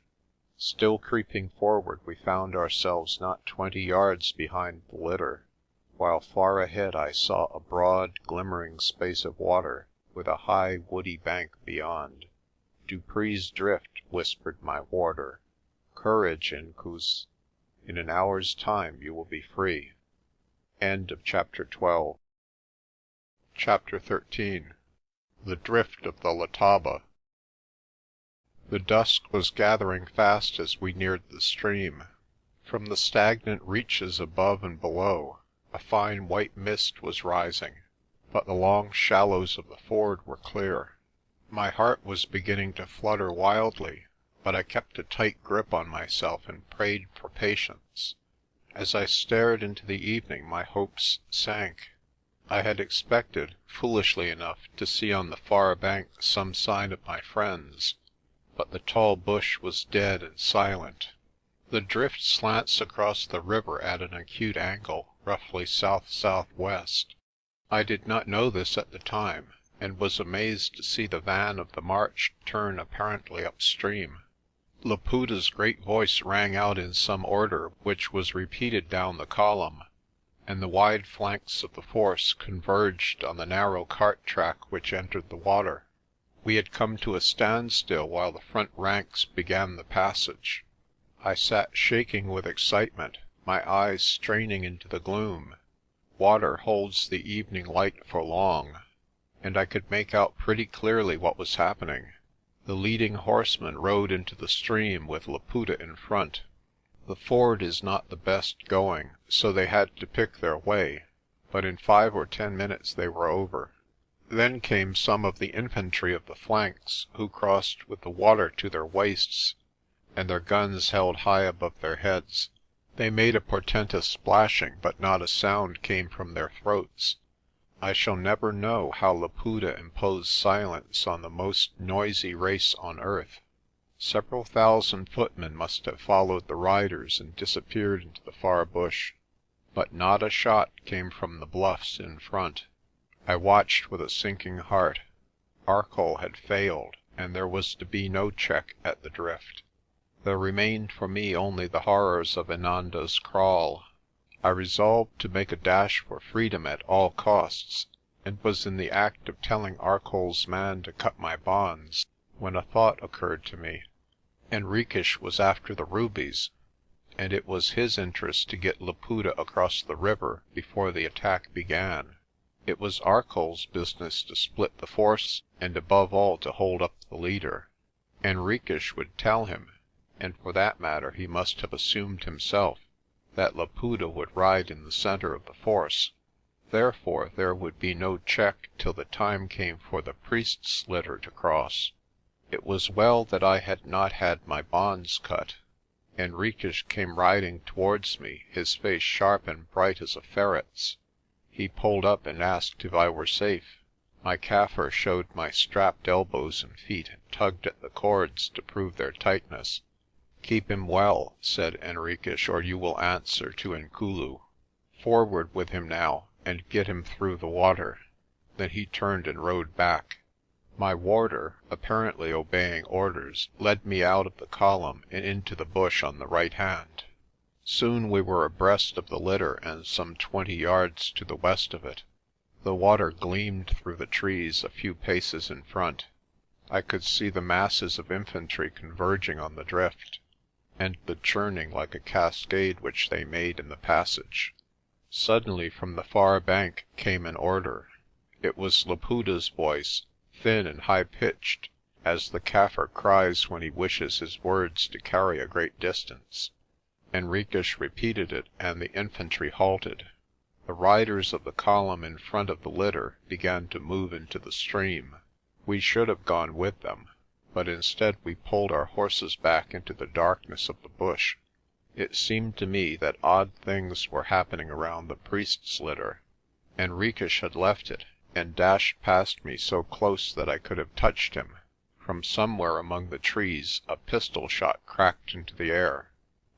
Still creeping forward, we found ourselves not 20 yards behind the litter, while far ahead I saw a broad, glimmering space of water, with a high, woody bank beyond. "Dupree's Drift," whispered my warder. "Courage, Inkoos. In an hour's time you will be free." Chapter 13. The Drift of the Letaba. The dusk was gathering fast as we neared the stream. From the stagnant reaches above and below, a fine white mist was rising, but the long shallows of the ford were clear. My heart was beginning to flutter wildly, but I kept a tight grip on myself and prayed for patience. As I stared into the evening, my hopes sank. I had expected, foolishly enough, to see on the far bank some sign of my friends, but the tall bush was dead and silent. The drift slants across the river at an acute angle, roughly south-southwest. I did not know this at the time, and was amazed to see the van of the march turn apparently upstream. Laputa's great voice rang out in some order which was repeated down the column, and the wide flanks of the force converged on the narrow cart track which entered the water. We had come to a standstill while the front ranks began the passage. I sat shaking with excitement, my eyes straining into the gloom. Water holds the evening light for long, and I could make out pretty clearly what was happening. The leading horseman rode into the stream with Laputa in front. The ford is not the best going, so they had to pick their way, but in 5 or 10 minutes they were over. Then came some of the infantry of the flanks, who crossed with the water to their waists, and their guns held high above their heads. They made a portentous splashing, but not a sound came from their throats. I shall never know how Laputa imposed silence on the most noisy race on earth. Several thousand footmen must have followed the riders and disappeared into the far bush, but not a shot came from the bluffs in front. I watched with a sinking heart. Arcoll had failed, and there was to be no check at the drift. There remained for me only the horrors of Inanda's Kraal. I resolved to make a dash for freedom at all costs, and was in the act of telling Arcoll's man to cut my bonds, when a thought occurred to me. Henriques was after the rubies, and it was his interest to get Laputa across the river before the attack began. It was Arcoll's business to split the force, and above all to hold up the leader. Henriques would tell him, and for that matter he must have assumed himself, that Laputa would ride in the centre of the force. Therefore there would be no check till the time came for the priest's litter to cross. It was well that I had not had my bonds cut. Henriques came riding towards me, his face sharp and bright as a ferret's. He pulled up and asked if I were safe. My Kaffir showed my strapped elbows and feet and tugged at the cords to prove their tightness. "Keep him well," said Henriques, "or you will answer to Inkulu. Forward with him now, and get him through the water." Then he turned and rode back. My warder, apparently obeying orders, led me out of the column and into the bush on the right hand. Soon we were abreast of the litter and some 20 yards to the west of it. The water gleamed through the trees a few paces in front. I could see the masses of infantry converging on the drift, and the churning like a cascade which they made in the passage. Suddenly from the far bank came an order. It was Laputa's voice, thin and high-pitched, as the Kaffir cries when he wishes his words to carry a great distance. Henriques repeated it, and the infantry halted. The riders of the column in front of the litter began to move into the stream. We should have gone with them, but instead we pulled our horses back into the darkness of the bush. It seemed to me that odd things were happening around the priest's litter. Henriques had left it, and dashed past me so close that I could have touched him. From somewhere among the trees a pistol shot cracked into the air.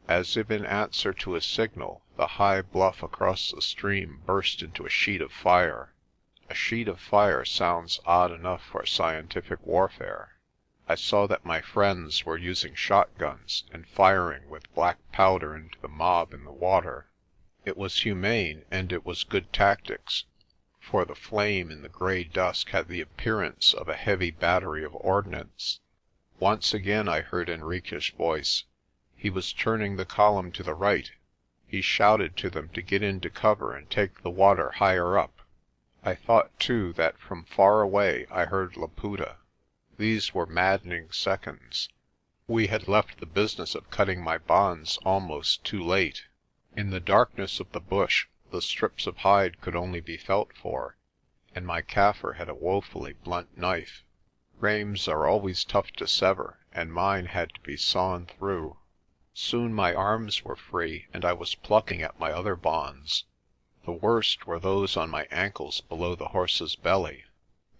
As if in answer to a signal, the high bluff across the stream burst into a sheet of fire. A sheet of fire sounds odd enough for scientific warfare. I saw that my friends were using shotguns and firing with black powder into the mob in the water. It was humane, and it was good tactics, for the flame in the grey dusk had the appearance of a heavy battery of ordnance. Once again I heard Henriques' voice. He was turning the column to the right. He shouted to them to get into cover and take the water higher up. I thought, too, that from far away I heard Laputa. These were maddening seconds. We had left the business of cutting my bonds almost too late. In the darkness of the bush the strips of hide could only be felt for, and my Kaffir had a woefully blunt knife. Reims are always tough to sever, and mine had to be sawn through. Soon my arms were free, and I was plucking at my other bonds. The worst were those on my ankles below the horse's belly.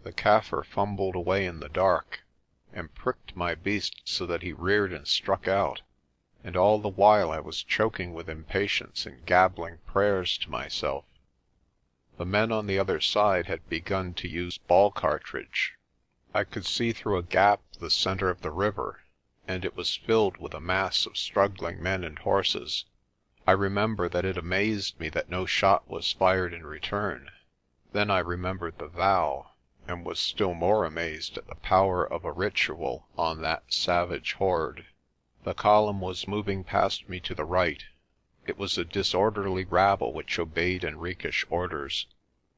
The Kaffir fumbled away in the dark, and pricked my beast so that he reared and struck out, and all the while I was choking with impatience and gabbling prayers to myself. The men on the other side had begun to use ball cartridge. I could see through a gap the centre of the river, and it was filled with a mass of struggling men and horses. I remember that it amazed me that no shot was fired in return. Then I remembered the vow, and was still more amazed at the power of a ritual on that savage horde. The column was moving past me to the right. It was a disorderly rabble which obeyed Henriques' orders.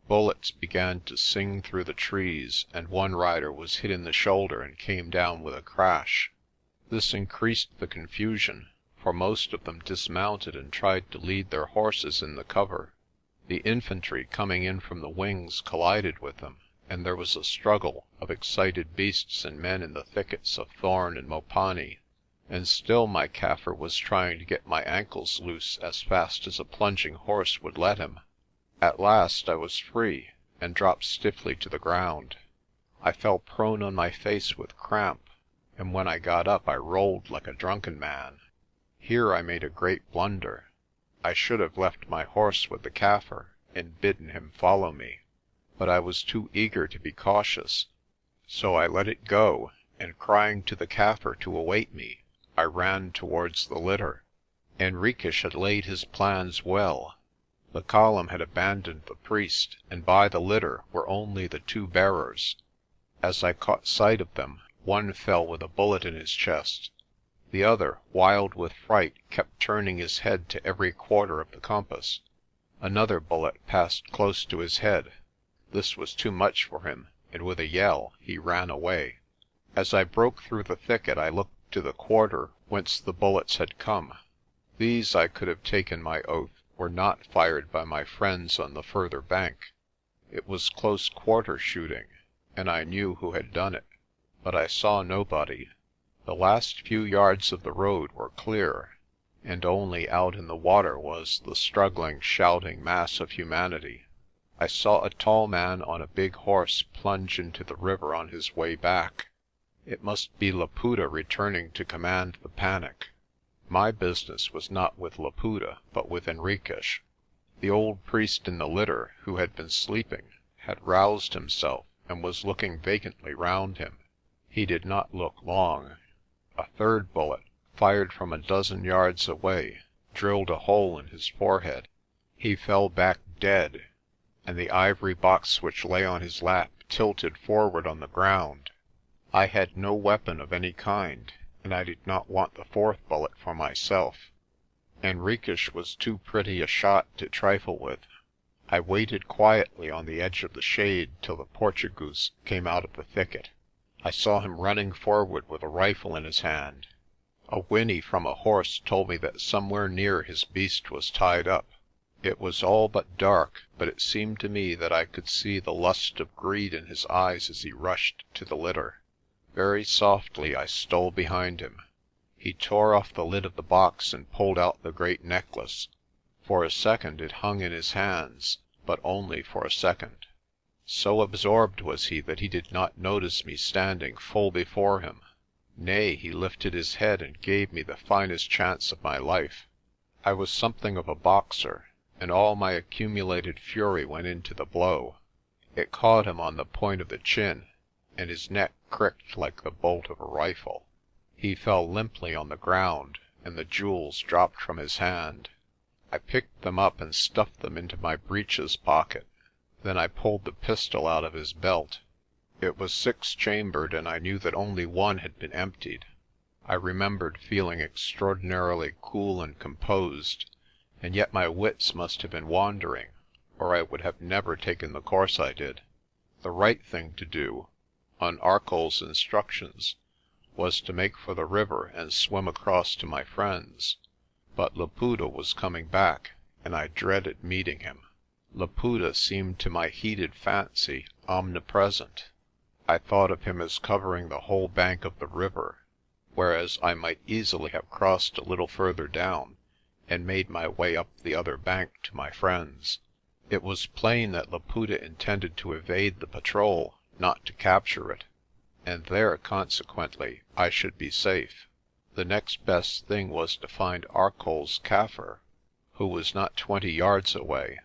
Bullets began to sing through the trees, and one rider was hit in the shoulder and came down with a crash. This increased the confusion, for most of them dismounted and tried to lead their horses in the cover. The infantry coming in from the wings collided with them, and there was a struggle of excited beasts and men in the thickets of thorn and mopani. And still my Kaffir was trying to get my ankles loose as fast as a plunging horse would let him. At last I was free, and dropped stiffly to the ground. I fell prone on my face with cramp, and when I got up I rolled like a drunken man. Here I made a great blunder. I should have left my horse with the Kaffir, and bidden him follow me, but I was too eager to be cautious, so I let it go, and crying to the Kaffir to await me, I ran towards the litter. Henriques had laid his plans well. The column had abandoned the priest, and by the litter were only the two bearers. As I caught sight of them, one fell with a bullet in his chest. The other, wild with fright, kept turning his head to every quarter of the compass. Another bullet passed close to his head. This was too much for him, and with a yell he ran away. As I broke through the thicket I looked to the quarter whence the bullets had come. These, I could have taken my oath, were not fired by my friends on the further bank. It was close quarter shooting, and I knew who had done it, but I saw nobody. The last few yards of the road were clear, and only out in the water was the struggling, shouting mass of humanity. I saw a tall man on a big horse plunge into the river on his way back. It must be Laputa returning to command the panic. My business was not with Laputa, but with Henriques. The old priest in the litter, who had been sleeping, had roused himself, and was looking vacantly round him. He did not look long. A third bullet, fired from a dozen yards away, drilled a hole in his forehead. He fell back dead, and the ivory box which lay on his lap tilted forward on the ground. I had no weapon of any kind, and I did not want the fourth bullet for myself. Henriques was too pretty a shot to trifle with. I waited quietly on the edge of the shade till the Portugoose came out of the thicket. I saw him running forward with a rifle in his hand. A whinny from a horse told me that somewhere near his beast was tied up. It was all but dark, but it seemed to me that I could see the lust of greed in his eyes as he rushed to the litter. Very softly I stole behind him. He tore off the lid of the box and pulled out the great necklace. For a second it hung in his hands, but only for a second. So absorbed was he that he did not notice me standing full before him. Nay, he lifted his head and gave me the finest chance of my life. I was something of a boxer, and all my accumulated fury went into the blow. It caught him on the point of the chin, and his neck cricked like the bolt of a rifle. He fell limply on the ground, and the jewels dropped from his hand. I picked them up and stuffed them into my breeches pocket. Then I pulled the pistol out of his belt. It was six-chambered, and I knew that only one had been emptied. I remembered feeling extraordinarily cool and composed, and yet my wits must have been wandering, or I would have never taken the course I did. The right thing to do, on Arcoll's instructions, was to make for the river and swim across to my friends. But Laputa was coming back, and I dreaded meeting him. Laputa seemed to my heated fancy omnipresent. I thought of him as covering the whole bank of the river, whereas I might easily have crossed a little further down, and made my way up the other bank to my friends. It was plain that Laputa intended to evade the patrol, not to capture it, and there, consequently, I should be safe. The next best thing was to find Arcoll's Kaffir, who was not 20 yards away,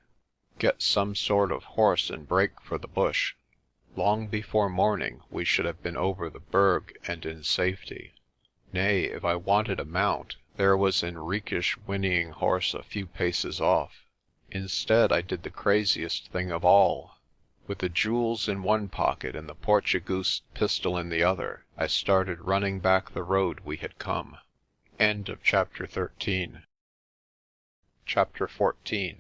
get some sort of horse and break for the bush. Long before morning we should have been over the Berg and in safety. Nay, if I wanted a mount, there was Henriques' whinnying horse a few paces off. Instead, I did the craziest thing of all. With the jewels in one pocket and the Portugoose pistol in the other, I started running back the road we had come. Chapter 14.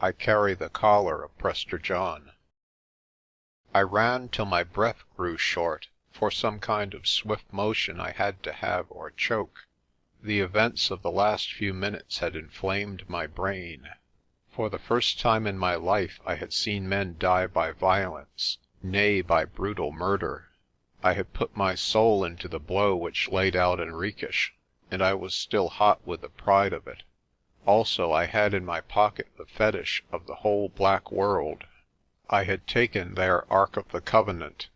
I carry the collar of Prester John. I ran till my breath grew short, for some kind of swift motion I had to have or choke. The events of the last few minutes had inflamed my brain. For the first time in my life I had seen men die by violence, nay, by brutal murder. I had put my soul into the blow which laid out Henriques, and I was still hot with the pride of it. Also I had in my pocket the fetish of the whole black world. I had taken their Ark of the Covenant,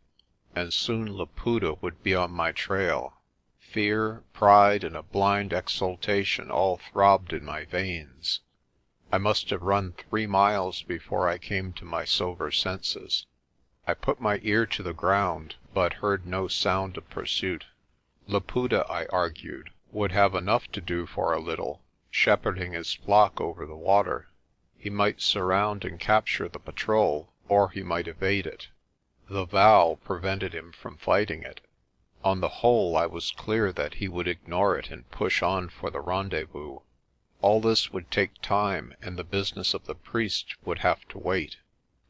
and soon Laputa would be on my trail. Fear, pride, and a blind exultation all throbbed in my veins. I must have run 3 miles before I came to my sober senses. I put my ear to the ground, but heard no sound of pursuit. Laputa, I argued, would have enough to do for a little, shepherding his flock over the water. He might surround and capture the patrol, or he might evade it. The vow prevented him from fighting it. On the whole, I was clear that he would ignore it and push on for the rendezvous. All this would take time, and the business of the priest would have to wait.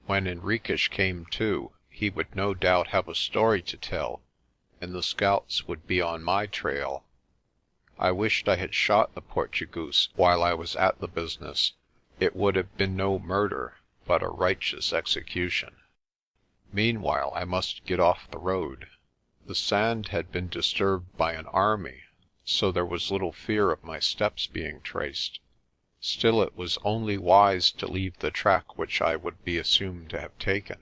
When Henriques came to, he would no doubt have a story to tell, and the scouts would be on my trail. I wished I had shot the Portugoose while I was at the business. It would have been no murder, but a righteous execution. Meanwhile I must get off the road. The sand had been disturbed by an army, so there was little fear of my steps being traced. Still it was only wise to leave the track which I would be assumed to have taken,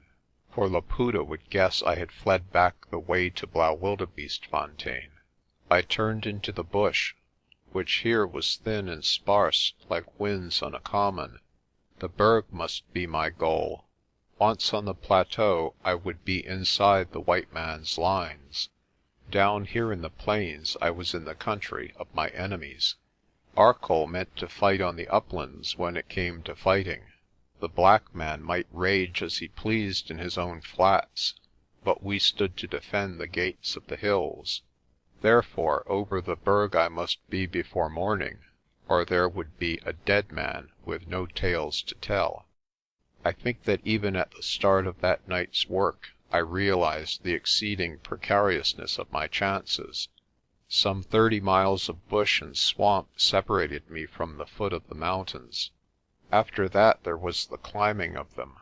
for Laputa would guess I had fled back the way to Blaauwildebeestefontein. I turned into the bush, which here was thin and sparse like winds on a common. The Berg must be my goal. Once on the plateau I would be inside the white man's lines. Down here in the plains I was in the country of my enemies. Arcoll meant to fight on the uplands when it came to fighting. The black man might rage as he pleased in his own flats, but we stood to defend the gates of the hills. Therefore over the Berg I must be before morning, or there would be a dead man with no tales to tell. I think that even at the start of that night's work I realized the exceeding precariousness of my chances. Some 30 miles of bush and swamp separated me from the foot of the mountains. After that there was the climbing of them,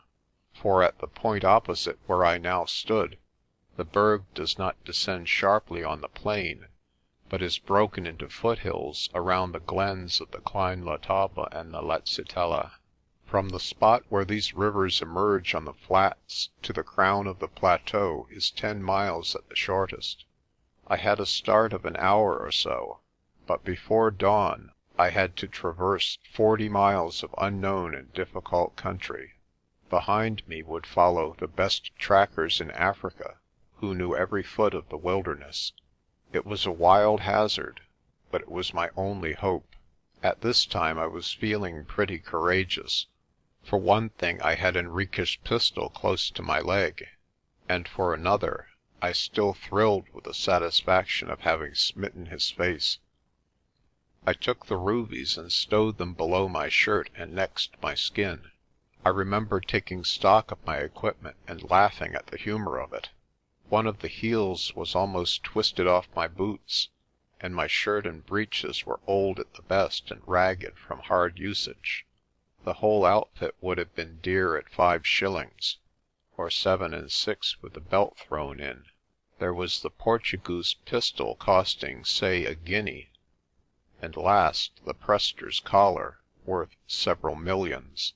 for at the point opposite where I now stood, the Berg does not descend sharply on the plain, but is broken into foothills around the glens of the Klein Letaba and the Letsitela. From the spot where these rivers emerge on the flats to the crown of the plateau is 10 miles at the shortest. I had a start of an hour or so, but before dawn I had to traverse 40 miles of unknown and difficult country. Behind me would follow the best trackers in Africa, who knew every foot of the wilderness. It was a wild hazard, but it was my only hope. At this time I was feeling pretty courageous. For one thing I had Henrique's pistol close to my leg, and for another I still thrilled with the satisfaction of having smitten his face. I took the rubies and stowed them below my shirt and next my skin. I remember taking stock of my equipment and laughing at the humour of it. One of the heels was almost twisted off my boots, and my shirt and breeches were old at the best and ragged from hard usage. The whole outfit would have been dear at 5 shillings, or 7 and 6 with the belt thrown in. There was the Portugoose pistol costing, say, a guinea, and last, the Prester's collar, worth several millions.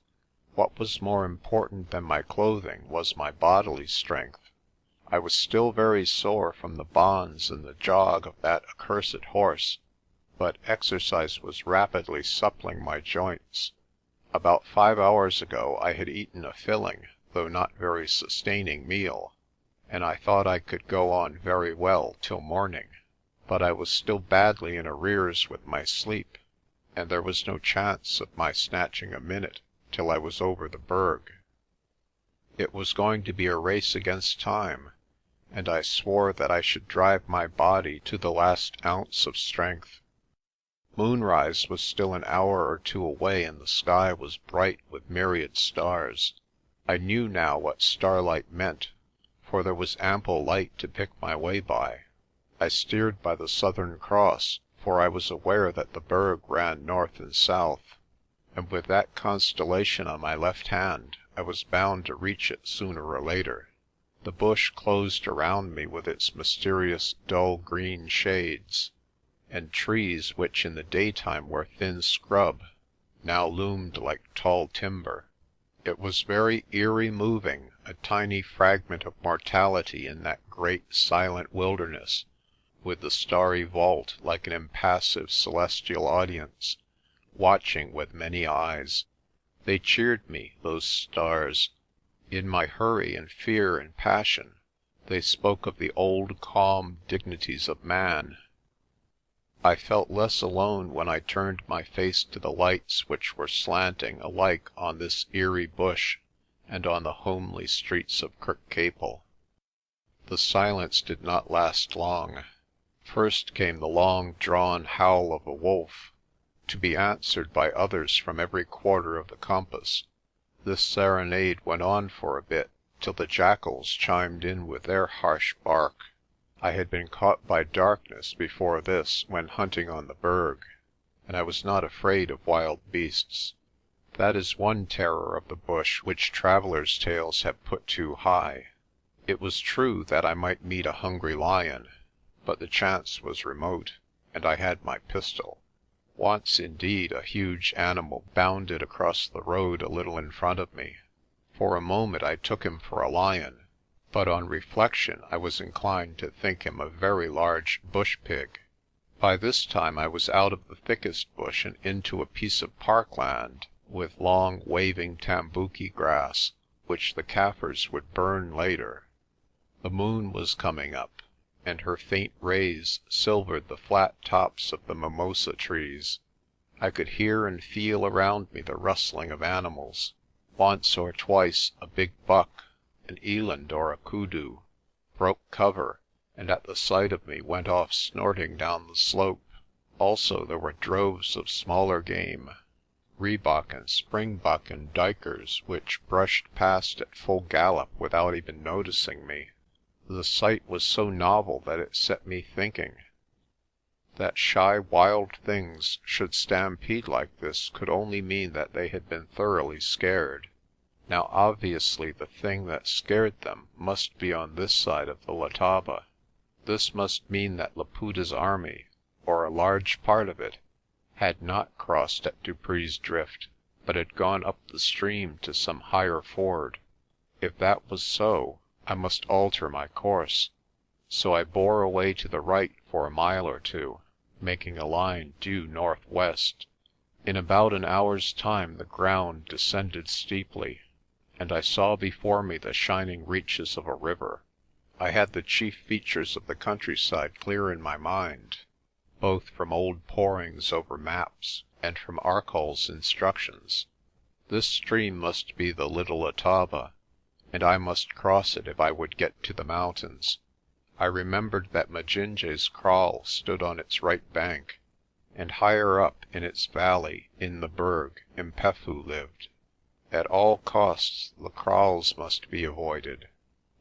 What was more important than my clothing was my bodily strength. I was still very sore from the bonds and the jog of that accursed horse, but exercise was rapidly suppling my joints. About 5 hours ago I had eaten a filling, though not very sustaining meal, and I thought I could go on very well till morning. But I was still badly in arrears with my sleep, and there was no chance of my snatching a minute till I was over the Berg. It was going to be a race against time, and I swore that I should drive my body to the last ounce of strength. Moonrise was still an hour or two away and the sky was bright with myriad stars. I knew now what starlight meant, for there was ample light to pick my way by. I steered by the Southern Cross, for I was aware that the Berg ran north and south, and with that constellation on my left hand I was bound to reach it sooner or later. The bush closed around me with its mysterious dull green shades, and trees which in the daytime were thin scrub now loomed like tall timber. It was very eerie moving, a tiny fragment of mortality in that great silent wilderness, with the starry vault like an impassive celestial audience, watching with many eyes. They cheered me, those stars. In my hurry and fear and passion, they spoke of the old calm dignities of man. I felt less alone when I turned my face to the lights which were slanting alike on this eerie bush and on the homely streets of Kirkcaple. The silence did not last long. First came the long-drawn howl of a wolf, to be answered by others from every quarter of the compass. This serenade went on for a bit, till the jackals chimed in with their harsh bark. I had been caught by darkness before this when hunting on the Berg, and I was not afraid of wild beasts. That is one terror of the bush which travellers' tales have put too high. It was true that I might meet a hungry lion, but the chance was remote, and I had my pistol. Once, indeed, a huge animal bounded across the road a little in front of me. For a moment I took him for a lion, but on reflection I was inclined to think him a very large bush pig. By this time I was out of the thickest bush and into a piece of parkland with long waving tambuki grass, which the Kaffirs would burn later. The moon was coming up, and her faint rays silvered the flat tops of the mimosa trees. I could hear and feel around me the rustling of animals. Once or twice a big buck, an eland or a kudu, broke cover, and at the sight of me went off snorting down the slope. Also there were droves of smaller game, rhebok and springbuck and duikers, which brushed past at full gallop without even noticing me. The sight was so novel that it set me thinking. That shy wild things should stampede like this could only mean that they had been thoroughly scared. Now obviously the thing that scared them must be on this side of the Letaba. This must mean that Laputa's army, or a large part of it, had not crossed at Dupree's Drift, but had gone up the stream to some higher ford. If that was so, I must alter my course. So I bore away to the right for a mile or two, making a line due northwest. In about an hour's time the ground descended steeply, and I saw before me the shining reaches of a river. I had the chief features of the countryside clear in my mind, both from old porings over maps and from Arcoll's instructions. This stream must be the Little Letaba, and I must cross it if I would get to the mountains. I remembered that Majinje's kraal stood on its right bank, and higher up in its valley in the Berg Mpefu lived. At all costs the kraals must be avoided.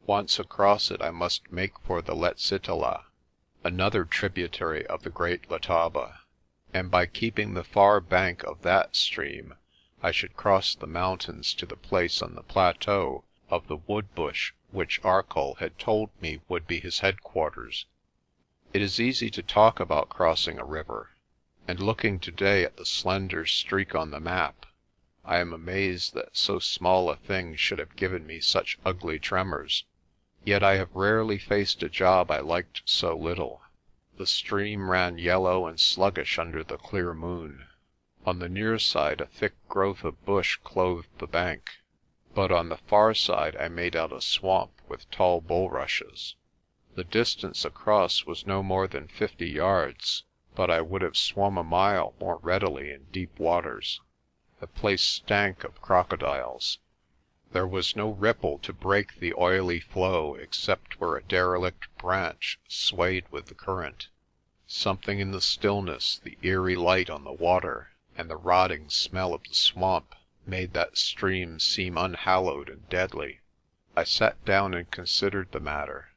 Once across it I must make for the Letsitela, another tributary of the great Letaba, and by keeping the far bank of that stream I should cross the mountains to the place on the plateau of the wood bush which Arcoll had told me would be his headquarters. It is easy to talk about crossing a river, and looking today at the slender streak on the map, I am amazed that so small a thing should have given me such ugly tremors. Yet I have rarely faced a job I liked so little. The stream ran yellow and sluggish under the clear moon. On the near side a thick growth of bush clothed the bank, but on the far side I made out a swamp with tall bulrushes. The distance across was no more than 50 yards, but I would have swum a mile more readily in deep waters. The place stank of crocodiles. There was no ripple to break the oily flow except where a derelict branch swayed with the current. Something in the stillness, the eerie light on the water, and the rotting smell of the swamp made that stream seem unhallowed and deadly. I sat down and considered the matter.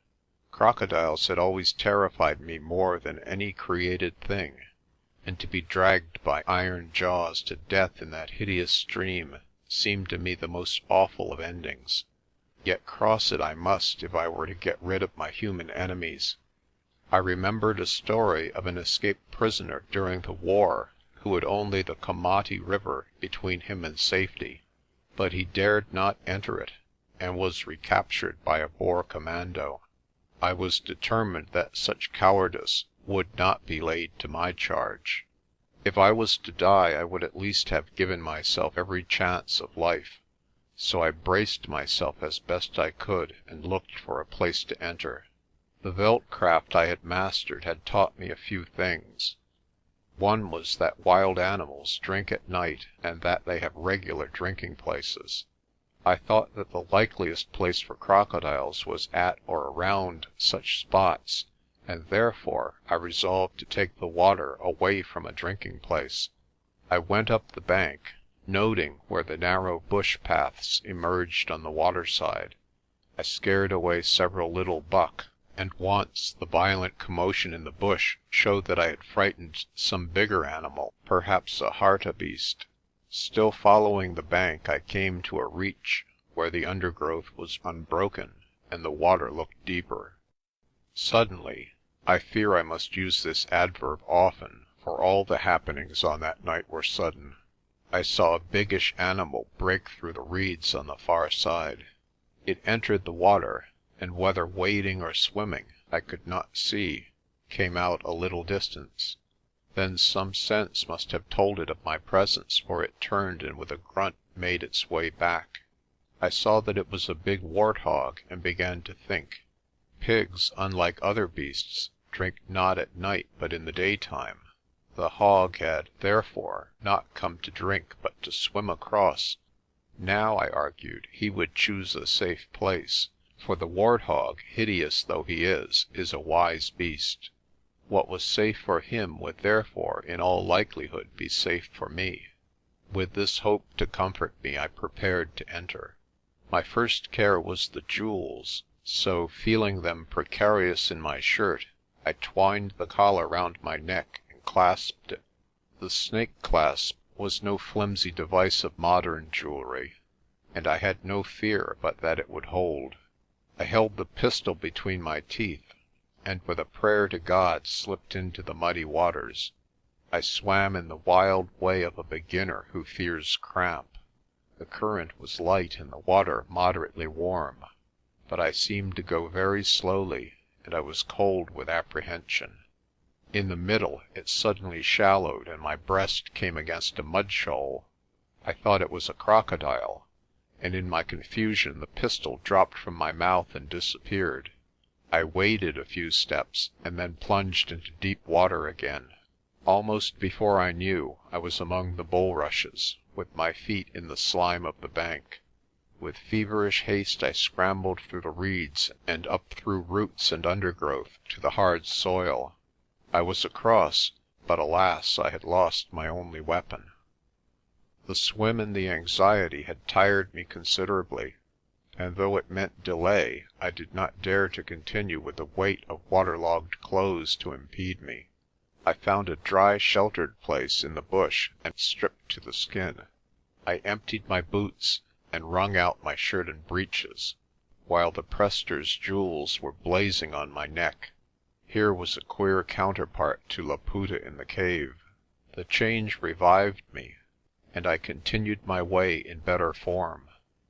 Crocodiles had always terrified me more than any created thing, and to be dragged by iron jaws to death in that hideous stream seemed to me the most awful of endings. Yet cross it I must if I were to get rid of my human enemies. I remembered a story of an escaped prisoner during the war who had only the Komati River between him and safety, but he dared not enter it, and was recaptured by a Boer commando. I was determined that such cowardice would not be laid to my charge. If I was to die, I would at least have given myself every chance of life, so I braced myself as best I could and looked for a place to enter. The veldcraft I had mastered had taught me a few things. One was that wild animals drink at night and that they have regular drinking places. I thought that the likeliest place for crocodiles was at or around such spots, and therefore I resolved to take the water away from a drinking place. I went up the bank, noting where the narrow bush paths emerged on the water side. I scared away several little buck, and once the violent commotion in the bush showed that I had frightened some bigger animal, perhaps a hartebeest. Still following the bank, I came to a reach where the undergrowth was unbroken and the water looked deeper. Suddenly, I fear I must use this adverb often, for all the happenings on that night were sudden. I saw a biggish animal break through the reeds on the far side. It entered the water, and whether wading or swimming I could not see, came out a little distance. Then some sense must have told it of my presence, for it turned and with a grunt made its way back. I saw that it was a big warthog and began to think. Pigs, unlike other beasts, drink not at night but in the daytime. The hog had, therefore, not come to drink but to swim across. Now, I argued, he would choose a safe place, for the warthog, hideous though he is a wise beast. What was safe for him would therefore in all likelihood be safe for me. With this hope to comfort me I prepared to enter. My first care was the jewels, so, feeling them precarious in my shirt, I twined the collar round my neck and clasped it. The snake clasp was no flimsy device of modern jewellery, and I had no fear but that it would hold. I held the pistol between my teeth, and with a prayer to God slipped into the muddy waters. I swam in the wild way of a beginner who fears cramp. The current was light and the water moderately warm, but I seemed to go very slowly, and I was cold with apprehension. In the middle it suddenly shallowed and my breast came against a mud shoal. I thought it was a crocodile, and in my confusion the pistol dropped from my mouth and disappeared. I waded a few steps and then plunged into deep water again. Almost before I knew, I was among the bulrushes, with my feet in the slime of the bank. With feverish haste I scrambled through the reeds and up through roots and undergrowth to the hard soil. I was across, but alas, I had lost my only weapon. The swim and the anxiety had tired me considerably, and though it meant delay, I did not dare to continue with the weight of waterlogged clothes to impede me. I found a dry, sheltered place in the bush and stripped to the skin. I emptied my boots and wrung out my shirt and breeches, while the Prester's jewels were blazing on my neck. Here was a queer counterpart to Laputa in the cave. The change revived me, and I continued my way in better form.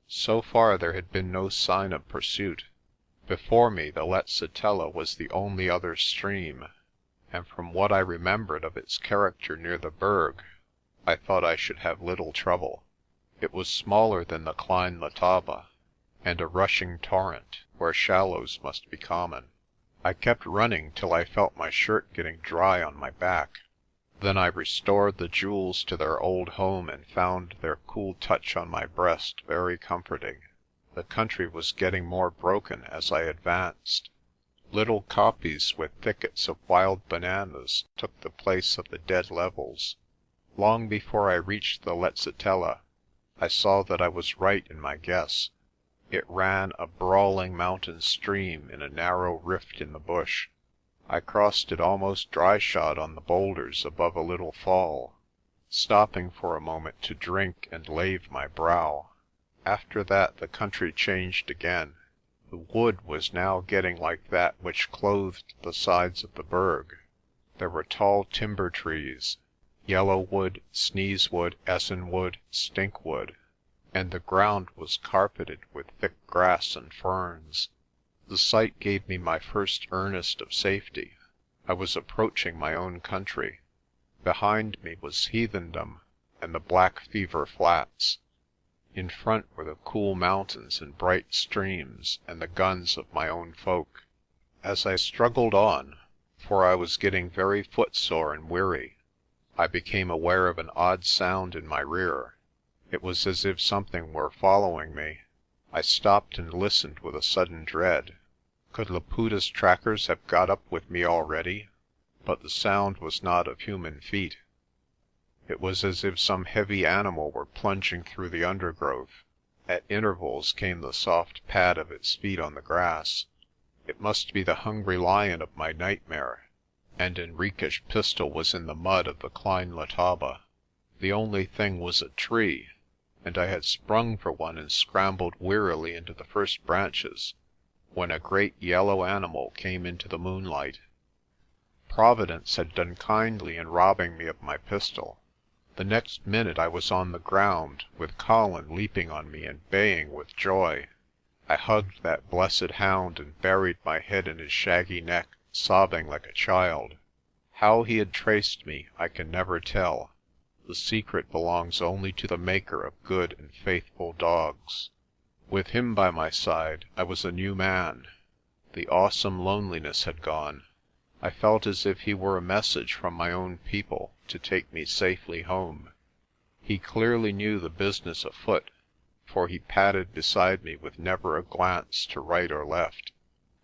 So far there had been no sign of pursuit. Before me the Letaba was the only other stream, and from what I remembered of its character near the Berg, I thought I should have little trouble. It was smaller than the Klein Letaba, and a rushing torrent, where shallows must be common. I kept running till I felt my shirt getting dry on my back. Then I restored the jewels to their old home and found their cool touch on my breast very comforting. The country was getting more broken as I advanced. Little kopjes with thickets of wild bananas took the place of the dead levels. Long before I reached the Letaba, I saw that I was right in my guess. It ran a brawling mountain stream in a narrow rift in the bush. I crossed it almost dry-shod on the boulders above a little fall, stopping for a moment to drink and lave my brow. After that the country changed again. The wood was now getting like that which clothed the sides of the Berg. There were tall timber trees, yellowwood, sneezewood, essenwood, stinkwood, and the ground was carpeted with thick grass and ferns. The sight gave me my first earnest of safety. I was approaching my own country. Behind me was heathendom and the black fever flats. In front were the cool mountains and bright streams and the guns of my own folk. As I struggled on, for I was getting very footsore and weary, I became aware of an odd sound in my rear. It was as if something were following me. I stopped and listened with a sudden dread. Could Laputa's trackers have got up with me already? But the sound was not of human feet. It was as if some heavy animal were plunging through the undergrowth. At intervals came the soft pad of its feet on the grass. It must be the hungry lion of my nightmare, and Henrique's pistol was in the mud of the Klein Letaba. The only thing was a tree, and I had sprung for one and scrambled wearily into the first branches, when a great yellow animal came into the moonlight. Providence had done kindly in robbing me of my pistol. The next minute I was on the ground, with Colin leaping on me and baying with joy. I hugged that blessed hound and buried my head in his shaggy neck, sobbing like a child. How he had traced me I can never tell. The secret belongs only to the Maker of good and faithful dogs. With him by my side I was a new man. The awesome loneliness had gone. I felt as if he were a message from my own people to take me safely home. He clearly knew the business afoot, for he padded beside me with never a glance to right or left.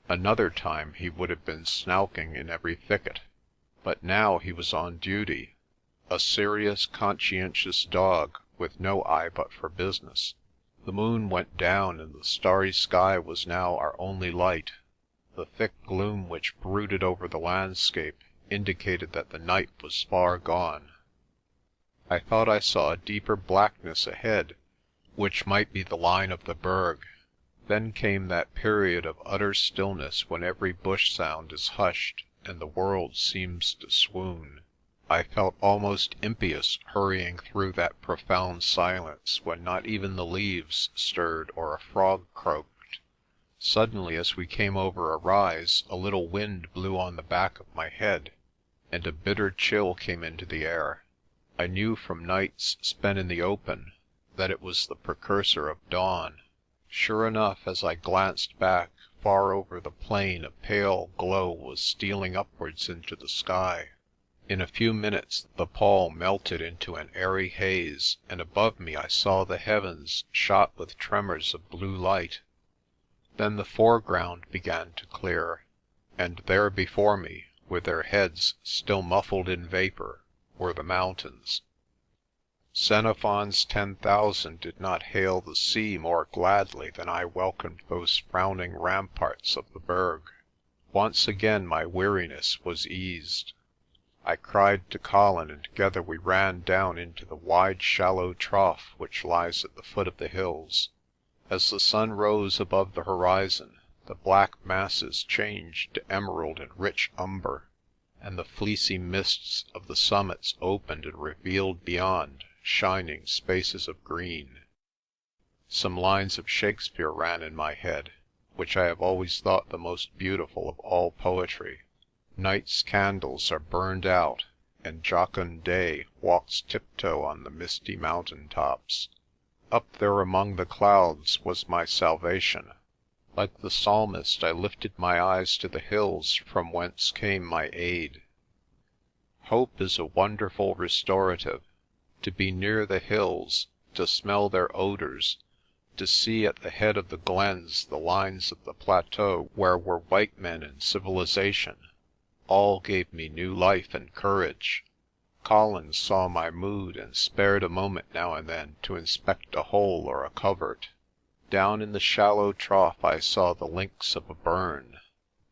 Another time he would have been snouking in every thicket, but now he was on duty, a serious, conscientious dog with no eye but for business. The moon went down and the starry sky was now our only light. The thick gloom which brooded over the landscape indicated that the night was far gone. I thought I saw a deeper blackness ahead, which might be the line of the Berg. Then came that period of utter stillness when every bush sound is hushed and the world seems to swoon. I felt almost impious hurrying through that profound silence when not even the leaves stirred or a frog croaked. Suddenly, as we came over a rise, a little wind blew on the back of my head, and a bitter chill came into the air. I knew from nights spent in the open that it was the precursor of dawn. Sure enough, as I glanced back, far over the plain a pale glow was stealing upwards into the sky. In a few minutes the pall melted into an airy haze, and above me I saw the heavens shot with tremors of blue light. Then the foreground began to clear, and there before me, with their heads still muffled in vapour, were the mountains. Xenophon's 10,000 did not hail the sea more gladly than I welcomed those frowning ramparts of the Berg. Once again my weariness was eased. I cried to Colin, and together we ran down into the wide shallow trough which lies at the foot of the hills. As the sun rose above the horizon, the black masses changed to emerald and rich umber, and the fleecy mists of the summits opened and revealed beyond shining spaces of green. Some lines of Shakespeare ran in my head, which I have always thought the most beautiful of all poetry. Night's candles are burned out, and jocund day walks tiptoe on the misty mountain tops. Up there among the clouds was my salvation. Like the psalmist, I lifted my eyes to the hills from whence came my aid. Hope is a wonderful restorative. To be near the hills, to smell their odours, to see at the head of the glens the lines of the plateau where were white men and civilization, all gave me new life and courage. Colin saw my mood and spared a moment now and then to inspect a hole or a covert. Down in the shallow trough I saw the links of a burn,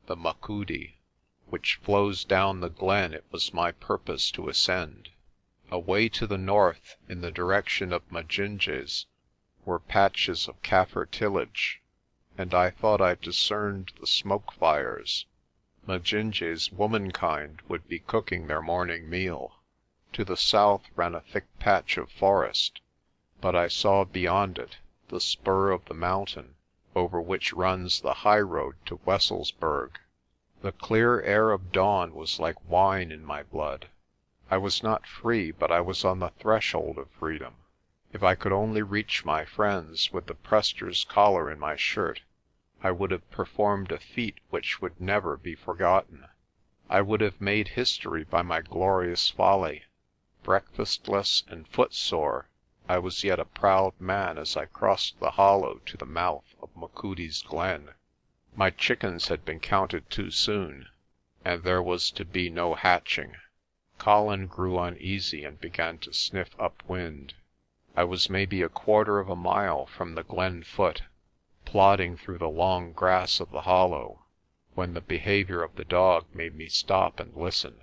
the Machudi, which flows down the glen it was my purpose to ascend. Away to the north, in the direction of Majinje's, were patches of Kaffir tillage, and I thought I discerned the smoke fires. Majinje's womankind would be cooking their morning meal. To the south ran a thick patch of forest, but I saw beyond it the spur of the mountain over which runs the high road to Wesselsburg. The clear air of dawn was like wine in my blood. I was not free, but I was on the threshold of freedom. If I could only reach my friends with the Prester's collar in my shirt, I would have performed a feat which would never be forgotten. I would have made history by my glorious folly. Breakfastless and footsore, I was yet a proud man as I crossed the hollow to the mouth of Machudi's glen. My chickens had been counted too soon, and there was to be no hatching. Colin grew uneasy and began to sniff upwind. I was maybe a quarter of a mile from the glen foot, plodding through the long grass of the hollow, when the behaviour of the dog made me stop and listen.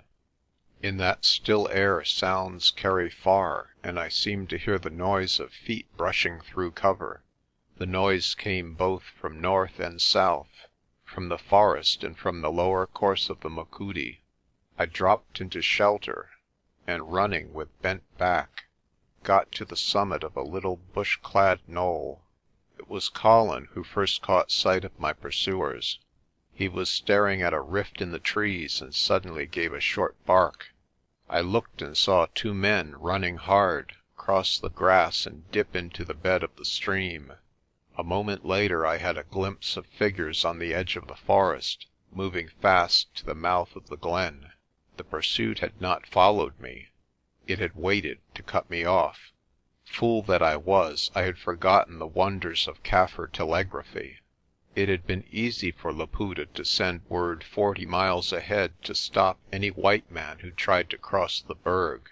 In that still air sounds carry far, and I seemed to hear the noise of feet brushing through cover. The noise came both from north and south, from the forest and from the lower course of the Machudi. I dropped into shelter, and running with bent back, got to the summit of a little bush-clad knoll. It was Colin who first caught sight of my pursuers. He was staring at a rift in the trees and suddenly gave a short bark. I looked and saw two men running hard, cross the grass and dip into the bed of the stream. A moment later I had a glimpse of figures on the edge of the forest, moving fast to the mouth of the glen. The pursuit had not followed me. It had waited to cut me off. Fool that I was, I had forgotten the wonders of Kaffir telegraphy. It had been easy for Laputa to send word 40 miles ahead to stop any white man who tried to cross the Berg.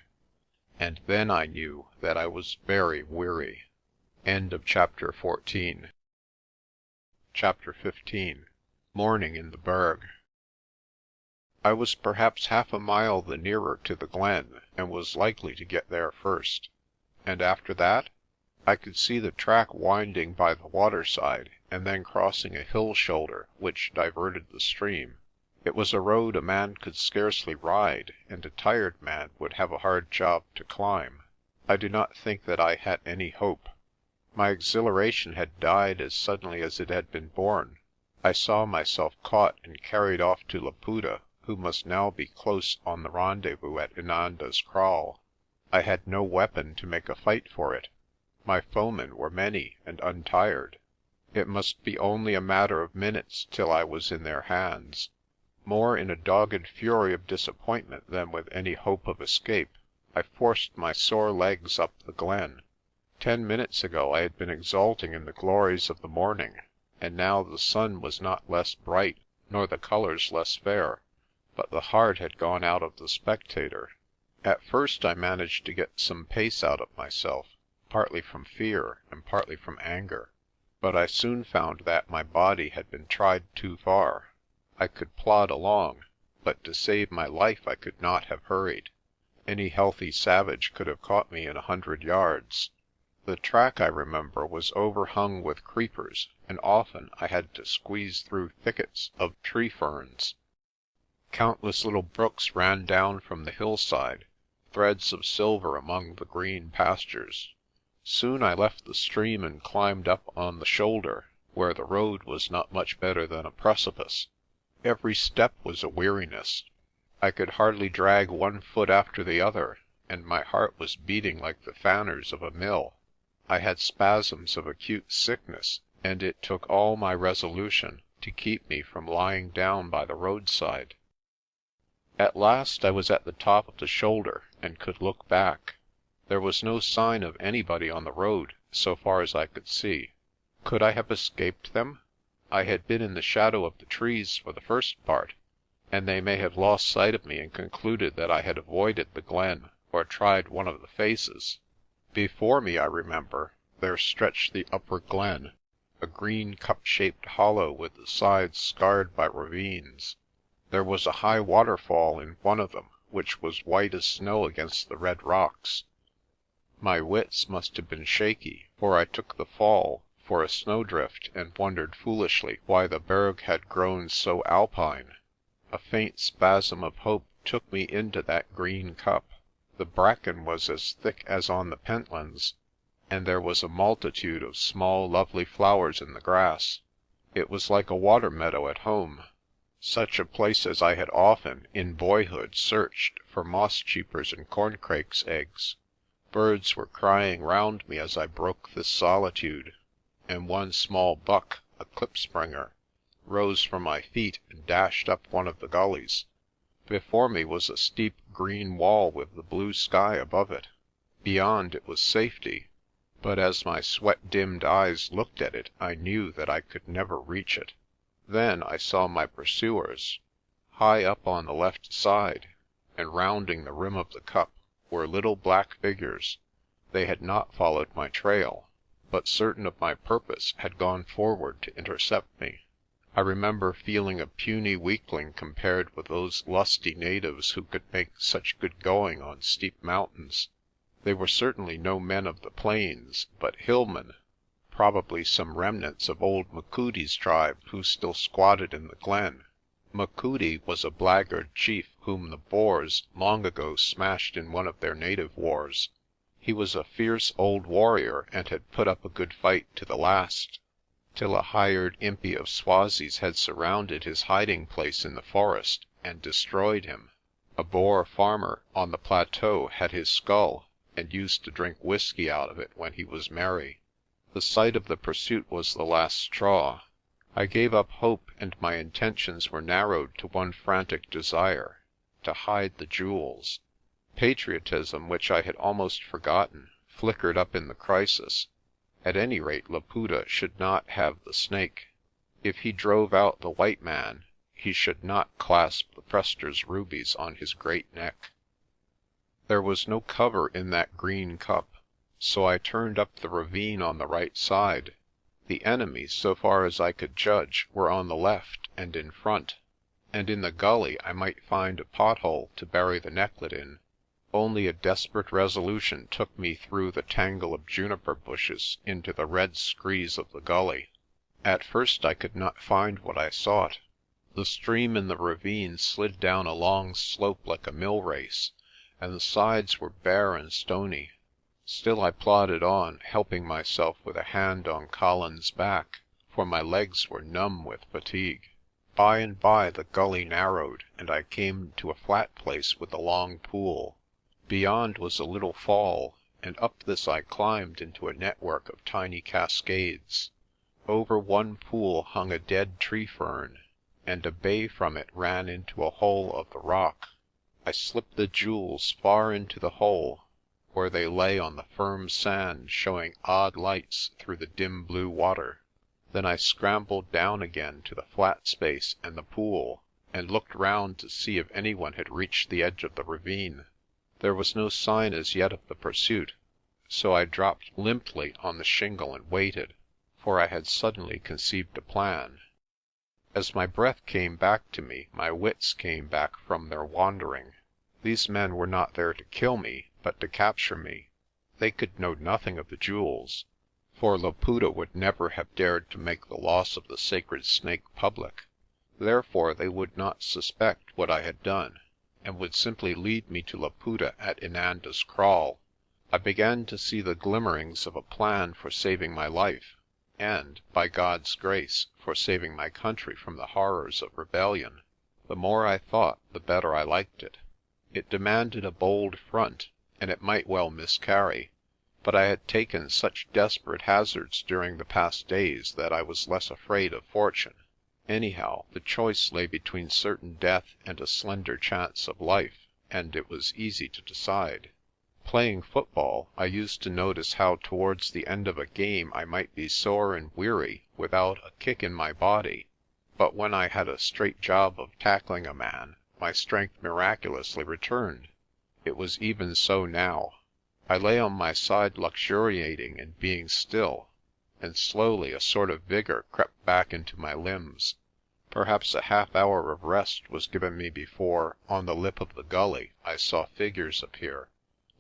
And then I knew that I was very weary. End of chapter 14. Chapter 15. Morning in the Berg. I was perhaps half a mile the nearer to the glen, and was likely to get there first. And after that? I could see the track winding by the waterside, and then crossing a hill shoulder which diverted the stream. It was a road a man could scarcely ride, and a tired man would have a hard job to climb. I do not think that I had any hope. My exhilaration had died as suddenly as it had been born. I saw myself caught and carried off to Laputa, who must now be close on the rendezvous at Inanda's Kraal. I had no weapon to make a fight for it. My foemen were many and untired. It must be only a matter of minutes till I was in their hands. More in a dogged fury of disappointment than with any hope of escape, I forced my sore legs up the glen. 10 minutes ago I had been exulting in the glories of the morning, and now the sun was not less bright, nor the colours less fair, but the heart had gone out of the spectator. At first I managed to get some pace out of myself, partly from fear and partly from anger, but I soon found that my body had been tried too far. I could plod along, but to save my life I could not have hurried. Any healthy savage could have caught me in 100 yards. The track, I remember, was overhung with creepers, and often I had to squeeze through thickets of tree ferns. Countless little brooks ran down from the hillside, threads of silver among the green pastures. Soon I left the stream and climbed up on the shoulder, where the road was not much better than a precipice. Every step was a weariness. I could hardly drag one foot after the other, and my heart was beating like the fanners of a mill. I had spasms of acute sickness, and it took all my resolution to keep me from lying down by the roadside. At last I was at the top of the shoulder, and could look back. There was no sign of anybody on the road, so far as I could see. Could I have escaped them? I had been in the shadow of the trees for the first part, and they may have lost sight of me and concluded that I had avoided the glen, or tried one of the faces. Before me, I remember, there stretched the upper glen, a green cup-shaped hollow with the sides scarred by ravines. There was a high waterfall in one of them, which was white as snow against the red rocks. My wits must have been shaky, for I took the fall for a snowdrift and wondered foolishly why the Berg had grown so alpine. A faint spasm of hope took me into that green cup. The bracken was as thick as on the Pentlands, and there was a multitude of small lovely flowers in the grass. It was like a water meadow at home, such a place as I had often in boyhood searched for moss-cheepers and corncrakes' eggs. Birds were crying round me as I broke this solitude, and one small buck, a klipspringer, rose from my feet and dashed up one of the gullies. Before me was a steep green wall with the blue sky above it. Beyond it was safety, but as my sweat-dimmed eyes looked at it, I knew that I could never reach it. Then I saw my pursuers. High up on the left side, and rounding the rim of the cup, were little black figures. They had not followed my trail, but certain of my purpose had gone forward to intercept me. I remember feeling a puny weakling compared with those lusty natives who could make such good going on steep mountains. They were certainly no men of the plains, but hillmen, probably some remnants of old Machudi's tribe who still squatted in the glen. Machudi was a blackguard chief whom the Boers long ago smashed in one of their native wars. He was a fierce old warrior and had put up a good fight to the last, till a hired impi of Swazis had surrounded his hiding place in the forest and destroyed him. A Boer farmer on the plateau had his skull, and used to drink whiskey out of it when he was merry. The sight of the pursuit was the last straw. I gave up hope, and my intentions were narrowed to one frantic desire — to hide the jewels. Patriotism, which I had almost forgotten, flickered up in the crisis. At any rate Laputa should not have the Snake. If he drove out the white man, he should not clasp the Prester's rubies on his great neck. There was no cover in that green cup, so I turned up the ravine on the right side. The enemy, so far as I could judge, were on the left and in front, and in the gully I might find a pothole to bury the necklet in. Only a desperate resolution took me through the tangle of juniper bushes into the red screes of the gully. At first I could not find what I sought. The stream in the ravine slid down a long slope like a mill race, and the sides were bare and stony. Still I plodded on, helping myself with a hand on Colin's back, for my legs were numb with fatigue. By and by the gully narrowed, and I came to a flat place with a long pool. Beyond was a little fall, and up this I climbed into a network of tiny cascades. Over one pool hung a dead tree fern, and a bay from it ran into a hole of the rock. I slipped the jewels far into the hole, where they lay on the firm sand showing odd lights through the dim blue water. Then I scrambled down again to the flat space and the pool, and looked round to see if anyone had reached the edge of the ravine. There was no sign as yet of the pursuit, so I dropped limply on the shingle and waited, for I had suddenly conceived a plan. As my breath came back to me, my wits came back from their wandering. These men were not there to kill me, but to capture me. They could know nothing of the jewels, for Laputa would never have dared to make the loss of the sacred snake public. Therefore they would not suspect what I had done, and would simply lead me to Laputa at Inanda's Kraal. I began to see the glimmerings of a plan for saving my life, and, by God's grace, for saving my country from the horrors of rebellion. The more I thought, the better I liked it. It demanded a bold front, and it might well miscarry, but I had taken such desperate hazards during the past days that I was less afraid of fortune. Anyhow, the choice lay between certain death and a slender chance of life, and it was easy to decide. Playing football, I used to notice how towards the end of a game I might be sore and weary without a kick in my body, but when I had a straight job of tackling a man, my strength miraculously returned. It was even so now. I lay on my side luxuriating in being still, and slowly a sort of vigour crept back into my limbs. Perhaps a half hour of rest was given me before, on the lip of the gully, I saw figures appear.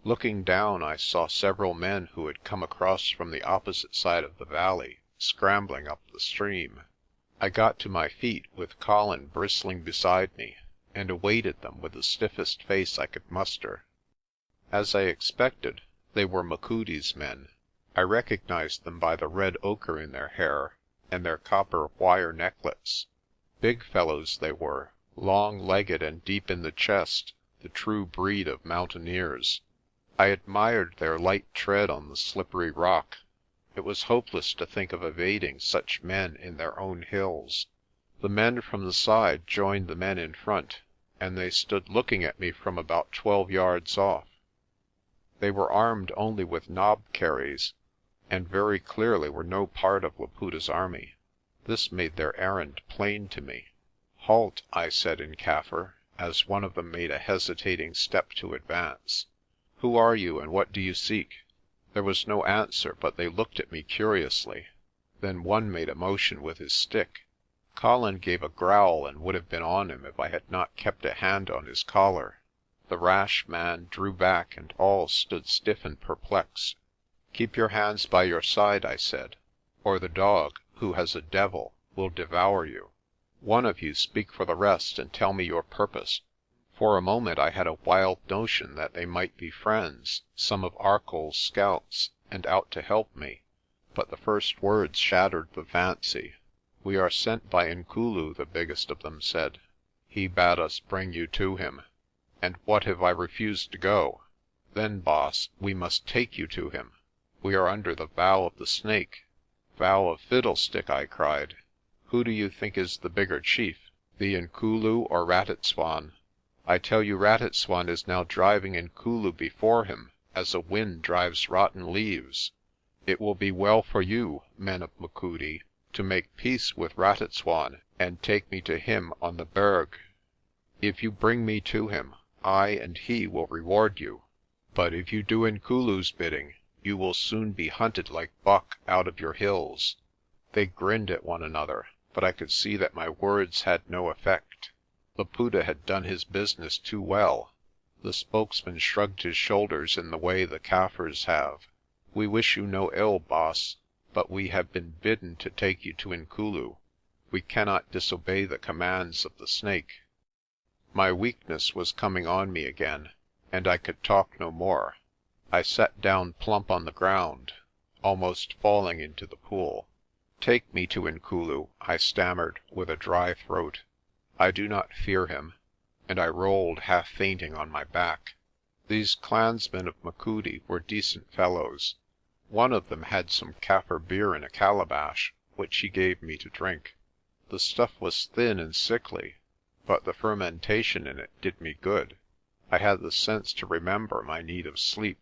Looking down, I saw several men who had come across from the opposite side of the valley, scrambling up the stream. I got to my feet, with Colin bristling beside me, and awaited them with the stiffest face I could muster. As I expected, they were Machudi's men. I recognized them by the red ochre in their hair, and their copper wire necklets. Big fellows they were, long-legged and deep in the chest, the true breed of mountaineers. I admired their light tread on the slippery rock. It was hopeless to think of evading such men in their own hills. The men from the side joined the men in front, and they stood looking at me from about 12 yards off. They were armed only with knobkerries, and very clearly were no part of Laputa's army. This made their errand plain to me. "Halt," I said in Kaffir, as one of them made a hesitating step to advance. "Who are you, and what do you seek?" There was no answer, but they looked at me curiously. Then one made a motion with his stick. Colin gave a growl and would have been on him if I had not kept a hand on his collar. The rash man drew back and all stood stiff and perplexed. "Keep your hands by your side," I said, "or the dog, who has a devil, will devour you. One of you speak for the rest and tell me your purpose." For a moment I had a wild notion that they might be friends, some of Arcoll's scouts, and out to help me, but the first words shattered the fancy. "We are sent by Inkulu," the biggest of them said. "He bade us bring you to him." "And what if I refuse to go?" "Then, boss, we must take you to him. We are under the vow of the Snake." "Vow of fiddlestick!" I cried. Who do you think is the bigger chief, the Inkulu or Ratitswan? I tell you Ratitswan is now driving Inkulu before him as a wind drives rotten leaves. It will be well for you, men of Machudi, to make peace with Ratitswan and take me to him on the Berg. If you bring me to him, I and he will reward you. But if you do Inkulu's bidding, you will soon be hunted like buck out of your hills." They grinned at one another, but I could see that my words had no effect. Laputa had done his business too well. The spokesman shrugged his shoulders in the way the Kaffirs have. "We wish you no ill, boss, but we have been bidden to take you to Inkulu. We cannot disobey the commands of the Snake." My weakness was coming on me again, and I could talk no more. I sat down plump on the ground, almost falling into the pool. "Take me to Inkulu," I stammered with a dry throat. "I do not fear him," and I rolled half fainting on my back. These clansmen of Machudi were decent fellows. One of them had some Kaffir beer in a calabash, which he gave me to drink. The stuff was thin and sickly, but the fermentation in it did me good. I had the sense to remember my need of sleep.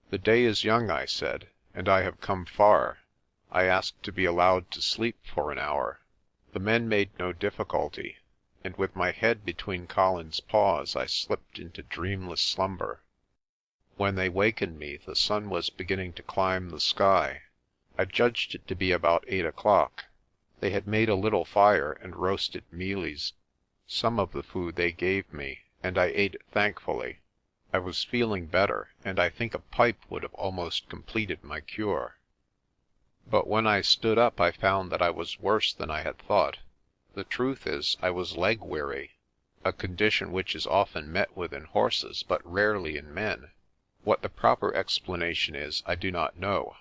"The day is young," I said, "and I have come far. I ask to be allowed to sleep for an hour." The men made no difficulty, and with my head between Colin's paws I slipped into dreamless slumber. When they wakened me the sun was beginning to climb the sky. I judged it to be about 8 o'clock. They had made a little fire and roasted mealies. Some of the food they gave me, and I ate it thankfully. I was feeling better, and I think a pipe would have almost completed my cure. But when I stood up I found that I was worse than I had thought. The truth is, I was leg weary, a condition which is often met with in horses but rarely in men. What the proper explanation is I do not know,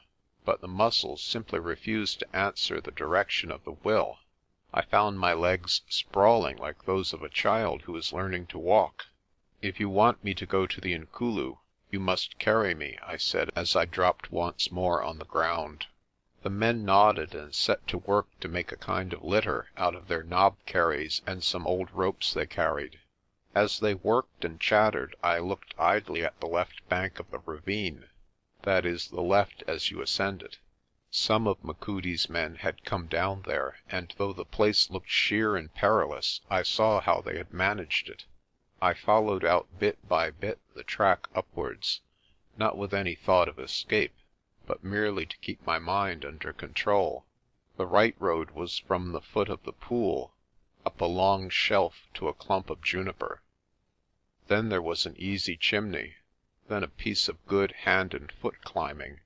but the muscles simply refused to answer the direction of the will. I found my legs sprawling like those of a child who is learning to walk. "If you want me to go to the Inkulu, you must carry me," I said as I dropped once more on the ground. The men nodded and set to work to make a kind of litter out of their knobkerries and some old ropes they carried. As they worked and chattered I looked idly at the left bank of the ravine, that is, the left as you ascend it. Some of Machudi's men had come down there, and though the place looked sheer and perilous, I saw how they had managed it. I followed out bit by bit the track upwards, not with any thought of escape, but merely to keep my mind under control. The right road was from the foot of the pool, up a long shelf to a clump of juniper. Then there was an easy chimney, then a piece of good hand and foot climbing,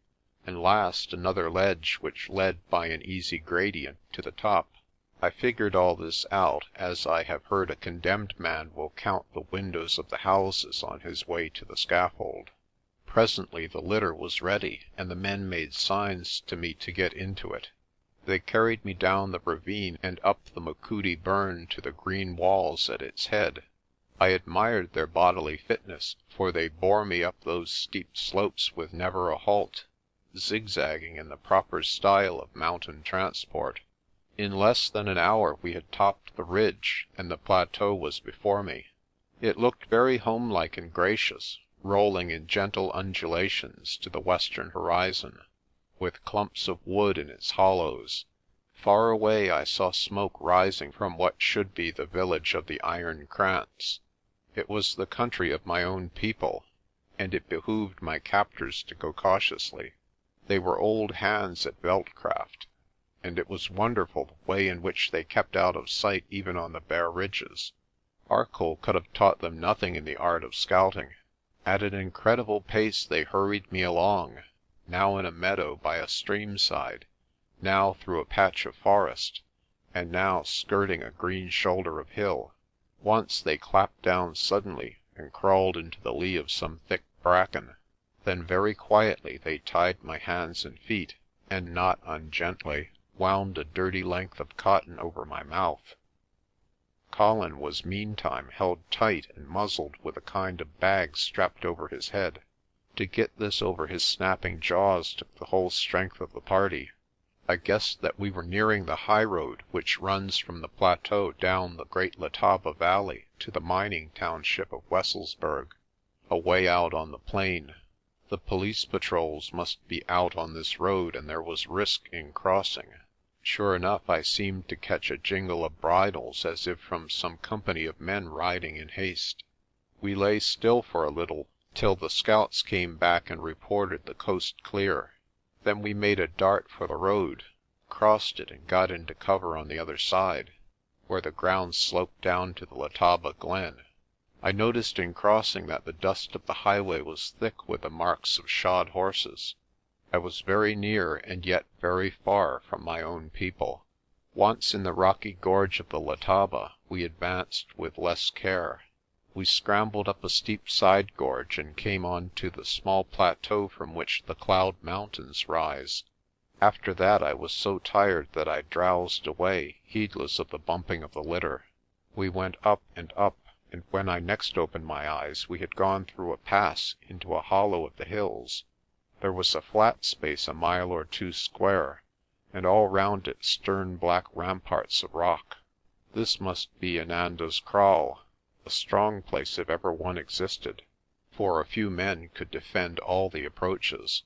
and last another ledge which led by an easy gradient to the top. I figured all this out, as I have heard a condemned man will count the windows of the houses on his way to the scaffold. Presently the litter was ready, and the men made signs to me to get into it. They carried me down the ravine and up the Machudi burn to the green walls at its head. I admired their bodily fitness, for they bore me up those steep slopes with never a halt, zigzagging in the proper style of mountain transport. In less than an hour we had topped the ridge, and the plateau was before me. It looked very homelike and gracious, rolling in gentle undulations to the western horizon, with clumps of wood in its hollows. Far away I saw smoke rising from what should be the village of the Iron Krantz. It was the country of my own people, and it behooved my captors to go cautiously. They were old hands at veldcraft, and it was wonderful the way in which they kept out of sight even on the bare ridges. Arcoll could have taught them nothing in the art of scouting. At an incredible pace they hurried me along, now in a meadow by a stream side, now through a patch of forest, and now skirting a green shoulder of hill. Once they clapped down suddenly and crawled into the lee of some thick bracken. Then very quietly they tied my hands and feet, and not ungently wound a dirty length of cotton over my mouth. Colin was meantime held tight and muzzled with a kind of bag strapped over his head. To get this over his snapping jaws took the whole strength of the party. I guessed that we were nearing the high road which runs from the plateau down the great Letaba valley to the mining township of Wesselsburg, away out on the plain. The police patrols must be out on this road and there was risk in crossing. Sure enough, I seemed to catch a jingle of bridles as if from some company of men riding in haste. We lay still for a little till the scouts came back and reported the coast clear. Then we made a dart for the road, crossed it and got into cover on the other side, where the ground sloped down to the Letaba glen. I noticed in crossing that the dust of the highway was thick with the marks of shod horses. I was very near and yet very far from my own people. Once in the rocky gorge of the Letaba, we advanced with less care. We scrambled up a steep side gorge and came on to the small plateau from which the Cloud Mountains rise. After that I was so tired that I drowsed away, heedless of the bumping of the litter. We went up, and when I next opened my eyes we had gone through a pass into a hollow of the hills. There was a flat space a mile or two square, and all round it stern black ramparts of rock. This must be Inanda's Kraal, a strong place if ever one existed, for a few men could defend all the approaches.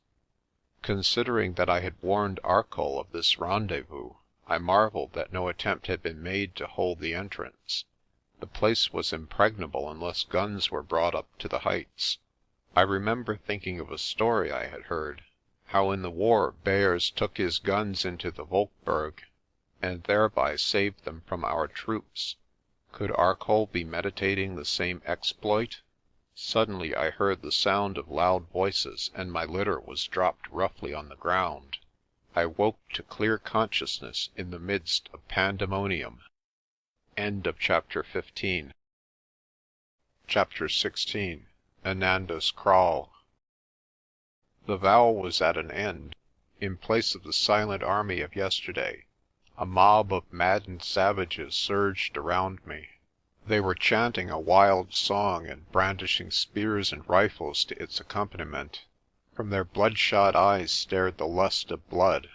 Considering that I had warned Arcoll of this rendezvous, I marvelled that no attempt had been made to hold the entrance. The place was impregnable unless guns were brought up to the heights. I remember thinking of a story I had heard, how in the war Beyers took his guns into the Volkberg, and thereby saved them from our troops. Could Arcoll be meditating the same exploit? Suddenly I heard the sound of loud voices, and my litter was dropped roughly on the ground. I woke to clear consciousness in the midst of pandemonium. End of chapter 15. Chapter 16. Inanda's Kraal. The vow was at an end. In place of the silent army of yesterday, a mob of maddened savages surged around me. They were chanting a wild song and brandishing spears and rifles to its accompaniment. From their bloodshot eyes stared the lust of blood,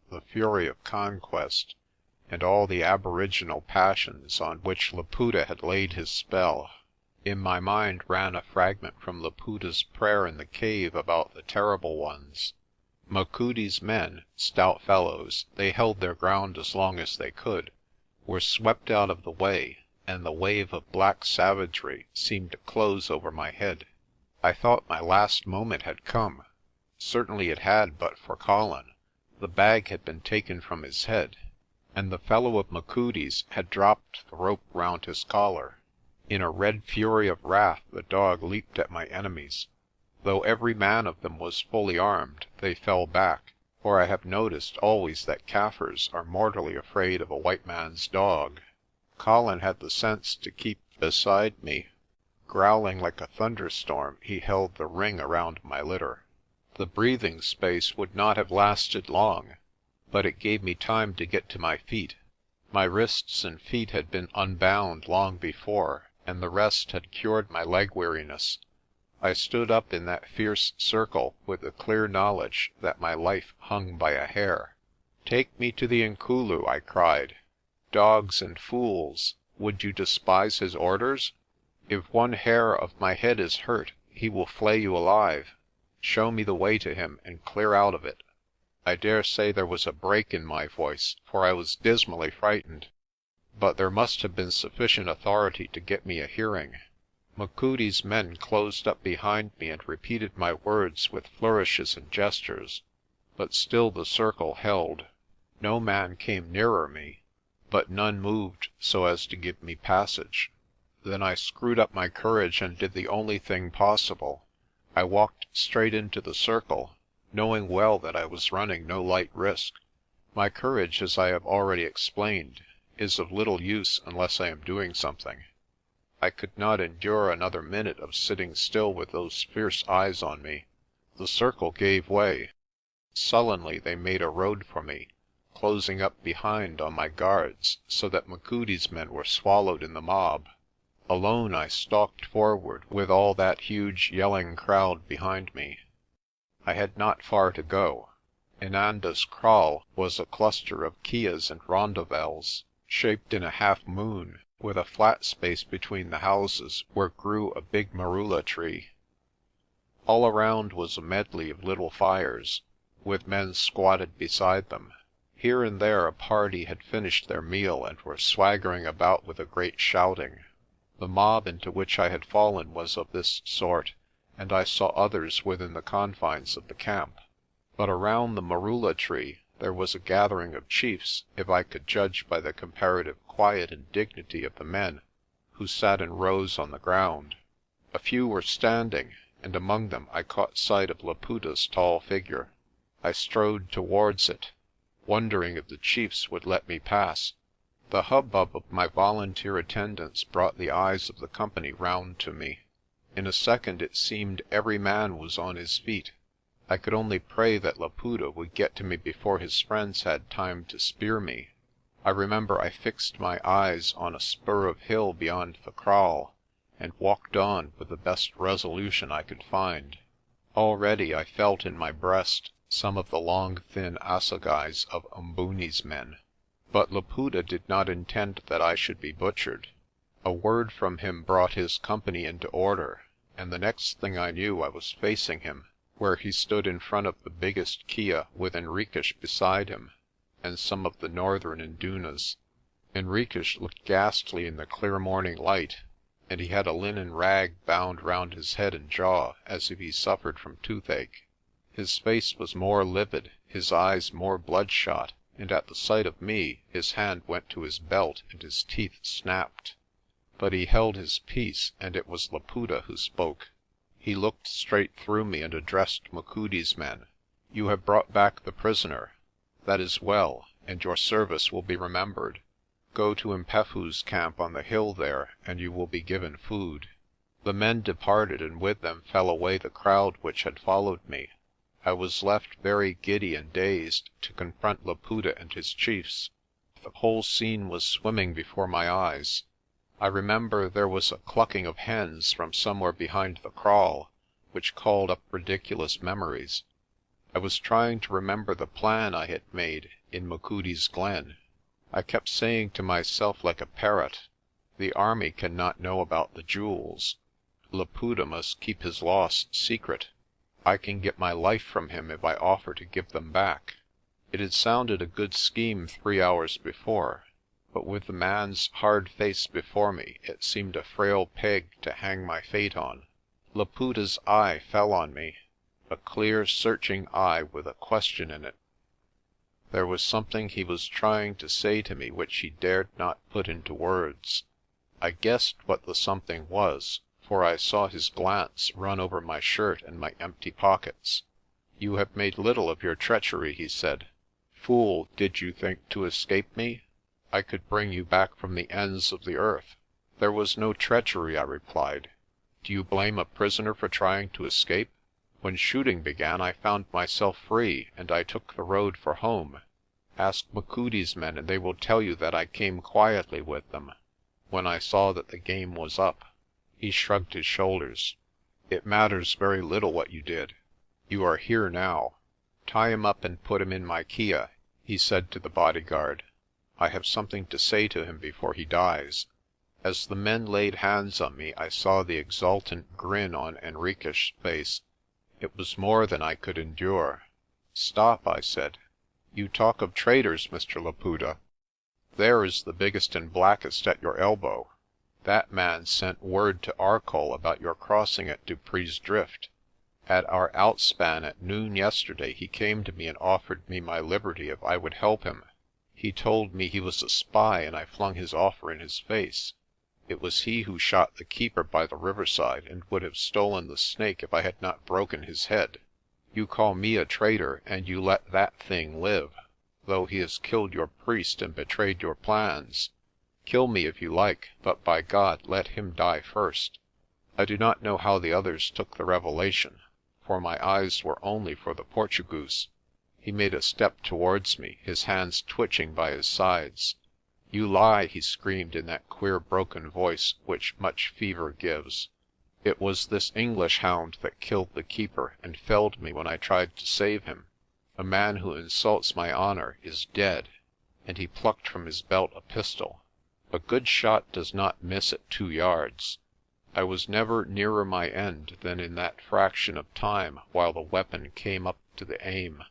the fury of conquest, and all the aboriginal passions on which Laputa had laid his spell. In my mind ran a fragment from Laputa's prayer in the cave about the Terrible Ones. Machudi's men, stout fellows, they held their ground as long as they could, were swept out of the way, and the wave of black savagery seemed to close over my head. I thought my last moment had come. Certainly it had but for Colin. The bag had been taken from his head, and the fellow of Machudi's had dropped the rope round his collar. In a red fury of wrath the dog leaped at my enemies. Though every man of them was fully armed, they fell back, for I have noticed always that Kaffirs are mortally afraid of a white man's dog. Colin had the sense to keep beside me. Growling like a thunderstorm, he held the ring around my litter. The breathing space would not have lasted long, but it gave me time to get to my feet. My wrists and feet had been unbound long before, and the rest had cured my leg weariness. I stood up in that fierce circle with the clear knowledge that my life hung by a hair. "Take me to the Inkulu," I cried. "Dogs and fools, would you despise his orders? If one hair of my head is hurt, he will flay you alive. Show me the way to him and clear out of it." I dare say there was a break in my voice, for I was dismally frightened, but there must have been sufficient authority to get me a hearing. Machudi's men closed up behind me and repeated my words with flourishes and gestures, but still the circle held. No man came nearer me, but none moved so as to give me passage. Then I screwed up my courage and did the only thing possible. I walked straight into the circle, knowing well that I was running no light risk. My courage, as I have already explained, is of little use unless I am doing something. I could not endure another minute of sitting still with those fierce eyes on me. The circle gave way. Sullenly they made a road for me, closing up behind on my guards, so that Machudi's men were swallowed in the mob. Alone I stalked forward with all that huge yelling crowd behind me. I had not far to go. Inanda's kraal was a cluster of kyas and rondavels, shaped in a half moon, with a flat space between the houses where grew a big marula tree. All around was a medley of little fires, with men squatted beside them. Here and there a party had finished their meal and were swaggering about with a great shouting. The mob into which I had fallen was of this sort, and I saw others within the confines of the camp. But around the marula tree there was a gathering of chiefs, if I could judge by the comparative quiet and dignity of the men, who sat in rows on the ground. A few were standing, and among them I caught sight of Laputa's tall figure. I strode towards it, wondering if the chiefs would let me pass. The hubbub of my volunteer attendants brought the eyes of the company round to me. In a second it seemed every man was on his feet. I could only pray that Laputa would get to me before his friends had time to spear me. I remember I fixed my eyes on a spur of hill beyond the kraal, and walked on with the best resolution I could find. Already I felt in my breast some of the long thin assegais of Umbooni's men. But Laputa did not intend that I should be butchered. A word from him brought his company into order, and the next thing I knew I was facing him, where he stood in front of the biggest kya with Henriques beside him, and some of the northern indunas. Henriques looked ghastly in the clear morning light, and he had a linen rag bound round his head and jaw, as if he suffered from toothache. His face was more livid, his eyes more bloodshot, and at the sight of me his hand went to his belt and his teeth snapped. But he held his peace, and it was Laputa who spoke. He looked straight through me and addressed Machudi's men. "You have brought back the prisoner. That is well, and your service will be remembered. Go to Mpefu's camp on the hill there, and you will be given food." The men departed, and with them fell away the crowd which had followed me. I was left very giddy and dazed to confront Laputa and his chiefs. The whole scene was swimming before my eyes. I remember there was a clucking of hens from somewhere behind the kraal, which called up ridiculous memories. I was trying to remember the plan I had made in Machudi's glen. I kept saying to myself like a parrot, "The army cannot know about the jewels. Laputa must keep his loss secret. I can get my life from him if I offer to give them back." It had sounded a good scheme 3 hours before, but with the man's hard face before me it seemed a frail peg to hang my fate on. Laputa's eye fell on me, a clear, searching eye with a question in it. There was something he was trying to say to me which he dared not put into words. I guessed what the something was, for I saw his glance run over my shirt and my empty pockets. "You have made little of your treachery," he said. "Fool, did you think to escape me? I could bring you back from the ends of the earth." "There was no treachery," I replied. "Do you blame a prisoner for trying to escape? When shooting began I found myself free, and I took the road for home. Ask Machudi's men and they will tell you that I came quietly with them, when I saw that the game was up." He shrugged his shoulders. "It matters very little what you did. You are here now. Tie him up and put him in my kya," he said to the bodyguard. "I have something to say to him before he dies." As the men laid hands on me I saw the exultant grin on Henriques' face. It was more than I could endure. "Stop," I said. "You talk of traitors, Mr. Laputa. There is the biggest and blackest at your elbow. That man sent word to Arcoll about your crossing at Dupree's Drift. At our outspan at noon yesterday he came to me and offered me my liberty if I would help him. He told me he was a spy and I flung his offer in his face. It was he who shot the keeper by the riverside and would have stolen the snake if I had not broken his head. You call me a traitor and you let that thing live, though he has killed your priest and betrayed your plans. Kill me if you like, but by God let him die first." I do not know how the others took the revelation, for my eyes were only for the Portugoose. He made a step towards me, his hands twitching by his sides. "You lie," he screamed in that queer broken voice which much fever gives. "It was this English hound that killed the keeper and felled me when I tried to save him. A man who insults my honour is dead." And he plucked from his belt a pistol. A good shot does not miss at 2 yards. I was never nearer my end than in that fraction of time while the weapon came up to the aim.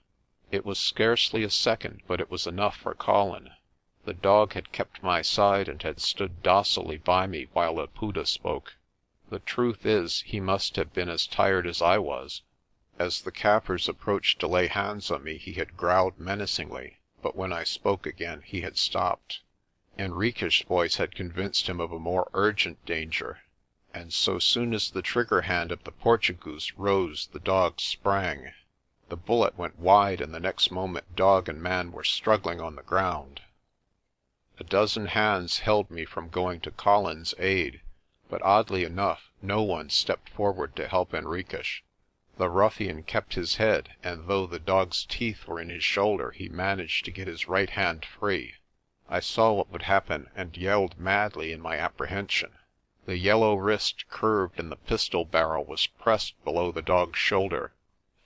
It was scarcely a second, but it was enough for Colin. The dog had kept my side and had stood docilely by me while Laputa spoke. The truth is, he must have been as tired as I was. As the Kaffirs approached to lay hands on me he had growled menacingly, but when I spoke again he had stopped. Henrique's voice had convinced him of a more urgent danger, and so soon as the trigger hand of the Portugoose rose the dog sprang. The bullet went wide and the next moment dog and man were struggling on the ground. A dozen hands held me from going to Colin's aid, but oddly enough no one stepped forward to help Henriques. The ruffian kept his head, and though the dog's teeth were in his shoulder he managed to get his right hand free. I saw what would happen and yelled madly in my apprehension. The yellow wrist curved and the pistol barrel was pressed below the dog's shoulder.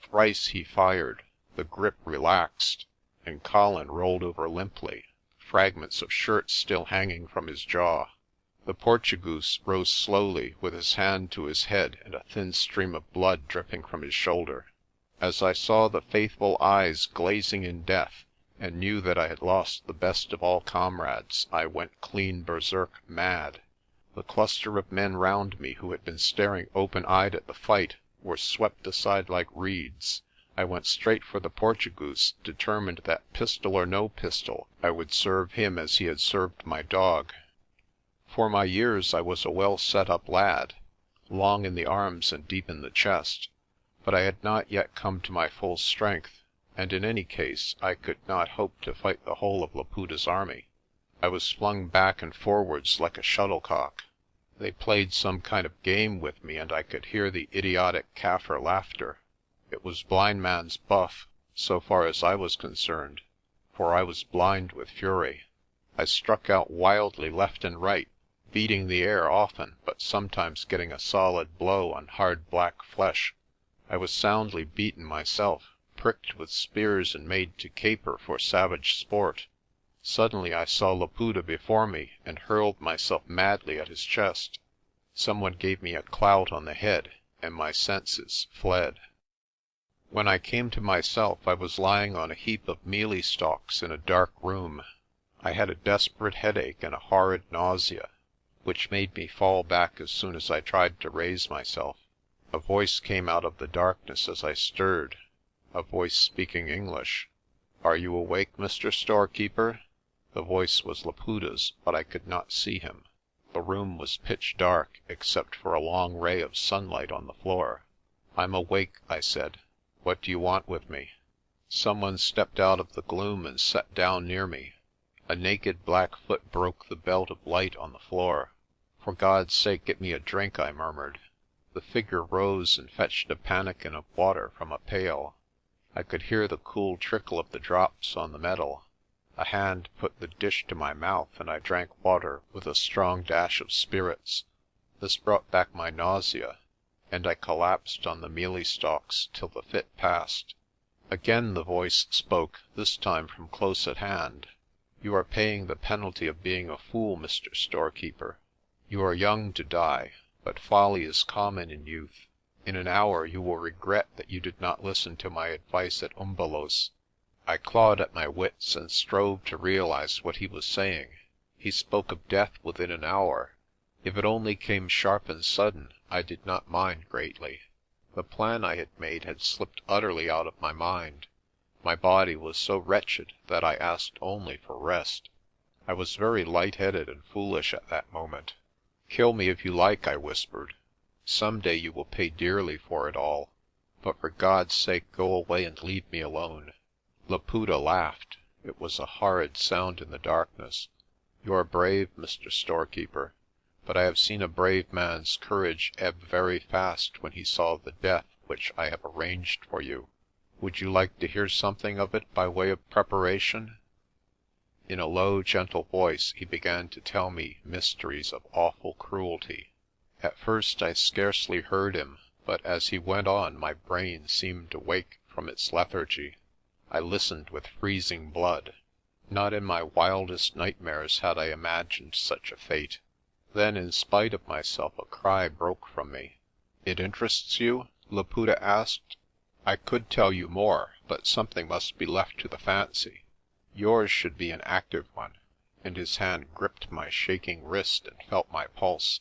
Thrice he fired, the grip relaxed, and Colin rolled over limply, fragments of shirt still hanging from his jaw. The Portugoose rose slowly with his hand to his head and a thin stream of blood dripping from his shoulder. As I saw the faithful eyes glazing in death, and knew that I had lost the best of all comrades, I went clean berserk mad. The cluster of men round me who had been staring open-eyed at the fight were swept aside like reeds. I went straight for the Portugoose, determined that pistol or no pistol I would serve him as he had served my dog. For my years I was a well set up lad, long in the arms and deep in the chest, but I had not yet come to my full strength, and in any case I could not hope to fight the whole of Laputa's army. I was flung back and forwards like a shuttlecock. They played some kind of game with me and I could hear the idiotic Kaffir laughter. It was blind man's buff, so far as I was concerned, for I was blind with fury. I struck out wildly left and right, beating the air often, but sometimes getting a solid blow on hard black flesh. I was soundly beaten myself, pricked with spears and made to caper for savage sport. Suddenly I saw Laputa before me and hurled myself madly at his chest. Someone gave me a clout on the head and my senses fled. When I came to myself I was lying on a heap of mealie stalks in a dark room. I had a desperate headache and a horrid nausea, which made me fall back as soon as I tried to raise myself. A voice came out of the darkness as I stirred, a voice speaking English. "Are you awake, Mr. Storekeeper?" The voice was Laputa's, but I could not see him. The room was pitch dark, except for a long ray of sunlight on the floor. "I'm awake," I said. "What do you want with me?" Someone stepped out of the gloom and sat down near me. A naked black foot broke the belt of light on the floor. "For God's sake, get me a drink," I murmured. The figure rose and fetched a pannikin of water from a pail. I could hear the cool trickle of the drops on the metal. A hand put the dish to my mouth and I drank water with a strong dash of spirits. This brought back my nausea, and I collapsed on the mealie stalks till the fit passed. Again the voice spoke, this time from close at hand. "You are paying the penalty of being a fool, Mr. Storekeeper. You are young to die, but folly is common in youth. In an hour you will regret that you did not listen to my advice at Umvelos." I clawed at my wits and strove to realize what he was saying. He spoke of death within an hour. If it only came sharp and sudden, I did not mind greatly. The plan I had made had slipped utterly out of my mind. My body was so wretched that I asked only for rest. I was very light-headed and foolish at that moment. "Kill me if you like," I whispered. "Some day you will pay dearly for it all. But for God's sake go away and leave me alone." Laputa laughed. It was a horrid sound in the darkness. "You are brave, Mr. Storekeeper, but I have seen a brave man's courage ebb very fast when he saw the death which I have arranged for you. Would you like to hear something of it by way of preparation?" In a low, gentle voice he began to tell me mysteries of awful cruelty. At first I scarcely heard him, but as he went on my brain seemed to wake from its lethargy. I listened with freezing blood. Not in my wildest nightmares had I imagined such a fate. Then, in spite of myself, a cry broke from me. "It interests you?" Laputa asked. "I could tell you more, but something must be left to the fancy. Yours should be an active one," and his hand gripped my shaking wrist and felt my pulse.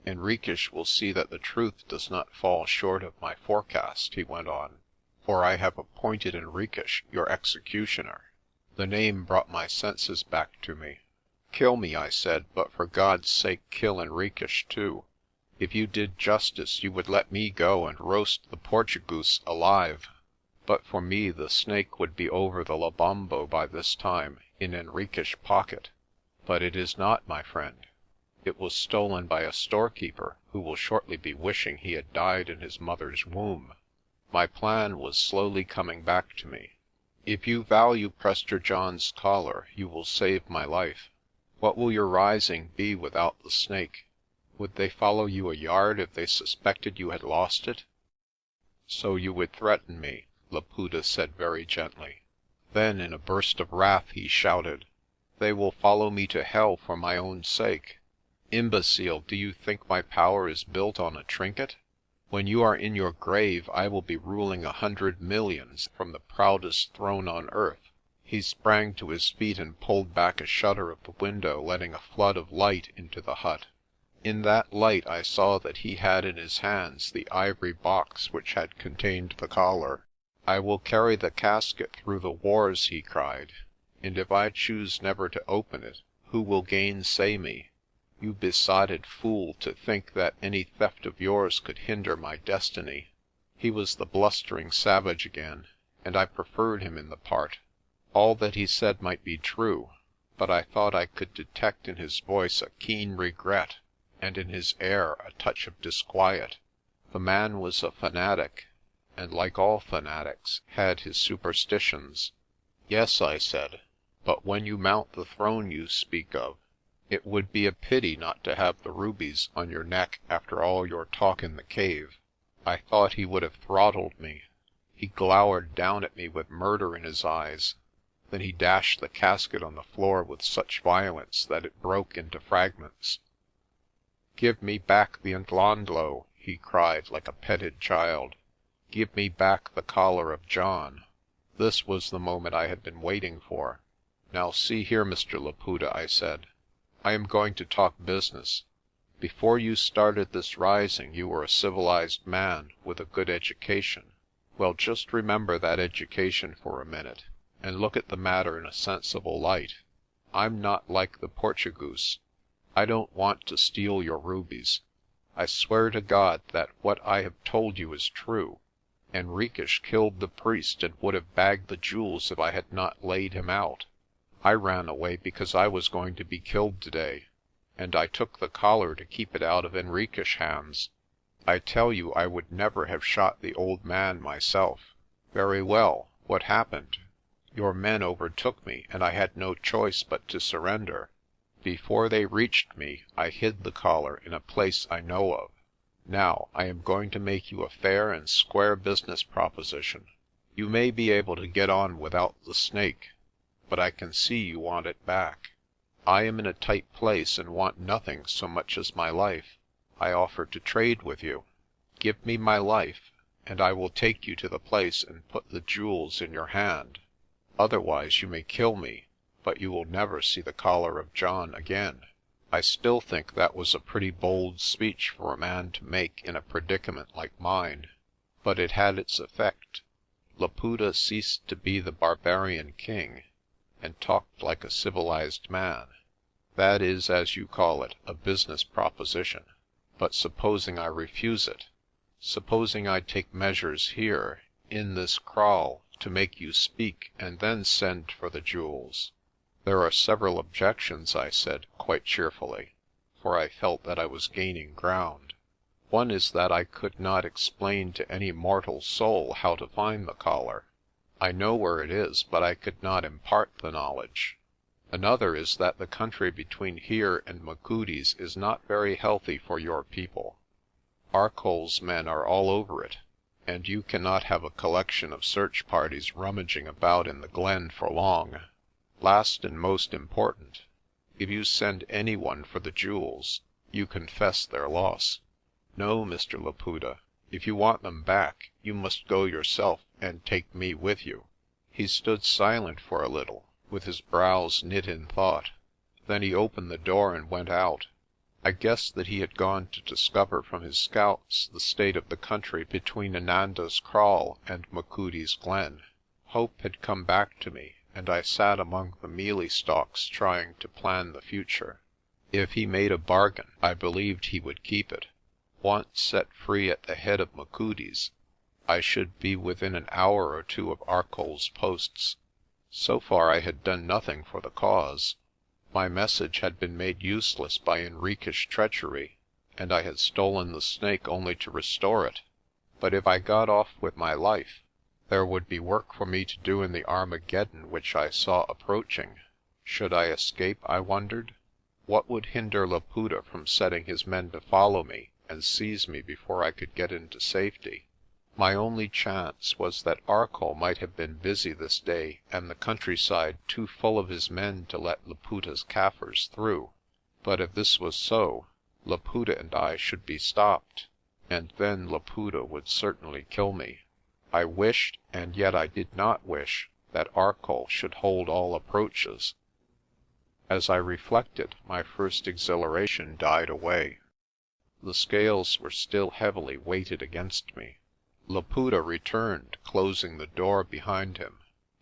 "Henriques will see that the truth does not fall short of my forecast," he went on, "for I have appointed Henriques your executioner." The name brought my senses back to me. "Kill me," I said, "but for God's sake kill Henriques too. If you did justice you would let me go and roast the Portugoose alive. But for me the snake would be over the Lebombo by this time, in Henriques' pocket. But it is not, my friend. It was stolen by a storekeeper who will shortly be wishing he had died in his mother's womb." My plan was slowly coming back to me. "If you value Prester John's collar, you will save my life. What will your rising be without the snake? Would they follow you a yard if they suspected you had lost it?" "So you would threaten me," Laputa said very gently. Then in a burst of wrath he shouted, "They will follow me to hell for my own sake. Imbecile, do you think my power is built on a trinket? When you are in your grave I will be ruling 100 millions from the proudest throne on earth." He sprang to his feet and pulled back a shutter of the window, letting a flood of light into the hut. In that light I saw that he had in his hands the ivory box which had contained the collar. "I will carry the casket through the wars," he cried, "and if I choose never to open it, who will gainsay me? You besotted fool, to think that any theft of yours could hinder my destiny." He was the blustering savage again, and I preferred him in the part. All that he said might be true, but I thought I could detect in his voice a keen regret, and in his air a touch of disquiet. The man was a fanatic, and like all fanatics, had his superstitions. "Yes," I said, "but when you mount the throne you speak of, it would be a pity not to have the rubies on your neck after all your talk in the cave." I thought he would have throttled me. He glowered down at me with murder in his eyes. Then he dashed the casket on the floor with such violence that it broke into fragments. "Give me back the Ndhlondhlo," he cried like a petted child. "Give me back the collar of John." This was the moment I had been waiting for. "Now see here, Mr. Laputa," I said. "I am going to talk business. Before you started this rising you were a civilized man with a good education. Well, just remember that education for a minute, and look at the matter in a sensible light. I'm not like the Portugoose. I don't want to steal your rubies. I swear to God that what I have told you is true. Henriques killed the priest and would have bagged the jewels if I had not laid him out. I ran away because I was going to be killed today, and I took the collar to keep it out of Henriques' hands. I tell you I would never have shot the old man myself. Very well, what happened? Your men overtook me and I had no choice but to surrender. Before they reached me I hid the collar in a place I know of. Now I am going to make you a fair and square business proposition. You may be able to get on without the snake, but I can see you want it back. I am in a tight place and want nothing so much as my life. I offer to trade with you. Give me my life, and I will take you to the place and put the jewels in your hand. Otherwise you may kill me, but you will never see the collar of John again." I still think that was a pretty bold speech for a man to make in a predicament like mine, but it had its effect. Laputa ceased to be the barbarian king, and talked like a civilized man. "That is, as you call it, a business proposition. But supposing I refuse it? Supposing I take measures here, in this kraal, to make you speak and then send for the jewels?" "There are several objections," I said, quite cheerfully, for I felt that I was gaining ground. "One is that I could not explain to any mortal soul how to find the collar. I know where it is, but I could not impart the knowledge. Another is that the country between here and Machudi's is not very healthy for your people. Arcoll's men are all over it, and you cannot have a collection of search parties rummaging about in the glen for long. Last and most important, if you send any one for the jewels, you confess their loss. No, Mr. Laputa, if you want them back, you must go yourself and take me with you." He stood silent for a little, with his brows knit in thought. Then he opened the door and went out. I guessed that he had gone to discover from his scouts the state of the country between Inanda's Kraal and Machudi's glen. Hope had come back to me, and I sat among the mealie stalks trying to plan the future. If he made a bargain, I believed he would keep it. Once set free at the head of Machudi's, I should be within an hour or two of Arcoll's posts. So far I had done nothing for the cause. My message had been made useless by Henriquish treachery, and I had stolen the snake only to restore it. But if I got off with my life, there would be work for me to do in the Armageddon which I saw approaching. Should I escape, I wondered? What would hinder Laputa from setting his men to follow me and seize me before I could get into safety? My only chance was that Arcoll might have been busy this day and the countryside too full of his men to let Laputa's Kaffirs through. But if this was so, Laputa and I should be stopped, and then Laputa would certainly kill me. I wished, and yet I did not wish, that Arcoll should hold all approaches. As I reflected, my first exhilaration died away. The scales were still heavily weighted against me. Laputa returned, closing the door behind him.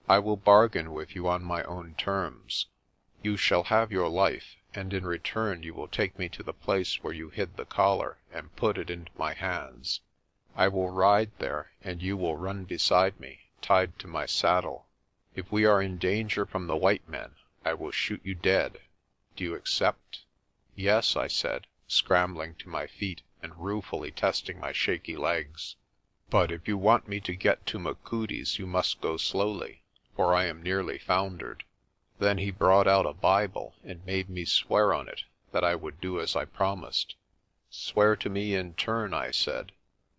"I will bargain with you on my own terms. You shall have your life, and in return you will take me to the place where you hid the collar and put it into my hands. I will ride there, and you will run beside me, tied to my saddle. If we are in danger from the white men, I will shoot you dead. Do you accept?" "Yes," I said, scrambling to my feet and ruefully testing my shaky legs. "But if you want me to get to Machudi's, you must go slowly, for I am nearly foundered." Then he brought out a Bible and made me swear on it that I would do as I promised. "Swear to me in turn," I said,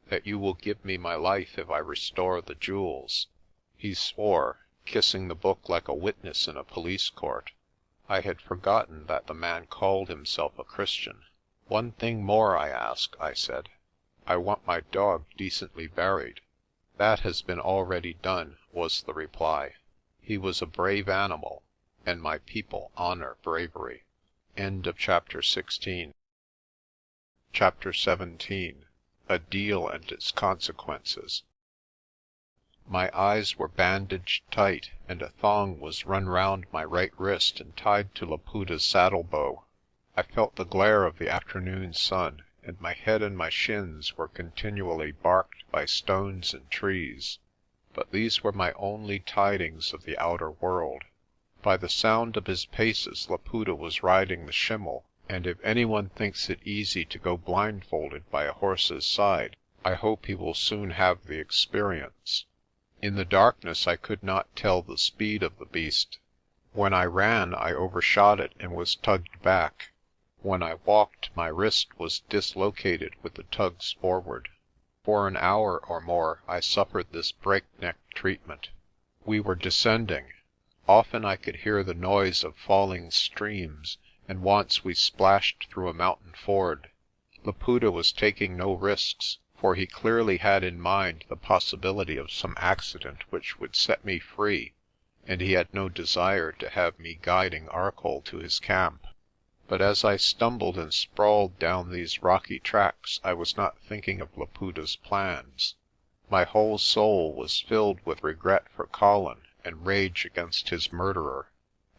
"that you will give me my life if I restore the jewels." He swore, kissing the book like a witness in a police court. I had forgotten that the man called himself a Christian. "One thing more I ask," I said. "I want my dog decently buried." "That has been already done," was the reply. "He was a brave animal, and my people honour bravery." Chapter 17. A Deal and Its Consequences. My eyes were bandaged tight, and a thong was run round my right wrist and tied to Laputa's saddle bow. I felt the glare of the afternoon sun, and my head and my shins were continually barked by stones and trees. But these were my only tidings of the outer world. By the sound of his paces Laputa was riding the schimmel, and if anyone thinks it easy to go blindfolded by a horse's side, I hope he will soon have the experience. In the darkness I could not tell the speed of the beast. When I ran I overshot it and was tugged back. When I walked my wrist was dislocated with the tugs forward. For an hour or more I suffered this breakneck treatment. We were descending. Often I could hear the noise of falling streams, and once we splashed through a mountain ford. Laputa was taking no risks, for he clearly had in mind the possibility of some accident which would set me free, and he had no desire to have me guiding Arcoll to his camp. But as I stumbled and sprawled down these rocky tracks I was not thinking of Laputa's plans. My whole soul was filled with regret for Colin and rage against his murderer.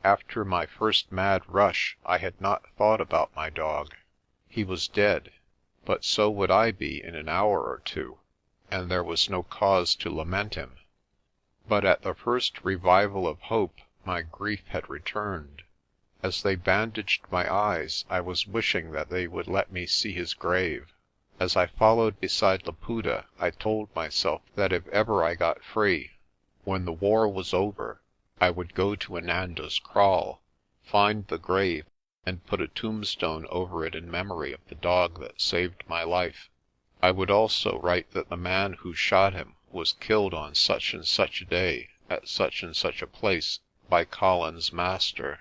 After my first mad rush I had not thought about my dog. He was dead, but so would I be in an hour or two, and there was no cause to lament him. But at the first revival of hope my grief had returned. As they bandaged my eyes, I was wishing that they would let me see his grave. As I followed beside Laputa, I told myself that if ever I got free, when the war was over, I would go to Inanda's Kraal, find the grave, and put a tombstone over it in memory of the dog that saved my life. I would also write that the man who shot him was killed on such and such a day, at such and such a place, by Colin's master.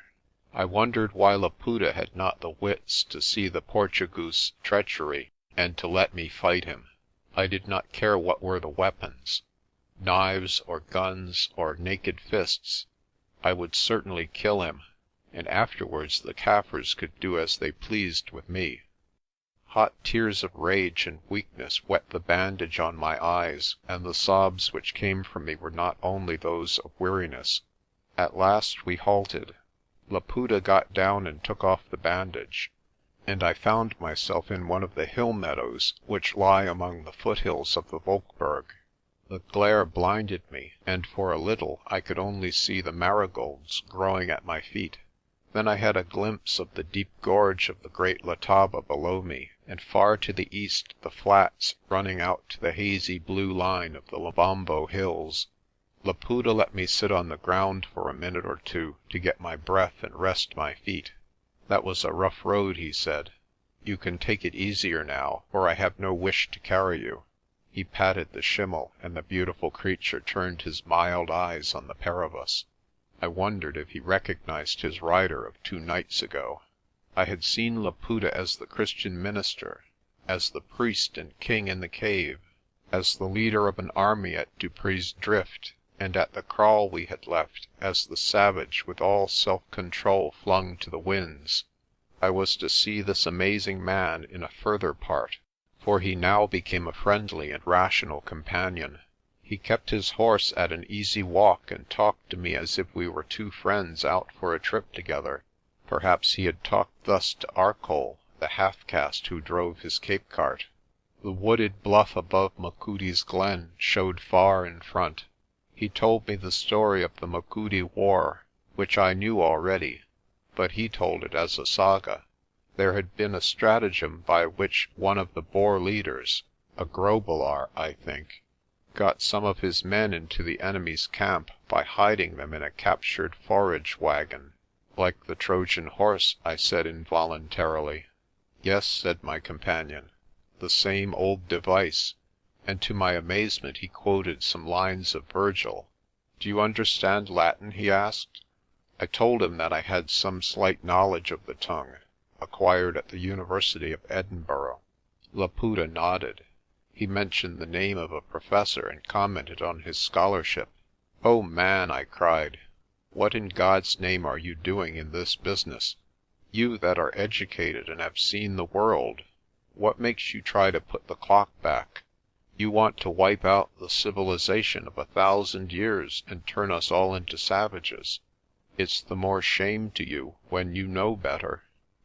I wondered why Laputa had not the wits to see the Portugoose's treachery, and to let me fight him. I did not care what were the weapons, knives or guns or naked fists. I would certainly kill him, and afterwards the Kaffirs could do as they pleased with me. Hot tears of rage and weakness wet the bandage on my eyes, and the sobs which came from me were not only those of weariness. At last we halted. Laputa got down and took off the bandage, and I found myself in one of the hill meadows which lie among the foothills of the Wolkberg. The glare blinded me, and for a little I could only see the marigolds growing at my feet. Then I had a glimpse of the deep gorge of the great Letaba below me, and far to the east the flats running out to the hazy blue line of the Lebombo hills. Laputa let me sit on the ground for a minute or two to get my breath and rest my feet. "That was a rough road," he said. "You can take it easier now, for I have no wish to carry you." He patted the schimmel, and the beautiful creature turned his mild eyes on the pair of us. I wondered if he recognized his rider of 2 nights ago. I had seen Laputa as the Christian minister, as the priest and king in the cave, as the leader of an army at Dupree's Drift, and at the kraal we had left as the savage with all self-control flung to the winds. I was to see this amazing man in a further part, for he now became a friendly and rational companion. He kept his horse at an easy walk and talked to me as if we were 2 friends out for a trip together. Perhaps he had talked thus to Arcoll, the half-caste who drove his Cape cart. The wooded bluff above Machudi's glen showed far in front. He told me the story of the Machudi War, which I knew already, but he told it as a saga. There had been a stratagem by which one of the Boer leaders, a Grobelaar, I think, got some of his men into the enemy's camp by hiding them in a captured forage wagon. "Like the Trojan horse," I said involuntarily. "Yes," said my companion, "the same old device," and to my amazement he quoted some lines of Virgil. "Do you understand Latin?" he asked. I told him that I had some slight knowledge of the tongue, acquired at the University of Edinburgh. Laputa nodded. He mentioned the name of a professor and commented on his scholarship. "Oh, man," I cried, "what in God's name are you doing in this business? You that are educated and have seen the world, what makes you try to put the clock back? You want to wipe out the civilization of 1,000 years and turn us all into savages. It's the more shame to you when you know better."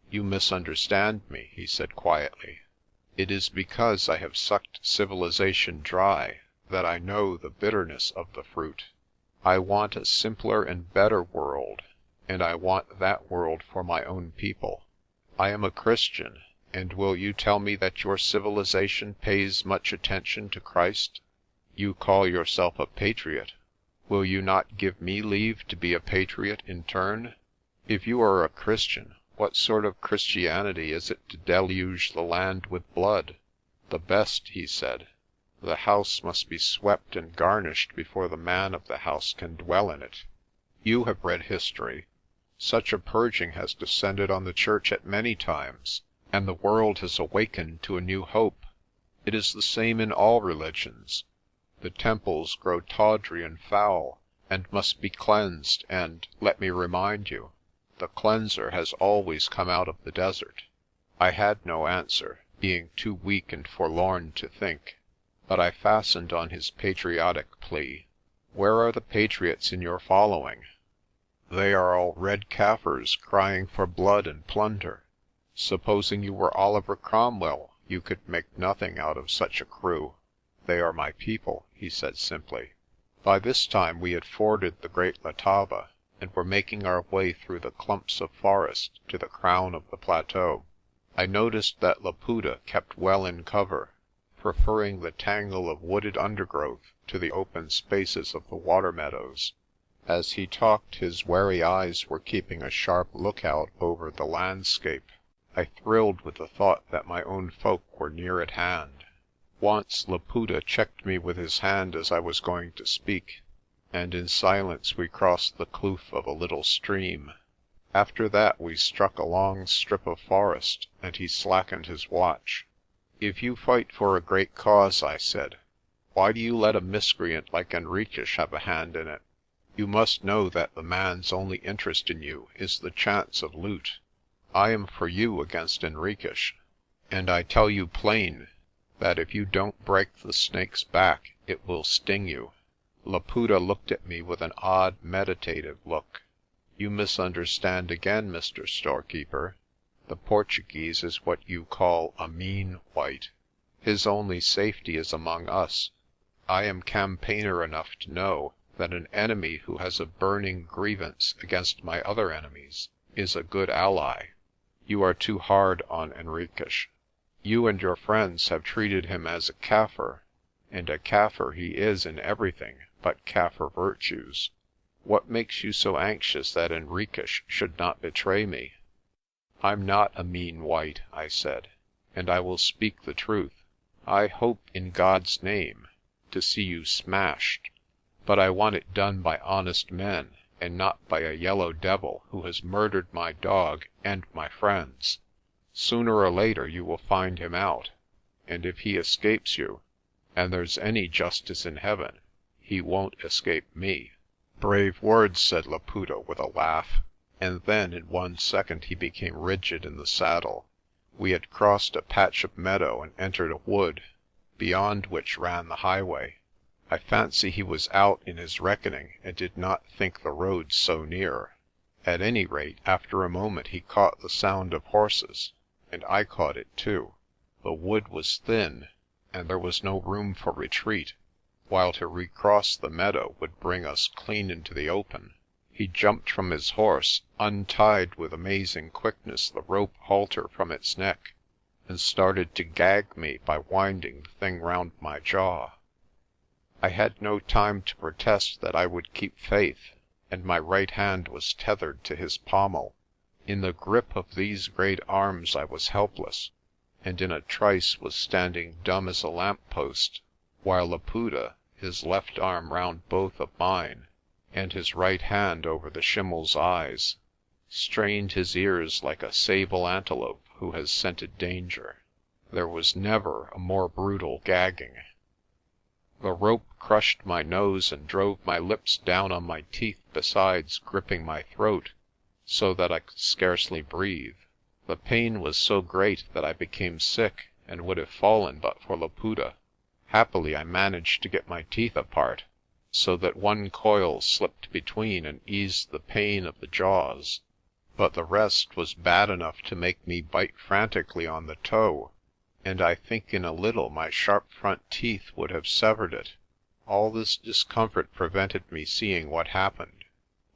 "You misunderstand me," he said quietly. "It is because I have sucked civilization dry that I know the bitterness of the fruit. I want a simpler and better world, and I want that world for my own people. I am a Christian, and will you tell me that your civilization pays much attention to Christ? You call yourself a patriot. Will you not give me leave to be a patriot in turn? If you are a Christian, what sort of Christianity is it to deluge the land with blood?" "The best," he said. "The house must be swept and garnished before the man of the house can dwell in it. You have read history. Such a purging has descended on the church at many times, and the world has awakened to a new hope. It is the same in all religions. The temples grow tawdry and foul, and must be cleansed, and, let me remind you, the cleanser has always come out of the desert." I had no answer, being too weak and forlorn to think, but I fastened on his patriotic plea. "Where are the patriots in your following?" "They are all red Kaffirs crying for blood and plunder. Supposing you were Oliver Cromwell, you could make nothing out of such a crew." "They are my people," he said simply. By this time we had forded the great Letaba, and were making our way through the clumps of forest to the crown of the plateau. I noticed that Laputa kept well in cover, preferring the tangle of wooded undergrowth to the open spaces of the water meadows. As he talked, his wary eyes were keeping a sharp lookout over the landscape. I thrilled with the thought that my own folk were near at hand. Once Laputa checked me with his hand as I was going to speak, and in silence we crossed the kloof of a little stream. After that we struck a long strip of forest, and he slackened his watch. "If you fight for a great cause," I said, "why do you let a miscreant like Henriques have a hand in it? You must know that the man's only interest in you is the chance of loot. I am for you against Henriques, and I tell you plain that if you don't break the snake's back it will sting you." Laputa looked at me with an odd, meditative look. "You misunderstand again, Mr. Storekeeper. The Portuguese is what you call a mean white. His only safety is among us. I am campaigner enough to know that an enemy who has a burning grievance against my other enemies is a good ally. You are too hard on Henriques. You and your friends have treated him as a Kaffir, and a Kaffir he is in everything but Kaffir virtues. What makes you so anxious that Henriques should not betray me?" "I'm not a mean white," I said, "and I will speak the truth. I hope, in God's name, to see you smashed, but I want it done by honest men, and not by a yellow devil who has murdered my dog and my friends. Sooner or later you will find him out, and if he escapes you, and there's any justice in heaven, he won't escape me." "Brave words," said Laputa with a laugh, and then in 1 second he became rigid in the saddle. We had crossed a patch of meadow and entered a wood, beyond which ran the highway. I fancy he was out in his reckoning and did not think the road so near. At any rate, after a moment he caught the sound of horses, and I caught it too. The wood was thin, and there was no room for retreat, while to recross the meadow would bring us clean into the open. He jumped from his horse, untied with amazing quickness the rope halter from its neck, and started to gag me by winding the thing round my jaw. I had no time to protest that I would keep faith, and my right hand was tethered to his pommel. In the grip of these great arms I was helpless, and in a trice was standing dumb as a lamp post, while Laputa, his left arm round both of mine, and his right hand over the schimmel's eyes, strained his ears like a sable antelope who has scented danger. There was never a more brutal gagging. The rope crushed my nose and drove my lips down on my teeth besides gripping my throat, so that I could scarcely breathe. The pain was so great that I became sick and would have fallen but for Laputa. Happily I managed to get my teeth apart, so that one coil slipped between and eased the pain of the jaws, but the rest was bad enough to make me bite frantically on the toe, and I think in a little my sharp front teeth would have severed it. All this discomfort prevented me seeing what happened.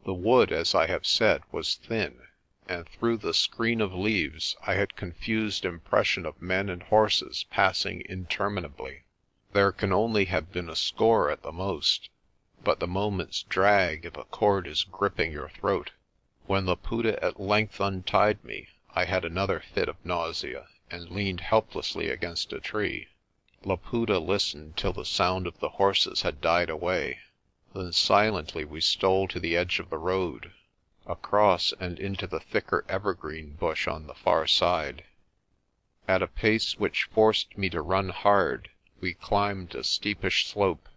The wood, as I have said, was thin, and through the screen of leaves I had confused impression of men and horses passing interminably. There can only have been a score at the most, but the moments drag if a cord is gripping your throat. When Laputa at length untied me, I had another fit of nausea, and leaned helplessly against a tree. Laputa listened till the sound of the horses had died away. Then silently we stole to the edge of the road, across and into the thicker evergreen bush on the far side. At a pace which forced me to run hard, we climbed a steepish slope,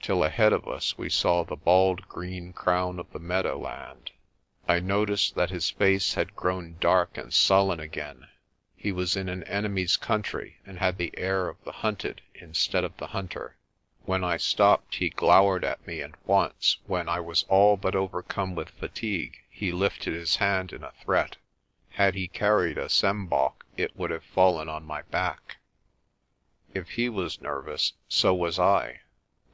till ahead of us we saw the bald green crown of the meadowland. I noticed that his face had grown dark and sullen again. He was in an enemy's country and had the air of the hunted instead of the hunter. When I stopped he glowered at me, and once, when I was all but overcome with fatigue, he lifted his hand in a threat. Had he carried a sjambok, it would have fallen on my back. If he was nervous, so was I.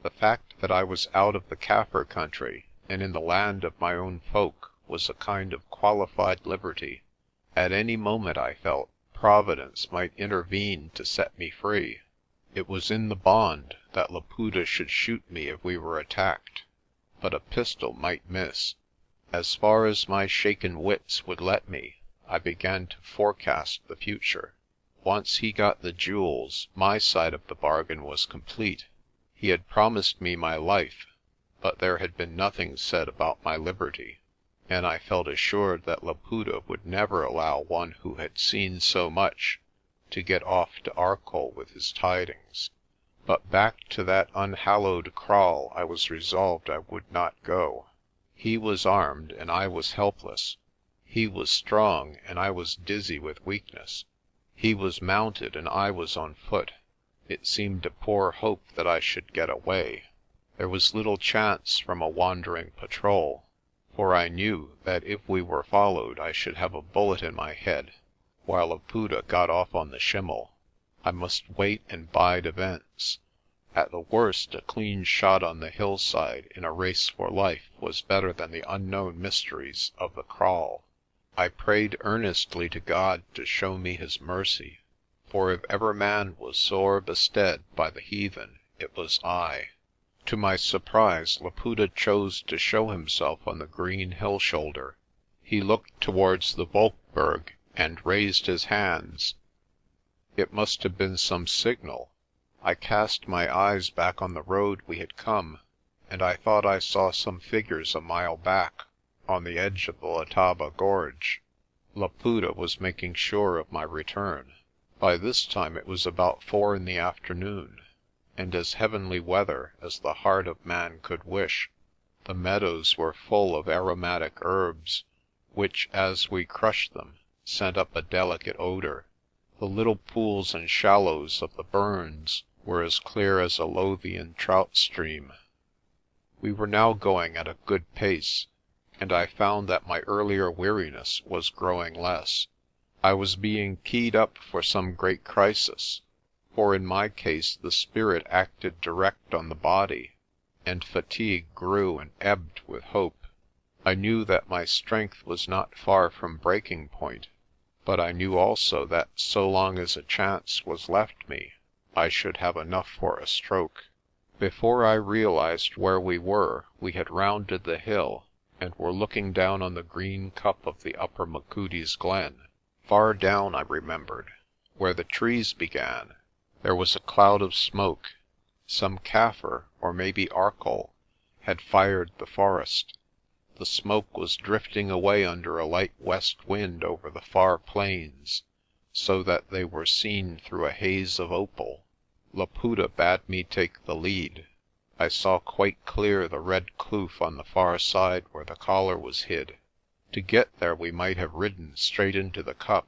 The fact that I was out of the Kaffir country and in the land of my own folk was a kind of qualified liberty. At any moment, I felt, Providence might intervene to set me free. It was in the bond that Laputa should shoot me if we were attacked, but a pistol might miss. As far as my shaken wits would let me, I began to forecast the future. Once he got the jewels, my side of the bargain was complete. He had promised me my life, but there had been nothing said about my liberty, and I felt assured that Laputa would never allow one who had seen so much to get off to Arcoll with his tidings. But back to that unhallowed kraal I was resolved I would not go. He was armed and I was helpless. He was strong and I was dizzy with weakness. He was mounted and I was on foot. It seemed a poor hope that I should get away. There was little chance from a wandering patrol, for I knew that if we were followed I should have a bullet in my head while Laputa got off on the Schimmel. I must wait and bide events. At the worst, a clean shot on the hillside in a race for life was better than the unknown mysteries of the kraal. I prayed earnestly to God to show me his mercy, for if ever man was sore bestead by the heathen, it was I. To my surprise, Laputa chose to show himself on the green hill shoulder. He looked towards the Berg and raised his hands. It must have been some signal. I cast my eyes back on the road we had come, and I thought I saw some figures a mile back, on the edge of the Letaba gorge. Laputa was making sure of my return. By this time it was about 4 in the afternoon, and as heavenly weather as the heart of man could wish. The meadows were full of aromatic herbs, which, as we crushed them, sent up a delicate odour. The little pools and shallows of the burns were as clear as a Lothian trout stream. We were now going at a good pace, and I found that my earlier weariness was growing less. I was being keyed up for some great crisis, for in my case the spirit acted direct on the body, and fatigue grew and ebbed with hope. I knew that my strength was not far from breaking point, but I knew also that so long as a chance was left me, I should have enough for a stroke. Before I realized where we were, we had rounded the hill and were looking down on the green cup of the upper Machudi's glen. Far down, I remembered, where the trees began, there was a cloud of smoke. Some Kaffir, or maybe Arcoll, had fired the forest. The smoke was drifting away under a light west wind over the far plains, so that they were seen through a haze of opal. Laputa bade me take the lead. I saw quite clear the red kloof on the far side where the collar was hid. To get there we might have ridden straight into the cup,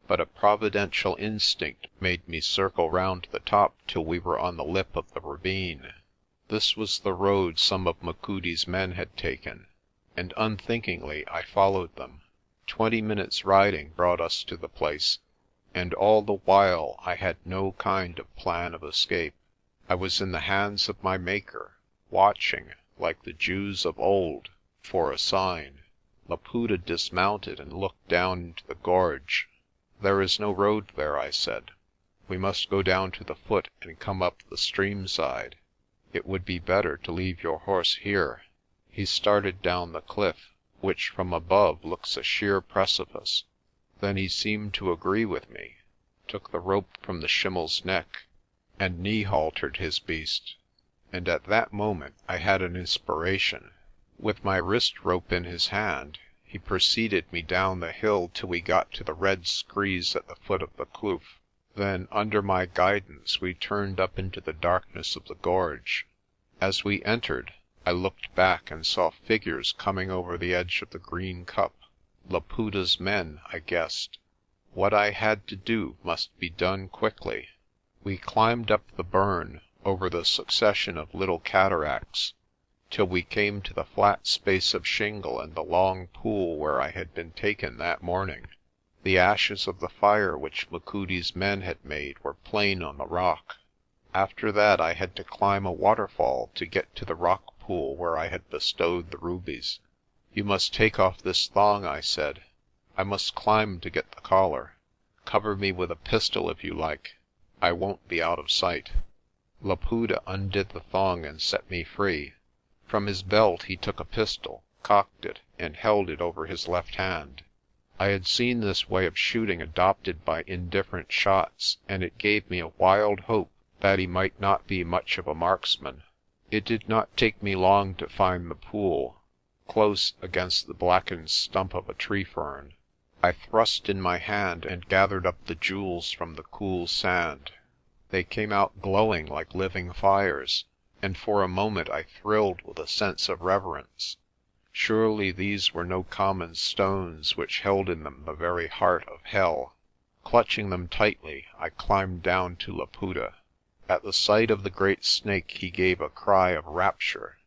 but a providential instinct made me circle round the top till we were on the lip of the ravine. This was the road some of Machudi's men had taken, and unthinkingly I followed them. 20 minutes' riding brought us to the place, and all the while I had no kind of plan of escape. I was in the hands of my Maker, watching, like the Jews of old, for a sign. Laputa dismounted and looked down into the gorge. "There is no road there," I said. "We must go down to the foot and come up the stream side. It would be better to leave your horse here." He started down the cliff, which from above looks a sheer precipice. Then he seemed to agree with me, took the rope from the Schimmel's neck, and knee-haltered his beast. And at that moment I had an inspiration. With my wrist rope in his hand, he preceded me down the hill till we got to the red screes at the foot of the kloof. Then, under my guidance, we turned up into the darkness of the gorge. As we entered, I looked back and saw figures coming over the edge of the green cup. Laputa's men, I guessed. What I had to do must be done quickly. We climbed up the burn, over the succession of little cataracts, till we came to the flat space of shingle and the long pool where I had been taken that morning. The ashes of the fire which Machudi's men had made were plain on the rock. After that I had to climb a waterfall to get to the rock pool where I had bestowed the rubies. "You must take off this thong," I said. "I must climb to get the collar. Cover me with a pistol if you like. I won't be out of sight." Laputa undid the thong and set me free. From his belt he took a pistol, cocked it, and held it over his left hand. I had seen this way of shooting adopted by indifferent shots, and it gave me a wild hope that he might not be much of a marksman. It did not take me long to find the pool, close against the blackened stump of a tree fern. I thrust in my hand and gathered up the jewels from the cool sand. They came out glowing like living fires, and for a moment I thrilled with a sense of reverence. Surely these were no common stones which held in them the very heart of hell. Clutching them tightly, I climbed down to Laputa. At the sight of the great snake he gave a cry of rapture.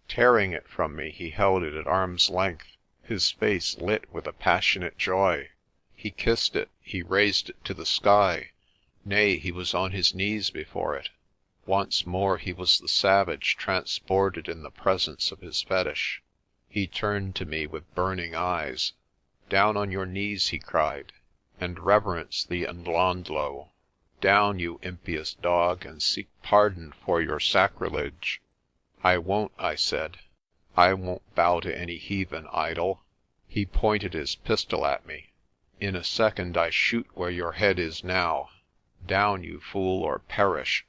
Tearing it from me, he held it at arm's length, his face lit with a passionate joy. He kissed it, he raised it to the sky. Nay, he was on his knees before it. Once more he was the savage transported in the presence of his fetish. He turned to me with burning eyes. "Down on your knees," he cried, "and reverence the Ndhlondhlo. Down, you impious dog, and seek pardon for your sacrilege." "I won't," I said. "I won't bow to any heathen idol." He pointed his pistol at me. "In a second I shoot where your head is now. Down, you fool, or perish."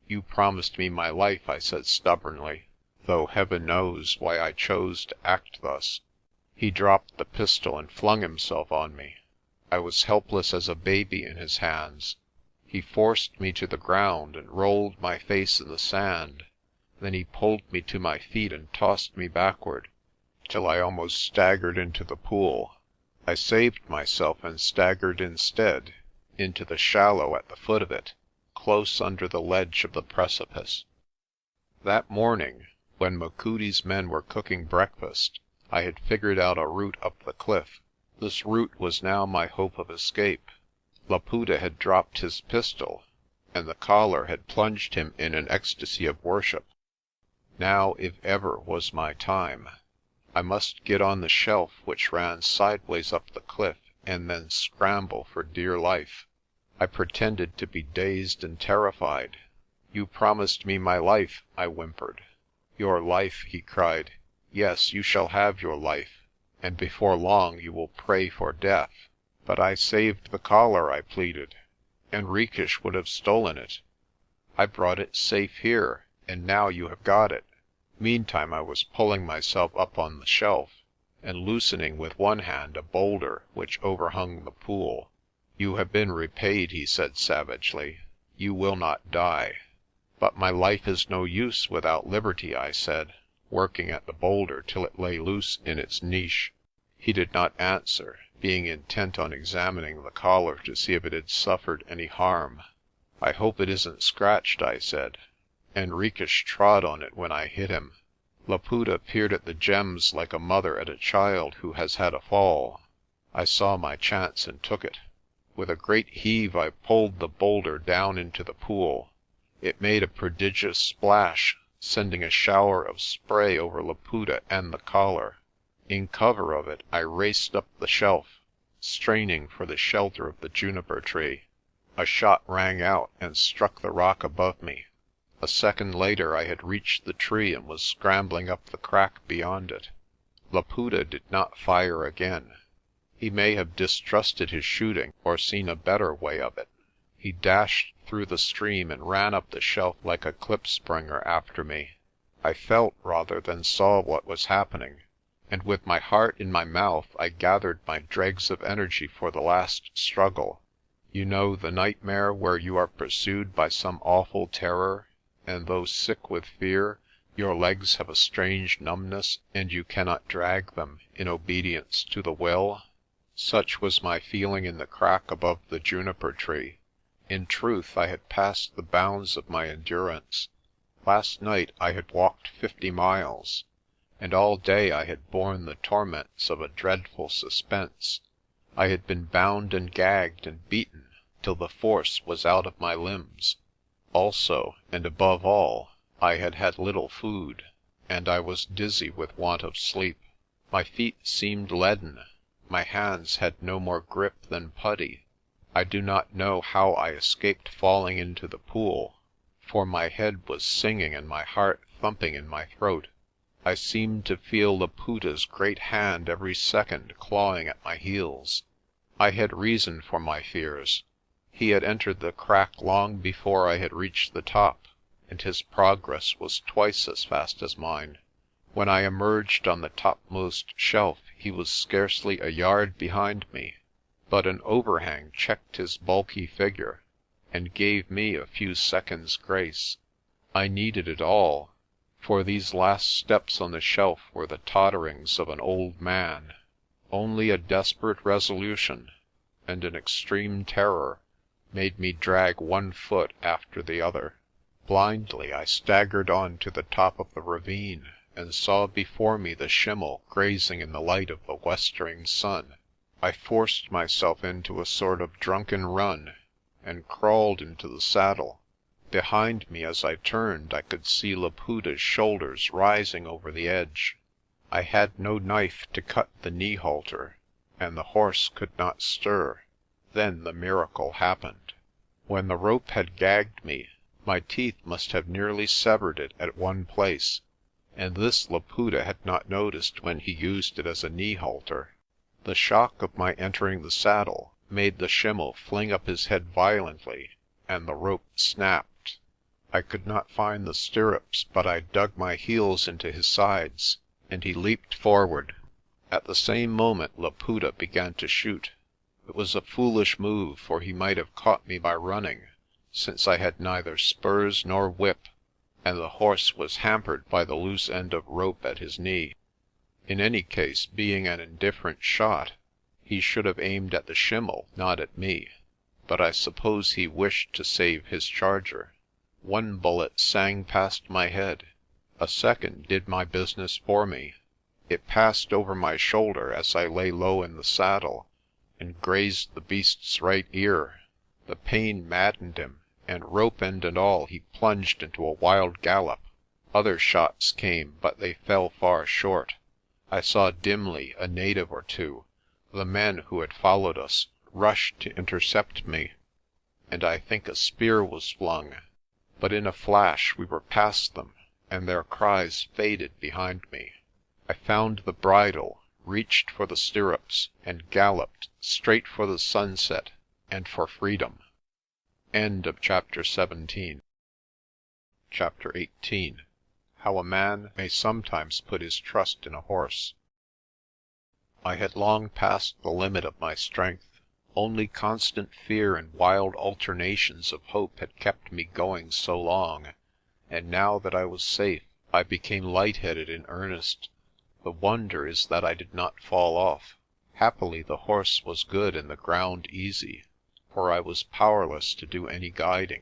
"You promised me my life," I said stubbornly, though heaven knows why I chose to act thus. He dropped the pistol and flung himself on me. I was helpless as a baby in his hands. He forced me to the ground and rolled my face in the sand. Then he pulled me to my feet and tossed me backward, till I almost staggered into the pool. I saved myself and staggered instead, into the shallow at the foot of it, close under the ledge of the precipice. That morning, when Machudi's men were cooking breakfast, I had figured out a route up the cliff. This route was now my hope of escape. Laputa had dropped his pistol, and the collar had plunged him in an ecstasy of worship. Now, if ever, was my time. I must get on the shelf which ran sideways up the cliff, and then scramble for dear life. I pretended to be dazed and terrified. "You promised me my life," I whimpered. "Your life," he cried. "Yes, you shall have your life, and before long you will pray for death." "But I saved the collar," I pleaded. "Henriques would have stolen it. I brought it safe here, and now you have got it." Meantime I was pulling myself up on the shelf, and loosening with one hand a boulder which overhung the pool. "You have been repaid," he said savagely. "You will not die." "But my life is no use without liberty," I said, working at the boulder till it lay loose in its niche. He did not answer, being intent on examining the collar to see if it had suffered any harm. "I hope it isn't scratched," I said. "Henriques trod on it when I hit him." Laputa peered at the gems like a mother at a child who has had a fall. I saw my chance and took it. With a great heave I pulled the boulder down into the pool. It made a prodigious splash, sending a shower of spray over Laputa and the collar. In cover of it I raced up the shelf, straining for the shelter of the juniper tree. A shot rang out and struck the rock above me. A second later I had reached the tree and was scrambling up the crack beyond it. Laputa did not fire again. He may have distrusted his shooting or seen a better way of it. He dashed through the stream and ran up the shelf like a klipspringer after me. I felt rather than saw what was happening, and with my heart in my mouth I gathered my dregs of energy for the last struggle. You know the nightmare where you are pursued by some awful terror, and though sick with fear, your legs have a strange numbness and you cannot drag them in obedience to the will? Such was my feeling in the crack above the juniper tree. In truth, I had passed the bounds of my endurance. Last night I had walked 50 miles, and all day I had borne the torments of a dreadful suspense. I had been bound and gagged and beaten till the force was out of my limbs. Also, and above all, I had had little food, and I was dizzy with want of sleep. My feet seemed leaden. My hands had no more grip than putty. I do not know how I escaped falling into the pool, for my head was singing and my heart thumping in my throat. I seemed to feel Laputa's great hand every second clawing at my heels. I had reason for my fears. He had entered the crack long before I had reached the top, and his progress was twice as fast as mine. When I emerged on the topmost shelf he was scarcely a yard behind me, but an overhang checked his bulky figure, and gave me a few seconds' grace. I needed it all, for these last steps on the shelf were the totterings of an old man. Only a desperate resolution and an extreme terror made me drag one foot after the other. Blindly I staggered on to the top of the ravine, and saw before me the schimmel grazing in the light of the westering sun. I forced myself into a sort of drunken run, and crawled into the saddle. Behind me as I turned I could see Laputa's shoulders rising over the edge. I had no knife to cut the knee halter, and the horse could not stir. Then the miracle happened. When the rope had gagged me, my teeth must have nearly severed it at one place, and this Laputa had not noticed when he used it as a knee halter. The shock of my entering the saddle made the schimmel fling up his head violently, and the rope snapped. I could not find the stirrups, but I dug my heels into his sides, and he leaped forward. At the same moment Laputa began to shoot. It was a foolish move, for he might have caught me by running, since I had neither spurs nor whip, and the horse was hampered by the loose end of rope at his knee. In any case, being an indifferent shot, he should have aimed at the schimmel, not at me, but I suppose he wished to save his charger. One bullet sang past my head. A second did my business for me. It passed over my shoulder as I lay low in the saddle, and grazed the beast's right ear. The pain maddened him, and rope end and all he plunged into a wild gallop. Other shots came, but they fell far short. I saw dimly a native or two. The men who had followed us rushed to intercept me, and I think a spear was flung. But in a flash we were past them, and their cries faded behind me. I found the bridle, reached for the stirrups, and galloped straight for the sunset and for freedom. End of chapter 17. Chapter 18. How a man may sometimes put his trust in a horse. I had long passed the limit of my strength. Only constant fear and wild alternations of hope had kept me going so long, and now that I was safe, I became light-headed in earnest. The wonder is that I did not fall off. Happily the horse was good and the ground easy, for I was powerless to do any guiding.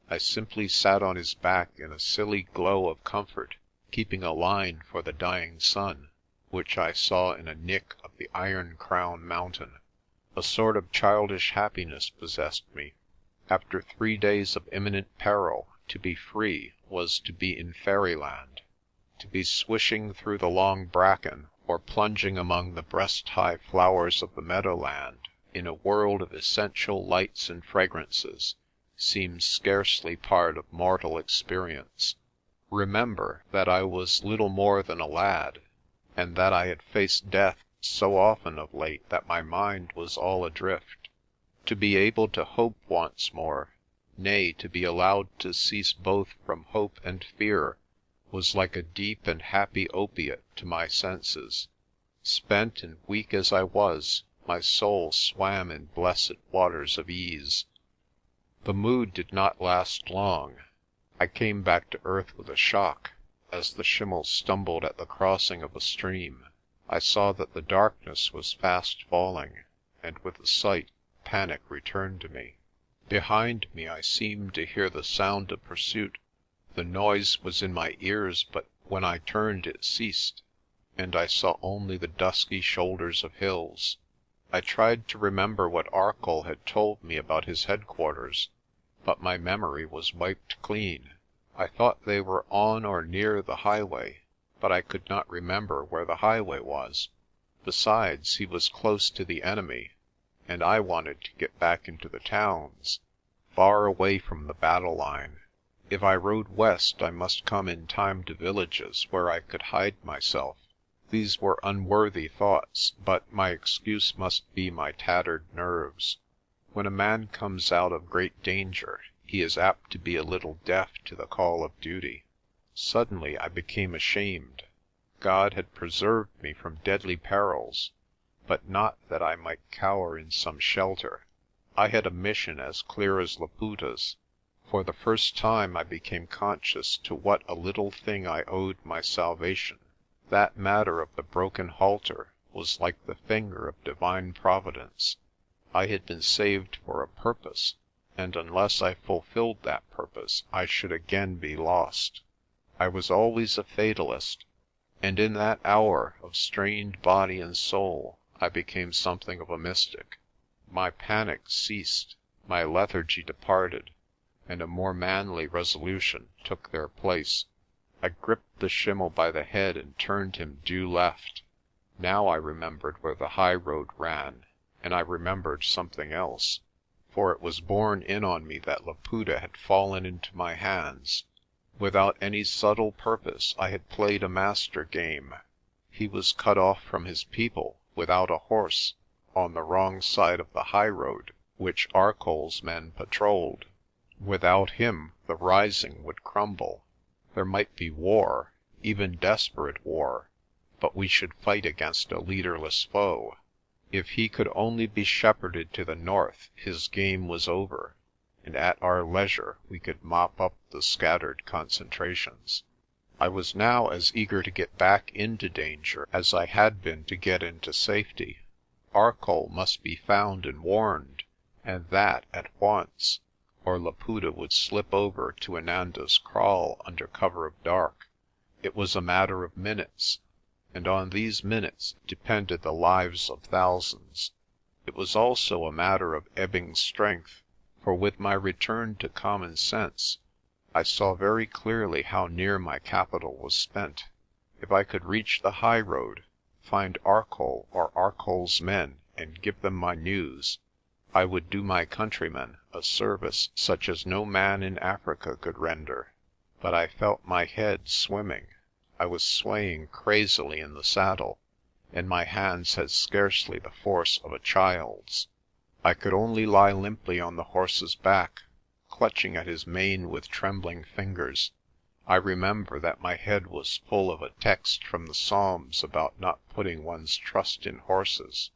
I simply sat on his back in a silly glow of comfort, keeping a line for the dying sun, which I saw in a nick of the Iron Crown mountain. A sort of childish happiness possessed me. After 3 days of imminent peril, to be free was to be in fairyland. To be swishing through the long bracken, or plunging among the breast-high flowers of the meadowland, in a world of essential lights and fragrances, seems scarcely part of mortal experience. Remember that I was little more than a lad, and that I had faced death so often of late that my mind was all adrift. To be able to hope once more, nay, to be allowed to cease both from hope and fear, was like a deep and happy opiate to my senses. Spent and weak as I was, my soul swam in blessed waters of ease. The mood did not last long. I came back to earth with a shock, as the schimmel stumbled at the crossing of a stream. I saw that the darkness was fast falling, and with the sight, panic returned to me. Behind me I seemed to hear the sound of pursuit. The noise was in my ears, but when I turned it ceased, and I saw only the dusky shoulders of hills. I tried to remember what Arcoll had told me about his headquarters, but my memory was wiped clean. I thought they were on or near the highway, but I could not remember where the highway was. Besides, he was close to the enemy, and I wanted to get back into the towns, far away from the battle line. If I rode west, I must come in time to villages where I could hide myself. These were unworthy thoughts, but my excuse must be my tattered nerves. When a man comes out of great danger, he is apt to be a little deaf to the call of duty. Suddenly I became ashamed. God had preserved me from deadly perils, but not that I might cower in some shelter. I had a mission as clear as Laputa's. For the first time I became conscious to what a little thing I owed my salvation. That matter of the broken halter was like the finger of divine providence. I had been saved for a purpose, and unless I fulfilled that purpose I should again be lost. I was always a fatalist, and in that hour of strained body and soul I became something of a mystic. My panic ceased, my lethargy departed, and a more manly resolution took their place. I gripped the schimmel by the head and turned him due left. Now I remembered where the high road ran, and I remembered something else, for it was borne in on me that Laputa had fallen into my hands. Without any subtle purpose I had played a master game. He was cut off from his people, without a horse, on the wrong side of the high road, which Arcoll's men patrolled. Without him the rising would crumble. There might be war, even desperate war, but we should fight against a leaderless foe. If he could only be shepherded to the north, his game was over, and at our leisure we could mop up the scattered concentrations. I was now as eager to get back into danger as I had been to get into safety. Arcoll must be found and warned, and that at once, or Laputa would slip over to Inanda's Kraal under cover of dark. It was a matter of minutes, and on these minutes depended the lives of thousands. It was also a matter of ebbing strength, for with my return to common sense I saw very clearly how near my capital was spent. If I could reach the high road, find Arcoll or Arcoll's men, and give them my news, I would do my countrymen a service such as no man in Africa could render. But I felt my head swimming. I was swaying crazily in the saddle, and my hands had scarcely the force of a child's. I could only lie limply on the horse's back, clutching at his mane with trembling fingers. I remember that my head was full of a text from the Psalms about not putting one's trust in horses.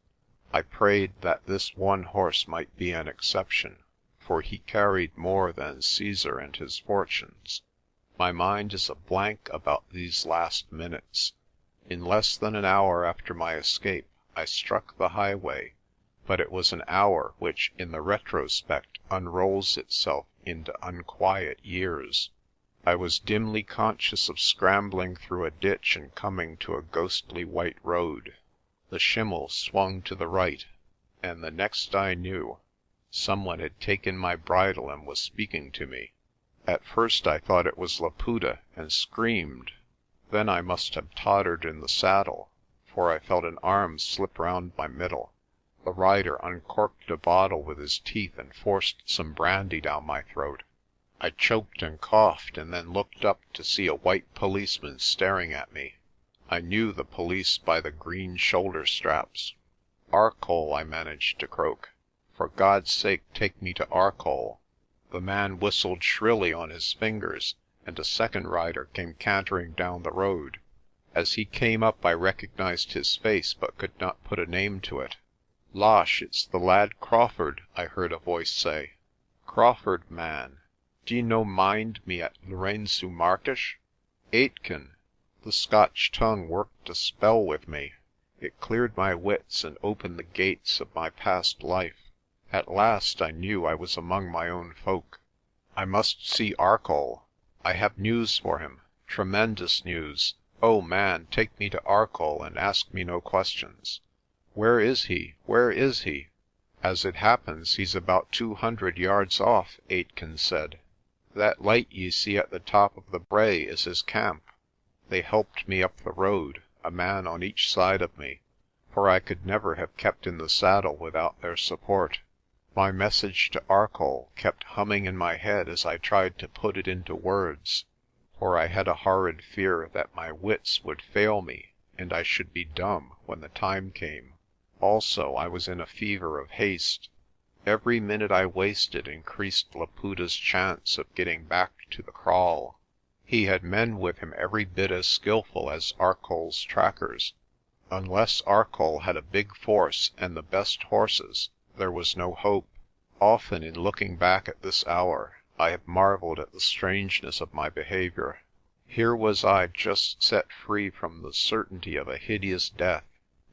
I prayed that this one horse might be an exception, for he carried more than Caesar and his fortunes. My mind is a blank about these last minutes. In less than an hour after my escape I struck the highway, but it was an hour which in the retrospect unrolls itself into unquiet years. I was dimly conscious of scrambling through a ditch and coming to a ghostly white road. The schimmel swung to the right, and the next I knew, someone had taken my bridle and was speaking to me. At first I thought it was Laputa and screamed. Then I must have tottered in the saddle, for I felt an arm slip round my middle. The rider uncorked a bottle with his teeth and forced some brandy down my throat. I choked and coughed and then looked up to see a white policeman staring at me. I knew the police by the green shoulder straps. "Arcoll," I managed to croak. "For God's sake take me to Arcoll." The man whistled shrilly on his fingers, and a second rider came cantering down the road. As he came up I recognized his face, but could not put a name to it. "Losh, it's the lad Crawfurd," I heard a voice say. "Crawfurd, man. D'ye no mind me at Lourenço Markish?" Aitken! The Scotch tongue worked a spell with me. It cleared my wits and opened the gates of my past life. At last I knew I was among my own folk. "I must see Arcoll. I have news for him. Tremendous news. Oh, man, take me to Arcoll and ask me no questions." "Where is he? Where is he?" "As it happens, he's about 200 yards off," Aitken said. "That light ye see at the top of the brae is his camp." They helped me up the road, a man on each side of me, for I could never have kept in the saddle without their support. My message to Arcoll kept humming in my head as I tried to put it into words, for I had a horrid fear that my wits would fail me and I should be dumb when the time came. Also, I was in a fever of haste. Every minute I wasted increased Laputa's chance of getting back to the kraal. He had men with him every bit as skilful as Arcoll's trackers. Unless Arcoll had a big force and the best horses, there was no hope. Often in looking back at this hour, I have marvelled at the strangeness of my behaviour. Here was I just set free from the certainty of a hideous death,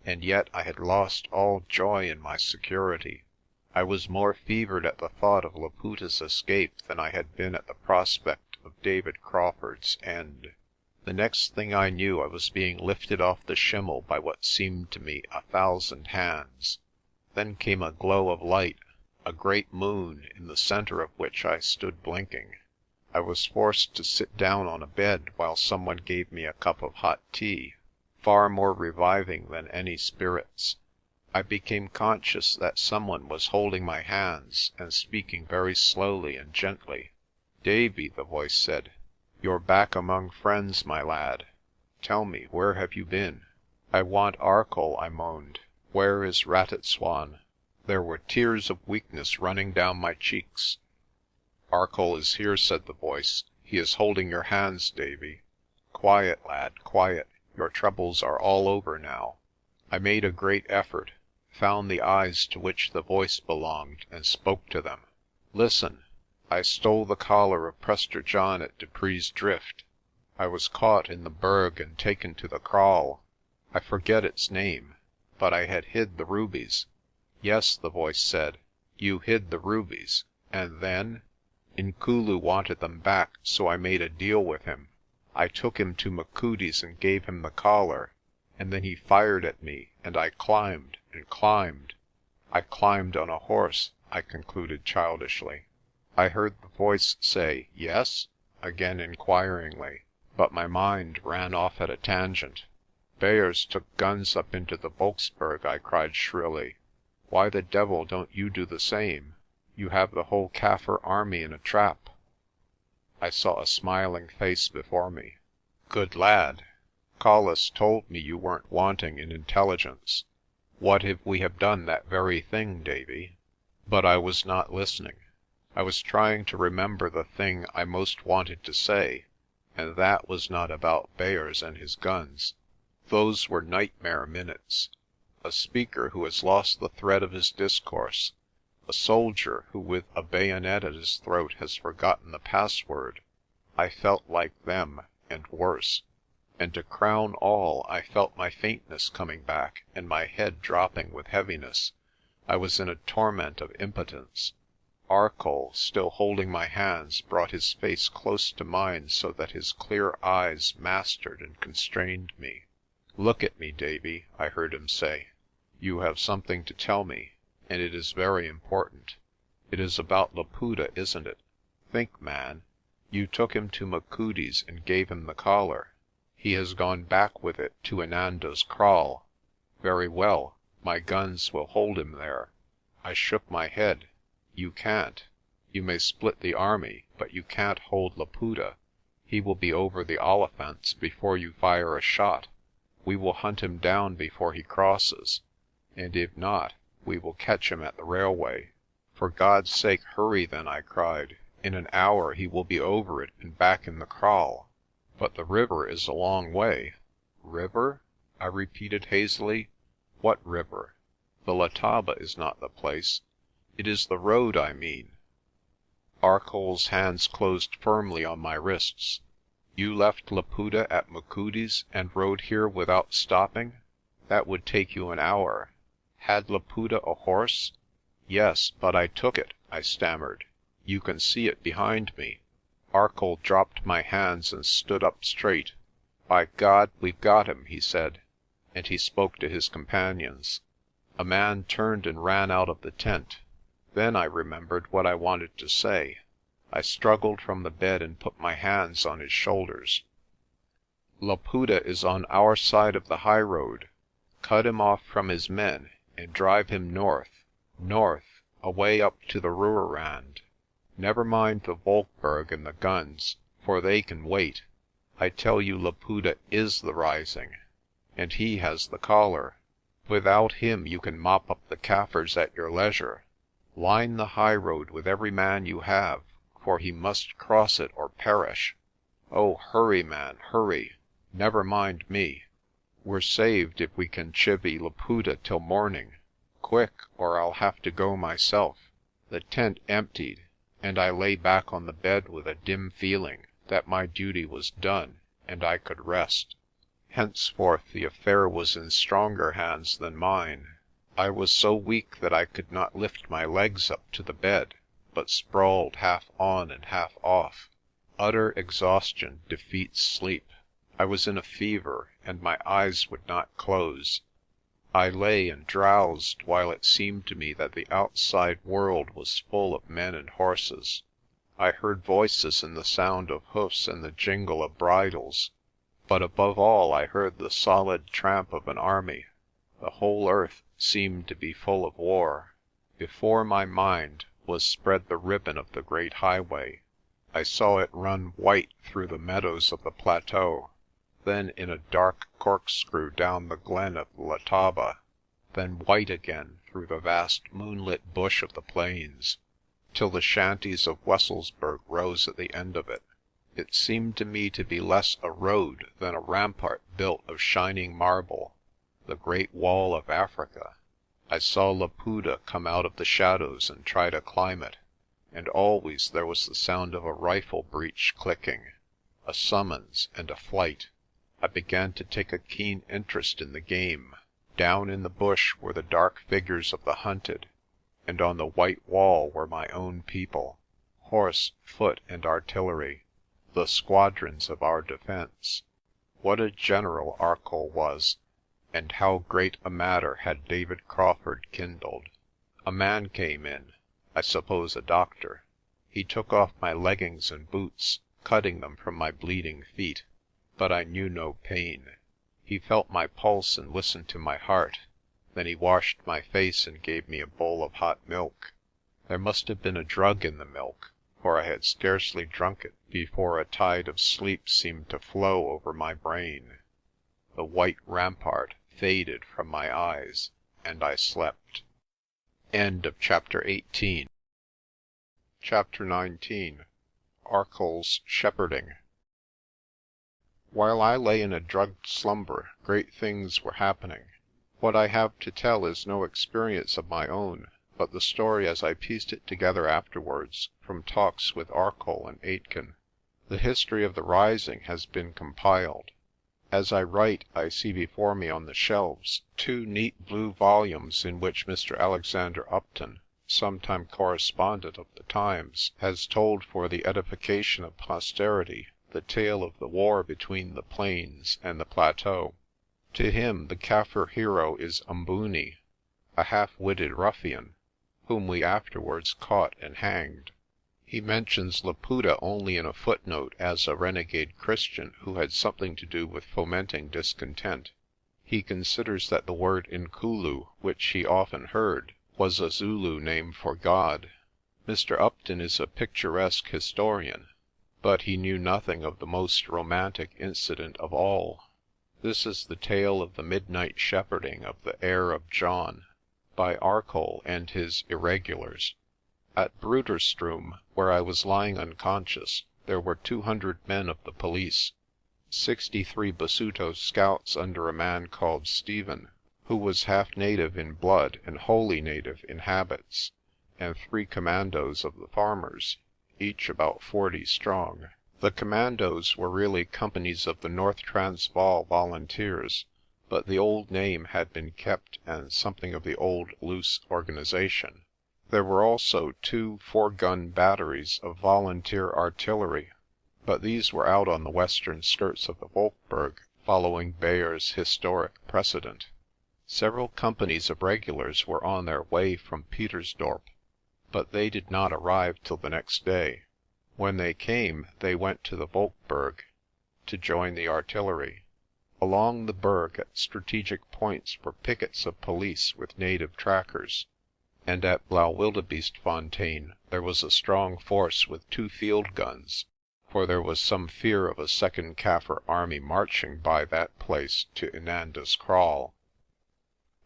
and yet I had lost all joy in my security. I was more fevered at the thought of Laputa's escape than I had been at the prospect of David Crawfurd's end. The next thing I knew I was being lifted off the schimmel by what seemed to me 1,000 hands. Then came a glow of light, a great moon in the centre of which I stood blinking. I was forced to sit down on a bed while someone gave me a cup of hot tea, far more reviving than any spirits. I became conscious that someone was holding my hands and speaking very slowly and gently. "Davie," the voice said, "you're back among friends, my lad. Tell me, where have you been?" "I want Arcoll," I moaned. "Where is Ratitswan?" There were tears of weakness running down my cheeks. "Arcoll is here," said the voice. "He is holding your hands, Davie. Quiet, lad, quiet. Your troubles are all over now." I made a great effort, found the eyes to which the voice belonged, and spoke to them. "Listen. I stole the collar of Prester John at Dupree's Drift. I was caught in the Berg and taken to the kraal. I forget its name, but I had hid the rubies." "Yes," the voice said, "you hid the rubies. And then?" "Inkulu wanted them back, so I made a deal with him. I took him to Machudi's and gave him the collar, and then he fired at me, and I climbed and climbed. I climbed on a horse," I concluded childishly. I heard the voice say, "Yes?" again inquiringly, but my mind ran off at a tangent. "Beyers took guns up into the Boksberg," I cried shrilly. "Why the devil don't you do the same? You have the whole Kaffir army in a trap." I saw a smiling face before me. "Good lad. Collis told me you weren't wanting in intelligence. What if we have done that very thing, Davie?" But I was not listening. I was trying to remember the thing I most wanted to say, and that was not about Beyers and his guns. Those were nightmare minutes. A speaker who has lost the thread of his discourse. A soldier who with a bayonet at his throat has forgotten the password. I felt like them, and worse. And to crown all, I felt my faintness coming back and my head dropping with heaviness. I was in a torment of impotence. Arcoll, still holding my hands, brought his face close to mine so that his clear eyes mastered and constrained me. "Look at me, Davie," I heard him say. "You have something to tell me, and it is very important. It is about Laputa, isn't it? Think, man. You took him to Machudi's and gave him the collar. He has gone back with it to Inanda's kraal. Very well, my guns will hold him there." I shook my head. "You can't. You may split the army, but you can't hold Laputa. He will be over the Olifants before you fire a shot. We will hunt him down before he crosses, and if not, we will catch him at the railway." "For God's sake hurry then," I cried. "In an hour he will be over it and back in the kraal." "But the river is a long way." "River?" I repeated hazily. "What river? The Letaba is not the place. It is the road I mean." Arcoll's hands closed firmly on my wrists. "You left Laputa at Machudi's and rode here without stopping? That would take you an hour. Had Laputa a horse?" "Yes, but I took it," I stammered. "You can see it behind me." Arcoll dropped my hands and stood up straight. "By God, we've got him," he said, and he spoke to his companions. A man turned and ran out of the tent. Then I remembered what I wanted to say. I struggled from the bed and put my hands on his shoulders. "Laputa is on our side of the highroad. Cut him off from his men and drive him north, north, away up to the Rooirand. Never mind the Volkberg and the guns, for they can wait. I tell you Laputa is the rising, and he has the collar. Without him you can mop up the Kaffirs at your leisure. Line the high road with every man you have, for he must cross it or perish. Oh, hurry, man, hurry. Never mind me. We're saved if we can chivvy Laputa till morning. Quick, or I'll have to go myself." The tent emptied, and I lay back on the bed with a dim feeling that my duty was done and I could rest. Henceforth the affair was in stronger hands than mine. I was so weak that I could not lift my legs up to the bed, but sprawled half on and half off. Utter exhaustion defeats sleep. I was in a fever, and my eyes would not close. I lay and drowsed while it seemed to me that the outside world was full of men and horses. I heard voices and the sound of hoofs and the jingle of bridles, but above all I heard the solid tramp of an army. The whole earth seemed to be full of war. Before my mind was spread the ribbon of the great highway. I saw it run white through the meadows of the plateau, then in a dark corkscrew down the glen of the Letaba, then white again through the vast moonlit bush of the plains, till the shanties of Wesselsburg rose at the end of it. It seemed to me to be less a road than a rampart built of shining marble, the great wall of Africa. I saw Laputa come out of the shadows and try to climb it, and always there was the sound of a rifle breech clicking, a summons and a flight. I began to take a keen interest in the game. Down in the bush were the dark figures of the hunted, and on the white wall were my own people, horse, foot, and artillery, the squadrons of our defence. What a general Arcoll was, and how great a matter had David Crawford kindled. A man came in, I suppose a doctor. He took off my leggings and boots, cutting them from my bleeding feet. But I knew no pain. He felt my pulse and listened to my heart. Then he washed my face and gave me a bowl of hot milk. There must have been a drug in the milk, for I had scarcely drunk it before a tide of sleep seemed to flow over my brain. The white rampart faded from my eyes, and I slept. End of chapter 18. Chapter 19. Arcoll's Shepherding. While I lay in a drugged slumber, great things were happening. What I have to tell is no experience of my own, but the story as I pieced it together afterwards from talks with Arcoll and Aitken. The history of the Rising has been compiled. As I write, I see before me on the shelves 2 neat blue volumes in which Mr. Alexander Upton, sometime correspondent of the Times, has told for the edification of posterity the tale of the war between the plains and the plateau. To him the Kaffir hero is Umbooni, a half-witted ruffian, whom we afterwards caught and hanged. He mentions Laputa only in a footnote as a renegade Christian who had something to do with fomenting discontent. He considers that the word Nkulu, which he often heard, was a Zulu name for God. Mr. Upton is a picturesque historian, but he knew nothing of the most romantic incident of all. This is the tale of the midnight shepherding of the heir of John, by Arcoll and his irregulars. At Bruderstroom, where I was lying unconscious, there were 200 men of the police, 63 Basuto scouts under a man called Stephen, who was half native in blood and wholly native in habits, and 3 commandos of the farmers, each about 40 strong. The commandos were really companies of the North Transvaal volunteers, but the old name had been kept and something of the old loose organization. There were also 2 4-gun batteries of volunteer artillery, but these were out on the western skirts of the Volkberg, following Bayer's historic precedent. Several companies of regulars were on their way from Pietersdorp, but they did not arrive till the next day. When they came, they went to the Volkberg to join the artillery. Along the Berg at strategic points were pickets of police with native trackers, and at Blaauwildebeestefontein there was a strong force with 2 field guns. for there was some fear of a second Kaffir army marching by that place to Inanda's Kraal.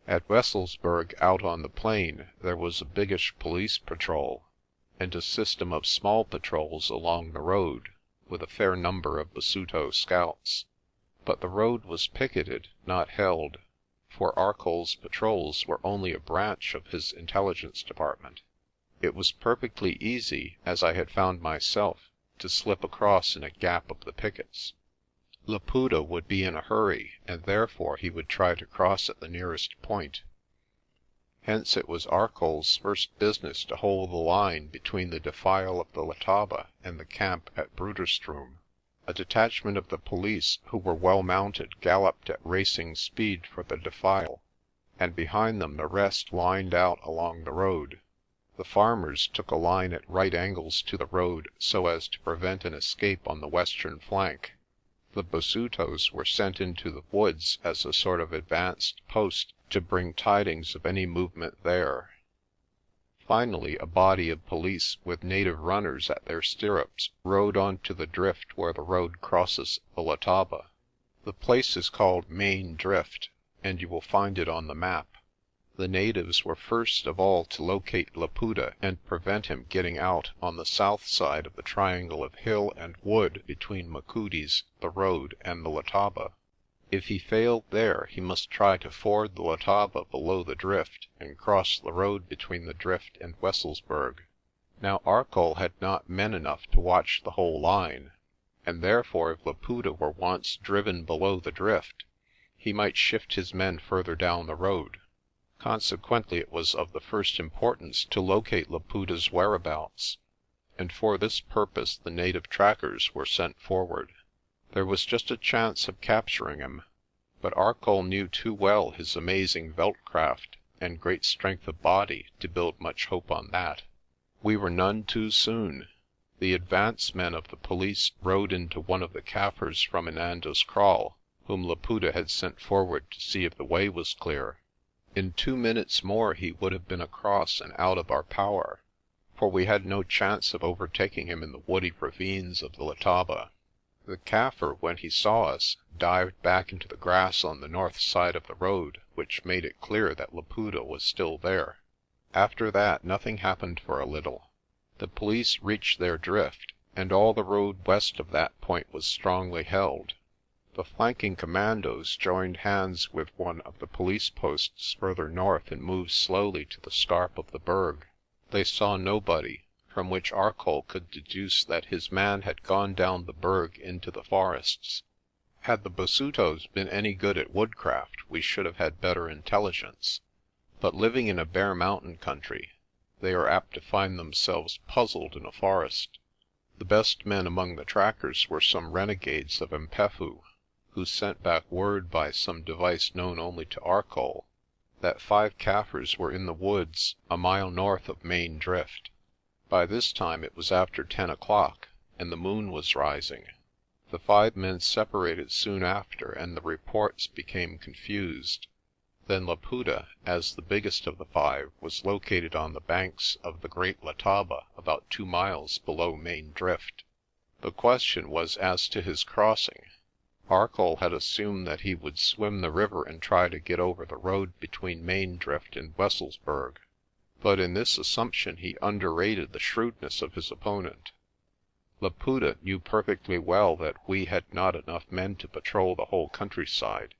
At Wesselsburg out on the plain there was a biggish police patrol, and a system of small patrols along the road, with a fair number of Basuto scouts. But the road was picketed, not held, for Arcoll's patrols were only a branch of his intelligence department. It was perfectly easy, as I had found myself, to slip across in a gap of the pickets. Laputa would be in a hurry, and therefore he would try to cross at the nearest point. Hence it was Arcoll's first business to hold the line between the defile of the Letaba and the camp at Bruderstroom. A detachment of the police, who were well mounted, galloped at racing speed for the defile, and behind them the rest lined out along the road. The farmers took a line at right angles to the road so as to prevent an escape on the western flank. The Basutos were sent into the woods as a sort of advanced post to bring tidings of any movement there. Finally, a body of police with native runners at their stirrups rode on to the drift where the road crosses the Letaba. The place is called Main Drift, and you will find it on the map. The natives were first of all to locate Laputa and prevent him getting out on the south side of the triangle of hill and wood between Machudi's, the road, and the Letaba. If he failed there, he must try to ford the Letaba below the drift and cross the road between the drift and Wesselsburg. Now Arcoll had not men enough to watch the whole line, and therefore if Laputa were once driven below the drift, he might shift his men further down the road. Consequently it was of the first importance to locate Laputa's whereabouts, and for this purpose the native trackers were sent forward. There was just a chance of capturing him, but Arcoll knew too well his amazing veldcraft and great strength of body to build much hope on that. We were none too soon. The advance men of the police rode into one of the Kaffirs from Inanda's Kraal, whom Laputa had sent forward to see if the way was clear. In 2 minutes more he would have been across and out of our power, for we had no chance of overtaking him in the woody ravines of the Letaba. The Kaffir, when he saw us, dived back into the grass on the north side of the road, which made it clear that Laputa was still there. After that nothing happened for a little. The police reached their drift, and all the road west of that point was strongly held. The flanking commandos joined hands with one of the police posts further north and moved slowly to the scarp of the Berg. They saw nobody, from which Arcoll could deduce that his man had gone down the Berg into the forests. Had the Basutos been any good at woodcraft, we should have had better intelligence, but living in a bare mountain country, they are apt to find themselves puzzled in a forest. The best men among the trackers were some renegades of Mpefu, who sent back word by some device known only to Arcoll, that 5 Kaffirs were in the woods a mile north of Main Drift. By this time it was after 10 o'clock, and the moon was rising. The 5 men separated soon after, and the reports became confused. Then Laputa, as the biggest of the 5, was located on the banks of the great Letaba, about 2 miles below Main Drift. The question was as to his crossing. Arcoll had assumed that he would swim the river and try to get over the road between Main Drift and Wesselsburg, but in this assumption he underrated the shrewdness of his opponent. Laputa knew perfectly well that we had not enough men to patrol the whole countryside,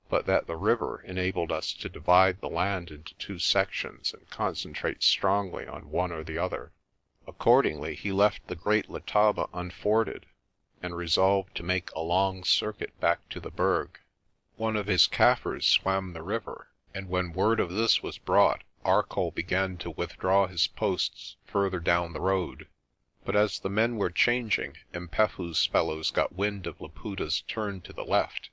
but that the river enabled us to divide the land into 2 sections and concentrate strongly on one or the other. Accordingly he left the great Letaba unforded, and resolved to make a long circuit back to the Berg. One of his Kaffirs swam the river, and when word of this was brought, Arcoll began to withdraw his posts further down the road. But as the men were changing, Mpefu's fellows got wind of Laputa's turn to the left,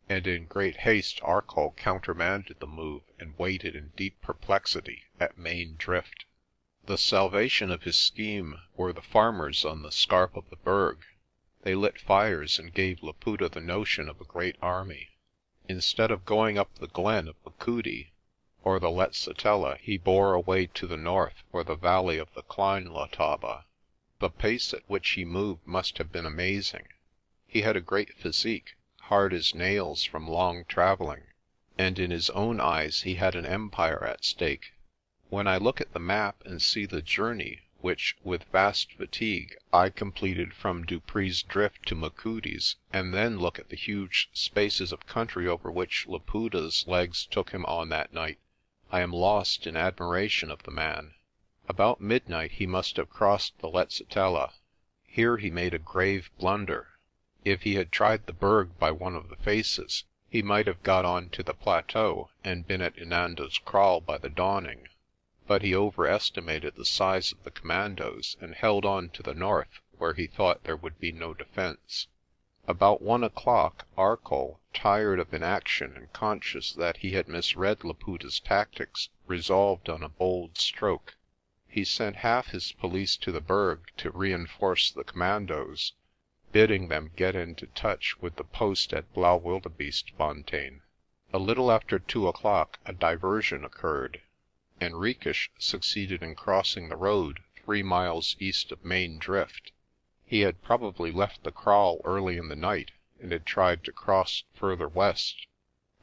and in great haste Arcoll countermanded the move and waited in deep perplexity at Main Drift. The salvation of his scheme were the farmers on the scarp of the Berg. They lit fires and gave Laputa the notion of a great army. Instead of going up the glen of Machudi or the Letsitela, he bore away to the north for the valley of the Klein Letaba. The pace at which he moved must have been amazing. He had a great physique, hard as nails from long travelling, and in his own eyes he had an empire at stake. When I look at the map and see the journey which, with vast fatigue, I completed from Dupree's Drift to Machudi's, and then look at the huge spaces of country over which Laputa's legs took him on that night, I am lost in admiration of the man. About midnight he must have crossed the Letsitela. Here he made a grave blunder. If he had tried the Berg by one of the faces, he might have got on to the plateau and been at Inanda's Kraal by the dawning. But he overestimated the size of the commandos and held on to the north where he thought there would be no defence. About 1 o'clock, Arcoll, tired of inaction and conscious that he had misread Laputa's tactics, resolved on a bold stroke. He sent half his police to the Berg to reinforce the commandos, bidding them get into touch with the post at Blaauwildebeestefontein. A little after 2 o'clock a diversion occurred. Henriques succeeded in crossing the road 3 miles east of Main Drift. He had probably left the kraal early in the night and had tried to cross further west,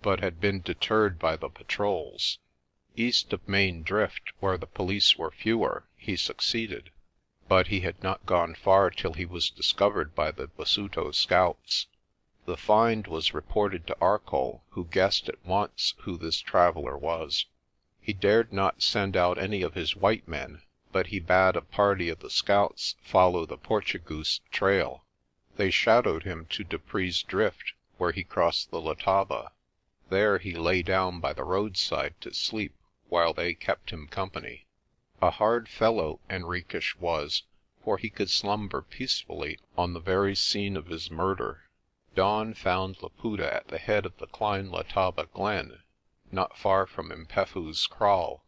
but had been deterred by the patrols. East of Main Drift, where the police were fewer, he succeeded, but he had not gone far till he was discovered by the Basuto scouts. The find was reported to Arcoll, who guessed at once who this traveller was. He dared not send out any of his white men, but he bade a party of the scouts follow the Portugoose trail. They shadowed him to Dupree's Drift, where he crossed the Letaba. There he lay down by the roadside to sleep, while they kept him company. A hard fellow Henriques was, for he could slumber peacefully on the very scene of his murder. Dawn found Laputa at the head of the Klein Letaba glen, not far from Mpefu's kraal.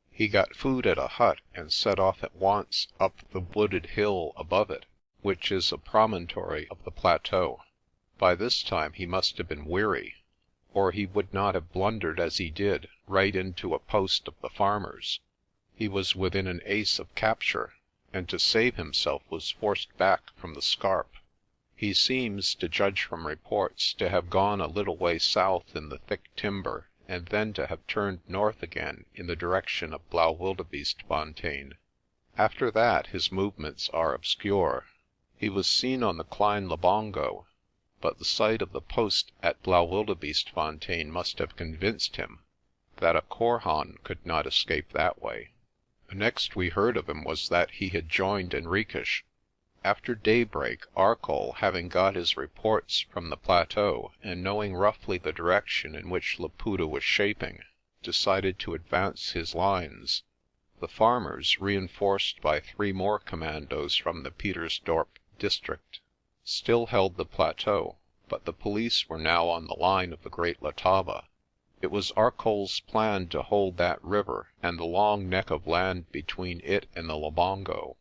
He got food at a hut and set off at once up the wooded hill above it, which is a promontory of the plateau. By this time he must have been weary, or he would not have blundered as he did right into a post of the farmers. He was within an ace of capture, and to save himself was forced back from the scarp. He seems, to judge from reports, to have gone a little way south in the thick timber, and then to have turned north again in the direction of Blaauwildebeestefontein. After that his movements are obscure. He was seen on the Klein Labongo, but the sight of the post at Blaauwildebeestefontein must have convinced him that a Korhan could not escape that way. The next we heard of him was that he had joined Henriques. After daybreak, Arcoll, having got his reports from the plateau, and knowing roughly the direction in which Laputa was shaping, decided to advance his lines. The farmers, reinforced by 3 more commandos from the Pietersdorp district, still held the plateau, but the police were now on the line of the Great Letaba. It was Arcoll's plan to hold that river and the long neck of land between it and the Labongo.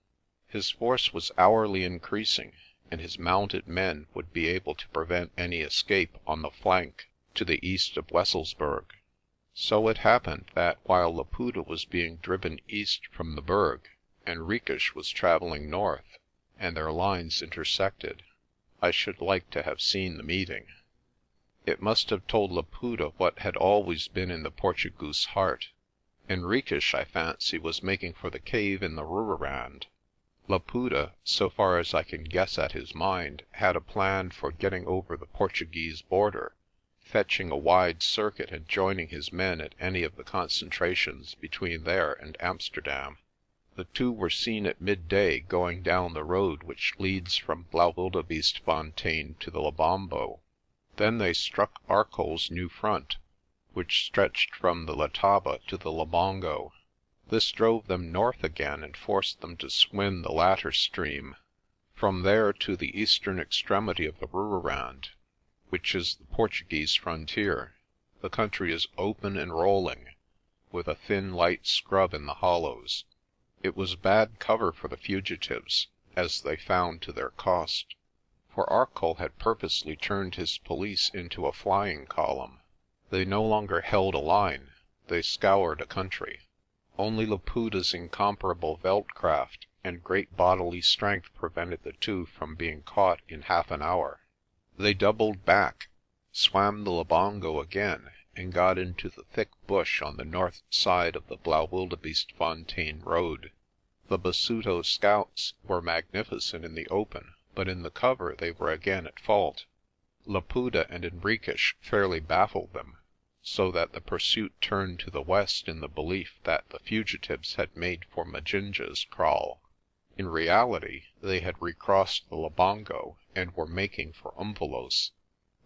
His force was hourly increasing, and his mounted men would be able to prevent any escape on the flank to the east of Wesselsburg. So it happened that while Laputa was being driven east from the Berg, Henriques was travelling north, and their lines intersected. I should like to have seen the meeting. It must have told Laputa what had always been in the Portugoose heart. Henriques, I fancy, was making for the cave in the Rooirand. Laputa, so far as I can guess at his mind, had a plan for getting over the Portuguese border, fetching a wide circuit and joining his men at any of the concentrations between there and Amsterdam. The two were seen at midday going down the road which leads from Blaauwildebeestefontein to the Lebombo. Then they struck Arcoll's new front, which stretched from the Letaba to the Labongo. This drove them north again and forced them to swim the latter stream. From there to the eastern extremity of the Rooirand, which is the Portuguese frontier, the country is open and rolling, with a thin light scrub in the hollows. It was bad cover for the fugitives, as they found to their cost, for Arcoll had purposely turned his police into a flying column. They no longer held a line, they scoured a country. Only Laputa's incomparable veldcraft and great bodily strength prevented the two from being caught in half an hour. They doubled back, swam the Labongo again, and got into the thick bush on the north side of the Blaauwildebeestefontein road. The Basuto scouts were magnificent in the open, but in the cover they were again at fault. Laputa and Henriques fairly baffled them, so that the pursuit turned to the west in the belief that the fugitives had made for Majinja's kraal. In reality, they had recrossed the Labongo and were making for Umvelos.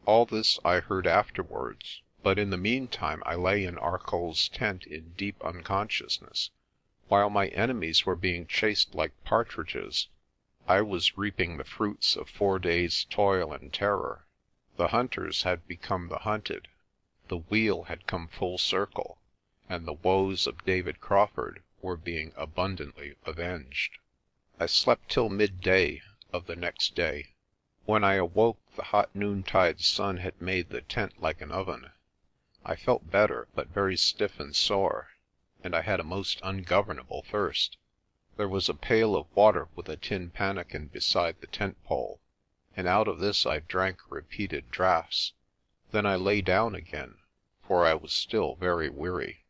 All this I heard afterwards, but in the meantime I lay in Arcoll's tent in deep unconsciousness. While my enemies were being chased like partridges, I was reaping the fruits of 4 days' toil and terror. The hunters had become the hunted, the wheel had come full circle, and the woes of David Crawford were being abundantly avenged. I slept till midday of the next day. When I awoke, the hot noontide sun had made the tent like an oven. I felt better, but very stiff and sore, and I had a most ungovernable thirst. There was a pail of water with a tin pannikin beside the tent pole, and out of this I drank repeated draughts. Then I lay down again, for I was still very weary.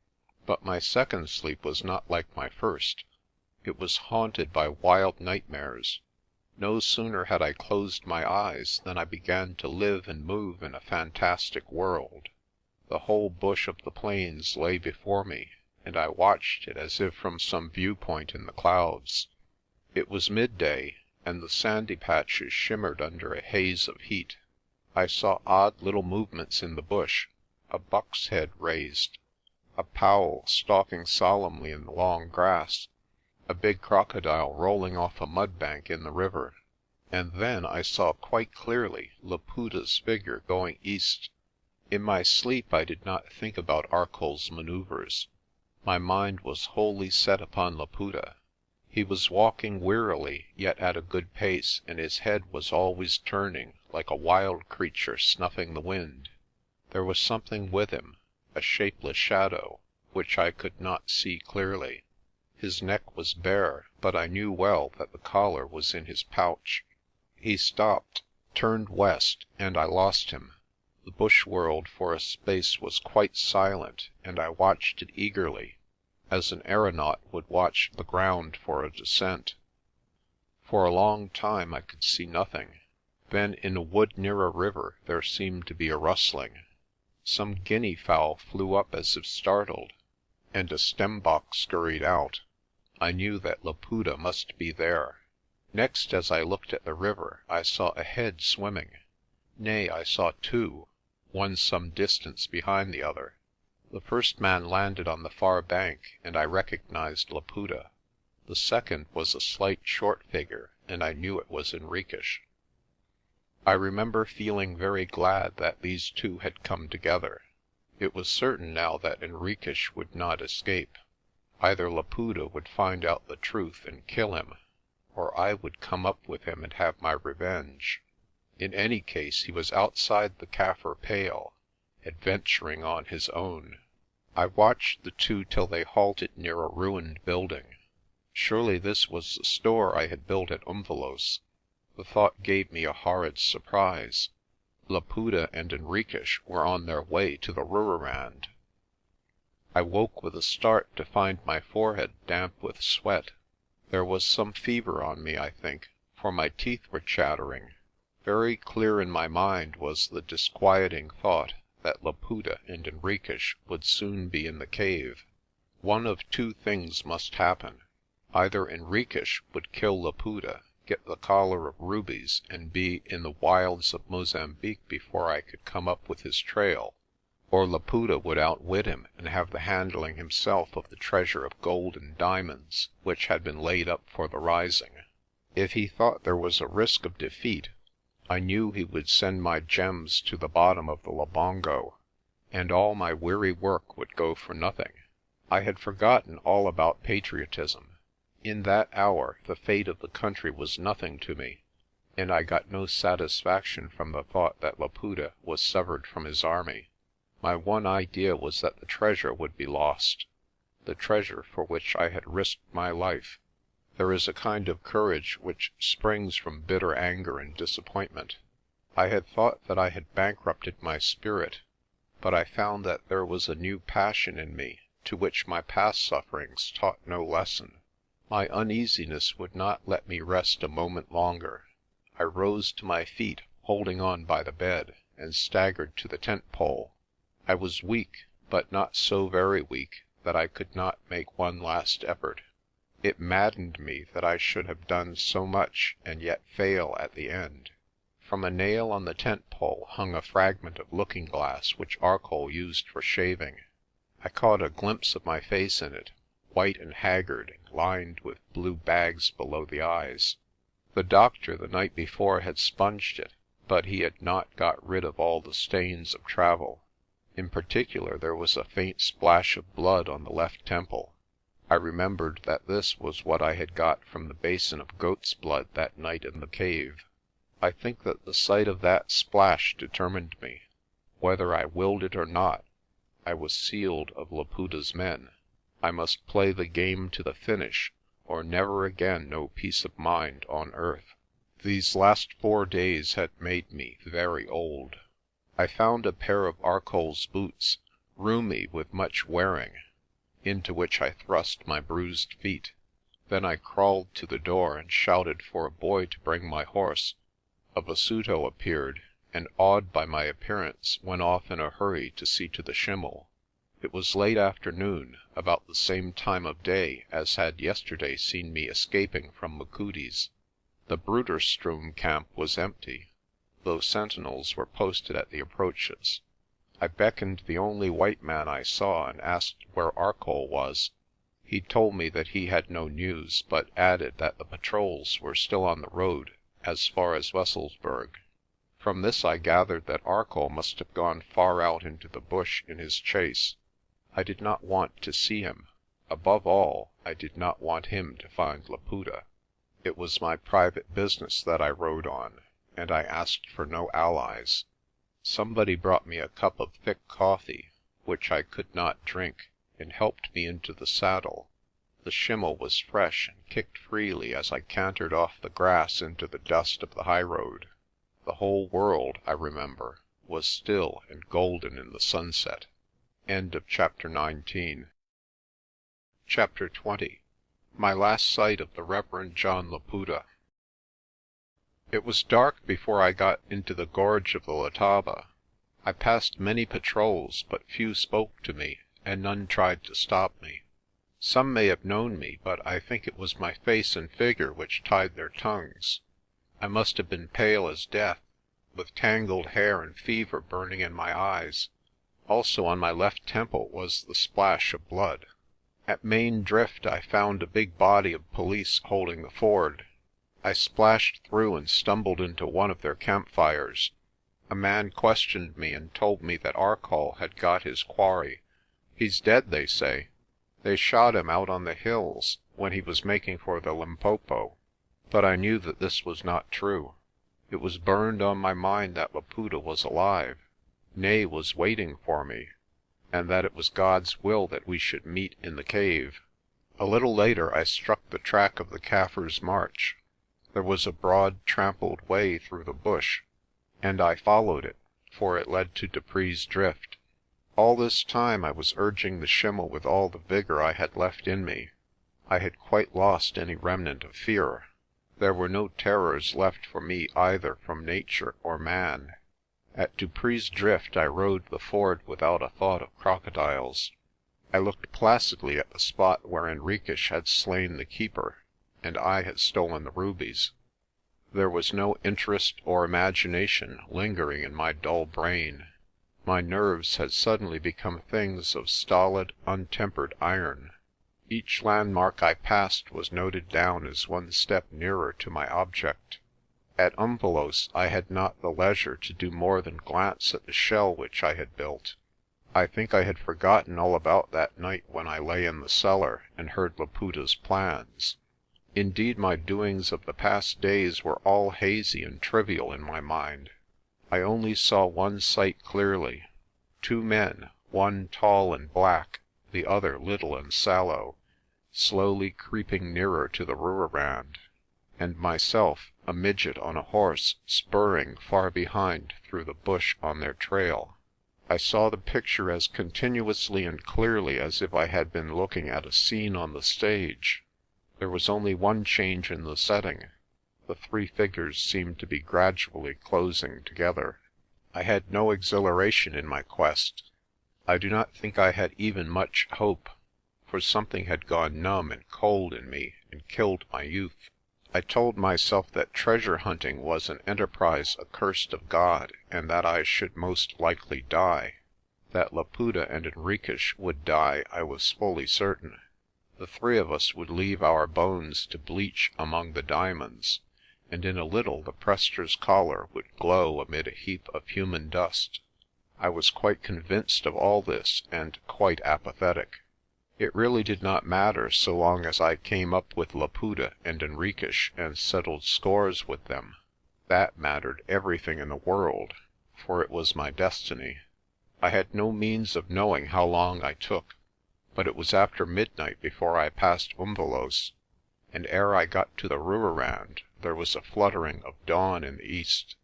But my second sleep was not like my first. It was haunted by wild nightmares. No sooner had I closed my eyes than I began to live and move in a fantastic world. The whole bush of the plains lay before me, and I watched it as if from some viewpoint in the clouds. It was midday, and the sandy patches shimmered under a haze of heat. I saw odd little movements in the bush, a buck's head raised, a owl stalking solemnly in the long grass, a big crocodile rolling off a mudbank in the river. And then I saw quite clearly Laputa's figure going east. In my sleep I did not think about Arcoll's manoeuvres. My mind was wholly set upon Laputa. He was walking wearily, yet at a good pace, and his head was always turning, like a wild creature snuffing the wind. There was something with him, a shapeless shadow, which I could not see clearly. His neck was bare, but I knew well that the collar was in his pouch. He stopped, turned west, and I lost him. The bush world for a space was quite silent, and I watched it eagerly, as an aeronaut would watch the ground for a descent. For a long time I could see nothing. Then in a wood near a river there seemed to be a rustling. Some guinea fowl flew up as if startled, and a stembok scurried out. I knew that Laputa must be there. Next, as I looked at the river, I saw a head swimming. Nay, I saw two, one some distance behind the other. The first man landed on the far bank, and I recognized Laputa. The second was a slight, short figure, and I knew it was Henriques. I remember feeling very glad that these two had come together. It was certain now that Henriques would not escape. Either Laputa would find out the truth and kill him, or I would come up with him and have my revenge. In any case, he was outside the Kaffir pale, adventuring on his own. I watched the two till they halted near a ruined building. Surely this was the store I had built at Umvelos. The thought gave me a horrid surprise. Laputa and Henriques were on their way to the Rooirand. I woke with a start to find my forehead damp with sweat. There was some fever on me, I think, for my teeth were chattering. Very clear in my mind was the disquieting thought that Laputa and Henriques would soon be in the cave. One of two things must happen. Either Henriques would kill Laputa, get the collar of rubies, and be in the wilds of Mozambique before I could come up with his trail, or Laputa would outwit him and have the handling himself of the treasure of gold and diamonds which had been laid up for the rising. If he thought there was a risk of defeat, I knew he would send my gems to the bottom of the Labongo, and all my weary work would go for nothing. I had forgotten all about patriotism. In that hour the fate of the country was nothing to me, and I got no satisfaction from the thought that Laputa was severed from his army. My one idea was that the treasure would be lost, the treasure for which I had risked my life. There is a kind of courage which springs from bitter anger and disappointment. I had thought that I had bankrupted my spirit, but I found that there was a new passion in me to which my past sufferings taught no lesson. My uneasiness would not let me rest a moment longer. I rose to my feet, holding on by the bed, and staggered to the tent pole. I was weak, but not so very weak that I could not make one last effort. It maddened me that I should have done so much and yet fail at the end. From a nail on the tent pole hung a fragment of looking-glass which Arcoll used for shaving. I caught a glimpse of my face in it, white and haggard and lined with blue bags below the eyes. The doctor the night before had sponged it, but he had not got rid of all the stains of travel. In particular there was a faint splash of blood on the left temple. I remembered that this was what I had got from the basin of goat's blood that night in the cave. I think that the sight of that splash determined me. Whether I willed it or not, I was sealed of Laputa's men. I must play the game to the finish, or never again know peace of mind on earth. These last 4 days had made me very old. I found a pair of Arcoll's boots, roomy with much wearing, into which I thrust my bruised feet. Then I crawled to the door and shouted for a boy to bring my horse. A Basuto appeared, and awed by my appearance, went off in a hurry to see to the schimmel. It was late afternoon, about the same time of day as had yesterday seen me escaping from Machudi's. The Bruderstroom camp was empty, though sentinels were posted at the approaches. I beckoned the only white man I saw and asked where Arcoll was. He told me that he had no news, but added that the patrols were still on the road as far as Wesselsburg. From this I gathered that Arcoll must have gone far out into the bush in his chase. I did not want to see him. Above all, I did not want him to find Laputa. It was my private business that I rode on, and I asked for no allies. Somebody brought me a cup of thick coffee, which I could not drink, and helped me into the saddle. The schimmel was fresh and kicked freely as I cantered off the grass into the dust of the highroad. The whole world, I remember, was still and golden in the sunset. End of chapter 19. Chapter 20. My last sight of the Reverend John Laputa. It was dark before I got into the gorge of the Letaba. I passed many patrols, but few spoke to me, and none tried to stop me. Some may have known me, but I think it was my face and figure which tied their tongues. I must have been pale as death, with tangled hair and fever burning in my eyes. Also on my left temple was the splash of blood. At Main Drift I found a big body of police holding the ford. I splashed through and stumbled into one of their campfires. A man questioned me and told me that Arcoll had got his quarry. He's dead, they say. They shot him out on the hills when he was making for the Limpopo. But I knew that this was not true. It was burned on my mind that Laputa was alive, nay, was waiting for me, and that it was God's will that we should meet in the cave. A little later I struck the track of the Kaffirs' march. There was a broad trampled way through the bush, and I followed it, for it led to Dupree's Drift. All this time I was urging the schimmel with all the vigour I had left in me. I had quite lost any remnant of fear. There were no terrors left for me either from nature or man. At Dupree's Drift I rode the ford without a thought of crocodiles. I looked placidly at the spot where Henriques had slain the keeper, and I had stolen the rubies. There was no interest or imagination lingering in my dull brain. My nerves had suddenly become things of stolid, untempered iron. Each landmark I passed was noted down as one step nearer to my object. At Umvelos I had not the leisure to do more than glance at the shell which I had built. I think I had forgotten all about that night when I lay in the cellar and heard Laputa's plans. Indeed, my doings of the past days were all hazy and trivial in my mind. I only saw one sight clearly. 2 men, one tall and black, the other little and sallow, slowly creeping nearer to the Rooirand, and myself, a midget on a horse, spurring far behind through the bush on their trail. I saw the picture as continuously and clearly as if I had been looking at a scene on the stage. There was only one change in the setting. The three figures seemed to be gradually closing together. I had no exhilaration in my quest. I do not think I had even much hope, for something had gone numb and cold in me and killed my youth. I told myself that treasure hunting was an enterprise accursed of God, and that I should most likely die. That Laputa and Henriques would die I was fully certain. The three of us would leave our bones to bleach among the diamonds, and in a little the Prester's collar would glow amid a heap of human dust. I was quite convinced of all this, and quite apathetic. It really did not matter so long as I came up with Laputa and Henriques and settled scores with them. That mattered everything in the world, for it was my destiny. I had no means of knowing how long I took, but it was after midnight before I passed Umvelos, and ere I got to the Rooirand there was a fluttering of dawn in the east.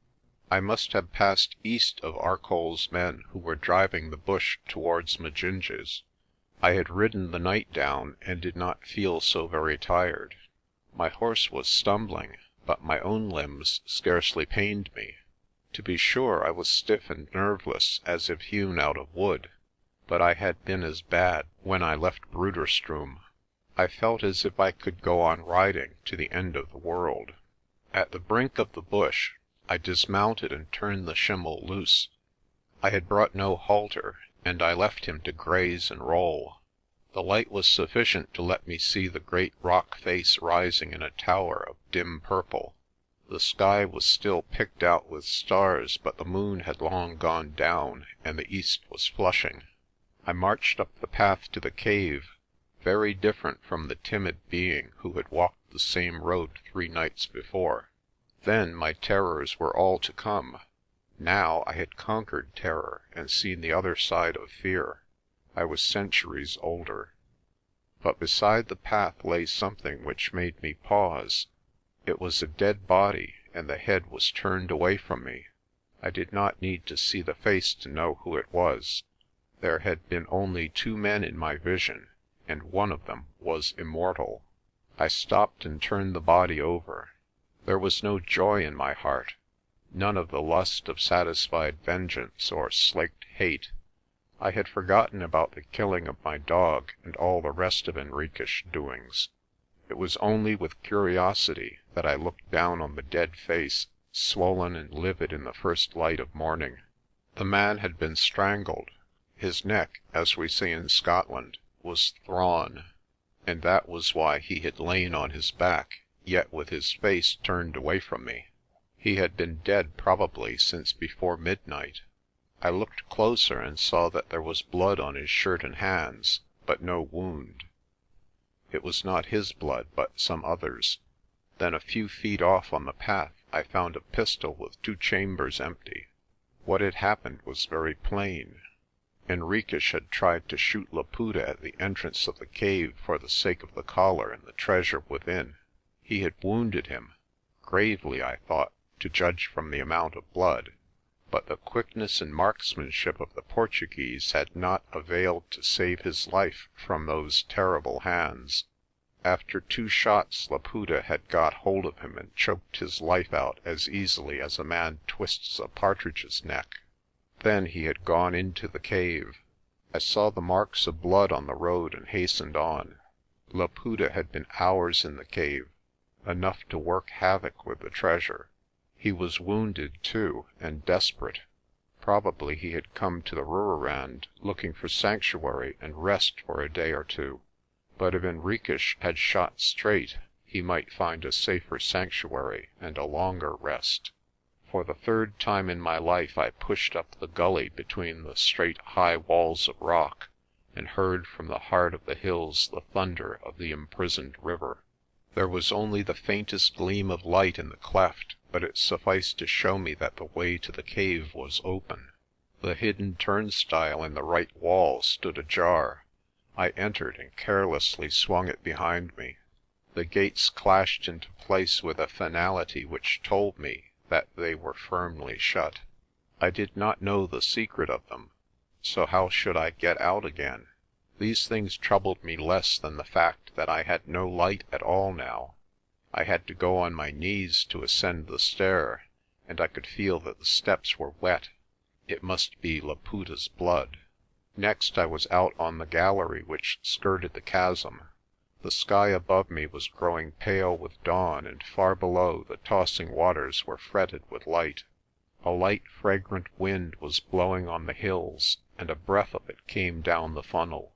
I must have passed east of Arcoll's men who were driving the bush towards Majinje's. I had ridden the night down and did not feel so very tired. My horse was stumbling, but my own limbs scarcely pained me. To be sure, I was stiff and nerveless as if hewn out of wood, but I had been as bad when I left Bruderstroom. I felt as if I could go on riding to the end of the world. At the brink of the bush, I dismounted and turned the schimmel loose. I had brought no halter, and I left him to graze and roll. The light was sufficient to let me see the great rock face rising in a tower of dim purple. The sky was still picked out with stars, but the moon had long gone down, and the east was flushing. I marched up the path to the cave, very different from the timid being who had walked the same road 3 nights before. Then my terrors were all to come. Now I had conquered terror and seen the other side of fear. I was centuries older. But beside the path lay something which made me pause. It was a dead body, and the head was turned away from me. I did not need to see the face to know who it was. There had been only 2 men in my vision, and one of them was immortal. I stopped and turned the body over. There was no joy in my heart, none of the lust of satisfied vengeance or slaked hate. I had forgotten about the killing of my dog and all the rest of Henriques' doings. It was only with curiosity that I looked down on the dead face, swollen and livid in the first light of morning. The man had been strangled. His neck, as we say in Scotland, was thrawn, and that was why he had lain on his back, yet with his face turned away from me. He had been dead probably since before midnight. I looked closer and saw that there was blood on his shirt and hands, but no wound. It was not his blood, but some other's. Then a few feet off on the path I found a pistol with 2 chambers empty. What had happened was very plain. Henriques had tried to shoot Laputa at the entrance of the cave for the sake of the collar and the treasure within. He had wounded him, gravely I thought, to judge from the amount of blood, but the quickness and marksmanship of the Portuguese had not availed to save his life from those terrible hands. After 2 shots Laputa had got hold of him and choked his life out as easily as a man twists a partridge's neck. Then he had gone into the cave. I saw the marks of blood on the road and hastened on. Laputa had been hours in the cave, enough to work havoc with the treasure. He was wounded too, and desperate. Probably he had come to the Rooirand looking for sanctuary and rest for a day or 2. But if Henriques had shot straight, he might find a safer sanctuary and a longer rest. For the 3rd time in my life I pushed up the gully between the straight high walls of rock, and heard from the heart of the hills the thunder of the imprisoned river. There was only the faintest gleam of light in the cleft, but it sufficed to show me that the way to the cave was open. The hidden turnstile in the right wall stood ajar. I entered and carelessly swung it behind me. The gates clashed into place with a finality which told me that they were firmly shut. I did not know the secret of them, so how should I get out again? These things troubled me less than the fact that I had no light at all now. I had to go on my knees to ascend the stair, and I could feel that the steps were wet. It must be Laputa's blood. Next I was out on the gallery which skirted the chasm. The sky above me was growing pale with dawn, and far below the tossing waters were fretted with light. A light fragrant wind was blowing on the hills, and a breath of it came down the funnel.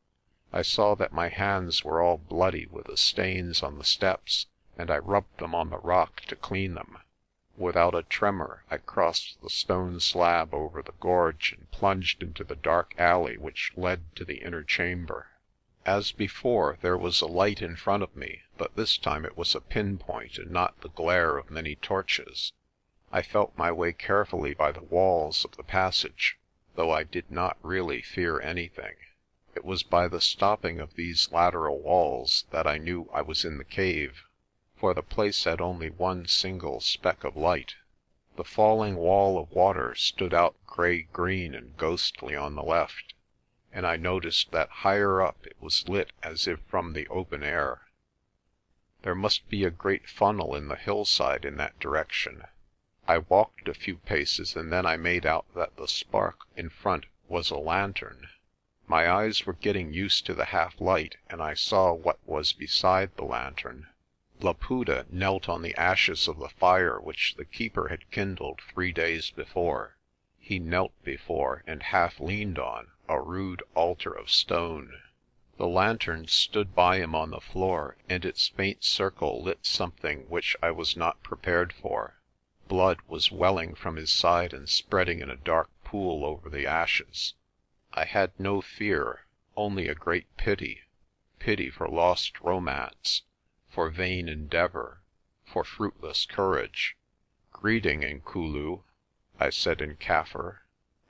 I saw that my hands were all bloody with the stains on the steps, and I rubbed them on the rock to clean them. Without a tremor I crossed the stone slab over the gorge and plunged into the dark alley which led to the inner chamber. As before, there was a light in front of me, but this time it was a pinpoint and not the glare of many torches. I felt my way carefully by the walls of the passage, though I did not really fear anything. It was by the stopping of these lateral walls that I knew I was in the cave, for the place had only one single speck of light. The falling wall of water stood out grey-green and ghostly on the left, and I noticed that higher up it was lit as if from the open air. There must be a great funnel in the hillside in that direction. I walked a few paces and then I made out that the spark in front was a lantern. My eyes were getting used to the half-light, and I saw what was beside the lantern. Laputa knelt on the ashes of the fire which the keeper had kindled 3 days before. He knelt before, and half leaned on, a rude altar of stone. The lantern stood by him on the floor, and its faint circle lit something which I was not prepared for. Blood was welling from his side and spreading in a dark pool over the ashes. I had no fear, only a great pity, pity for lost romance, for vain endeavour, for fruitless courage. "Greeting, Inkulu," I said in Kaffir,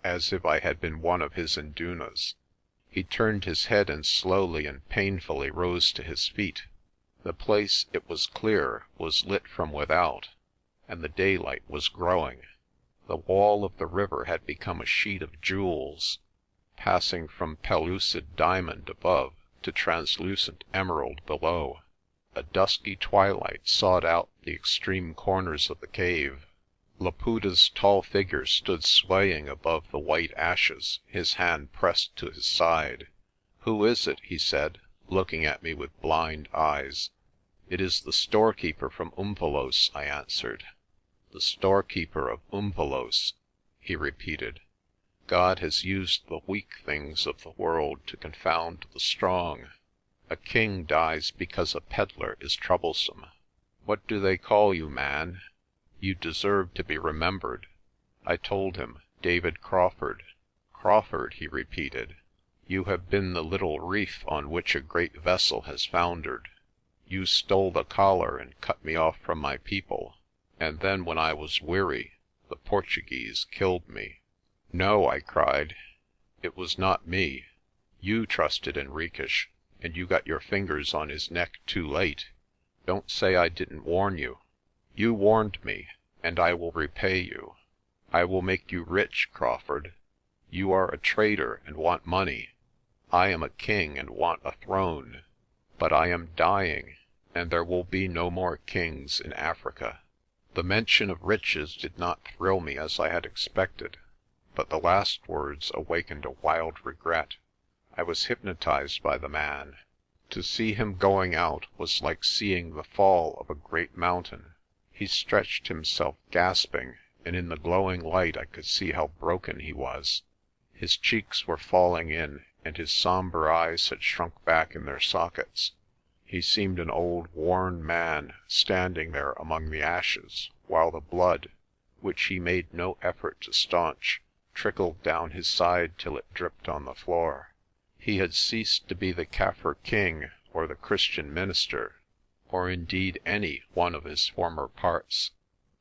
as if I had been one of his indunas. He turned his head and slowly and painfully rose to his feet. The place, it was clear, was lit from without, and the daylight was growing. The wall of the river had become a sheet of jewels, passing from pellucid diamond above to translucent emerald below. A dusky twilight sought out the extreme corners of the cave. Laputa's tall figure stood swaying above the white ashes, his hand pressed to his side. "Who is it?" he said, looking at me with blind eyes. "It is the storekeeper from Umvelos," I answered. "The storekeeper of Umvelos," he repeated. "God has used the weak things of the world to confound the strong. A king dies because a peddler is troublesome. What do they call you, man? You deserve to be remembered." I told him, David Crawford. "Crawford," he repeated. "You have been the little reef on which a great vessel has foundered. You stole the collar and cut me off from my people, and then when I was weary, the Portuguese killed me." "No," I cried. "It was not me. You trusted Henriques, and you got your fingers on his neck too late. Don't say I didn't warn you. You warned me, and I will repay you. I will make you rich, Crawford. You are a trader and want money. I am a king and want a throne. But I am dying, and there will be no more kings in Africa." The mention of riches did not thrill me as I had expected, but the last words awakened a wild regret. I was hypnotized by the man. To see him going out was like seeing the fall of a great mountain. He stretched himself gasping, and in the glowing light I could see how broken he was. His cheeks were falling in, and his sombre eyes had shrunk back in their sockets. He seemed an old worn man standing there among the ashes, while the blood, which he made no effort to staunch, trickled down his side till it dripped on the floor. He had ceased to be the Kaffir king or the Christian minister, or indeed any one of his former parts.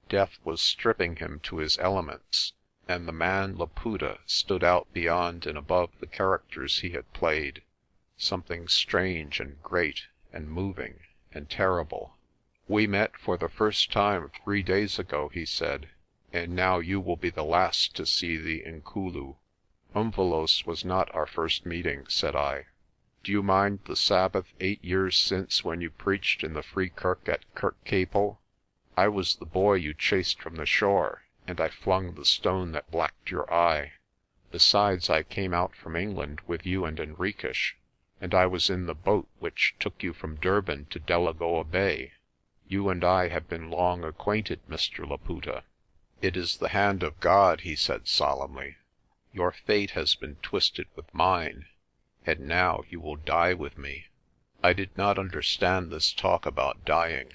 Death was stripping him to his elements, and the man Laputa stood out beyond and above the characters he had played, something strange and great and moving and terrible. "We met for the first time 3 days ago," he said, "and now you will be the last to see the Inkulu." "Umvelos was not our first meeting," said I. "Do you mind the Sabbath 8 years since when you preached in the Free Kirk at Kirkcaple? I was the boy you chased from the shore, and I flung the stone that blacked your eye. Besides, I came out from England with you and Henriques, and I was in the boat which took you from Durban to Delagoa Bay. You and I have been long acquainted, Mr. Laputa." "It is the hand of God," he said solemnly. "Your fate has been twisted with mine, and now you will die with me." I did not understand this talk about dying.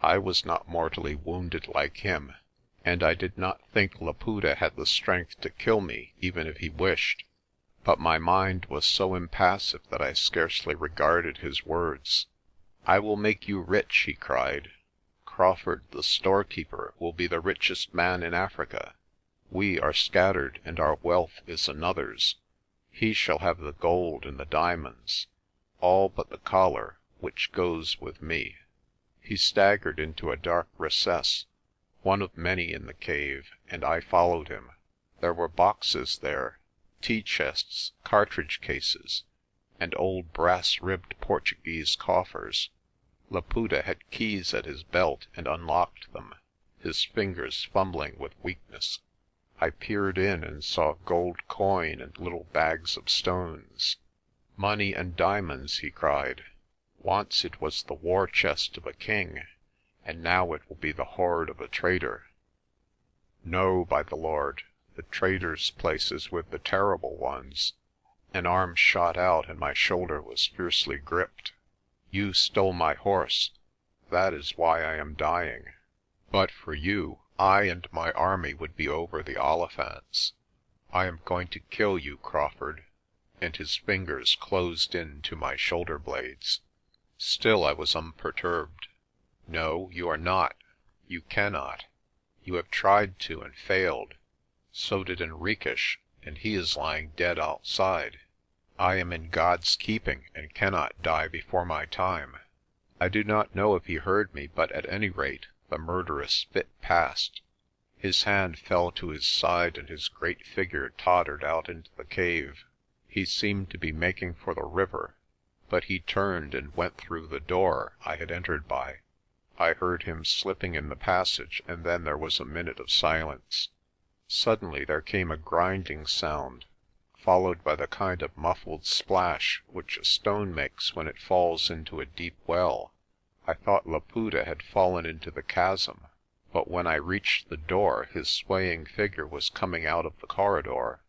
I was not mortally wounded like him, and I did not think Laputa had the strength to kill me even if he wished. But my mind was so impassive that I scarcely regarded his words. "I will make you rich," he cried. "Crawfurd the storekeeper will be the richest man in Africa. We are scattered and our wealth is another's. He shall have the gold and the diamonds, all but the collar, which goes with me." He staggered into a dark recess, one of many in the cave, and I followed him. There were boxes there, tea chests, cartridge cases, and old brass-ribbed Portuguese coffers. Laputa had keys at his belt and unlocked them, his fingers fumbling with weakness. I peered in and saw gold coin and little bags of stones. "Money and diamonds," he cried. "Once it was the war chest of a king, and now it will be the hoard of a trader." "No, by the Lord, the trader's place is with the terrible ones." An arm shot out and my shoulder was fiercely gripped. "You stole my horse. That is why I am dying. But for you, I and my army would be over the Olifants. I am going to kill you, Crawfurd," and his fingers closed in to my shoulder blades. Still I was unperturbed. "No, you are not. You cannot. You have tried to and failed. So did Henriques, and he is lying dead outside. I am in God's keeping and cannot die before my time." I do not know if he heard me, but at any rate the murderous fit passed. His hand fell to his side and his great figure tottered out into the cave. He seemed to be making for the river, but he turned and went through the door I had entered by. I heard him slipping in the passage, and then there was a minute of silence. Suddenly there came a grinding sound, followed by the kind of muffled splash which a stone makes when it falls into a deep well. I thought Laputa had fallen into the chasm, but when I reached the door his swaying figure was coming out of the corridor.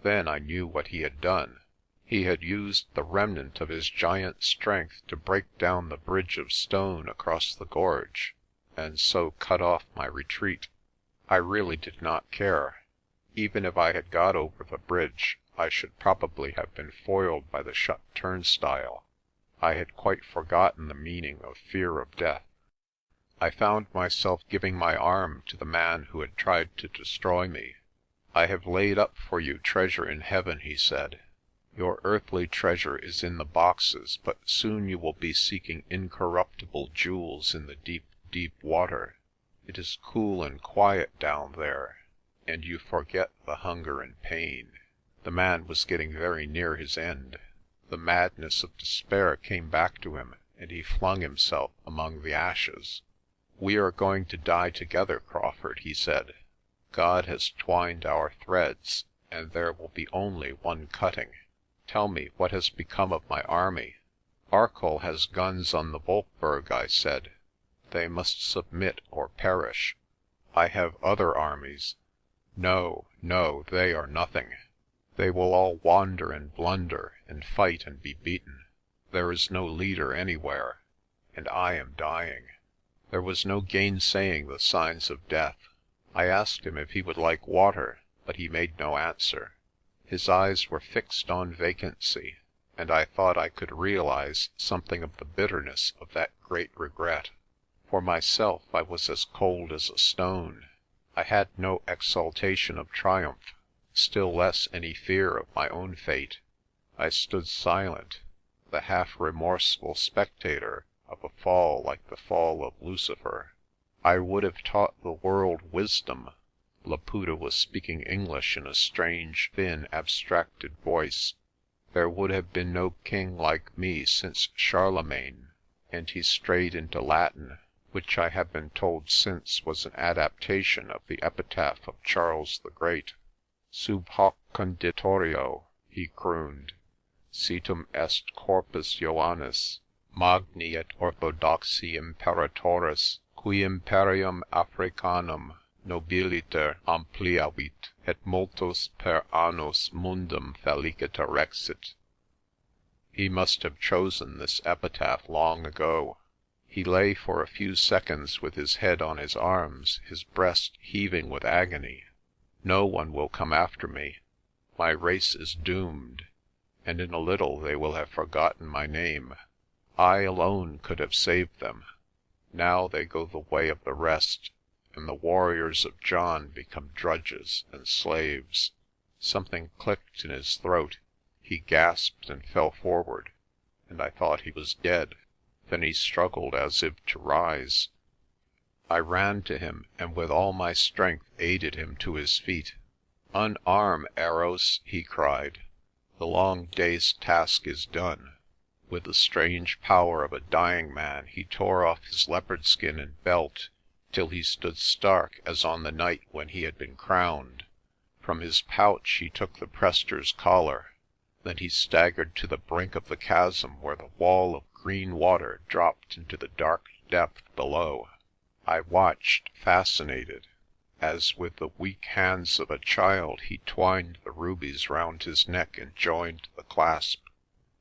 Then I knew what he had done. He had used the remnant of his giant strength to break down the bridge of stone across the gorge, and so cut off my retreat. I really did not care. Even if I had got over the bridge, I should probably have been foiled by the shut turnstile. I had quite forgotten the meaning of fear of death. I found myself giving my arm to the man who had tried to destroy me. "I have laid up for you treasure in heaven," he said. "Your earthly treasure is in the boxes, but soon you will be seeking incorruptible jewels in the deep, deep water. It is cool and quiet down there, and you forget the hunger and pain." The man was getting very near his end. The madness of despair came back to him, and he flung himself among the ashes. "We are going to die together, Crawfurd," he said. "God has twined our threads, and there will be only one cutting. Tell me what has become of my army." "Arcoll has guns on the Volkberg," I said. "They must submit or perish." "I have other armies." "No, no, they are nothing. They will all wander and blunder and fight and be beaten. There is no leader anywhere, and I am dying." There was no gainsaying the signs of death. I asked him if he would like water, but he made no answer. His eyes were fixed on vacancy, and I thought I could realize something of the bitterness of that great regret. For myself, I was as cold as a stone. I had no exultation of triumph, still less any fear of my own fate. I stood silent. the half-remorseful spectator of a fall like the fall of Lucifer. I would have taught the world wisdom. Laputa was speaking English in a strange, thin, abstracted voice. There would have been no king like me since Charlemagne, and he strayed into Latin, which I have been told since was an adaptation of the epitaph of Charles the Great. Sub hoc conditorio, he crooned, situm est corpus Ioannis, magni et orthodoxi imperatoris, qui imperium Africanum nobiliter ampliavit, et multos per annos mundum felicita rexit. He must have chosen this epitaph long ago. He lay for a few seconds with his head on his arms, his breast heaving with agony. No one will come after me. My race is doomed, and in a little they will have forgotten my name. I alone could have saved them. Now they go the way of the rest, and the warriors of John become drudges and slaves. Something clicked in his throat. He gasped and fell forward, and I thought he was dead. Then he struggled as if to rise. I ran to him, and with all my strength aided him to his feet. "Unarm, Eros," he cried. "The long day's task is done." With the strange power of a dying man he tore off his leopard skin and belt, till he stood stark as on the night when he had been crowned. From his pouch he took the Prester's collar. Then he staggered to the brink of the chasm where the wall of green water dropped into the dark depth below. I watched, fascinated, as with the weak hands of a child he twined the rubies round his neck and joined the clasp.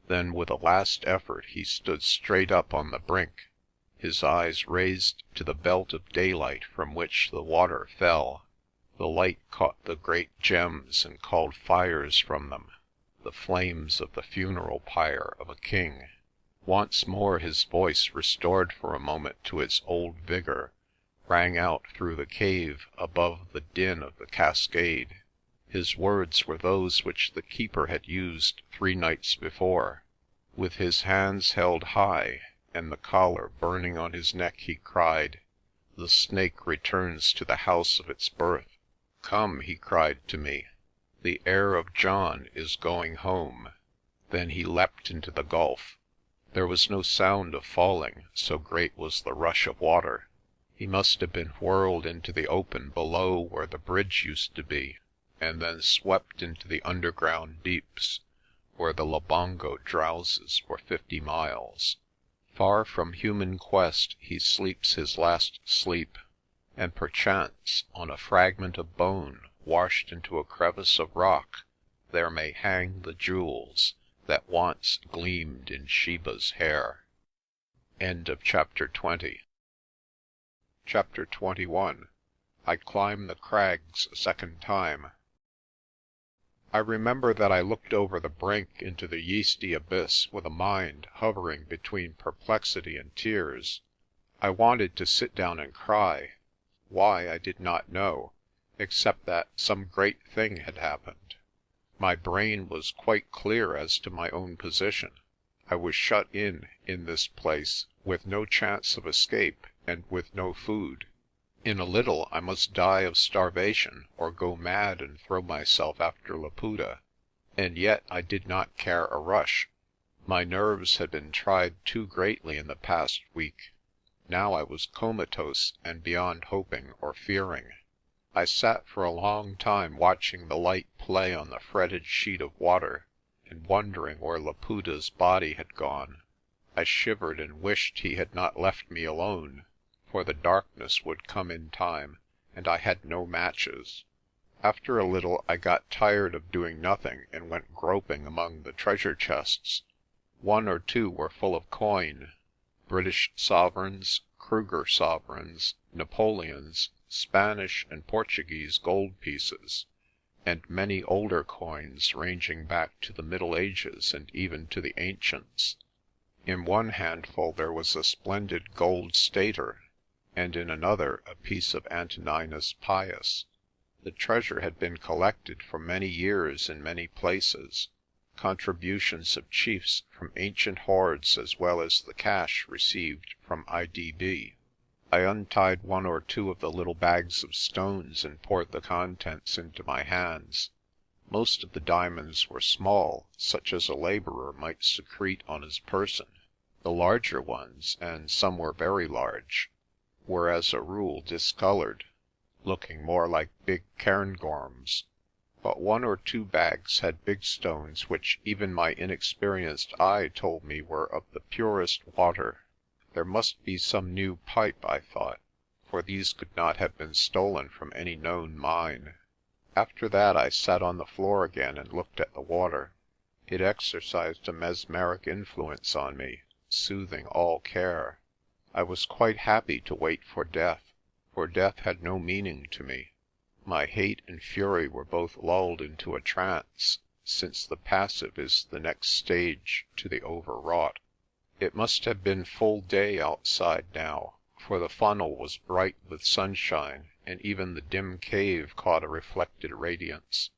Then with a last effort he stood straight up on the brink, his eyes raised to the belt of daylight from which the water fell. The light caught the great gems and called fires from them, the flames of the funeral pyre of a king. Once more his voice, restored for a moment to its old vigour, rang out through the cave above the din of the cascade. His words were those which the keeper had used 3 nights before. With his hands held high, and the collar burning on his neck, he cried, "The snake returns to the house of its birth. Come," he cried to me, "the heir of John is going home." Then he leapt into the gulf. There was no sound of falling, so great was the rush of water. He must have been whirled into the open below where the bridge used to be, and then swept into the underground deeps, where the Labongo drowses for 50 miles. Far from human quest he sleeps his last sleep, and perchance on a fragment of bone washed into a crevice of rock there may hang the jewels that once gleamed in Sheba's hair. End of Chapter 20. Chapter 21. I climb the crags a second time. I remember that I looked over the brink into the yeasty abyss with a mind hovering between perplexity and tears. I wanted to sit down and cry. Why, I did not know, except that some great thing had happened. My brain was quite clear as to my own position. I was shut in this place, with no chance of escape, and with no food. In a little I must die of starvation, or go mad and throw myself after Laputa. And yet I did not care a rush. My nerves had been tried too greatly in the past week. Now I was comatose and beyond hoping or fearing. I sat for a long time watching the light play on the fretted sheet of water, and wondering where Laputa's body had gone. I shivered and wished he had not left me alone, for the darkness would come in time, and I had no matches. After a little I got tired of doing nothing and went groping among the treasure chests. 1 or 2 were full of coin, British sovereigns, Kruger sovereigns, Napoleons, Spanish and Portuguese gold pieces, and many older coins ranging back to the Middle Ages and even to the ancients. In one handful there was a splendid gold stater, and in another a piece of Antoninus Pius. The treasure had been collected for many years in many places. contributions of chiefs from ancient hordes as well as the cash received from IDB. I untied one or two of the little bags of stones and poured the contents into my hands. Most of the diamonds were small, such as a labourer might secrete on his person. The larger ones, and some were very large, were as a rule discoloured, looking more like big cairngorms. But one or two bags had big stones which even my inexperienced eye told me were of the purest water. There must be some new pipe, I thought, for these could not have been stolen from any known mine. After that I sat on the floor again and looked at the water. It exercised a mesmeric influence on me, soothing all care. I was quite happy to wait for death had no meaning to me. My hate and fury were both lulled into a trance, since the passive is the next stage to the overwrought. It must have been full day outside now, for the funnel was bright with sunshine, and even the dim cave caught a reflected radiance.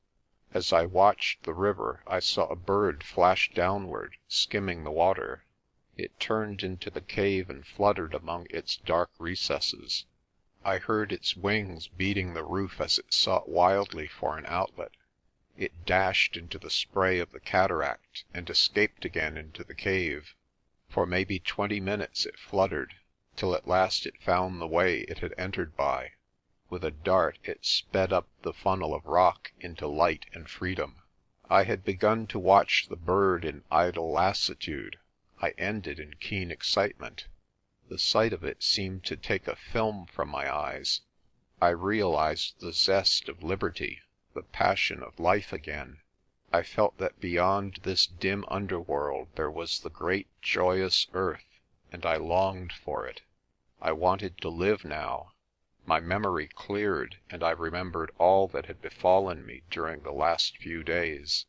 As I watched the river, I saw a bird flash downward, skimming the water. It turned into the cave and fluttered among its dark recesses. I heard its wings beating the roof as it sought wildly for an outlet. It dashed into the spray of the cataract and escaped again into the cave. For maybe 20 minutes it fluttered, till at last it found the way it had entered by. With a dart it sped up the funnel of rock into light and freedom. I had begun to watch the bird in idle lassitude. I ended in keen excitement. The sight of it seemed to take a film from my eyes. I realized the zest of liberty, the passion of life again. I felt that beyond this dim underworld there was the great joyous earth, and I longed for it. I wanted to live now. My memory cleared, and I remembered all that had befallen me during the last few days.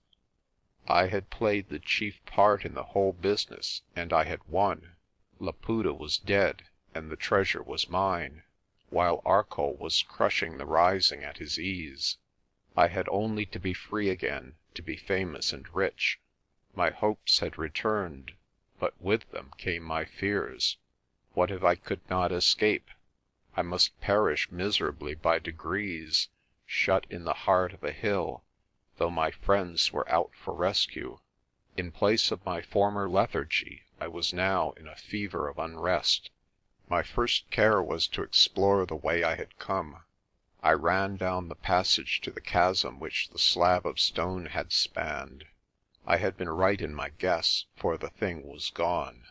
I had played the chief part in the whole business, and I had won. Laputa was dead, and the treasure was mine, while Arcoll was crushing the rising at his ease. I had only to be free again, to be famous and rich. My hopes had returned, but with them came my fears. What if I could not escape? I must perish miserably by degrees, shut in the heart of a hill, though my friends were out for rescue. In place of my former lethargy, I was now in a fever of unrest. My first care was to explore the way I had come. I ran down the passage to the chasm which the slab of stone had spanned. I had been right in my guess, for the thing was gone.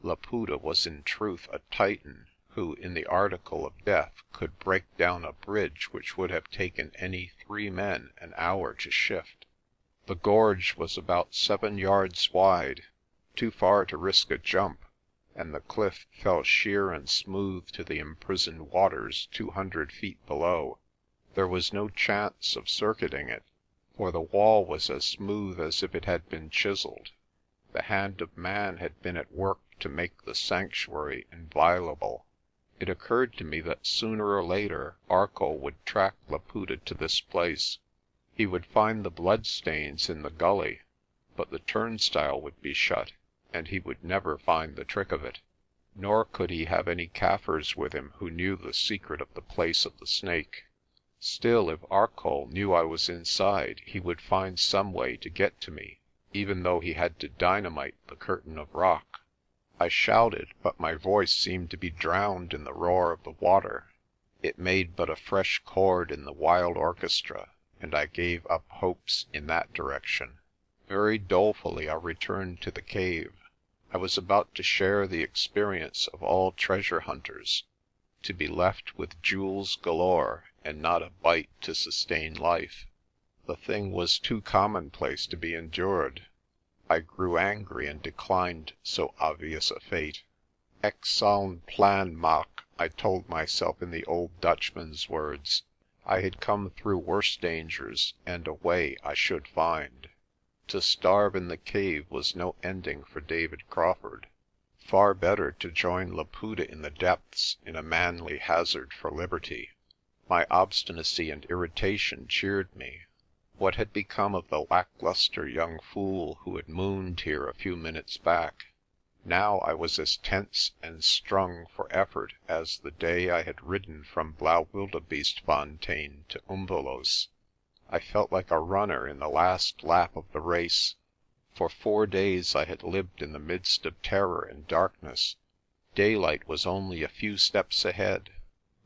Laputa was in truth a Titan, who in the article of death could break down a bridge which would have taken any 3 men an hour to shift. The gorge was about 7 yards wide, too far to risk a jump, and the cliff fell sheer and smooth to the imprisoned waters 200 feet below. There was no chance of circuiting it, for the wall was as smooth as if it had been chiselled. The hand of man had been at work to make the sanctuary inviolable. It occurred to me that sooner or later Arcoll would track Laputa to this place. He would find the bloodstains in the gully, but the turnstile would be shut, and he would never find the trick of it. Nor could he have any Kaffirs with him who knew the secret of the place of the snake. Still, if Arcoll knew I was inside, he would find some way to get to me, even though he had to dynamite the curtain of rock. I shouted, but my voice seemed to be drowned in the roar of the water. It made but a fresh chord in the wild orchestra, and I gave up hopes in that direction. Very dolefully I returned to the cave. I was about to share the experience of all treasure hunters, to be left with jewels galore and not a bite to sustain life. The thing was too commonplace to be endured. I grew angry and declined so obvious a fate. Exiln plan maak, I told myself in the old Dutchman's words. I had come through worse dangers, and a way I should find. To starve in the cave was no ending for David Crawford. Far better to join Laputa in the depths in a manly hazard for liberty. My obstinacy and irritation cheered me. What had become of the lacklustre young fool who had mooned here a few minutes back? Now I was as tense and strung for effort as the day I had ridden from Blaauwildebeestefontein to Umvelos. I felt like a runner in the last lap of the race. For 4 days I had lived in the midst of terror and darkness. Daylight was only a few steps ahead.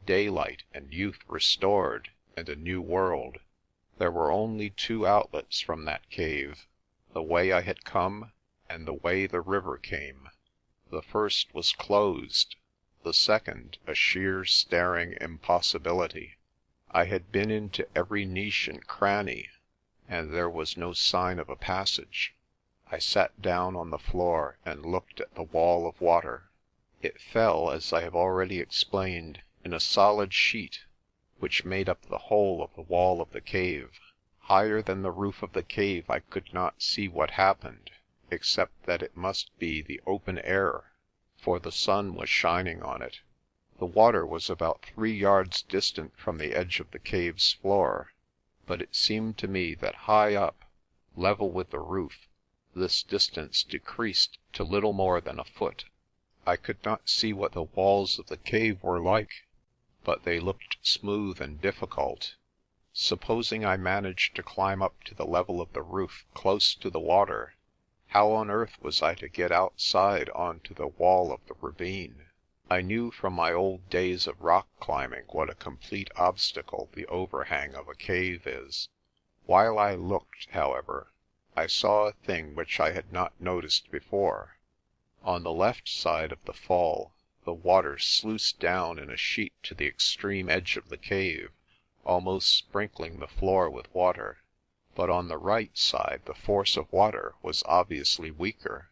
Daylight and youth restored, and a new world. There were only 2 outlets from that cave, the way I had come and the way the river came. The first was closed, the second a sheer staring impossibility. I had been into every niche and cranny, and there was no sign of a passage. I sat down on the floor and looked at the wall of water. It fell, as I have already explained, in a solid sheet, which made up the whole of the wall of the cave. Higher than the roof of the cave I could not see what happened, except that it must be the open air, for the sun was shining on it. The water was about 3 yards distant from the edge of the cave's floor, but it seemed to me that high up, level with the roof, this distance decreased to little more than a foot. I could not see what the walls of the cave were like, but they looked smooth and difficult. Supposing I managed to climb up to the level of the roof close to the water, how on earth was I to get outside onto the wall of the ravine? I knew from my old days of rock climbing what a complete obstacle the overhang of a cave is. While I looked, however, I saw a thing which I had not noticed before. On the left side of the fall, the water sluiced down in a sheet to the extreme edge of the cave, almost sprinkling the floor with water. But on the right side the force of water was obviously weaker,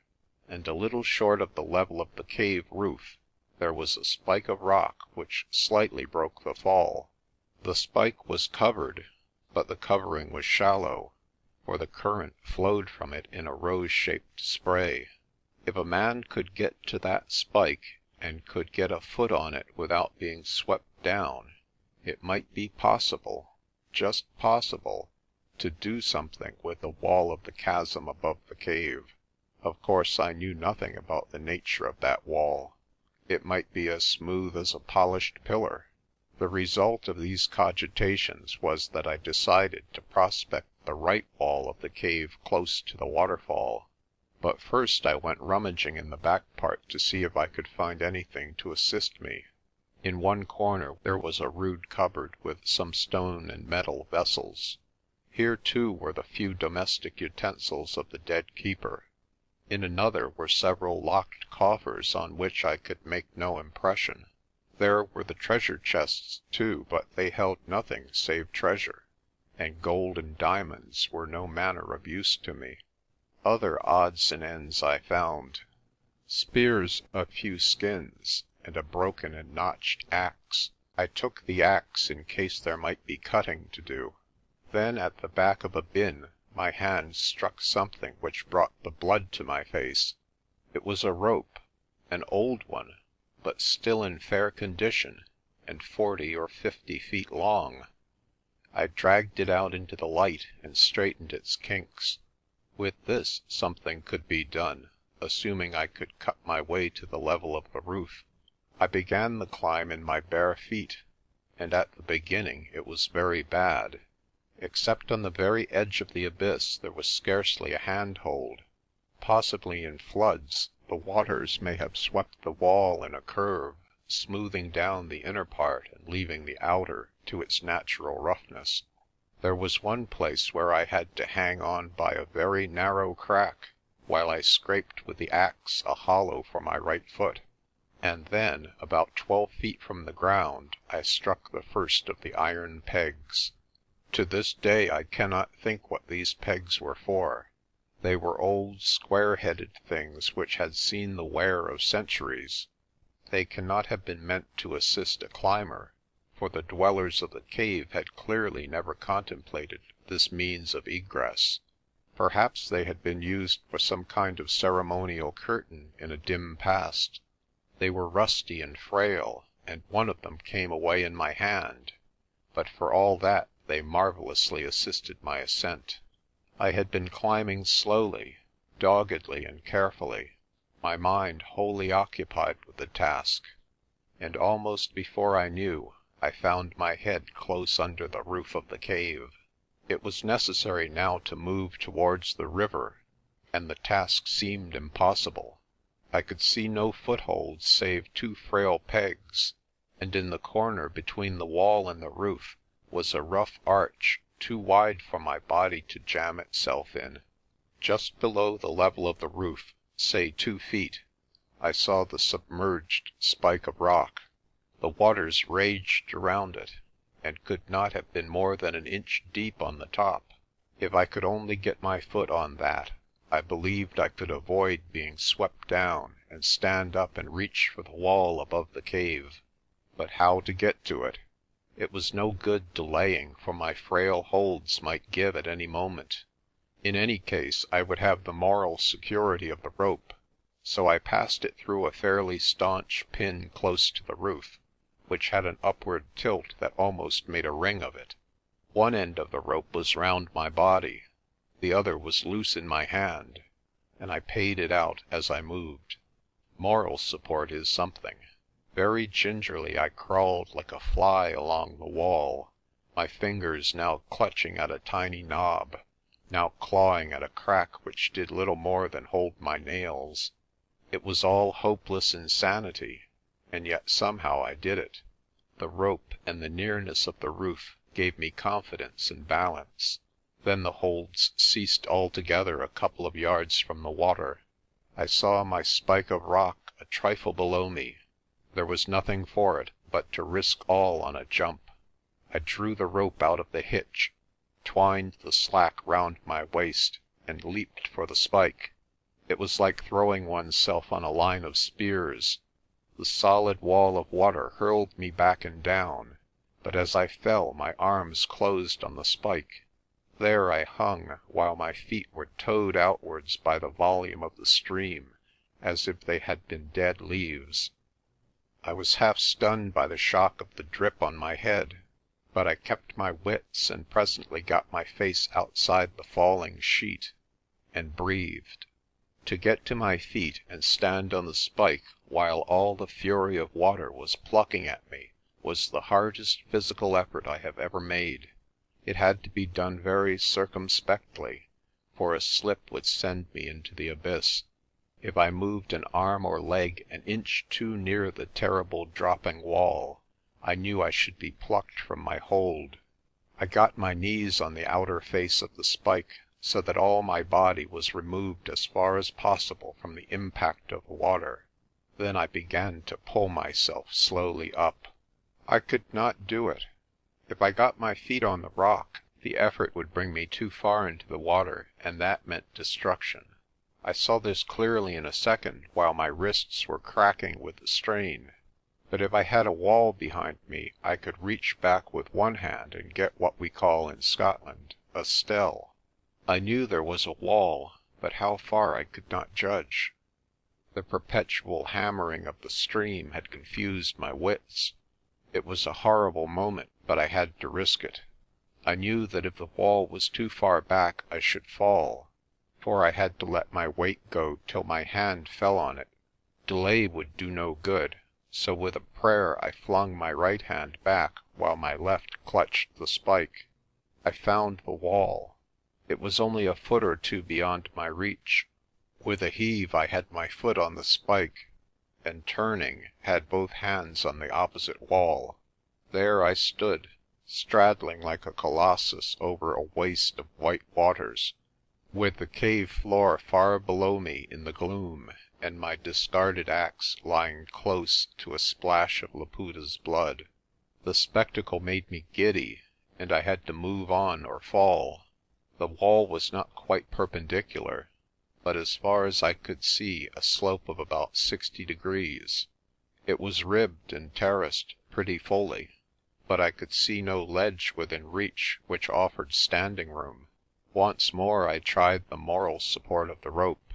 and a little short of the level of the cave roof there was a spike of rock which slightly broke the fall. The spike was covered, but the covering was shallow, for the current flowed from it in a rose-shaped spray. If a man could get to that spike, and could get a foot on it without being swept down, it might be possible, just possible, to do something with the wall of the chasm above the cave. Of course I knew nothing about the nature of that wall. It might be as smooth as a polished pillar. The result of these cogitations was that I decided to prospect the right wall of the cave close to the waterfall. But first I went rummaging in the back part to see if I could find anything to assist me. In one corner there was a rude cupboard with some stone and metal vessels. Here too were the few domestic utensils of the dead keeper. In another were several locked coffers on which I could make no impression. There were the treasure chests too, but they held nothing save treasure, and gold and diamonds were no manner of use to me. Other odds and ends I found: spears, a few skins, and a broken and notched axe. I took the axe in case there might be cutting to do. Then at the back of a bin my hand struck something which brought the blood to my face. It was a rope, an old one, but still in fair condition, and 40 or 50 feet long. I dragged it out into the light and straightened its kinks. With this something could be done, assuming I could cut my way to the level of the roof. I began the climb in my bare feet, and at the beginning it was very bad. Except on the very edge of the abyss there was scarcely a handhold. Possibly in floods the waters may have swept the wall in a curve, smoothing down the inner part and leaving the outer to its natural roughness. There was one place where I had to hang on by a very narrow crack, while I scraped with the axe a hollow for my right foot. And then, about 12 feet from the ground, I struck the first of the iron pegs. To this day I cannot think what these pegs were for. They were old square-headed things which had seen the wear of centuries. They cannot have been meant to assist a climber, for the dwellers of the cave had clearly never contemplated this means of egress. Perhaps they had been used for some kind of ceremonial curtain in a dim past. They were rusty and frail, and one of them came away in my hand, but for all that they marvellously assisted my ascent. I had been climbing slowly, doggedly and carefully, my mind wholly occupied with the task, and almost before I knew, I found my head close under the roof of the cave. It was necessary now to move towards the river, and the task seemed impossible. I could see no foothold save two frail pegs, and in the corner between the wall and the roof was a rough arch too wide for my body to jam itself in. Just below the level of the roof, say 2 feet, I saw the submerged spike of rock. The waters raged around it, and could not have been more than an inch deep on the top. If I could only get my foot on that, I believed I could avoid being swept down and stand up and reach for the wall above the cave. But how to get to it? It was no good delaying, for my frail holds might give at any moment. In any case, I would have the moral security of the rope, so I passed it through a fairly staunch pin close to the roof, which had an upward tilt that almost made a ring of it. One end of the rope was round my body, the other was loose in my hand, and I paid it out as I moved. Moral support is something. Very gingerly I crawled like a fly along the wall, my fingers now clutching at a tiny knob, now clawing at a crack which did little more than hold my nails. It was all hopeless insanity, and yet somehow I did it. The rope and the nearness of the roof gave me confidence and balance. Then the holds ceased altogether a couple of yards from the water. I saw my spike of rock a trifle below me. There was nothing for it but to risk all on a jump. I drew the rope out of the hitch, twined the slack round my waist, and leaped for the spike. It was like throwing oneself on a line of spears. The solid wall of water hurled me back and down, but as I fell my arms closed on the spike. There I hung while my feet were towed outwards by the volume of the stream, as if they had been dead leaves. I was half stunned by the shock of the drip on my head, but I kept my wits and presently got my face outside the falling sheet, and breathed. To get to my feet and stand on the spike while all the fury of water was plucking at me was the hardest physical effort I have ever made. It had to be done very circumspectly, for a slip would send me into the abyss. If I moved an arm or leg an inch too near the terrible dropping wall, I knew I should be plucked from my hold. I got my knees on the outer face of the spike, so that all my body was removed as far as possible from the impact of the water. Then I began to pull myself slowly up. I could not do it. If I got my feet on the rock, the effort would bring me too far into the water, and that meant destruction. I saw this clearly in a second while my wrists were cracking with the strain. But if I had a wall behind me, I could reach back with one hand and get what we call in Scotland a stell. I knew there was a wall, but how far I could not judge. The perpetual hammering of the stream had confused my wits. It was a horrible moment, but I had to risk it. I knew that if the wall was too far back I should fall, for I had to let my weight go till my hand fell on it. Delay would do no good, so with a prayer I flung my right hand back while my left clutched the spike. I found the wall. It was only a foot or two beyond my reach. With a heave I had my foot on the spike, and turning, had both hands on the opposite wall. There I stood, straddling like a colossus over a waste of white waters, with the cave floor far below me in the gloom, and my discarded axe lying close to a splash of Laputa's blood. The spectacle made me giddy, and I had to move on or fall. The wall was not quite perpendicular, but as far as I could see a slope of about 60 degrees. It was ribbed and terraced pretty fully, but I could see no ledge within reach which offered standing room. Once more I tried the moral support of the rope,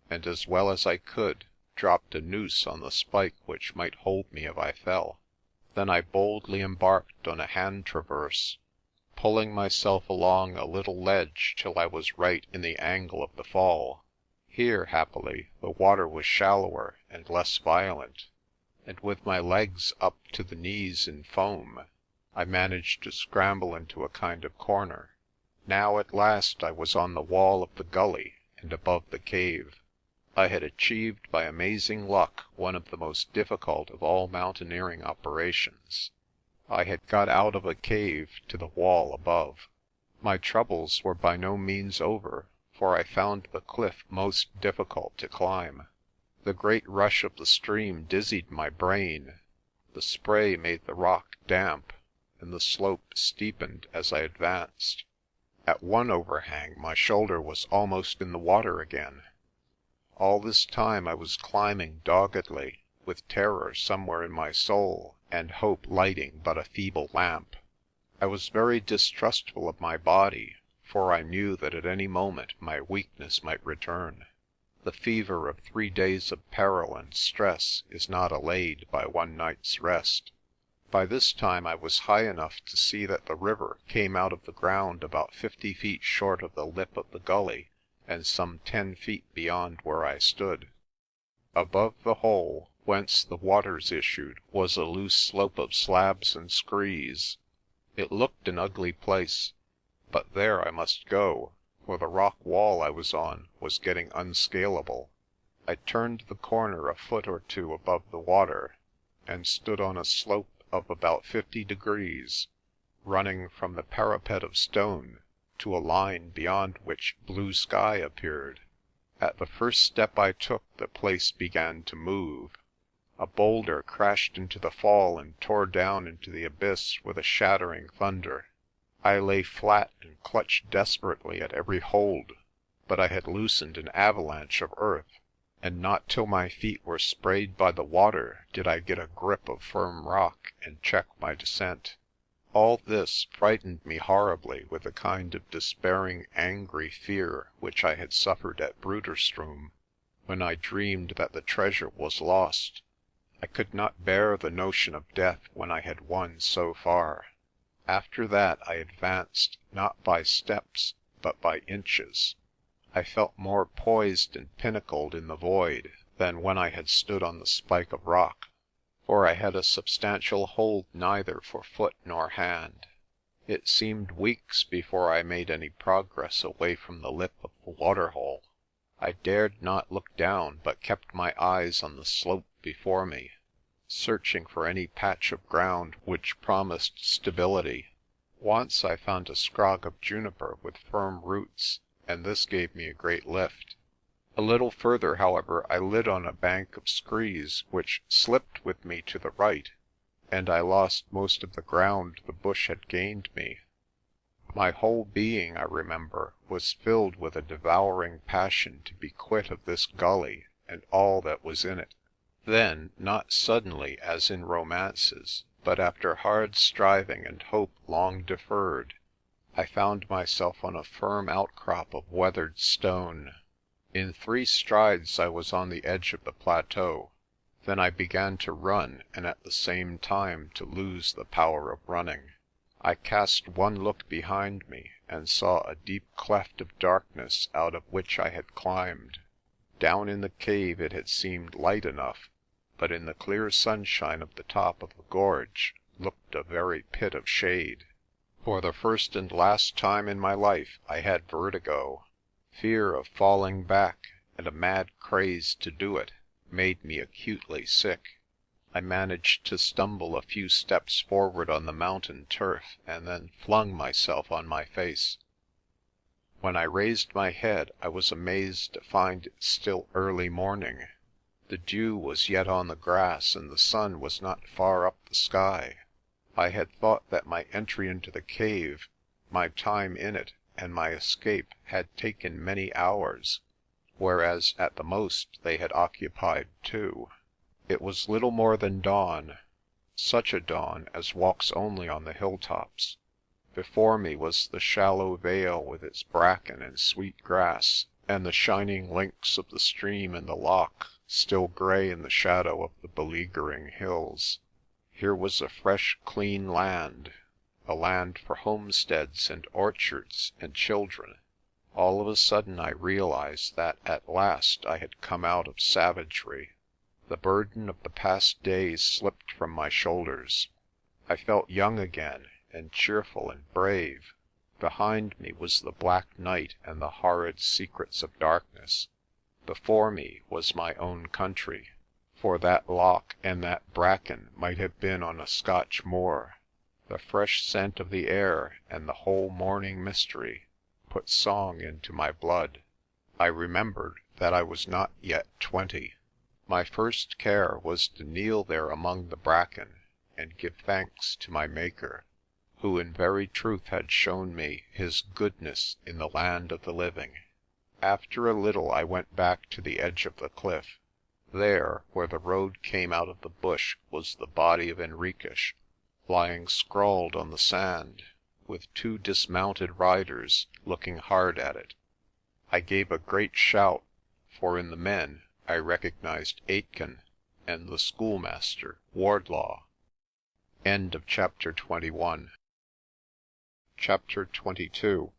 and as well as I could, dropped a noose on the spike which might hold me if I fell. Then I boldly embarked on a hand traverse. pulling myself along a little ledge till I was right in the angle of the fall. Here, happily, the water was shallower and less violent, and with my legs up to the knees in foam, I managed to scramble into a kind of corner. Now at last I was on the wall of the gully and above the cave. I had achieved by amazing luck one of the most difficult of all mountaineering operations. I had got out of a cave to the wall above. My troubles were by no means over, for I found the cliff most difficult to climb. The great rush of the stream dizzied my brain, the spray made the rock damp, and the slope steepened as I advanced. At one overhang my shoulder was almost in the water again. All this time I was climbing doggedly, with terror somewhere in my soul, and hope lighting but a feeble lamp. I was very distrustful of my body, for I knew that at any moment my weakness might return. The fever of 3 days of peril and stress is not allayed by one night's rest. By this time I was high enough to see that the river came out of the ground about 50 feet short of the lip of the gully, and some 10 feet beyond where I stood. Above the hole, whence the waters issued, was a loose slope of slabs and screes. It looked an ugly place, but there I must go, for the rock wall I was on was getting unscalable. I turned the corner a foot or two above the water, and stood on a slope of about 50 degrees, running from the parapet of stone to a line beyond which blue sky appeared. At the first step I took, the place began to move. A boulder crashed into the fall and tore down into the abyss with a shattering thunder. I lay flat and clutched desperately at every hold, but I had loosened an avalanche of earth, and not till my feet were sprayed by the water did I get a grip of firm rock and check my descent. All this frightened me horribly with the kind of despairing, angry fear which I had suffered at Bruderstroom, when I dreamed that the treasure was lost. I could not bear the notion of death when I had won so far. After that I advanced, not by steps, but by inches. I felt more poised and pinnacled in the void than when I had stood on the spike of rock, for I had a substantial hold neither for foot nor hand. It seemed weeks before I made any progress away from the lip of the waterhole. I dared not look down, but kept my eyes on the slope before me, searching for any patch of ground which promised stability. Once I found a scrog of juniper with firm roots, and this gave me a great lift. A little further, however, I lit on a bank of screes which slipped with me to the right, and I lost most of the ground the bush had gained me. My whole being, I remember, was filled with a devouring passion to be quit of this gully and all that was in it. Then, not suddenly as in romances, but after hard striving and hope long deferred, I found myself on a firm outcrop of weathered stone. In 3 strides I was on the edge of the plateau. Then I began to run, and at the same time to lose the power of running. I cast one look behind me, and saw a deep cleft of darkness out of which I had climbed. Down in the cave it had seemed light enough, but in the clear sunshine of the top of the gorge looked a very pit of shade. For the first and last time in my life I had vertigo. Fear of falling back, and a mad craze to do it, made me acutely sick. I managed to stumble a few steps forward on the mountain turf, and then flung myself on my face. When I raised my head, I was amazed to find it still early morning. The dew was yet on the grass, and the sun was not far up the sky. I had thought that my entry into the cave, my time in it, and my escape had taken many hours, whereas at the most they had occupied 2. It was little more than dawn, such a dawn as walks only on the hilltops. Before me was the shallow vale with its bracken and sweet grass, and the shining links of the stream and the loch still grey in the shadow of the beleaguering hills. Here was a fresh, clean land, a land for homesteads and orchards and children. All of a sudden I realized that at last I had come out of savagery. The burden of the past days slipped from my shoulders. I felt young again, and cheerful and brave. Behind me was the black night and the horrid secrets of darkness. Before me was my own country, for that loch and that bracken might have been on a Scotch moor. The fresh scent of the air and the whole morning mystery put song into my blood. I remembered that I was not yet 20. My first care was to kneel there among the bracken and give thanks to my Maker, who in very truth had shown me his goodness in the land of the living. After a little I went back to the edge of the cliff. There, where the road came out of the bush, was the body of Henriques, lying scrawled on the sand, with 2 dismounted riders looking hard at it. I gave a great shout, for in the men I recognized Aitken and the schoolmaster, Wardlaw. End of chapter 21. Chapter 22.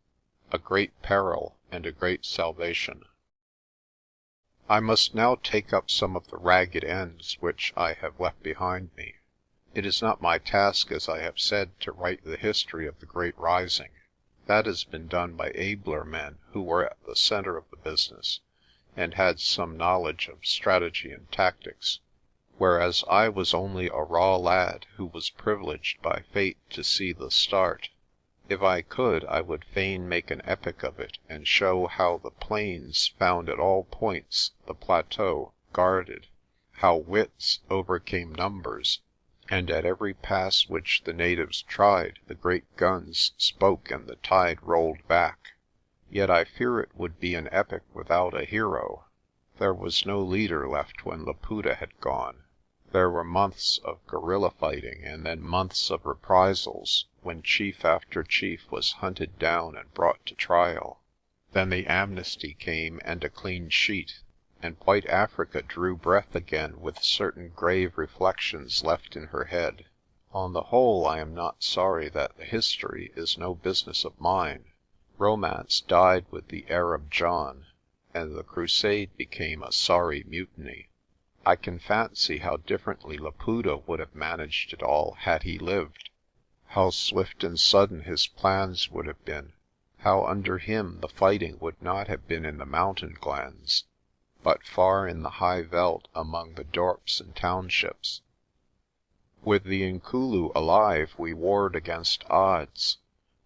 A Great Peril and a Great Salvation. I must now take up some of the ragged ends which I have left behind me. It is not my task, as I have said, to write the history of the Great Rising. That has been done by abler men who were at the centre of the business, and had some knowledge of strategy and tactics, whereas I was only a raw lad who was privileged by fate to see the start. If I could, I would fain make an epic of it, and show how the plains found at all points the plateau guarded, how wits overcame numbers, and at every pass which the natives tried, the great guns spoke and the tide rolled back. Yet I fear it would be an epic without a hero. There was no leader left when Laputa had gone. There were months of guerrilla fighting and then months of reprisals, when chief after chief was hunted down and brought to trial. Then the amnesty came and a clean sheet, and white Africa drew breath again with certain grave reflections left in her head. On the whole, I am not sorry that the history is no business of mine. Romance died with the Arab John, and the crusade became a sorry mutiny. I can fancy how differently Laputa would have managed it all had he lived, how swift and sudden his plans would have been, how under him the fighting would not have been in the mountain glens, but far in the high veld among the dorps and townships. With the Inkulu alive we warred against odds.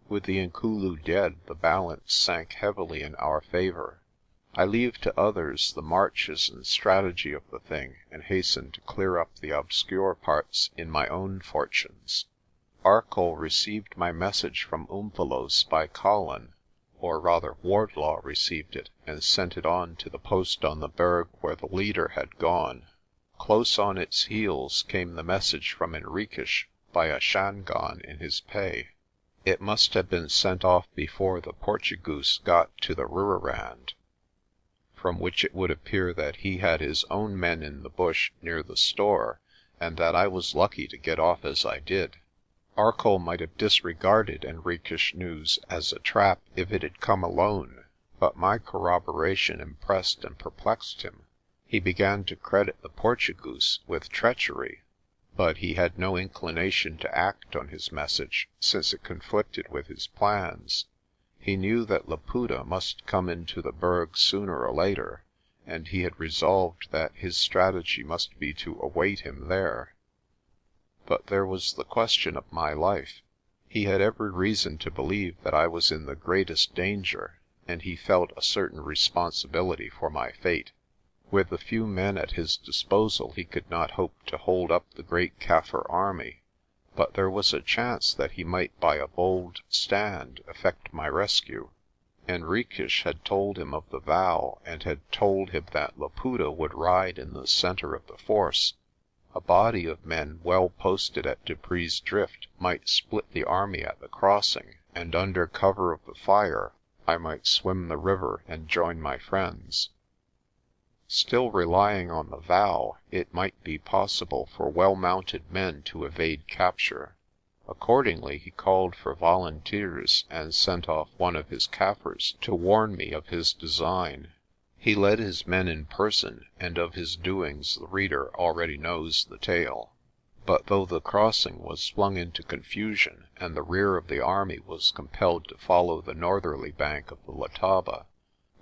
With the Inkulu dead the balance sank heavily in our favour. I leave to others the marches and strategy of the thing, and hasten to clear up the obscure parts in my own fortunes. Arcoll received my message from Umvelos by Colin, or rather Wardlaw received it, and sent it on to the post on the Berg where the leader had gone. Close on its heels came the message from Henriques by a Shangaan in his pay. It must have been sent off before the Portugoose got to the Rooirand, from which it would appear that he had his own men in the bush near the store, and that I was lucky to get off as I did. Arcoll might have disregarded Henriques' news as a trap if it had come alone, but my corroboration impressed and perplexed him. He began to credit the Portugoose with treachery, but he had no inclination to act on his message, since it conflicted with his plans. He knew that Laputa must come into the Berg sooner or later, and he had resolved that his strategy must be to await him there. But there was the question of my life. He had every reason to believe that I was in the greatest danger, and he felt a certain responsibility for my fate. With the few men at his disposal he could not hope to hold up the great Kaffir army, but there was a chance that he might by a bold stand effect my rescue. Henriques had told him of the vow, and had told him that Laputa would ride in the centre of the force. A body of men well posted at Dupree's Drift might split the army at the crossing, and under cover of the fire I might swim the river and join my friends. Still relying on the vow, it might be possible for well-mounted men to evade capture. Accordingly he called for volunteers and sent off one of his Kaffirs to warn me of his design. He led his men in person, and of his doings the reader already knows the tale. But though the crossing was flung into confusion and the rear of the army was compelled to follow the northerly bank of the Letaba,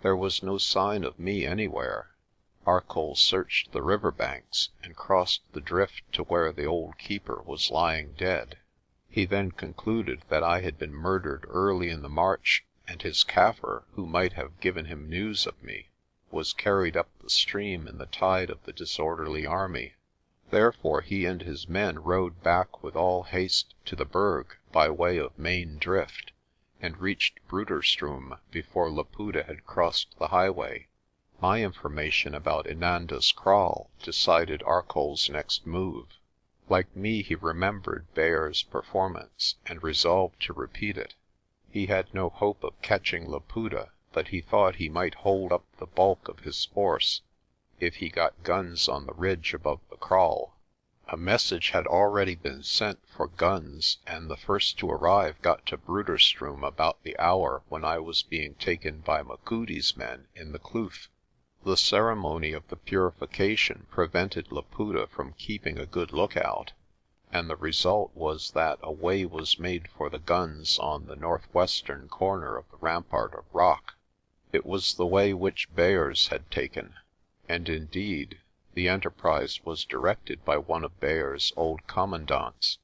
there was no sign of me anywhere. Arcoll searched the river banks and crossed the drift to where the old keeper was lying dead. He then concluded that I had been murdered early in the march, and his Kaffir, who might have given him news of me, was carried up the stream in the tide of the disorderly army. Therefore he and his men rowed back with all haste to the Berg by way of main drift, and reached Bruderstroom before Laputa had crossed the highway. My information about Inanda's Kraal decided Arcoll's next move. Like me, he remembered Bayer's performance, and resolved to repeat it. He had no hope of catching Laputa, but he thought he might hold up the bulk of his force, if he got guns on the ridge above the kraal. A message had already been sent for guns, and the first to arrive got to Bruderstroom about the hour when I was being taken by Machudi's men in the kloof. The ceremony of the purification prevented Laputa from keeping a good lookout, and the result was that a way was made for the guns on the northwestern corner of the rampart of rock. It was the way which Bayer's had taken, and indeed the enterprise was directed by one of Bayer's old commandants.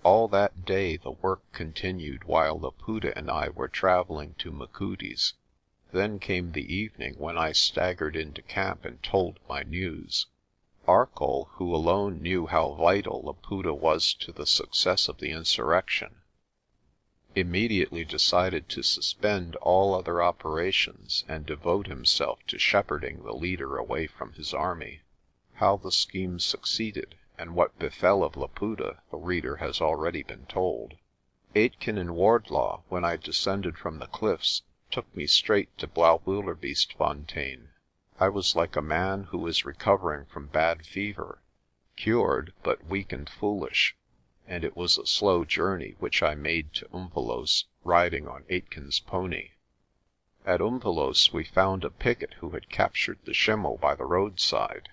All that day the work continued while Laputa and I were travelling to Machudi's. Then came the evening when I staggered into camp and told my news. Arcoll, who alone knew how vital Laputa was to the success of the insurrection, immediately decided to suspend all other operations and devote himself to shepherding the leader away from his army. How the scheme succeeded, and what befell of Laputa, the reader has already been told. Aitken and Wardlaw, when I descended from the cliffs, took me straight to Blaauwildebeestefontein. I was like a man who is recovering from bad fever, cured, but weak and foolish, and it was a slow journey which I made to Umvelos, riding on Aitken's pony. At Umvelos we found a picket who had captured the schimmel by the roadside.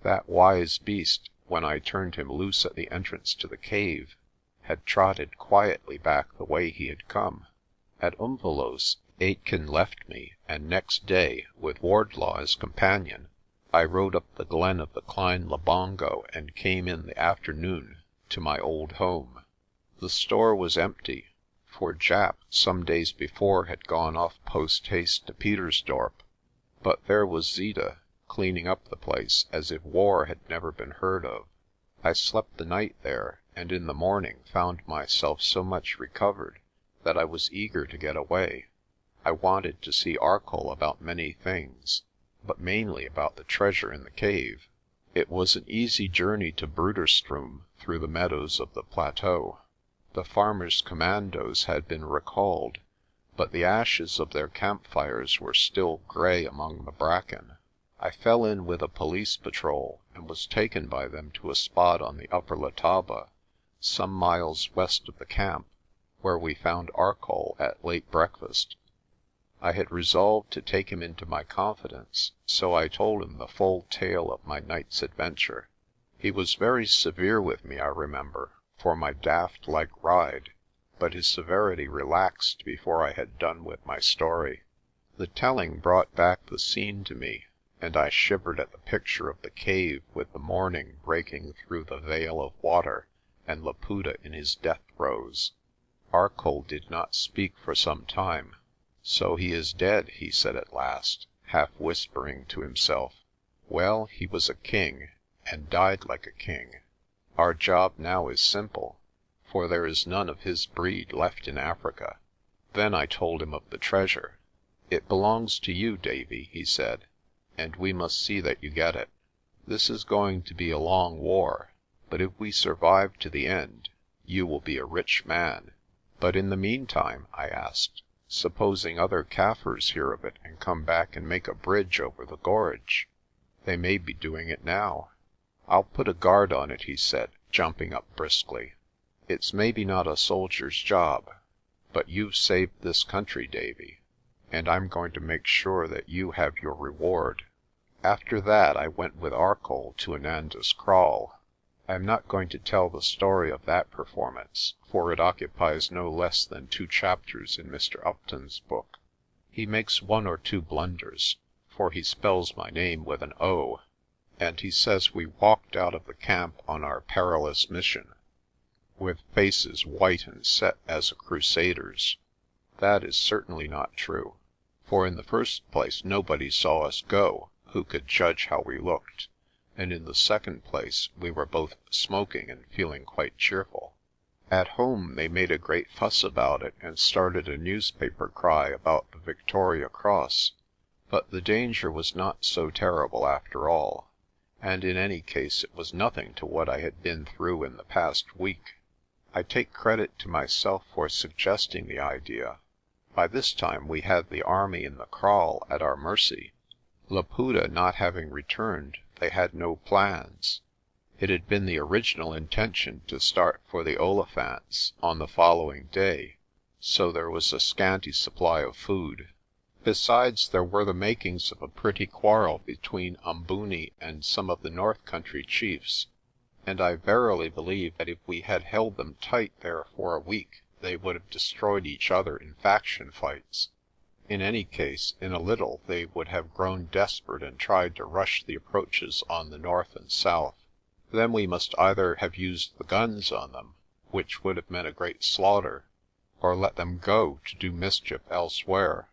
That wise beast, when I turned him loose at the entrance to the cave, had trotted quietly back the way he had come. At Umvelos, Aitken left me, and next day, with Wardlaw as companion, I rode up the glen of the Klein Labongo and came in the afternoon to my old home. The store was empty, for Japp some days before had gone off post-haste to Petersdorp, but there was Zeeta, cleaning up the place as if war had never been heard of. I slept the night there, and in the morning found myself so much recovered that I was eager to get away. I wanted to see Arcoll about many things, but mainly about the treasure in the cave. It was an easy journey to Bruderstroom through the meadows of the plateau. The farmers' commandos had been recalled, but the ashes of their campfires were still grey among the bracken. I fell in with a police patrol, and was taken by them to a spot on the upper Letaba, some miles west of the camp, where we found Arcoll at late breakfast. I had resolved to take him into my confidence, so I told him the full tale of my night's adventure. He was very severe with me, I remember, for my daft-like ride, but his severity relaxed before I had done with my story. The telling brought back the scene to me, and I shivered at the picture of the cave with the morning breaking through the veil of water and Laputa in his death throes. Arcoll did not speak for some time. "So he is dead," he said at last, half whispering to himself. "Well, he was a king, and died like a king. Our job now is simple, for there is none of his breed left in Africa." Then I told him of the treasure. "It belongs to you, Davy," he said, "and we must see that you get it. This is going to be a long war, but if we survive to the end, you will be a rich man." "But in the meantime," I asked, "supposing other Kaffirs hear of it and come back and make a bridge over the gorge? They may be doing it now." "I'll put a guard on it," he said, jumping up briskly. It's maybe not a soldier's job, but you've saved this country, Davy, and I'm going to make sure that you have your reward." After that I went with Arcoll to Inanda's Kraal. I am not going to tell the story of that performance, for it occupies no less than 2 chapters in Mr. Upton's book. He makes 1 or 2 blunders, for he spells my name with an O, and he says we walked out of the camp on our perilous mission, with faces white and set as a crusader's. That is certainly not true, for in the first place nobody saw us go who could judge how we looked, and in the second place we were both smoking and feeling quite cheerful. At home they made a great fuss about it and started a newspaper cry about the Victoria Cross, but the danger was not so terrible after all, and in any case it was nothing to what I had been through in the past week. I take credit to myself for suggesting the idea. By this time we had the army in the kraal at our mercy. Laputa not having returned, they had no plans. It had been the original intention to start for the Olifants on the following day, so there was a scanty supply of food. Besides, there were the makings of a pretty quarrel between Umbooni and some of the North Country chiefs, and I verily believe that if we had held them tight there for a week they would have destroyed each other in faction fights. In any case, in a little they would have grown desperate and tried to rush the approaches on the north and south. Then we must either have used the guns on them, which would have meant a great slaughter, or let them go to do mischief elsewhere.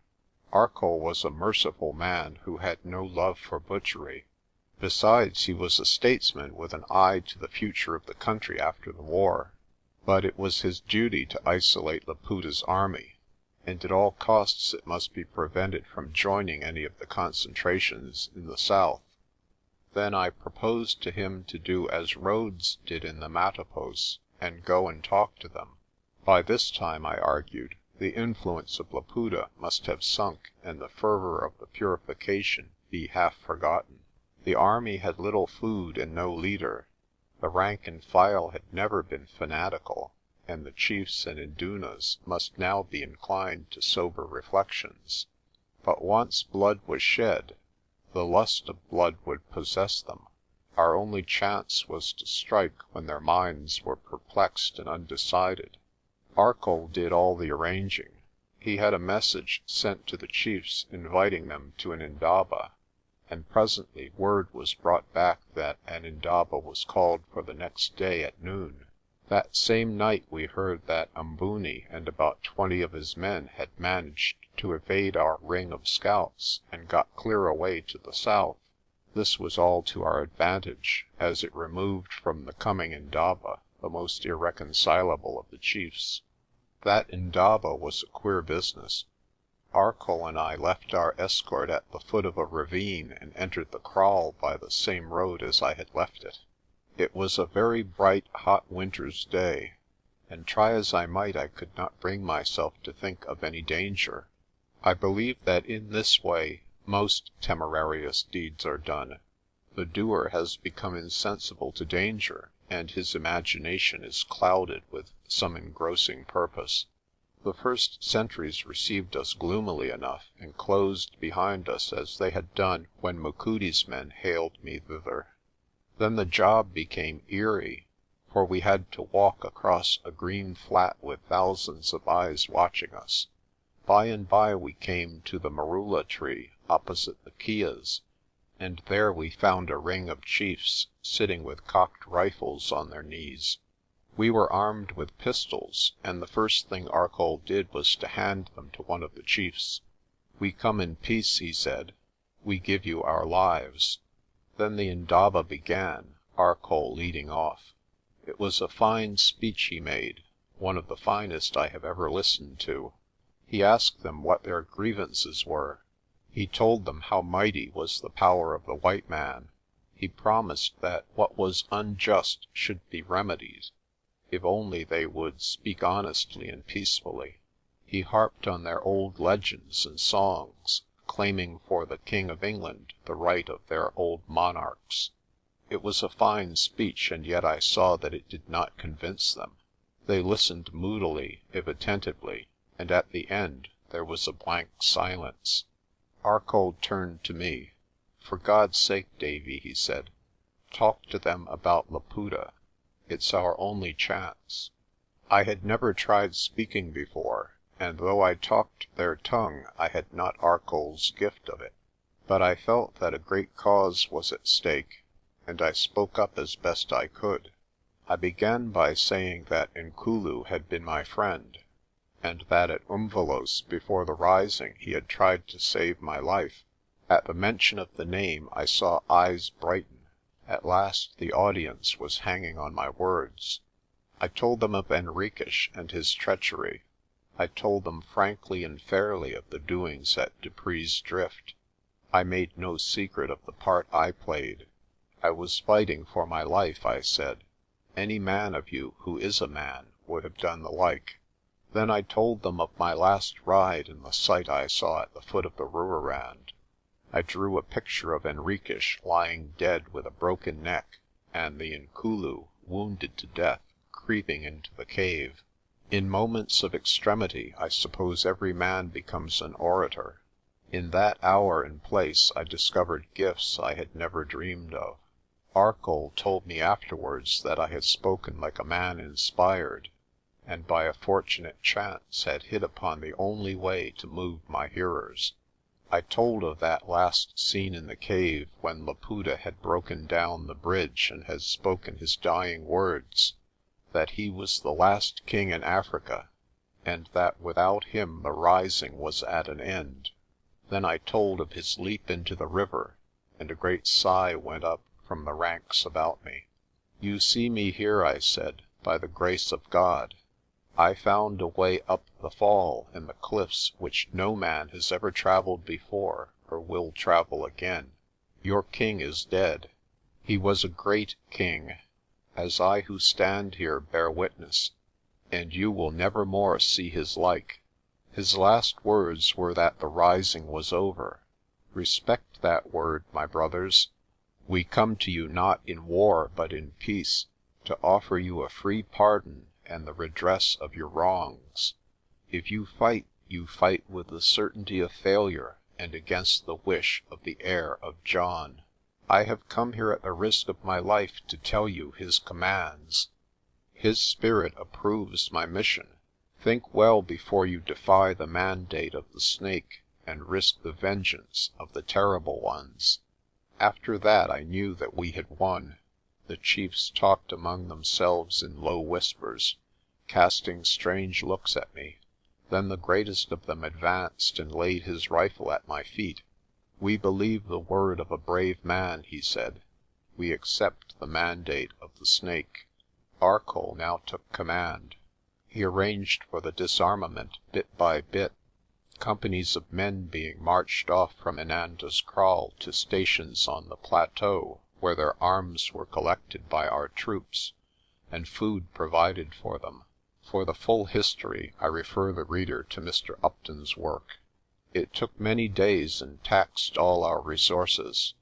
Arcoll was a merciful man who had no love for butchery. Besides, he was a statesman with an eye to the future of the country after the war. But it was his duty to isolate Laputa's army, and at all costs it must be prevented from joining any of the concentrations in the south. Then I proposed to him to do as Rhodes did in the Matapos, and go and talk to them. By this time, I argued, the influence of Laputa must have sunk and the fervour of the purification be half forgotten. The army had little food and no leader. The rank and file had never been fanatical, and the chiefs and indunas must now be inclined to sober reflections. But once blood was shed, the lust of blood would possess them. Our only chance was to strike when their minds were perplexed and undecided. Arcoll did all the arranging. He had a message sent to the chiefs inviting them to an indaba, and presently word was brought back that an indaba was called for the next day at noon. That same night we heard that Umbooni and about 20 of his men had managed to evade our ring of scouts and got clear away to the south. This was all to our advantage, as it removed from the coming indaba the most irreconcilable of the chiefs. That indaba was a queer business. Arcoll and I left our escort at the foot of a ravine and entered the kraal by the same road as I had left it. It was a very bright, hot winter's day, and try as I might I could not bring myself to think of any danger. I believe that in this way most temerarious deeds are done. The doer has become insensible to danger, and his imagination is clouded with some engrossing purpose. The first sentries received us gloomily enough, and closed behind us as they had done when Machudi's men hailed me thither. Then the job became eerie, for we had to walk across a green flat with thousands of eyes watching us. By and by we came to the marula tree opposite the kyas, and there we found a ring of chiefs sitting with cocked rifles on their knees. We were armed with pistols, and the first thing Arcoll did was to hand them to one of the chiefs. "We come in peace," he said. "We give you our lives." Then the indaba began, Arcoll leading off. It was a fine speech he made, one of the finest I have ever listened to. He asked them what their grievances were. He told them how mighty was the power of the white man. He promised that what was unjust should be remedied, if only they would speak honestly and peacefully. He harped on their old legends and songs, claiming for the King of England the right of their old monarchs. It was a fine speech, and yet I saw that it did not convince them. They listened moodily, if attentively, and at the end there was a blank silence. Arcoll turned to me. "For God's sake, Davy," he said, "talk to them about Laputa. It's our only chance." I had never tried speaking before, and though I talked their tongue I had not Arcoll's gift of it. But I felt that a great cause was at stake, and I spoke up as best I could. I began by saying that Nkulu had been my friend, and that at Umvelos before the rising he had tried to save my life. At the mention of the name I saw eyes brighten. At last the audience was hanging on my words. I told them of Henriques and his treachery. I told them frankly and fairly of the doings at Dupree's Drift. I made no secret of the part I played. I was fighting for my life, I said. Any man of you who is a man would have done the like. Then I told them of my last ride and the sight I saw at the foot of the Rooirand. I drew a picture of Henriques lying dead with a broken neck, and the Nkulu, wounded to death, creeping into the cave. In moments of extremity I suppose every man becomes an orator. In that hour and place I discovered gifts I had never dreamed of. Arcoll told me afterwards that I had spoken like a man inspired, and by a fortunate chance had hit upon the only way to move my hearers. I told of that last scene in the cave when Laputa had broken down the bridge and had spoken his dying words, that he was the last king in Africa, and that without him the rising was at an end. Then I told of his leap into the river, and a great sigh went up from the ranks about me. "You see me here," I said, "by the grace of God. I found a way up the fall and the cliffs which no man has ever travelled before or will travel again. Your king is dead. He was a great king, as I who stand here bear witness, and you will never more see his like. His last words were that the rising was over. Respect that word, my brothers. We come to you not in war but in peace, to offer you a free pardon and the redress of your wrongs. If you fight with the certainty of failure and against the wish of the heir of John. I have come here at the risk of my life to tell you his commands. His spirit approves my mission. Think well before you defy the mandate of the Snake and risk the vengeance of the Terrible Ones." After that I knew that we had won. The chiefs talked among themselves in low whispers, casting strange looks at me. Then the greatest of them advanced and laid his rifle at my feet. "We believe the word of a brave man," he said. "We accept the mandate of the Snake." Arcoll now took command. He arranged for the disarmament bit by bit, companies of men being marched off from Inanda's Kraal to stations on the plateau where their arms were collected by our troops, and food provided for them. For the full history I refer the reader to Mr. Upton's work. It took many days and taxed all our resources,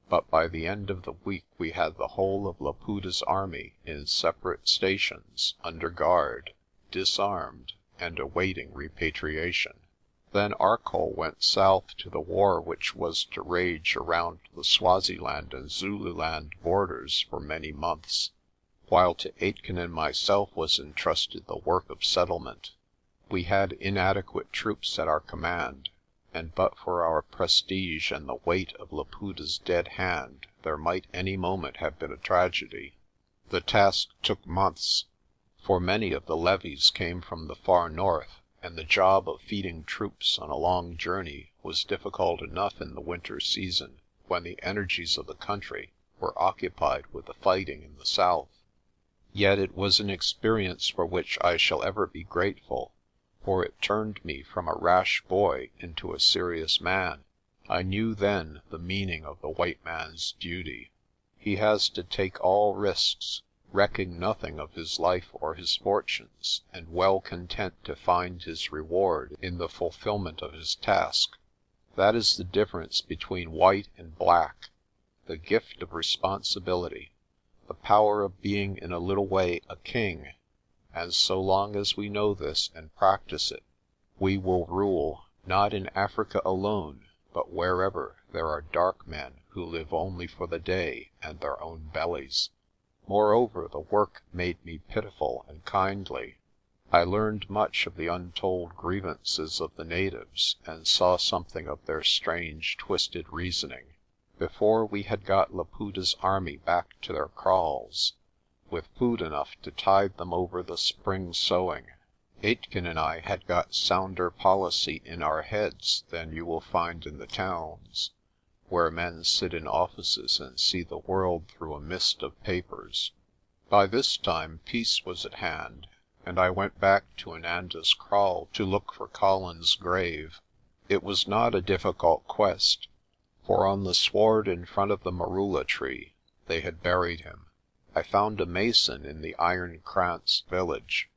but by the end of the week we had the whole of Laputa's army in separate stations, under guard, disarmed, and awaiting repatriation. Then Arcoll went south to the war which was to rage around the Swaziland and Zululand borders for many months, while to Aitken and myself was entrusted the work of settlement. We had inadequate troops at our command, and but for our prestige and the weight of Laputa's dead hand, there might any moment have been a tragedy. The task took months, for many of the levies came from the far north, and the job of feeding troops on a long journey was difficult enough in the winter season, when the energies of the country were occupied with the fighting in the south. Yet it was an experience for which I shall ever be grateful, for it turned me from a rash boy into a serious man. I knew then the meaning of the white man's duty. He has to take all risks, recking nothing of his life or his fortunes, and well content to find his reward in the fulfilment of his task. That is the difference between white and black, the gift of responsibility, the power of being in a little way a king, and so long as we know this and practice it, we will rule, not in Africa alone, but wherever there are dark men who live only for the day and their own bellies. Moreover, the work made me pitiful and kindly. I learned much of the untold grievances of the natives, and saw something of their strange, twisted reasoning. Before we had got Laputa's army back to their kraals, with food enough to tide them over the spring sowing, Aitken and I had got sounder policy in our heads than you will find in the towns, where men sit in offices and see the world through a mist of papers. By this time peace was at hand, and I went back to Inanda's Kraal to look for Colin's grave. It was not a difficult quest, for on the sward in front of the marula tree they had buried him. I found a mason in the Iron Krantz village,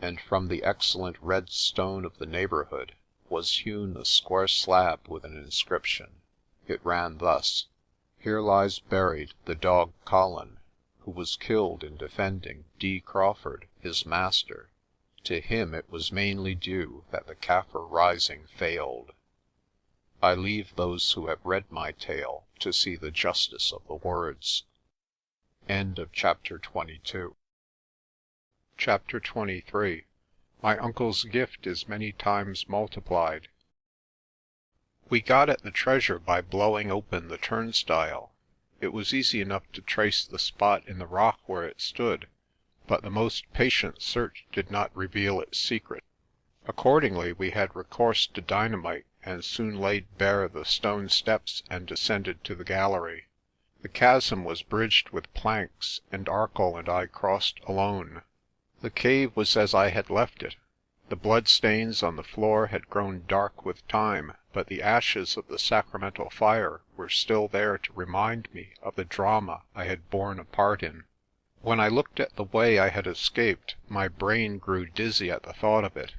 and from the excellent red stone of the neighbourhood was hewn a square slab with an inscription. It ran thus: "Here lies buried the dog Colin, who was killed in defending D. Crawford, his master. To him it was mainly due that the Kaffir rising failed." I leave those who have read my tale to see the justice of the words. End of chapter 22. Chapter 23. My uncle's gift is many times multiplied. We got at the treasure by blowing open the turnstile. It was easy enough to trace the spot in the rock where it stood, but the most patient search did not reveal its secret. Accordingly we had recourse to dynamite, and soon laid bare the stone steps and descended to the gallery. The chasm was bridged with planks, and Arcoll and I crossed alone. The cave was as I had left it. The bloodstains on the floor had grown dark with time, but the ashes of the sacramental fire were still there to remind me of the drama I had borne a part in. When I looked at the way I had escaped, my brain grew dizzy at the thought of it.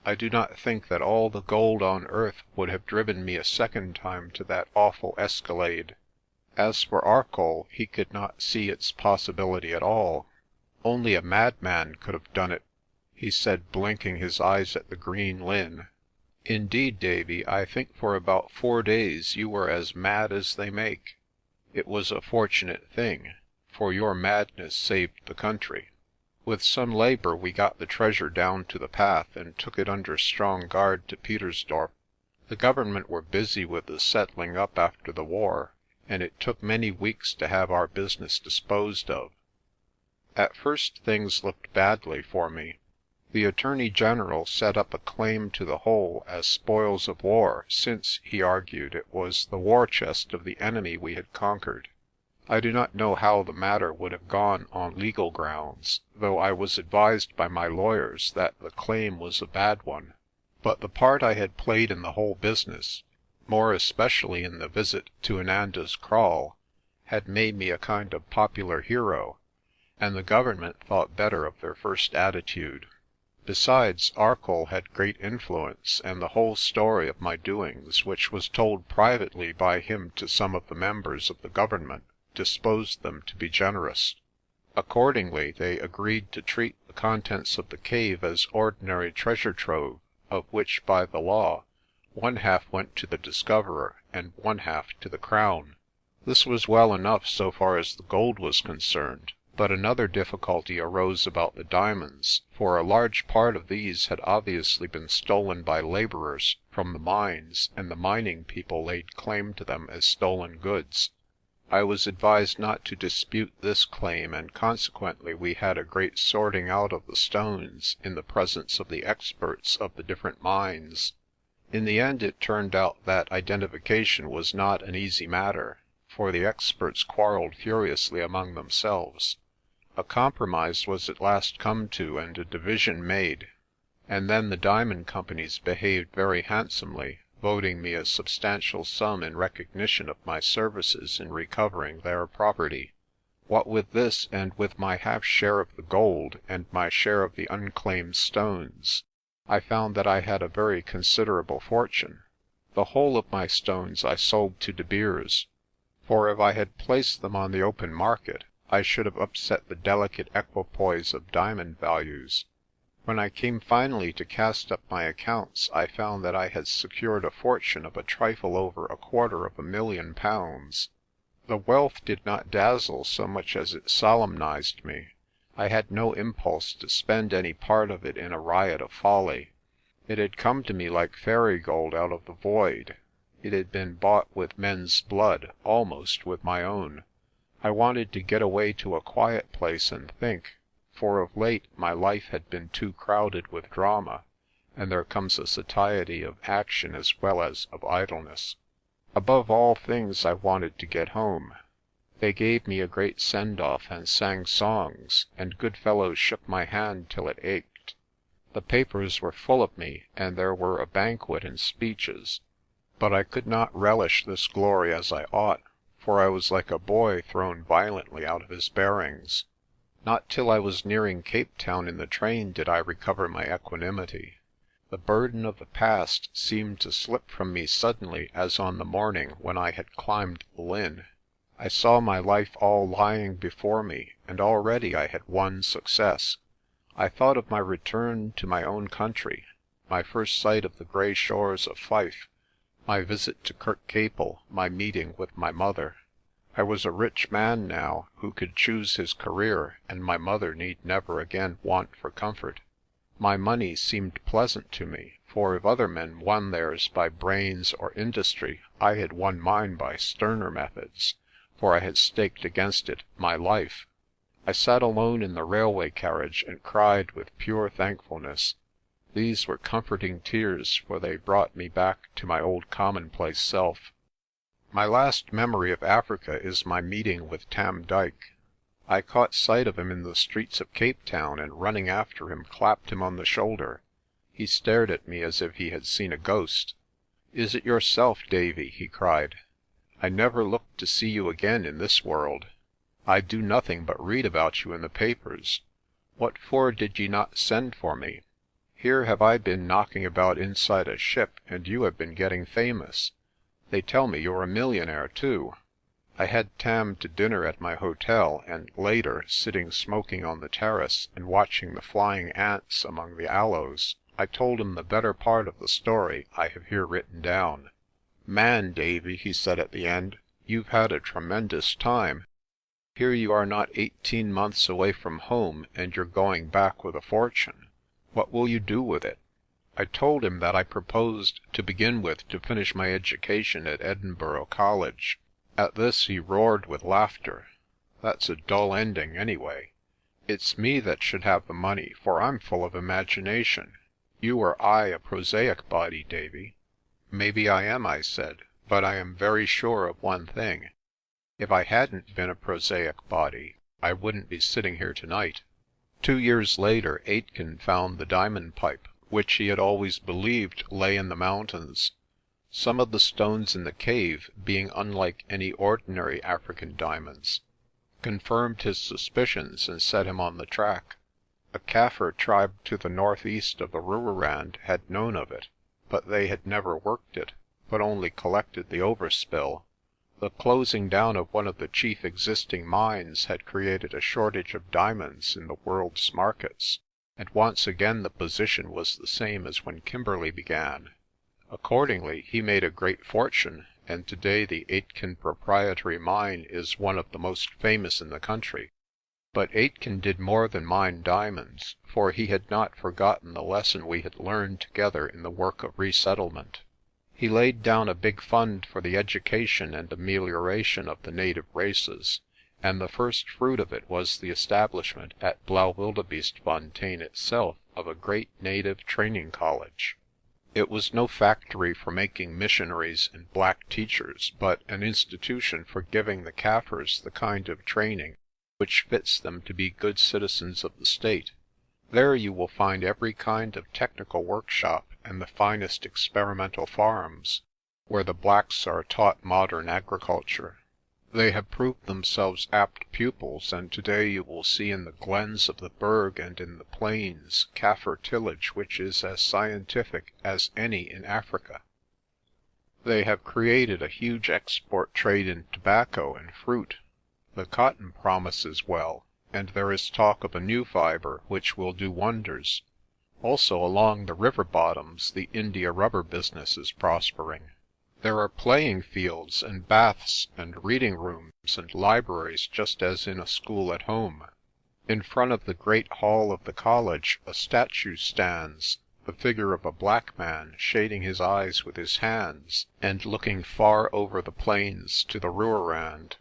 I do not think that all the gold on earth would have driven me a second time to that awful escalade. As for Arcoll, he could not see its possibility at all. "Only a madman could have done it," he said, blinking his eyes at the green linn. "Indeed, Davy, I think for about 4 days you were as mad as they make. It was a fortunate thing, for your madness saved the country." With some labour we got the treasure down to the path and took it under strong guard to Petersdorp. The government were busy with the settling up after the war, and it took many weeks to have our business disposed of. At first things looked badly for me. The Attorney General set up a claim to the whole as spoils of war, since, he argued, it was the war chest of the enemy we had conquered. I do not know how the matter would have gone on legal grounds, though I was advised by my lawyers that the claim was a bad one. But the part I had played in the whole business, more especially in the visit to Inanda's Kraal, had made me a kind of popular hero, and the government thought better of their first attitude. Besides, Arcoll had great influence, and the whole story of my doings, which was told privately by him to some of the members of the government, disposed them to be generous. Accordingly, they agreed to treat the contents of the cave as ordinary treasure trove, of which, by the law, 1/2 went to the discoverer and 1/2 to the Crown. This was well enough so far as the gold was concerned, but another difficulty arose about the diamonds, for a large part of these had obviously been stolen by labourers from the mines, and the mining people laid claim to them as stolen goods. I was advised not to dispute this claim, and consequently we had a great sorting out of the stones in the presence of the experts of the different mines. In the end it turned out that identification was not an easy matter, for the experts quarrelled furiously among themselves. A compromise was at last come to and a division made, and then the diamond companies behaved very handsomely, voting me a substantial sum in recognition of my services in recovering their property. What with this, and with my half share of the gold, and my share of the unclaimed stones, I found that I had a very considerable fortune. The whole of my stones I sold to De Beers, for if I had placed them on the open market, I should have upset the delicate equipoise of diamond values. When I came finally to cast up my accounts, I found that I had secured a fortune of a trifle over £250,000. The wealth did not dazzle so much as it solemnized me. I had no impulse to spend any part of it in a riot of folly. It had come to me like fairy gold out of the void. It had been bought with men's blood, almost with my own. I wanted to get away to a quiet place and think, for of late my life had been too crowded with drama, and there comes a satiety of action as well as of idleness. Above all things I wanted to get home. They gave me a great send-off and sang songs, and good fellows shook my hand till it ached. The papers were full of me, and there were a banquet and speeches. But I could not relish this glory as I ought, for I was like a boy thrown violently out of his bearings. Not till I was nearing Cape Town in the train did I recover my equanimity. The burden of the past seemed to slip from me suddenly as on the morning when I had climbed the Lynn. I saw my life all lying before me, and already I had won success. I thought of my return to my own country, my first sight of the grey shores of Fife, my visit to Kirkcaple, my meeting with my mother. I was a rich man now, who could choose his career, and my mother need never again want for comfort. My money seemed pleasant to me, for if other men won theirs by brains or industry, I had won mine by sterner methods, for I had staked against it my life. I sat alone in the railway carriage and cried with pure thankfulness. These were comforting tears, for they brought me back to my old commonplace self. My last memory of Africa is my meeting with Tam Dyke. I caught sight of him in the streets of Cape Town, and running after him clapped him on the shoulder. He stared at me as if he had seen a ghost. "Is it yourself, Davy?" he cried. "I never looked to see you again in this world. I do nothing but read about you in the papers. What for did ye not send for me? Here have I been knocking about inside a ship, and you have been getting famous. They tell me you're a millionaire too." I had Tam to dinner at my hotel, and later, sitting smoking on the terrace and watching the flying ants among the aloes, I told him the better part of the story I have here written down. "Man, Davy," he said at the end, "you've had a tremendous time. Here you are not 18 months away from home, and you're going back with a fortune. What will you do with it?" I told him that I proposed to begin with to finish my education at Edinburgh College. At this he roared with laughter. "That's a dull ending, anyway. It's me that should have the money, for I'm full of imagination. You or I a prosaic body, Davy." "Maybe I am," I said, "but I am very sure of one thing. If I hadn't been a prosaic body, I wouldn't be sitting here tonight." 2 years later, Aitken found the diamond pipe, which he had always believed lay in the mountains. Some of the stones in the cave, being unlike any ordinary African diamonds, confirmed his suspicions and set him on the track. A Kaffir tribe to the northeast of the Rooirand had known of it, but they had never worked it, but only collected the overspill. The closing down of one of the chief existing mines had created a shortage of diamonds in the world's markets, and once again the position was the same as when Kimberley began. Accordingly, he made a great fortune, and today the Aitken proprietary mine is one of the most famous in the country. But Aitken did more than mine diamonds, for he had not forgotten the lesson we had learned together in the work of resettlement. He laid down a big fund for the education and amelioration of the native races, and the first fruit of it was the establishment at Blaauwildebeestefontein itself of a great native training college. It was no factory for making missionaries and black teachers, but an institution for giving the Kaffirs the kind of training which fits them to be good citizens of the state. There you will find every kind of technical workshop and the finest experimental farms, where the blacks are taught modern agriculture. They have proved themselves apt pupils, and today you will see in the glens of the Berg and in the plains Kaffir tillage which is as scientific as any in Africa. They have created a huge export trade in tobacco and fruit. The cotton promises well, and there is talk of a new fibre which will do wonders. Also along the river bottoms the India rubber business is prospering. There are playing fields and baths and reading rooms and libraries just as in a school at home. In front of the great hall of the college a statue stands, the figure of a black man shading his eyes with his hands and looking far over the plains to the Rooirand.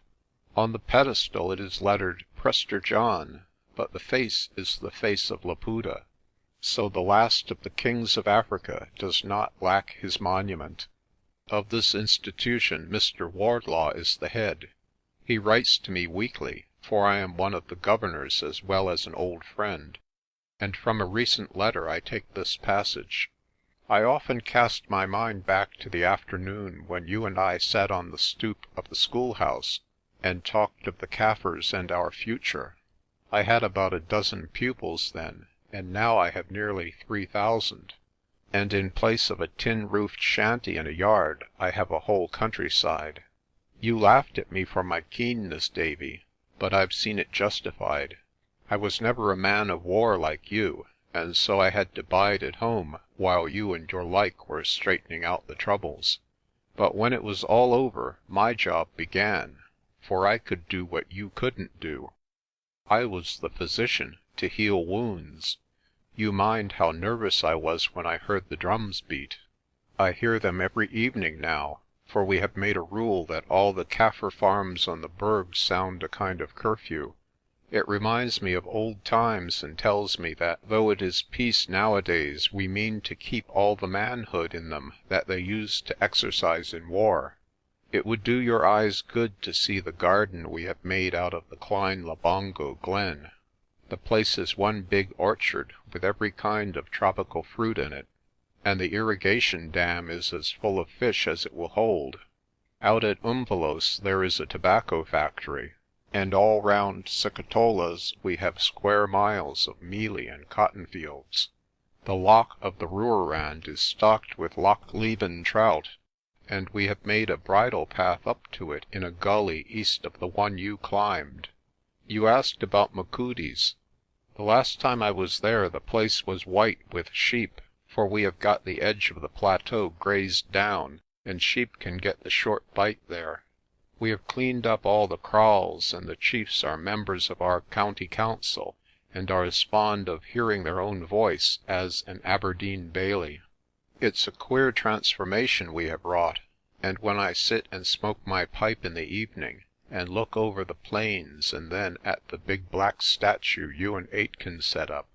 On the pedestal it is lettered Prester John, but the face is the face of Laputa. So the last of the kings of Africa does not lack his monument. Of this institution Mr. Wardlaw is the head. He writes to me weekly, for I am one of the governors as well as an old friend, and from a recent letter I take this passage. I often cast my mind back to the afternoon when you and I sat on the stoop of the schoolhouse and talked of the Kaffirs and our future. I had about a dozen pupils then, and now I have nearly 3,000. And in place of a tin-roofed shanty in a yard, I have a whole countryside. You laughed at me for my keenness, Davy, but I've seen it justified. I was never a man of war like you, and so I had to bide at home while you and your like were straightening out the troubles. But when it was all over, my job began, for I could do what you couldn't do. I was the physician, to heal wounds. You mind how nervous I was when I heard the drums beat. I hear them every evening now, for we have made a rule that all the Kaffir farms on the Berg sound a kind of curfew. It reminds me of old times and tells me that though it is peace nowadays, we mean to keep all the manhood in them that they used to exercise in war. It would do your eyes good to see the garden we have made out of the Klein Labongo Glen. The place is one big orchard with every kind of tropical fruit in it, and the irrigation dam is as full of fish as it will hold. Out at Umvelos there is a tobacco factory, and all round Sikatolas we have square miles of mealie and cotton fields. The loch of the Rooirand is stocked with Loch Leven trout, and we have made a bridle path up to it in a gully east of the one you climbed. You asked about Macoudis. The last time I was there the place was white with sheep, for we have got the edge of the plateau grazed down, and sheep can get the short bite there. We have cleaned up all the kraals, and the chiefs are members of our county council, and are as fond of hearing their own voice as an Aberdeen Bailey. It's a queer transformation we have wrought, and when I sit and smoke my pipe in the evening, and look over the plains and then at the big black statue you and Aitken set up,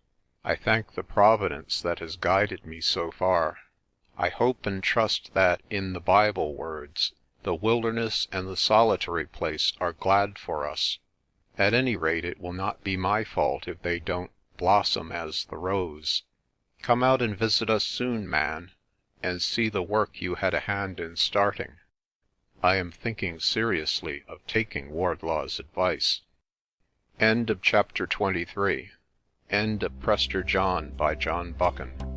I thank the Providence that has guided me so far. I hope and trust that, in the Bible words, the wilderness and the solitary place are glad for us. At any rate, it will not be my fault if they don't blossom as the rose. Come out and visit us soon, man, and see the work you had a hand in starting. I am thinking seriously of taking Wardlaw's advice. End of chapter 23. End of Prester John by John Buchan.